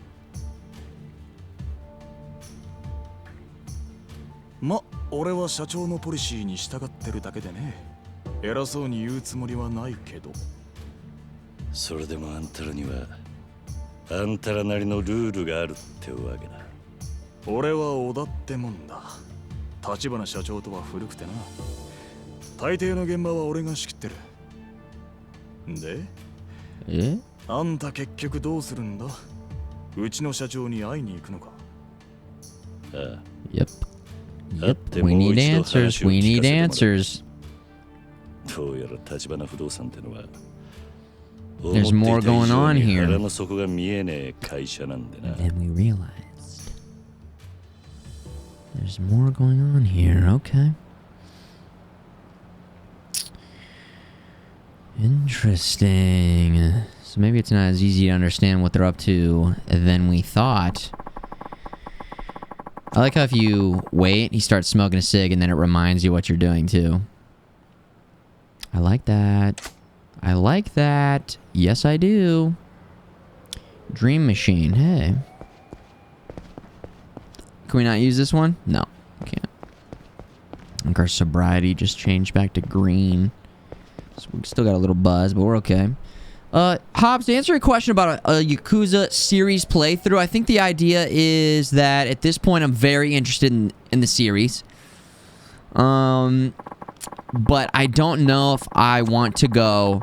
ま、俺は社長のポリシーに従ってるだけでね。偉そうに言うつもりはないけど。それでもあんたらにはあんたらなりのルールがあるってわけだ。俺は織田ってもんだ。立花社長とは古くてな。大抵の現場は俺が仕切ってる。で、あんた結局どうするんだ？うちの社長に会いに行くのか？ああ。Yep. Yep. We need answers. We need answers. どうやら立花不動産ってのは There's more going on here. 腹の底が見えねえ会社なんでな。 Then we realized there's more going on here. Okay. Interesting. So maybe it's not as easy to understand what they're up to than we thought. I like how if you wait, he starts smoking a cig and then it reminds you what you're doing too. I like that. I like that. Yes, I do. Dream machine. Hey. Can we not use this one? No, can't. I think our sobriety just changed back to green. So we still got a little buzz, but we're okay. Hobbs, to answer your question about a Yakuza series playthrough, I think the idea is that at this point I'm very interested in the series. But I don't know if I want to go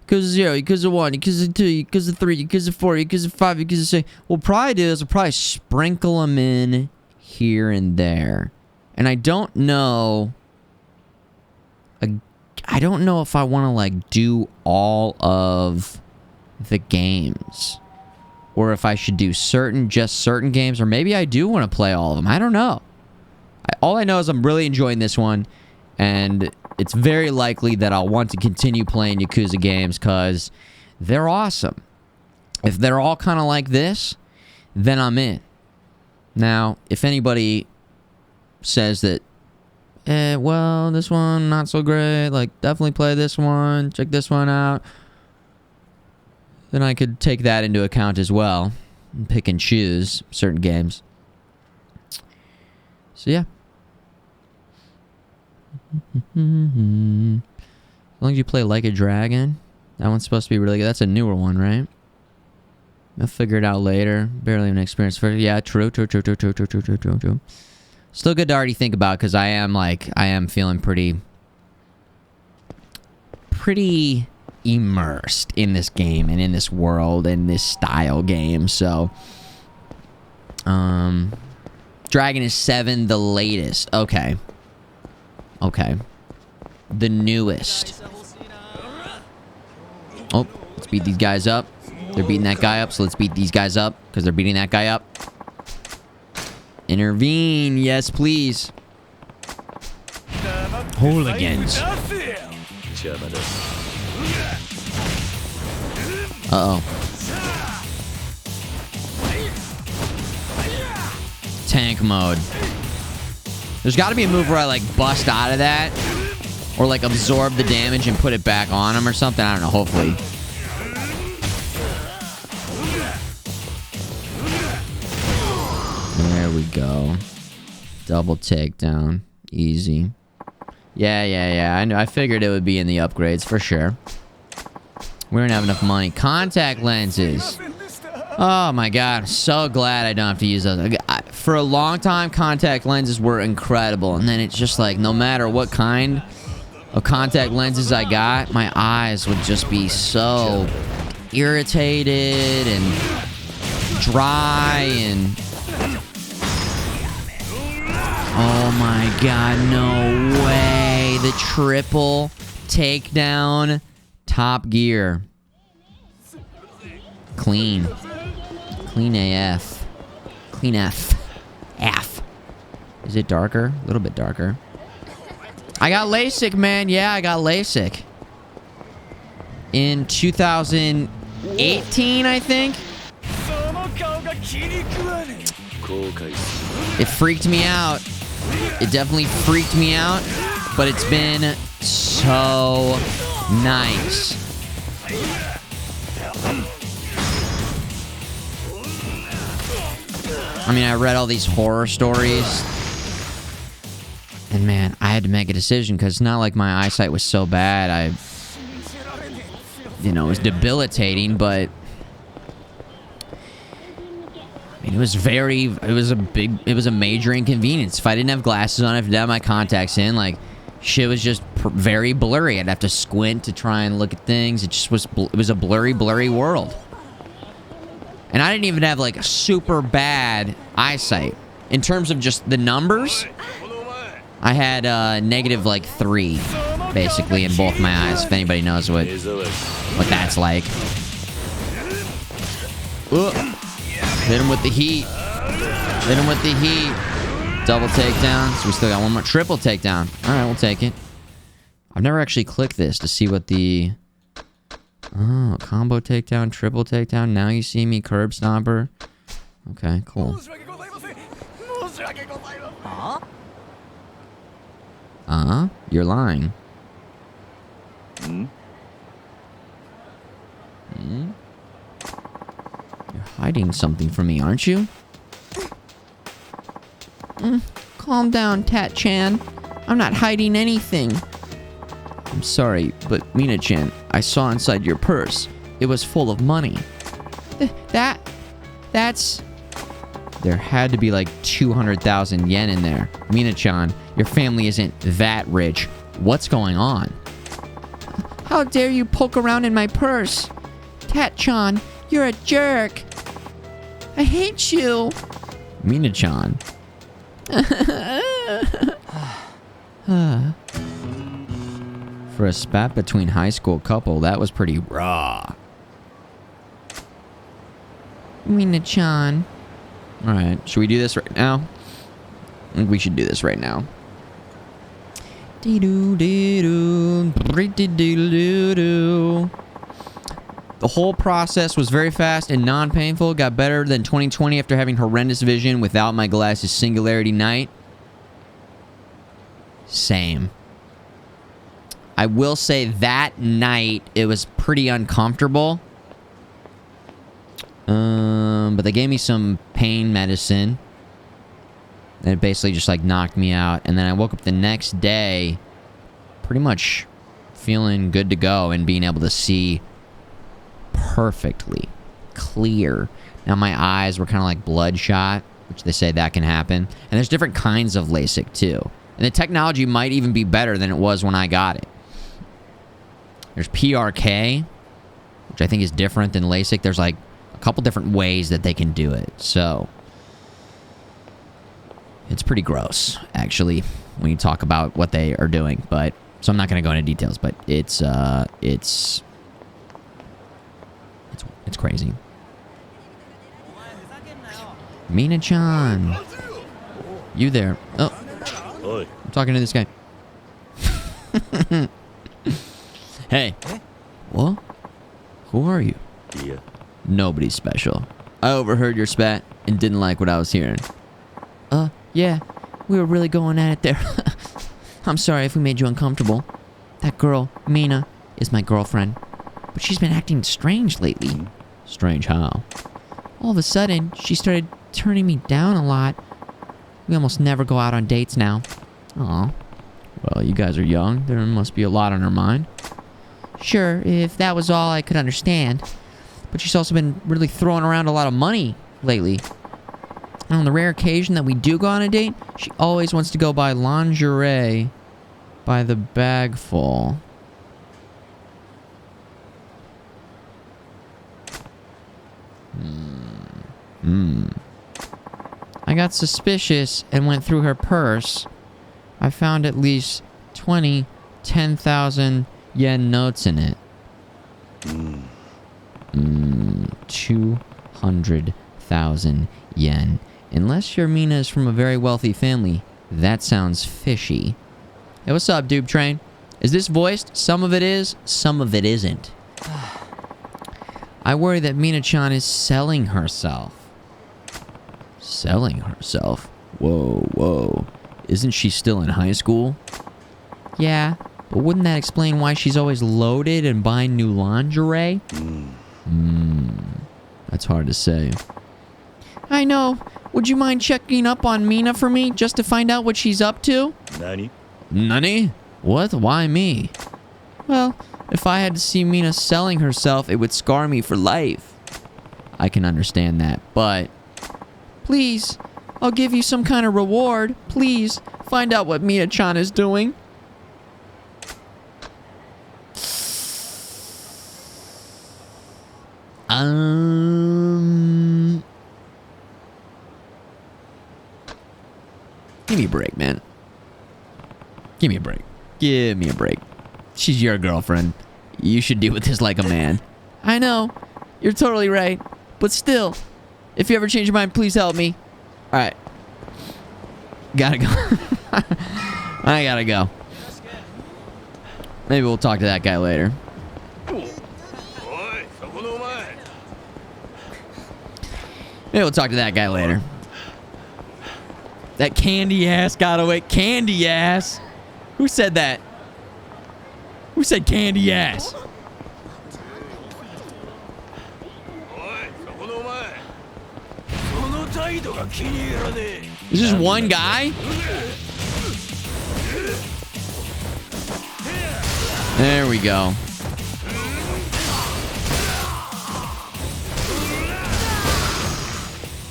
Yakuza 0, Yakuza 1, Yakuza 2, Yakuza 3, Yakuza 4, Yakuza 5, Yakuza 6. What we'll probably do is we'll probably sprinkle them in here and there. And I don't know... I don't know if I want to, like, do all of the games. Or if I should do just certain games. Or maybe I do want to play all of them. I don't know. All I know is I'm really enjoying this one. And it's very likely that I'll want to continue playing Yakuza games because they're awesome. If they're all kind of like this, then I'm in. Now, if anybody says that, well, this one, not so great, like, definitely play this one, check this one out, then I could take that into account as well, and pick and choose certain games. So, yeah. As long as you play Like a Dragon, that one's supposed to be really good. That's a newer one, right? I'll figure it out later. Barely even experience for it. Yeah, true. Still good to already think about because I am feeling pretty immersed in this game and in this world and this style game. So, Dragon is 7, the latest. Okay. The newest. Oh, let's beat these guys up. They're beating that guy up, so let's beat these guys up because they're beating that guy up. Intervene, yes, please. Hooligans. Uh-oh. Tank mode. There's got to be a move where I, like, bust out of that. Or, like, absorb the damage and put it back on him or something. I don't know, hopefully. There we go. Double takedown. Easy. Yeah. I know. I figured it would be in the upgrades for sure. We don't have enough money. Contact lenses. Oh my god. I'm so glad I don't have to use those. For a long time, contact lenses were incredible. And then it's just like, no matter what kind of contact lenses I got, my eyes would just be so irritated and dry and... Oh my god, no way. The triple takedown. Top Gear. Clean. Clean AF. Clean F. F. Is it darker? A little bit darker. I got LASIK, man. Yeah, I got LASIK. In 2018, I think. It freaked me out. It definitely freaked me out, but it's been so nice. I mean, I read all these horror stories, and man, I had to make a decision because it's not like my eyesight was so bad. It was debilitating, but I mean, it was a major inconvenience. If I didn't have glasses on, if I didn't have my contacts in, like, shit was just very blurry. I'd have to squint to try and look at things. It just was, it was a blurry world. And I didn't even have, like, super bad eyesight. In terms of just the numbers, I had negative, like, 3, basically, in both my eyes, if anybody knows what that's like. Hit him with the heat. Hit him with the heat. Double takedown. So we still got one more. Triple takedown. Alright, we'll take it. I've never actually clicked this to see what the... Oh, combo takedown, triple takedown. Now you see me, curb stomper. Okay, cool. You're lying. You're hiding something from me, aren't you? Calm down, Tat-chan. I'm not hiding anything. I'm sorry, but Mina-chan, I saw inside your purse. It was full of money. That's... There had to be like 200,000 yen in there. Mina-chan, your family isn't that rich. What's going on? How dare you poke around in my purse? Tat-chan, you're a jerk. I hate you. Mina-chan. For a spat between high school couple, that was pretty raw. Mina-chan. Alright, should we do this right now? I think we should do this right now. The whole process was very fast and non-painful. Got better than 2020 after having horrendous vision without my glasses. Singularity night. Same. I will say that night it was pretty uncomfortable. But they gave me some pain medicine. And it basically just like knocked me out. And then I woke up the next day pretty much feeling good to go and being able to see perfectly clear. Now my eyes were kind of like bloodshot, which they say that can happen. And there's different kinds of LASIK too. And the technology might even be better than it was when I got it. There's PRK, which I think is different than LASIK. There's like a couple different ways that they can do it. So it's pretty gross, actually, when you talk about what they are doing. But so I'm not going to go into details, but it's crazy. Mina-chan. You there. Oh. I'm talking to this guy. Hey. What? Who are you? Yeah. Nobody's special. I overheard your spat and didn't like what I was hearing. Yeah. We were really going at it there. I'm sorry if we made you uncomfortable. That girl, Mina, is my girlfriend. But she's been acting strange lately. Strange how? All of a sudden, she started turning me down a lot. We almost never go out on dates now. Aw. Well, you guys are young. There must be a lot on her mind. Sure, if that was all, I could understand. But she's also been really throwing around a lot of money lately. And on the rare occasion that we do go on a date, she always wants to go buy lingerie by the bagful. I got suspicious and went through her purse. I found at least 20 10,000 yen notes in it. 200,000 yen. Unless your Mina is from a very wealthy family, that sounds fishy. Hey, what's up, Dude Train? Is this voiced? Some of it is, some of it isn't. I worry that Mina-chan is selling herself. Selling herself? Whoa, whoa. Isn't she still in high school? Yeah, but wouldn't that explain why she's always loaded and buying new lingerie? That's hard to say. I know. Would you mind checking up on Mina for me, just to find out what she's up to? Nani? Nani? What? Why me? Well, if I had to see Mina selling herself, it would scar me for life. I can understand that, but... Please, I'll give you some kind of reward. Please, find out what Mina-chan is doing. Give me a break, man. Give me a break. Give me a break. She's your girlfriend. You should deal with this like a man. I know. You're totally right. But still, if you ever change your mind, please help me. Alright. Gotta go. I gotta go. Maybe we'll talk to that guy later. Maybe we'll talk to that guy later. That candy ass got away. Candy ass? Who said that? Who said candy ass? Is this one guy? There we go.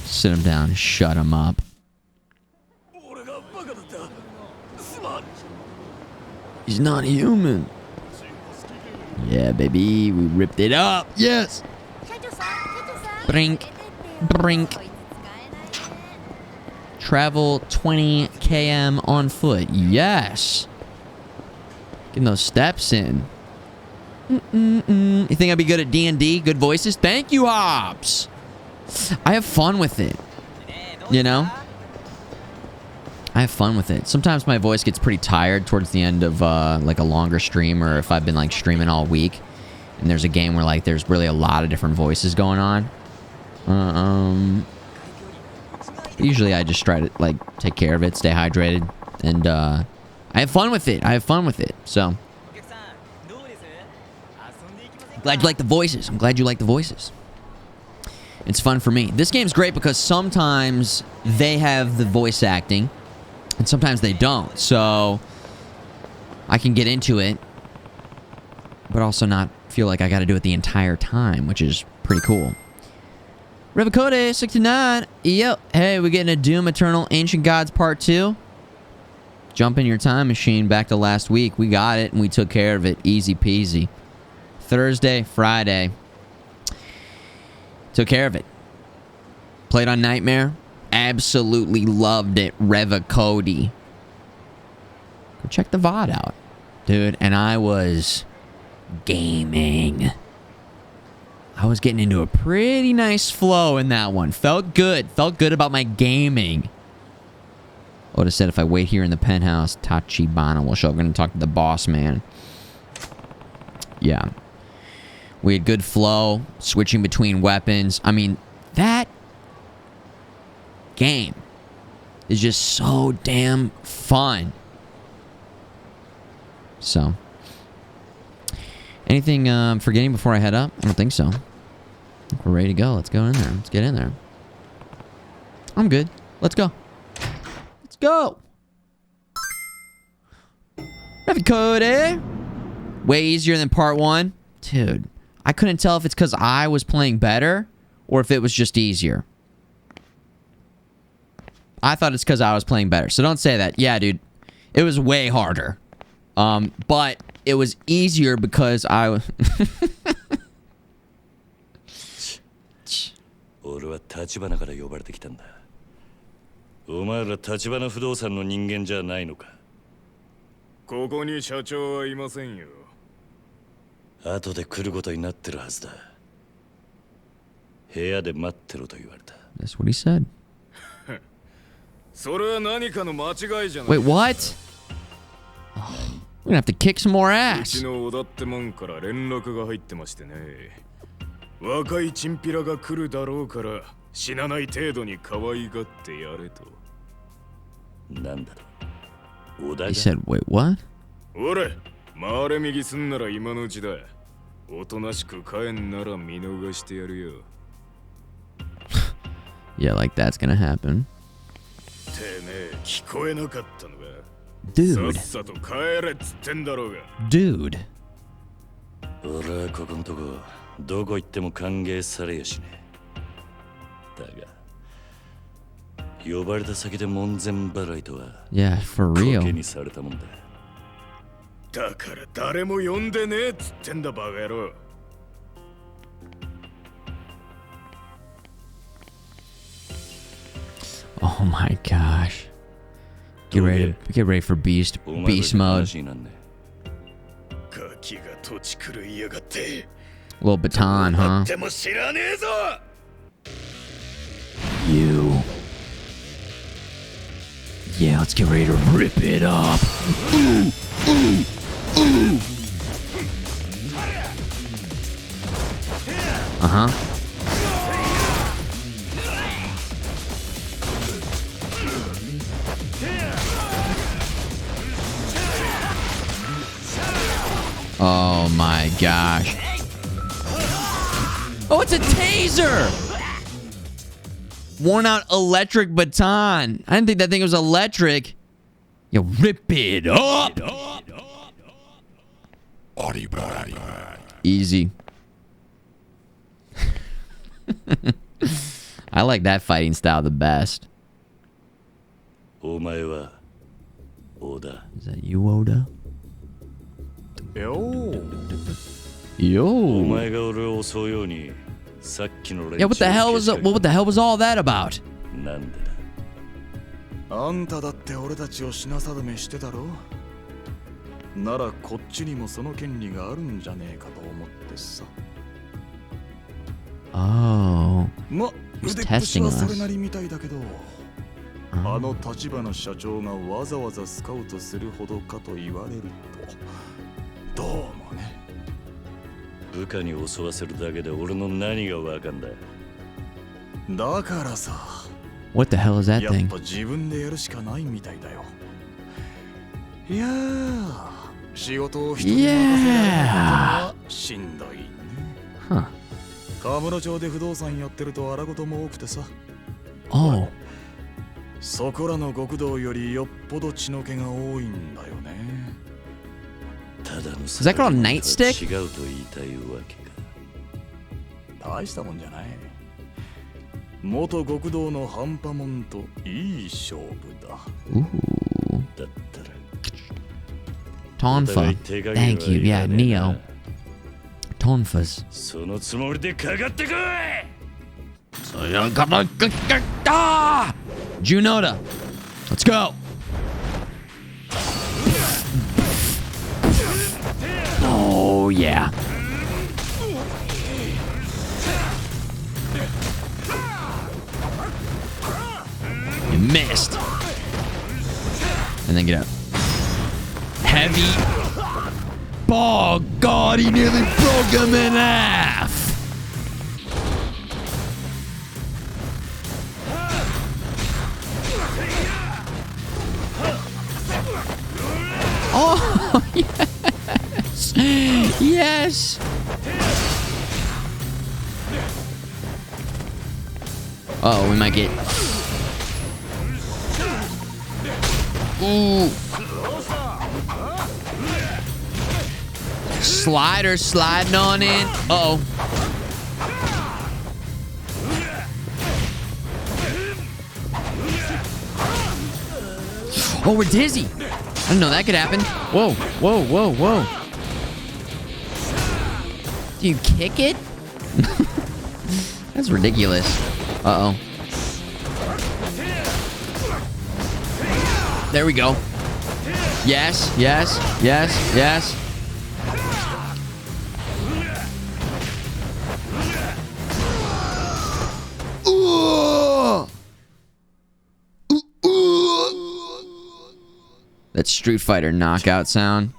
Sit him down. Shut him up. He's not human. Yeah, baby. We ripped it up. Yes. Brink. Brink. Travel 20 km on foot. Yes. Getting those steps in. You think I'd be good at D&D? Good voices? Thank you, Hobbs. I have fun with it. You know? I have fun with it. Sometimes my voice gets pretty tired towards the end of like a longer stream, or if I've been like streaming all week and there's a game where like there's really a lot of different voices going on. Usually I just try to like take care of it, stay hydrated, and I have fun with it. So glad you like the voices. I'm glad you like the voices. It's fun for me. This game's great because sometimes they have the voice acting and sometimes they don't. So I can get into it, but also not feel like I got to do it the entire time, which is pretty cool. Revacode 69. Yo, hey, we're getting a Doom Eternal Ancient Gods Part 2. Jump in your time machine back to last week. We got it and we took care of it. Easy peasy. Thursday, Friday. Took care of it. Played on Nightmare. Absolutely loved it. Revacode. Go check the VOD out. Dude, and I was gaming. I was getting into a pretty nice flow in that one. Felt good. Felt good about my gaming. I would have said if I wait here in the penthouse, Tachibana will show up. I'm going to talk to the boss man. Yeah. We had good flow, switching between weapons. I mean, that game is just so damn fun. So, anything I'm forgetting before I head up? I don't think so. I think we're ready to go. Let's go in there. Let's get in there. I'm good. Let's go. Let's go. Revacode. Way easier than part 1. Dude. I couldn't tell if it's because I was playing better or if it was just easier. I thought it's because I was playing better. So don't say that. Yeah, dude. It was way harder. But it was easier because I was... 俺は立花から呼ばれてきたんだ。お前ら立花不動産の人間じゃないのか。ここに社長はいませんよ。後で来ることになってるはずだ。部屋で待ってろと言われた。That's what he said. それは何かの間違いじゃない。Wait, what? We're gonna have to kick some more う ass. ちの小田ってもんから連絡が入ってましてね。若いチンピラが来るだろうから死なない程度に可愛がってやれと。なんだろう。小田が。He said, wait, what? 俺、回れ右すんなら今のうちだ。おとなしく帰んなら見逃してやるよ。Yeah, like that's gonna happen. てめえ、聞こえなかったのか。Dude. さっさと帰れっつってんだろうが。Dude. 俺はここのとこどこ行っても歓迎されやしね。だが呼ばれた先で門前払いとは Yeah, for real. コケにされたもんだ。だから誰も呼んでねえっつってんだバカ野郎。Oh my gosh. Get ready for beast mode. Little baton, huh? You. Yeah, let's get ready to rip it up. Ooh, ooh, ooh. Uh-huh. Oh my gosh. Oh, it's a taser! Worn out electric baton. I didn't think that thing was electric. Yo, rip it up! Easy. I like that fighting style the best. Is that you, Oda? Yo. Yeah, what the hell was all that about? あんただって俺たちを品定めしてたろ。ならこっちにもその権利があるんじゃねえかと思ってさ。Oh. ま、 He's 腕っぷし testing はそれ us. なりみたいだけど、あの立花社長がわざわざスカウトするほどかと言われると、どうもね。部下に襲わせるだけで俺の何がわかんだ。だからさ、 What the hell is that やっ thing? ぱ自分でやるしかないみたいだよ。いやー、仕事を人に任せられなかったのはしんどいね。Huh. カムロ町で不動産やってると荒事も多くてさ。Oh. そこらの極道よりよっぽど血の気が多いんだよね。ただの Is that called a nightstick? 違うと言いたいわけか。大したもんじゃない。元極道の半端もんといい勝負だ。Ooh. だったら Tonfa. Thank you. Yeah, Neo. Tonfas. そのつもりでかかってこい。Junoda. Let's go. Oh, yeah. You missed. And then get out. Heavy. Oh, God, he nearly broke him in half. Oh, yes. Yes. Oh, we might get... Ooh. Slider sliding on in. Uh-oh. Oh, we're dizzy. I didn't know that could happen. Whoa, whoa, whoa, whoa. Do you kick it? That's ridiculous. Uh-oh. There we go. Yes, yes, yes, yes. That Street Fighter knockout sound.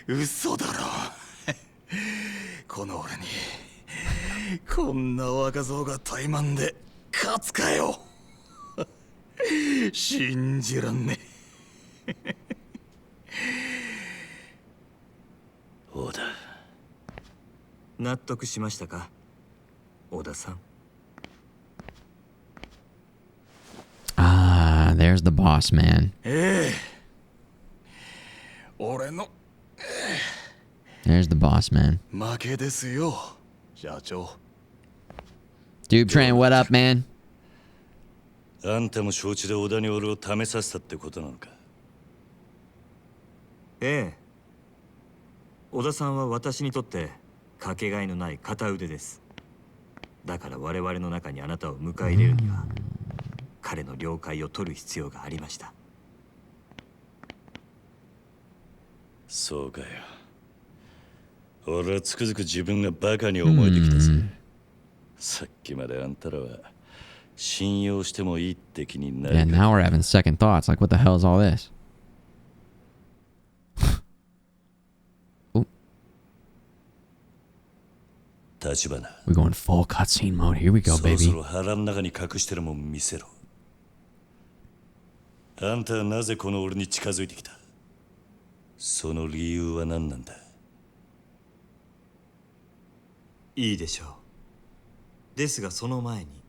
嘘だろ。この俺にこんな若造が怠慢で勝つかよ。信じらんね。小田、納得しましたか、小田さん。Ah, there's the boss man. 俺の There's the boss man. 負けですよ、社長。Dude Train, what up, man? あんたも承知で小田に俺を試させたってことなのか。ええ。小田さんは私にとってかけがえのない片腕です。だから我々の中にあなたを迎え入れるには、彼の了解を取る必要がありました。そうかよ。俺はつくづく自分がバカに思えてきたぜ。さっきまであんたらは信用してもいいって気になる。Yeah, now we're having second thoughts. Like, what the hell is all this? We're going full cutscene mode. Here we go, そろ baby. そろ腹の中に隠してるもん見せろ。あんたはなぜこの俺に近づいてきた？その理由は何なんだ？いいでしょう。ですがその前に、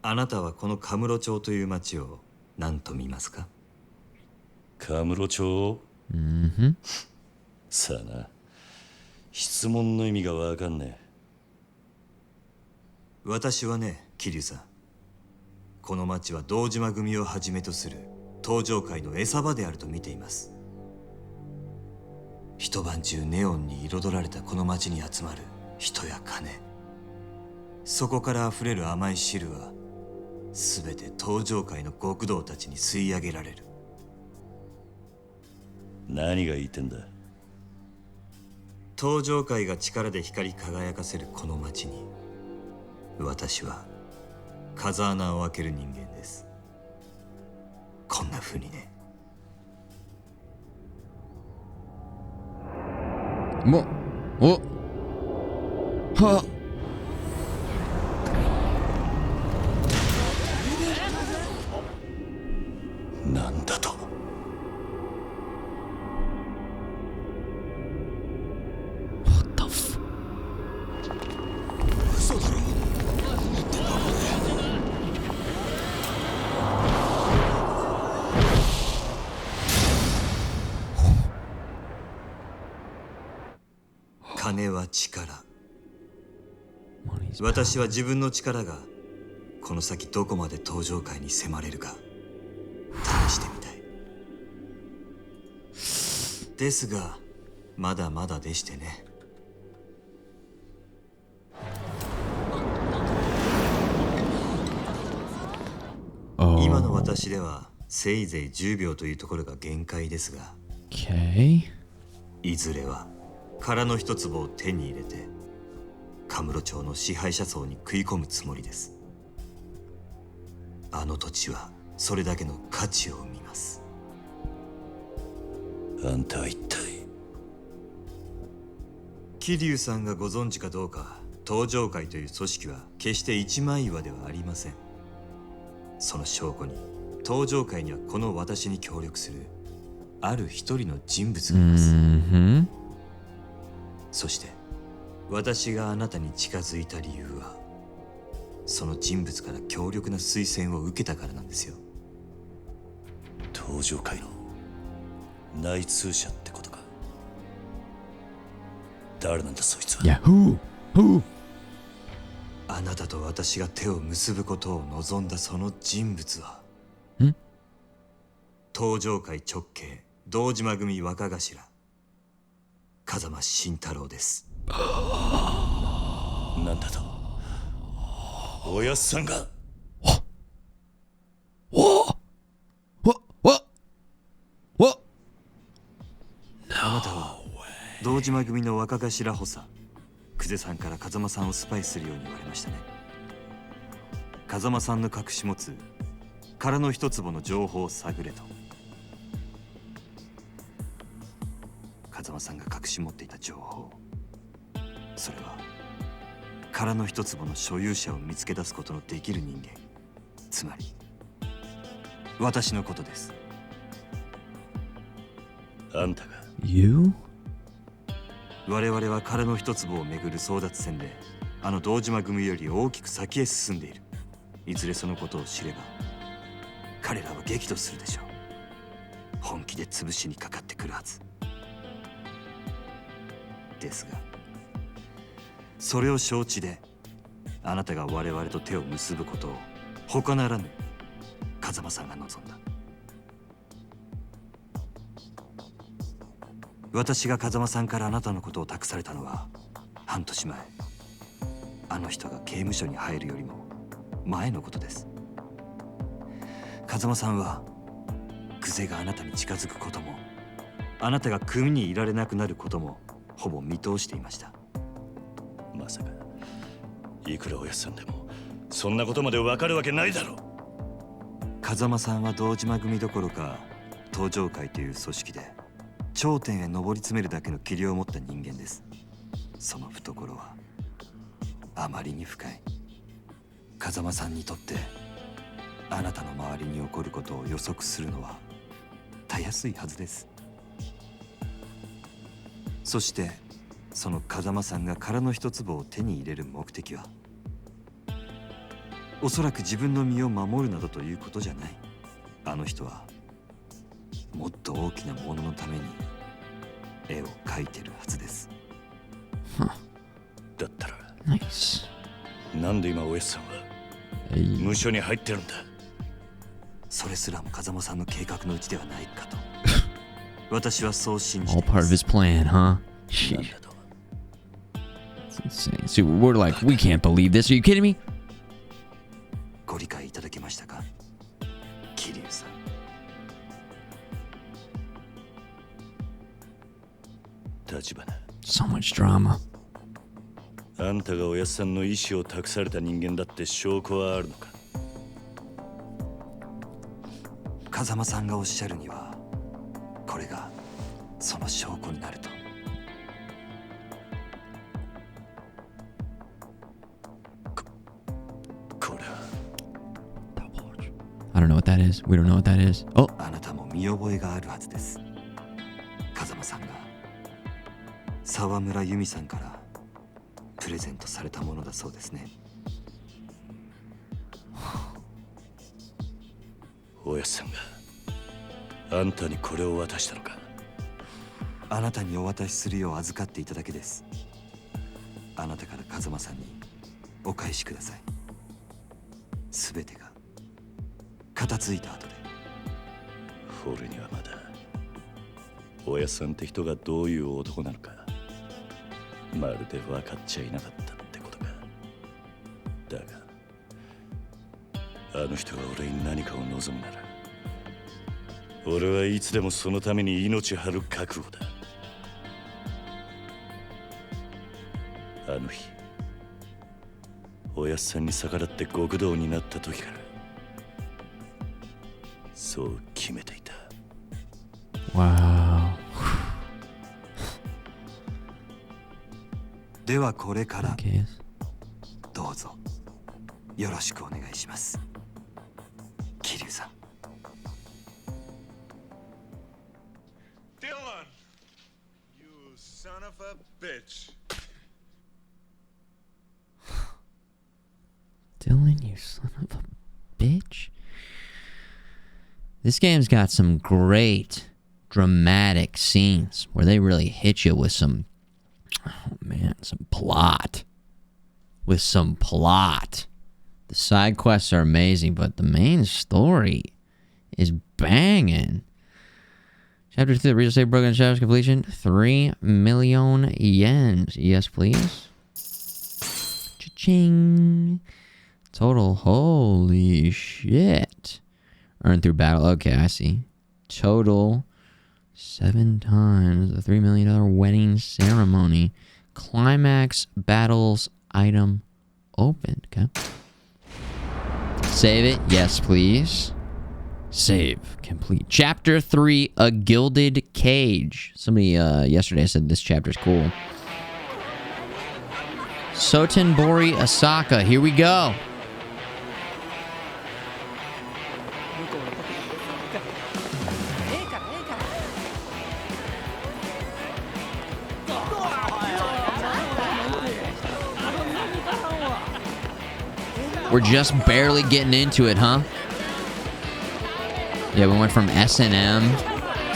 あなたはこのカムロ町という町を何と見ますか？カムロ町？さあな。質問の意味がわかんねえ。私はね、桐生さん。この町は堂島組をはじめとする登場界の餌場であると見ています。一晩中ネオンに彩られたこの町に集まる人や金。そこから溢れる甘い汁は、すべて登場界の極道たちに吸い上げられる。何が言ってんだ？登場界が力で光り輝かせるこの街に、私は風穴を開ける人間です。こんな風にね。はなんだと。嘘だろ。金は力。私は自分の力がこの先どこまで登場界に迫れるか試してみたい。ですがまだまだでしてね。今の私ではせいぜい10秒というところが限界ですが、いずれは殻の一粒を手に入れてカムロ町の支配者層に食い込むつもりです。あの土地はそれだけの価値を生みます。あんたは一体。桐生さんがご存知かどうか、登場会という組織は決して一枚岩ではありません。その証拠に登場会にはこの私に協力するある一人の人物がいます。そして私があなたに近づいた理由はその人物から強力な推薦を受けたからなんですよ。登場界の内通者ってことか。誰なんだそいつは。あなたと私が手を結ぶことを望んだその人物は登場界直系堂島組若頭風間慎太郎です。なんだと。おやっさんが。あなたは堂島組の若頭補佐久世さんから風間さんをスパイするように言われましたね。風間さんの隠し持つ殻の一坪の情報を探れと。風間さんが隠し持っていた情報、それは殻の一坪の所有者を見つけ出すことのできる人間、つまり私のことです。あんたが我々は殻の一坪をめぐる争奪戦であの堂島組より大きく先へ進んでいる。いずれそのことを知れば彼らは激怒するでしょう。本気で潰しにかかってくるはずですが、それを承知であなたが我々と手を結ぶことを他ならぬ風間さんが望んだ。私が風間さんからあなたのことを託されたのは半年前、あの人が刑務所に入るよりも前のことです。風間さんは久世があなたに近づくこともあなたが組にいられなくなることもほぼ見通していました。まさかいくらおやっさんでもそんなことまでわかるわけないだろう。風間さんは堂島組どころか登場会という組織で頂点へ上り詰めるだけの器量を持った人間です。その懐はあまりに深い。風間さんにとってあなたの周りに起こることを予測するのはたやすいはずです。そしてその風間さんが殻の一粒を手に入れる目的はおそらく自分の身を守るなどということじゃない。あの人はもっと大きなもののために絵を描いてるはずです。だったらナイス。なんで今おやっさんは無所に入ってるんだ。それすらも風間さんの計画のうちではないかと私はそう信じ All ていま part of す。 his plan, huh? Sheesh. That's insane. See, we're like, we can't believe this. Are you kidding me? ご理解いただけましたか、桐生さん。立花、So much drama. あんたがおやっさんの意志を託された人間だって証拠はあるのか。風間さんがおっしゃるにはこれがその証拠になると。これは I don't know what that is. We don't know what that is. Oh. あなたも見覚えがあるはずです。風間さんが沢村由美さんからプレゼントされたものだそうですね。おやっさんがあんたにこれを渡したのか。あなたにお渡しするよう預かっていただけです。あなたから風間さんにお返しください。すべてが片付いた後で。俺にはまだおやっさんって人がどういう男なのかまるで分かっちゃいなかったってことか。だがあの人が俺に何かを望むなら俺はいつでもそのために命張る覚悟だ。あの日おやっさんに逆らって極道になった時からそう決めていた。Wow. ではこれからどうぞよろしくお願いします。桐生さん。Dylan, you son of a bitch. Dylan, you son of a bitch. This game's got some great dramatic scenes where they really hit you with some, oh man, some plot. With some plot. The side quests are amazing, but the main story is banging. Chapter 2, the real estate broken chapter completion, 3 million yens. Yes, please. Cha-ching. Total, holy shit. Earned through battle. Okay, I see. Total 7 times the $3 million wedding ceremony. Climax battles item opened. Okay. Save it. Yes, please. Save. Complete. Chapter 3, A Gilded Cage. Somebody yesterday said this chapter's cool. Sotenbori Asaka. Here we go. We're just barely getting into it, huh? Yeah, we went from S&M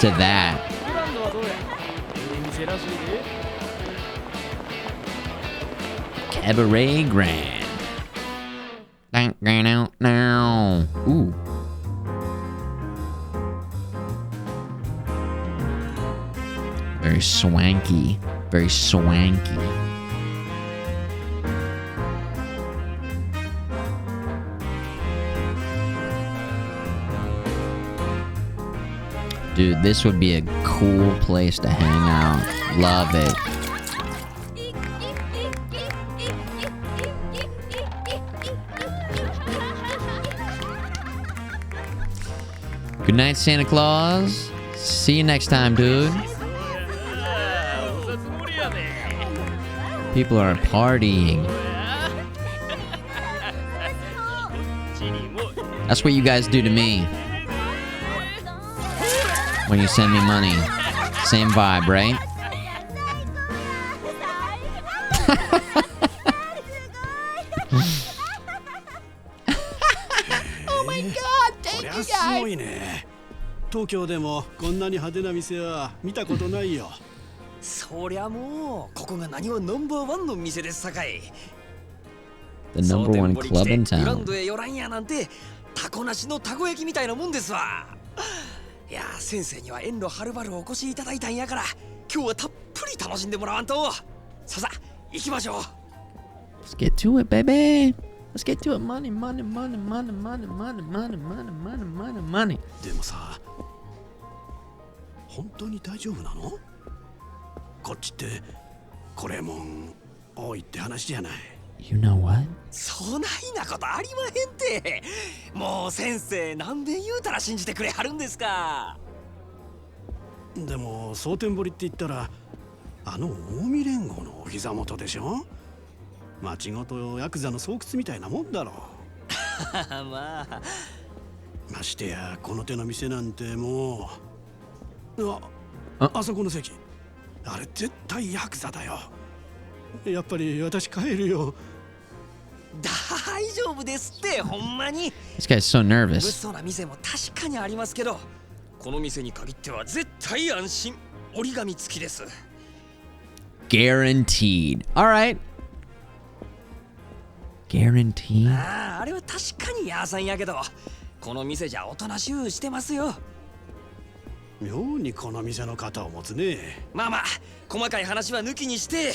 to that. Cabaret Grand. Now. Ooh. Very swanky. Very swanky. Dude, this would be a cool place to hang out. Love it. Good night, Santa Claus. See you next time, dude. People are partying. That's what you guys do to me when you send me money. Same vibe, right? Oh my god, thank you guys! 東京でもこんなに派手な店は見たことないよ。そりゃもうここが何はナンバーワンの店ですさかい。 The number one club in グラン town. ドへ寄らんやなんてタコなしのたこ焼きみたいなもんですわ。いや先生には遠路はるばるお越しいただいたんやから今日はたっぷり楽しんでもらわんと。さあ行きましょう。 Let's get to it, baby. Let's get to it. Money, money, money, money, money, money, money, money, money, money, money. でもさ、本当に大丈夫なの？こっちってこれもん多いって話じゃない。 You know what? そないなことありまへんて。もう先生何遍言うたら信じてくれはるんですか。でも蒼天堀って言ったらあの近江連合のお膝元でしょ。町ごとヤクザの巣窟みたいなもんだろまあましてやこの手の店なんてもうあそこの席あれ絶対ヤクザだよ。やっぱり私帰るよ。大丈夫ですってほんまに。 This guy's so 物 nervous. 騒な店も確かにありますけど、この店に限っては絶対安心。折り紙付きです。 Guaranteed. All right. Guaranteed. あれは確かにヤーさんやけど、この店じゃおとなしゅうしてますよ。妙にこの店の肩を持つね。まあまあ細かい話は抜きにして、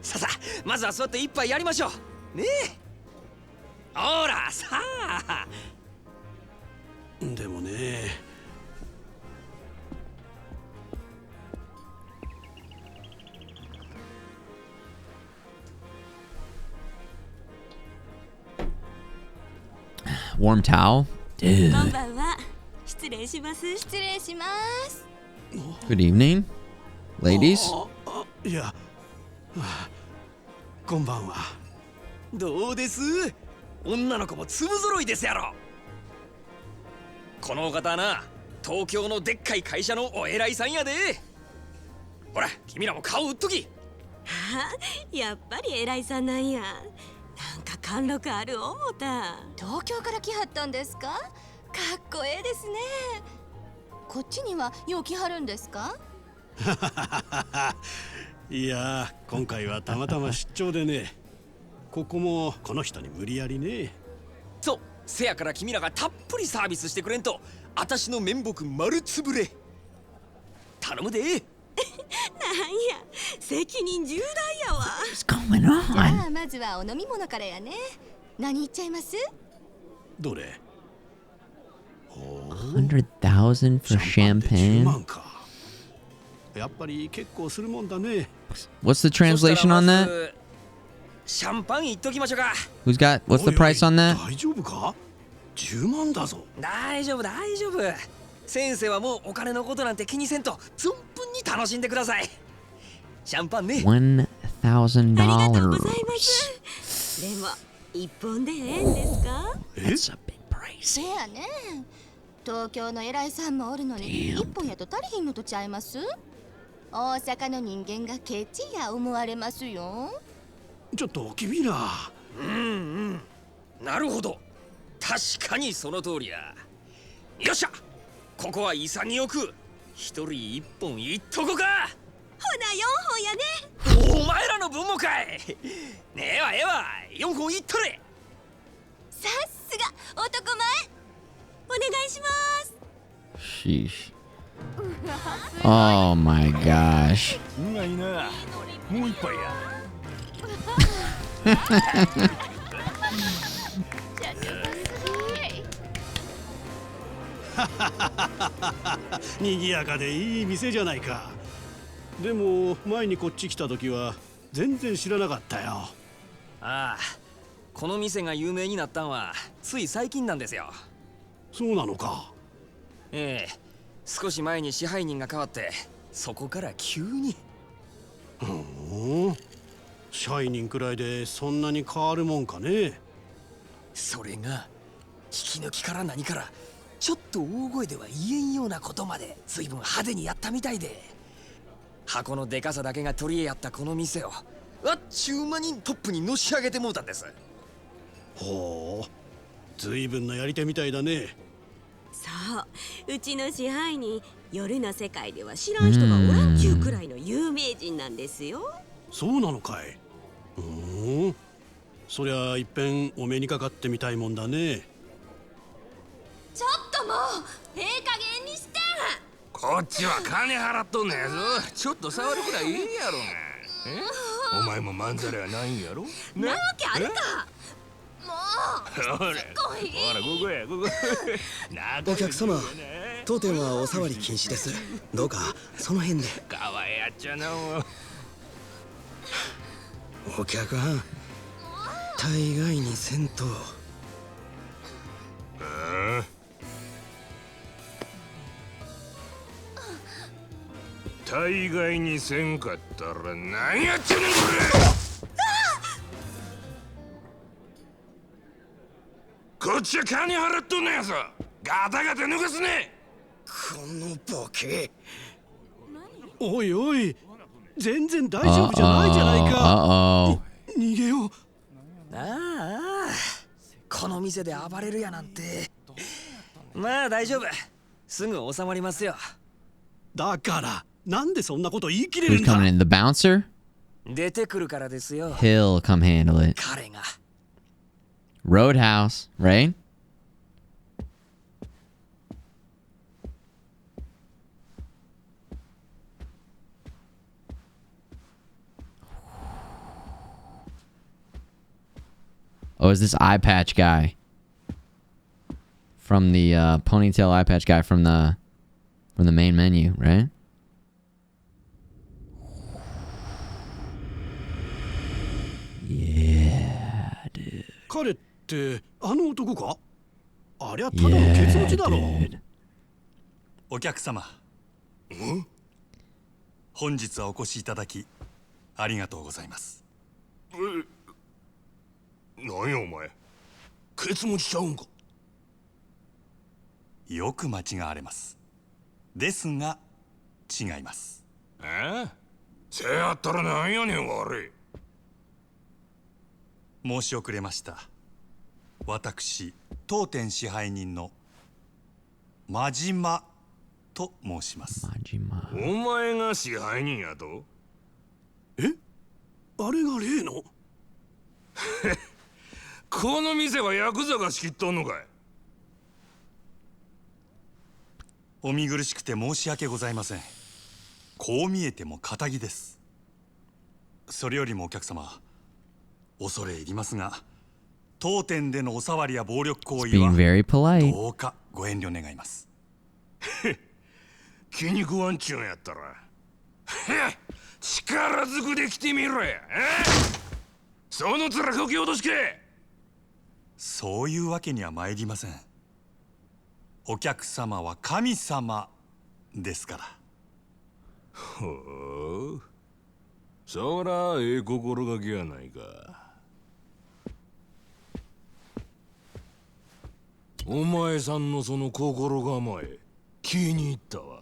さあまずは座って一杯やりましょうねえ。ほらさあ。でもね、Warm towel? Dude. こんばんは。失礼します。失礼します。 Good evening, ladies. いや、こんばんは。どうです？女の子も粒揃いですやろ。このお方はな、東京のでっかい会社のお偉いさんやで。ほら君らも顔売っとき。やっぱり偉いさんなんや。なんか貫禄ある思った。東京から来はったんですか？かっこええですね。こっちにはよう来はるんですか？いや、今回はたまたま出張でね。ここもこの人に無理やりね。そう、せやから君らがたっぷりサービスしてくれんと、あたしの面目丸つぶれ。頼むで。なんや、責任重大やわ。じゃあまずはお飲み物からやね。何言っちゃいます？どれ？100,000 for champagne? やっぱり結構するもんだね。 What's the translation on that? シャンパン言っときましょうか。 What's the price on that? 大丈夫か？10万だぞ。大丈夫大丈夫。先生はもうお金のことなんて気にせんと存分に楽しんでください。シャンパンね。$1,000. でも一本でええんですか？That's a big price. せやね。東京の偉いさんもおるのに一本やと足りひんのとちゃいます？大阪の人間がケチや思われますよ。ちょっと君ら。なるほど。確かにその通りや。よっしゃ、ここは潔く一人一本いっとこか。ほな4本やね。お前らの分もかい。ねえわええわ、4本いっとれ。さすが男前。お願いします。 Sheesh. Oh my gosh. うまいな。もう一杯や。にぎやかでいい店じゃないか。でも前にこっち来た時は全然知らなかったよ。ああ、この店が有名になったんはつい最近なんですよ。そうなのか。ええ、少し前に支配人が変わってそこから急に。支配人くらいでそんなに変わるもんかね。それが引き抜きから何からちょっと大声では言えんようなことまで随分派手にやったみたいで、箱のでかさだけが取り柄やったこの店をあっちゅう間にトップにのし上げてもうたんです。ほう、随分なやり手みたいだね。そう、うちの支配人、夜の世界では知らん人がおらんちゅうくらいの有名人なんですよ。そうなのかい。そりゃいっぺんお目にかかってみたいもんだね。ちょっともうええ加減にして。こっちは金払っとんねやぞ。ちょっと触るくらいいいやろが。お前もまんざらやないんやろ。なわけあるか。もうほら、ほら、ここや、ここ。お客様、当店はお触り禁止です。どうかその辺で。かわいやっちゃなもう。お客はん大概にせんと。大概にせんかったら何やってんねんこれ。こっちは金払っとんねやさ。ガタガタ抜かすね。このボケ。おいおい、全然大丈夫じゃないじゃないか。逃げよう。ああ、この店で暴れるやなんて。まあ大丈夫、すぐ収まりますよ。だからなんでそんなこと言い切れる Who's んだ。 coming in? The bouncer? 出てくるからですよ。 He'll come handle it. 彼が。 Roadhouse, right? Oh, is this eye patch guy from the ponytail eye patch guy from the main menu, right? Yeah, dude. 彼ってあの男か。ありゃただのケツ持ちだろ。お客様、本日はお越しいただきありがとうございます。何やお前、ケツ持ちちゃうんか。よく間違われます。ですが違います。せやったらなんやねん悪い。申し遅れました。私当店支配人の真島と申します。お前が支配人やと。あれが例の。この店はヤクザが仕切っとんのかい。お見苦しくて申し訳ございません。こう見えても堅気です。それよりもお客様、恐れ入りますが、当店でのお触りや暴力行為は Being very polite. どうかご遠慮願います。気に食わんちゅうんやったら力ずくで来てみろや。その面こき落としけ。そういうわけには参りません。お客様は神様ですから。ほう、そらええ心がけやないか。お前さんのその心構え気に入ったわ。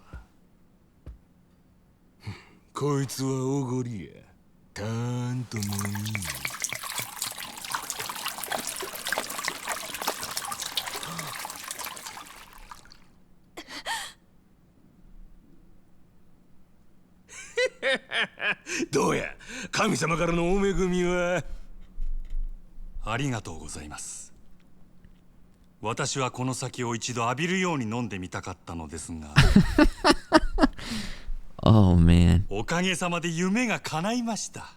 こいつはおごりや。たーんともいい。どうや、神様からのお恵みは。ありがとうございます。私はこの酒を一度浴びるように飲んでみたかったのですがOh man. おかげさまで夢が叶いました。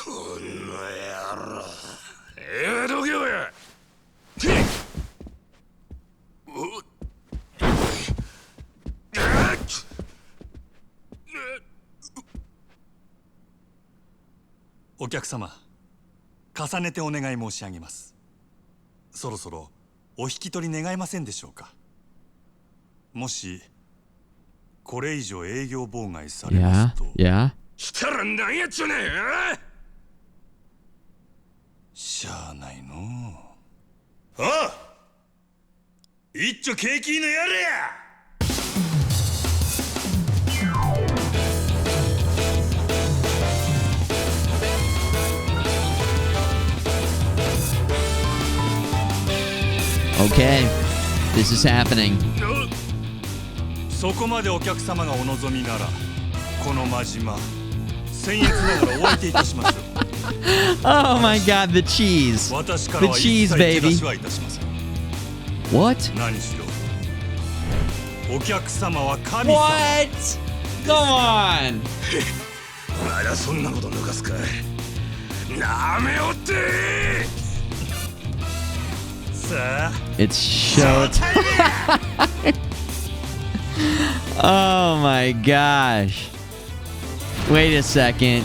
この野郎。どけよや。お客様、重ねてお願い申し上げます。そろそろお引き取り願えませんでしょうか。もしこれ以上営業妨害されますと。したら何やっちゃねえ。しゃあないのう。ああ、一丁景気のやれや。Okay, this is happening. そこまでお客様がお望みなら、この真島、僭越ながらお相手いたしましょう。Oh my god, the cheese. 私か The らは cheese, 一切手 baby. 出しはいたしません。 What? 何しろ、お客様は神様。 What? Come on. まだそんなこと抜かすか。なめおって。さあ、 It's showtime. Oh my gosh. Wait a second.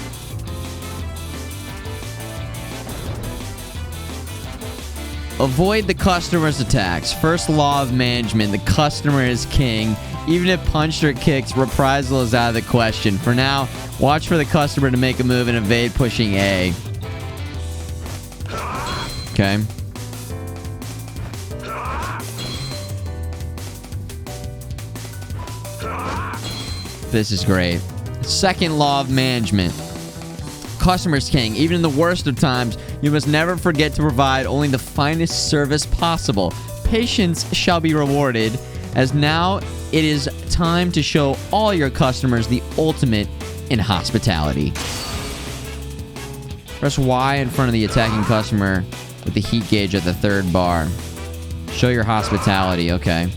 Avoid the customer's attacks. First law of management, the customer is king. Even if punched or kicked, reprisal is out of the question. For now, watch for the customer to make a move and evade pushing A. Okay. This is great. Second law of management. Customer's king. Even in the worst of times, you must never forget to provide only the finest service possible. Patience shall be rewarded, as now it is time to show all your customers the ultimate in hospitality. Press Y in front of the attacking customer with the heat gauge at the third bar. Show your hospitality, okay.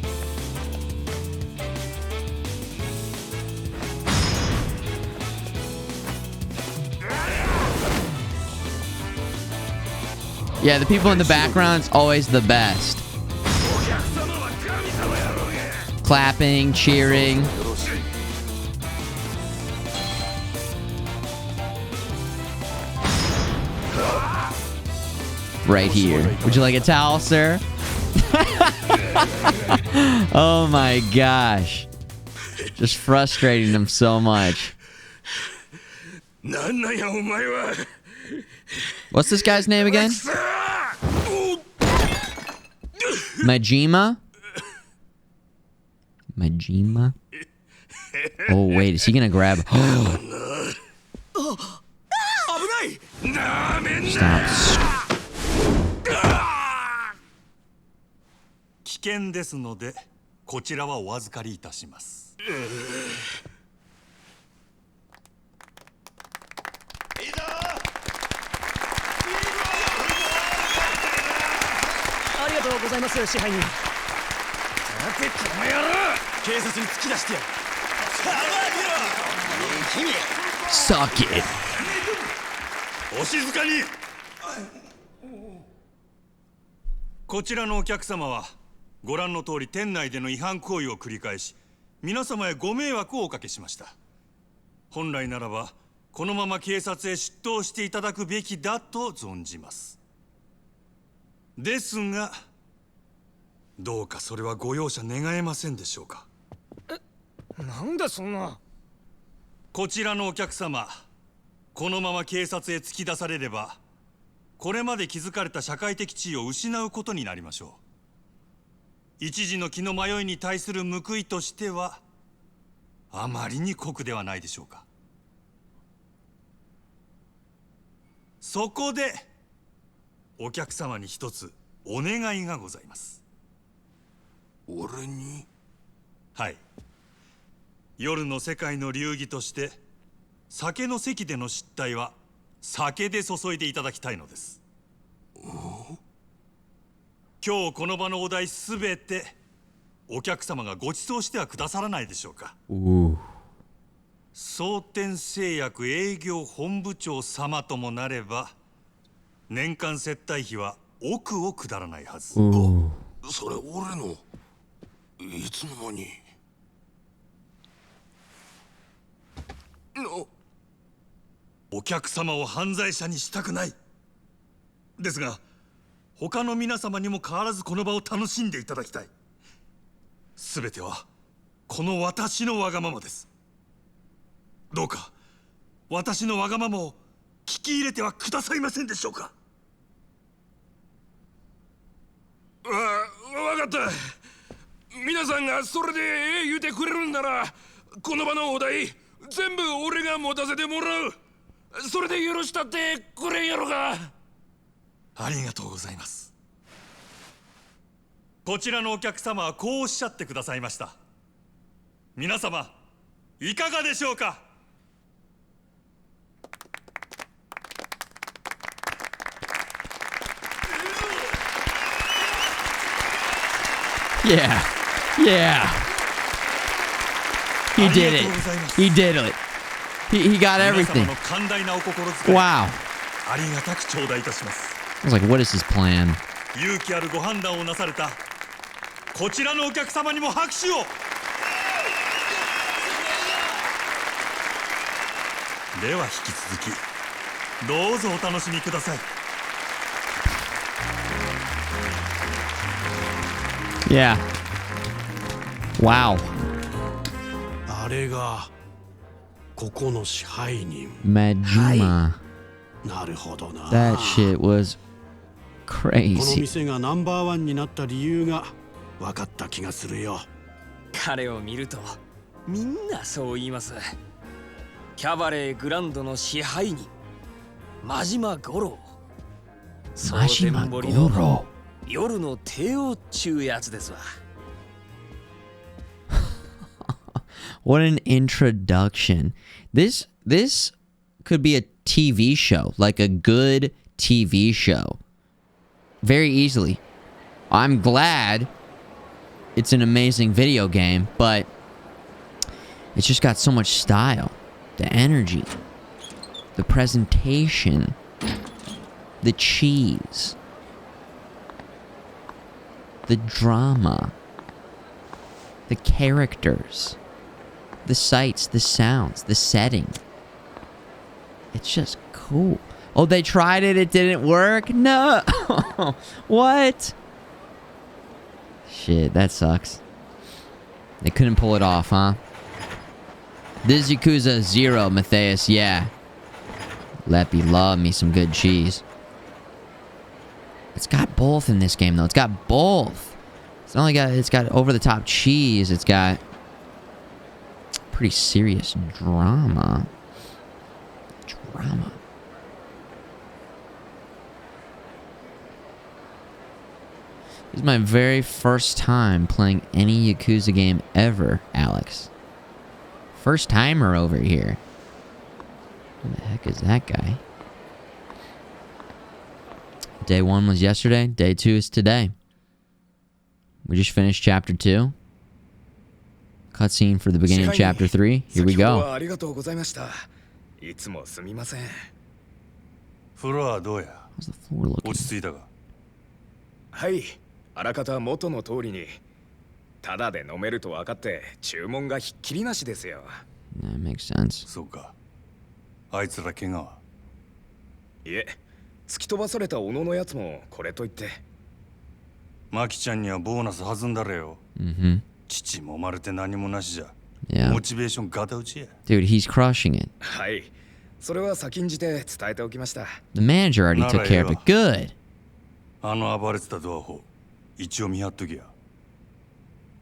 Yeah, the people in the background's always the best. Clapping, cheering. Right here. Would you like a towel, sir? Oh my gosh. Just frustrating them so much. What's this guy's name again? Majima? Majima? Oh, wait. Is he gonna grab... Stop. 危険ですので、こちらはお預かりいたします。ありがとうございます、支配人。さて、この野郎、警察に突き出してやる。君 Suck it. お静かに。こちらのお客様はご覧の通り店内での違反行為を繰り返し、皆様へご迷惑をおかけしました。本来ならばこのまま警察へ出頭していただくべきだと存じます。ですが、どうかそれはご容赦願えませんでしょうか。なんでそんな。こちらのお客様、このまま警察へ突き出されれば、これまで築かれた社会的地位を失うことになりましょう。一時の気の迷いに対する報いとしては、あまりに酷ではないでしょうか。そこでお客様に一つお願いがございます。俺に？はい。夜の世界の流儀として酒の席での失態は酒で注いでいただきたいのです。今日この場のお題すべてお客様がご馳走してはくださらないでしょうか。蒼天製薬営業本部長様ともなれば年間接待費は億を下らないはず。それ俺のいつの間にお客様を犯罪者にしたくない。ですが他の皆様にも変わらずこの場を楽しんでいただきたい。すべてはこの私のわがままです。どうか私のわがままを聞き入れてはくださいませんでしょうか。わかった。皆さんがそれで言うてくれるんならこの場のお題全部俺が持たせてもらう。それで許したってくれんやろか。ありがとうございます。こちらのお客様はこうおっしゃってくださいました。皆様いかがでしょうか。Yeah. Yeah. He did it. He did it. He got everything. Wow. I was like, what is his plan? 勇気あるご判断をなされたこちらのお客様にも拍手を。では引き続きどうぞお楽しみください。Yeah. Wow. あれがここの支配人。 Majima. なるほどな。 That shit was この crazy. 店がナンバーワンになった理由が分かった気がするよ。彼を見るとみんなそう言います。キャバレーグランドの支配人真島五郎。蒼天堀の夜の帝王っちゅうやつですわ。What an introduction. This could be a TV show, like a good TV show. Very easily. I'm glad it's an amazing video game, but it's just got so much style. The energy. The presentation. The cheese. The drama. The characters. The sights, the sounds, the setting. It's just cool. Oh, they tried it, it didn't work? No! What? Shit, that sucks. They couldn't pull it off, huh? This is Yakuza 0, Matthias, yeah. Leppy, love me some good cheese. It's got both in this game, though. It's got both. It's got over-the-top cheese. It's got pretty serious drama. This is my very first time playing any Yakuza game ever, Alex. First timer over here. Who the heck is that guy? Day 1 was yesterday. Day 2 is today. We just finished chapter 2. Cutscene for the beginning of chapter 3. Here we go. ありがとうございました。いつもすみません。フロアどうや？落ち着いたか？はい、あらかた元の通りに。ただで飲めると分かって注文がひっきりなしですよ。That makes sense. そうか。あいつら怪我は？いえ、突き飛ばされた小野のやつもこれと言って。マキちゃんにはボーナス弾んだれよ。父もまれて何もなしじゃ。Yeah. モチベーションガタ打ちや。Dude, he's crushing it. はい、それは先んじて伝えておきました。The manager already took care of it. Good. あの暴れてたドアホ、一応見張っときや。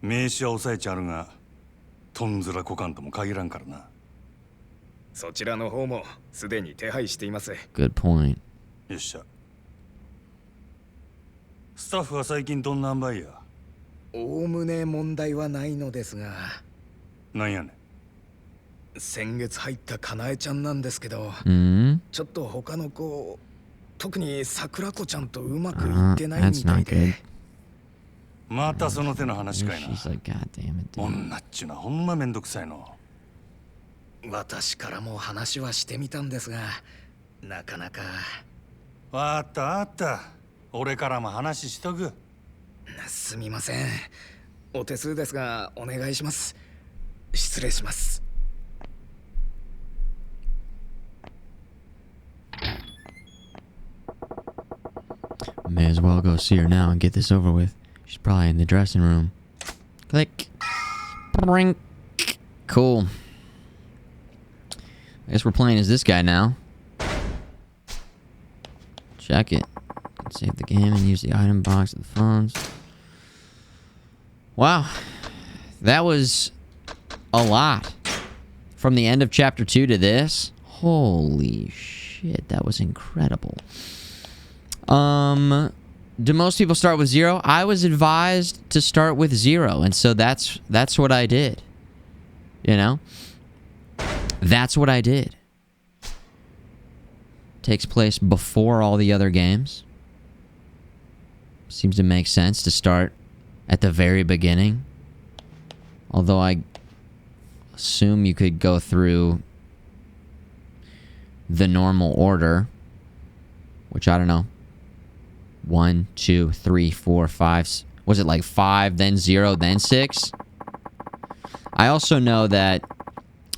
名刺は押さえちゃるが、とんずらこかんとも限らんからな。そちらの方もすでに手配しています。Good point. よっしゃ。スタッフは最近どんな塩梅や？おおむね問題はないのですが。なんやねん。先月入ったかなえちゃんなんですけど、ちょっと他の子、特に桜子ちゃんとうまくいってないみたいで。またその手の話かいな。Like, God damn it, 女っちゅうのはほんまめんどくさいの。私からも話はしてみたんですが、なかなか。わかったわかった。俺からも話しとく。すみません。お手数ですがお願いします。失礼します。May as well go see her now and get this over with. She's probably in the dressing room. Click. Brink. Cool. I guess we're playing as this guy now. Check it. Save the game and use the item box of the phones. Wow. That was a lot. From the end of chapter 2 to this. Holy shit, that was incredible. Do most people start with 0? I was advised to start with 0, and so that's what I did. You know? That's what I did. Takes place before all the other games. Seems to make sense to start at the very beginning. Although I assume you could go through the normal order, which I don't know. 1, 2, 3, 4, 5. Was it like 5, then 0, then 6? I also know that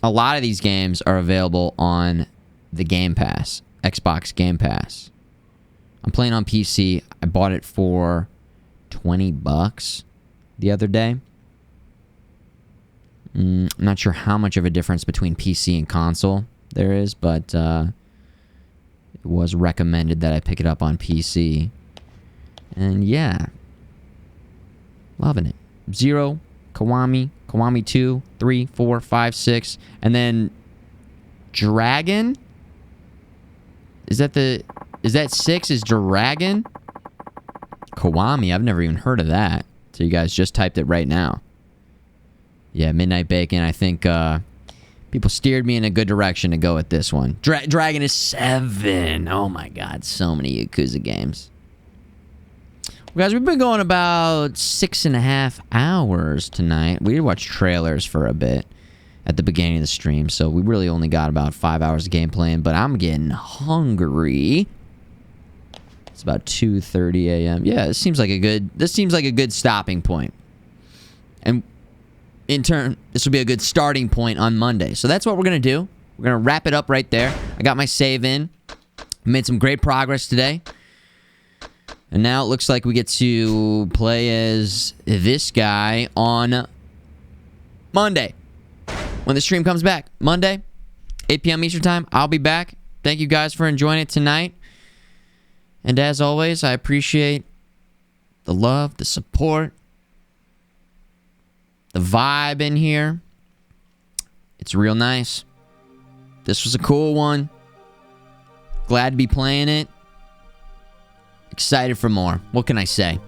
a lot of these games are available on the Game Pass, Xbox Game Pass. I'm playing on PC. I bought it for $20. the other day. I'm not sure how much of a difference between PC and console there is, but it was recommended that I pick it up on PC. And yeah, loving it. 0, Kiwami, Kiwami 2, 3, 4, 5, 6, and then Dragon? Is that 6 is Dragon? Kiwami, I've never even heard of that. So you guys just typed it right now. Yeah, Midnight Bacon, I think people steered me in a good direction to go with this one. Dragon is 7. Oh my god, so many Yakuza games. Well, guys, we've been going about 6.5 hours tonight. We did watch trailers for a bit at the beginning of the stream, so we really only got about 5 hours of gameplay in, but I'm getting hungry. It's about 2:30 a.m. Yeah, this seems like a good stopping point. And in turn, this will be a good starting point on Monday. So that's what we're going to do. We're going to wrap it up right there. I got my save in. Made some great progress today. And now it looks like we get to play as this guy on Monday. When the stream comes back. Monday, 8 p.m. Eastern Time. I'll be back. Thank you guys for enjoying it tonight. And as always, I appreciate the love, the support, the vibe in here. It's real nice. This was a cool one. Glad to be playing it. Excited for more. What can I say?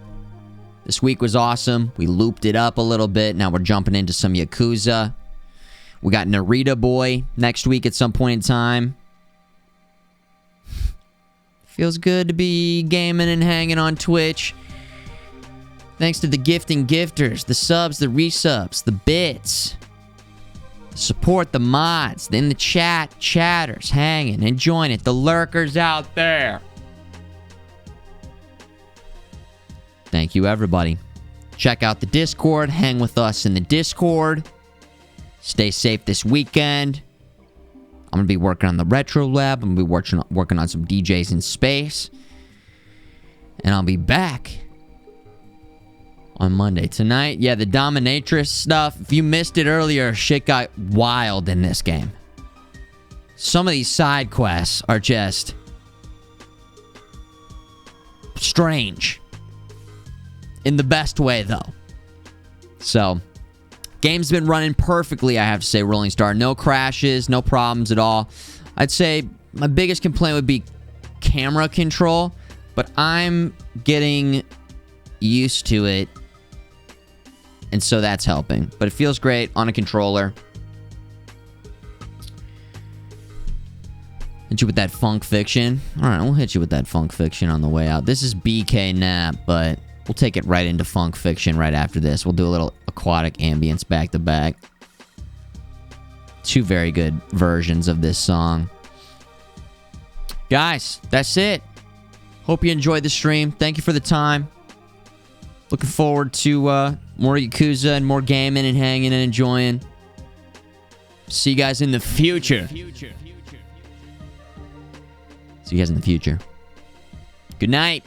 This week was awesome. We looped it up a little bit. Now we're jumping into some Yakuza. We got Narita Boy next week at some point in time. Feels good to be gaming and hanging on Twitch. Thanks to the gifting gifters, the subs, the resubs, the bits. Support the mods, in the chat, chatters, hanging, enjoying it, the lurkers out there. Thank you, everybody. Check out the Discord, hang with us in the Discord. Stay safe this weekend. I'm going to be working on the Retro Lab. I'm going to be working on some DJs in space. And I'll be back on Monday. Tonight, yeah, the Dominatrix stuff. If you missed it earlier, shit got wild in this game. Some of these side quests are just strange. In the best way, though. So, game's been running perfectly, I have to say, Rolling Star. No crashes, no problems at all. I'd say my biggest complaint would be camera control, but I'm getting used to it, and so that's helping. But it feels great on a controller. Hit you with that funk fiction. Alright, we'll hit you with that funk fiction on the way out. This is BK Nap, but we'll take it right into funk fiction right after this. We'll do a little aquatic ambience back to back. Two very good versions of this song. Guys, that's it. Hope you enjoyed the stream. Thank you for the time. Looking forward to more Yakuza and more gaming and hanging and enjoying. See you guys in the future. See you guys in the future. Good night.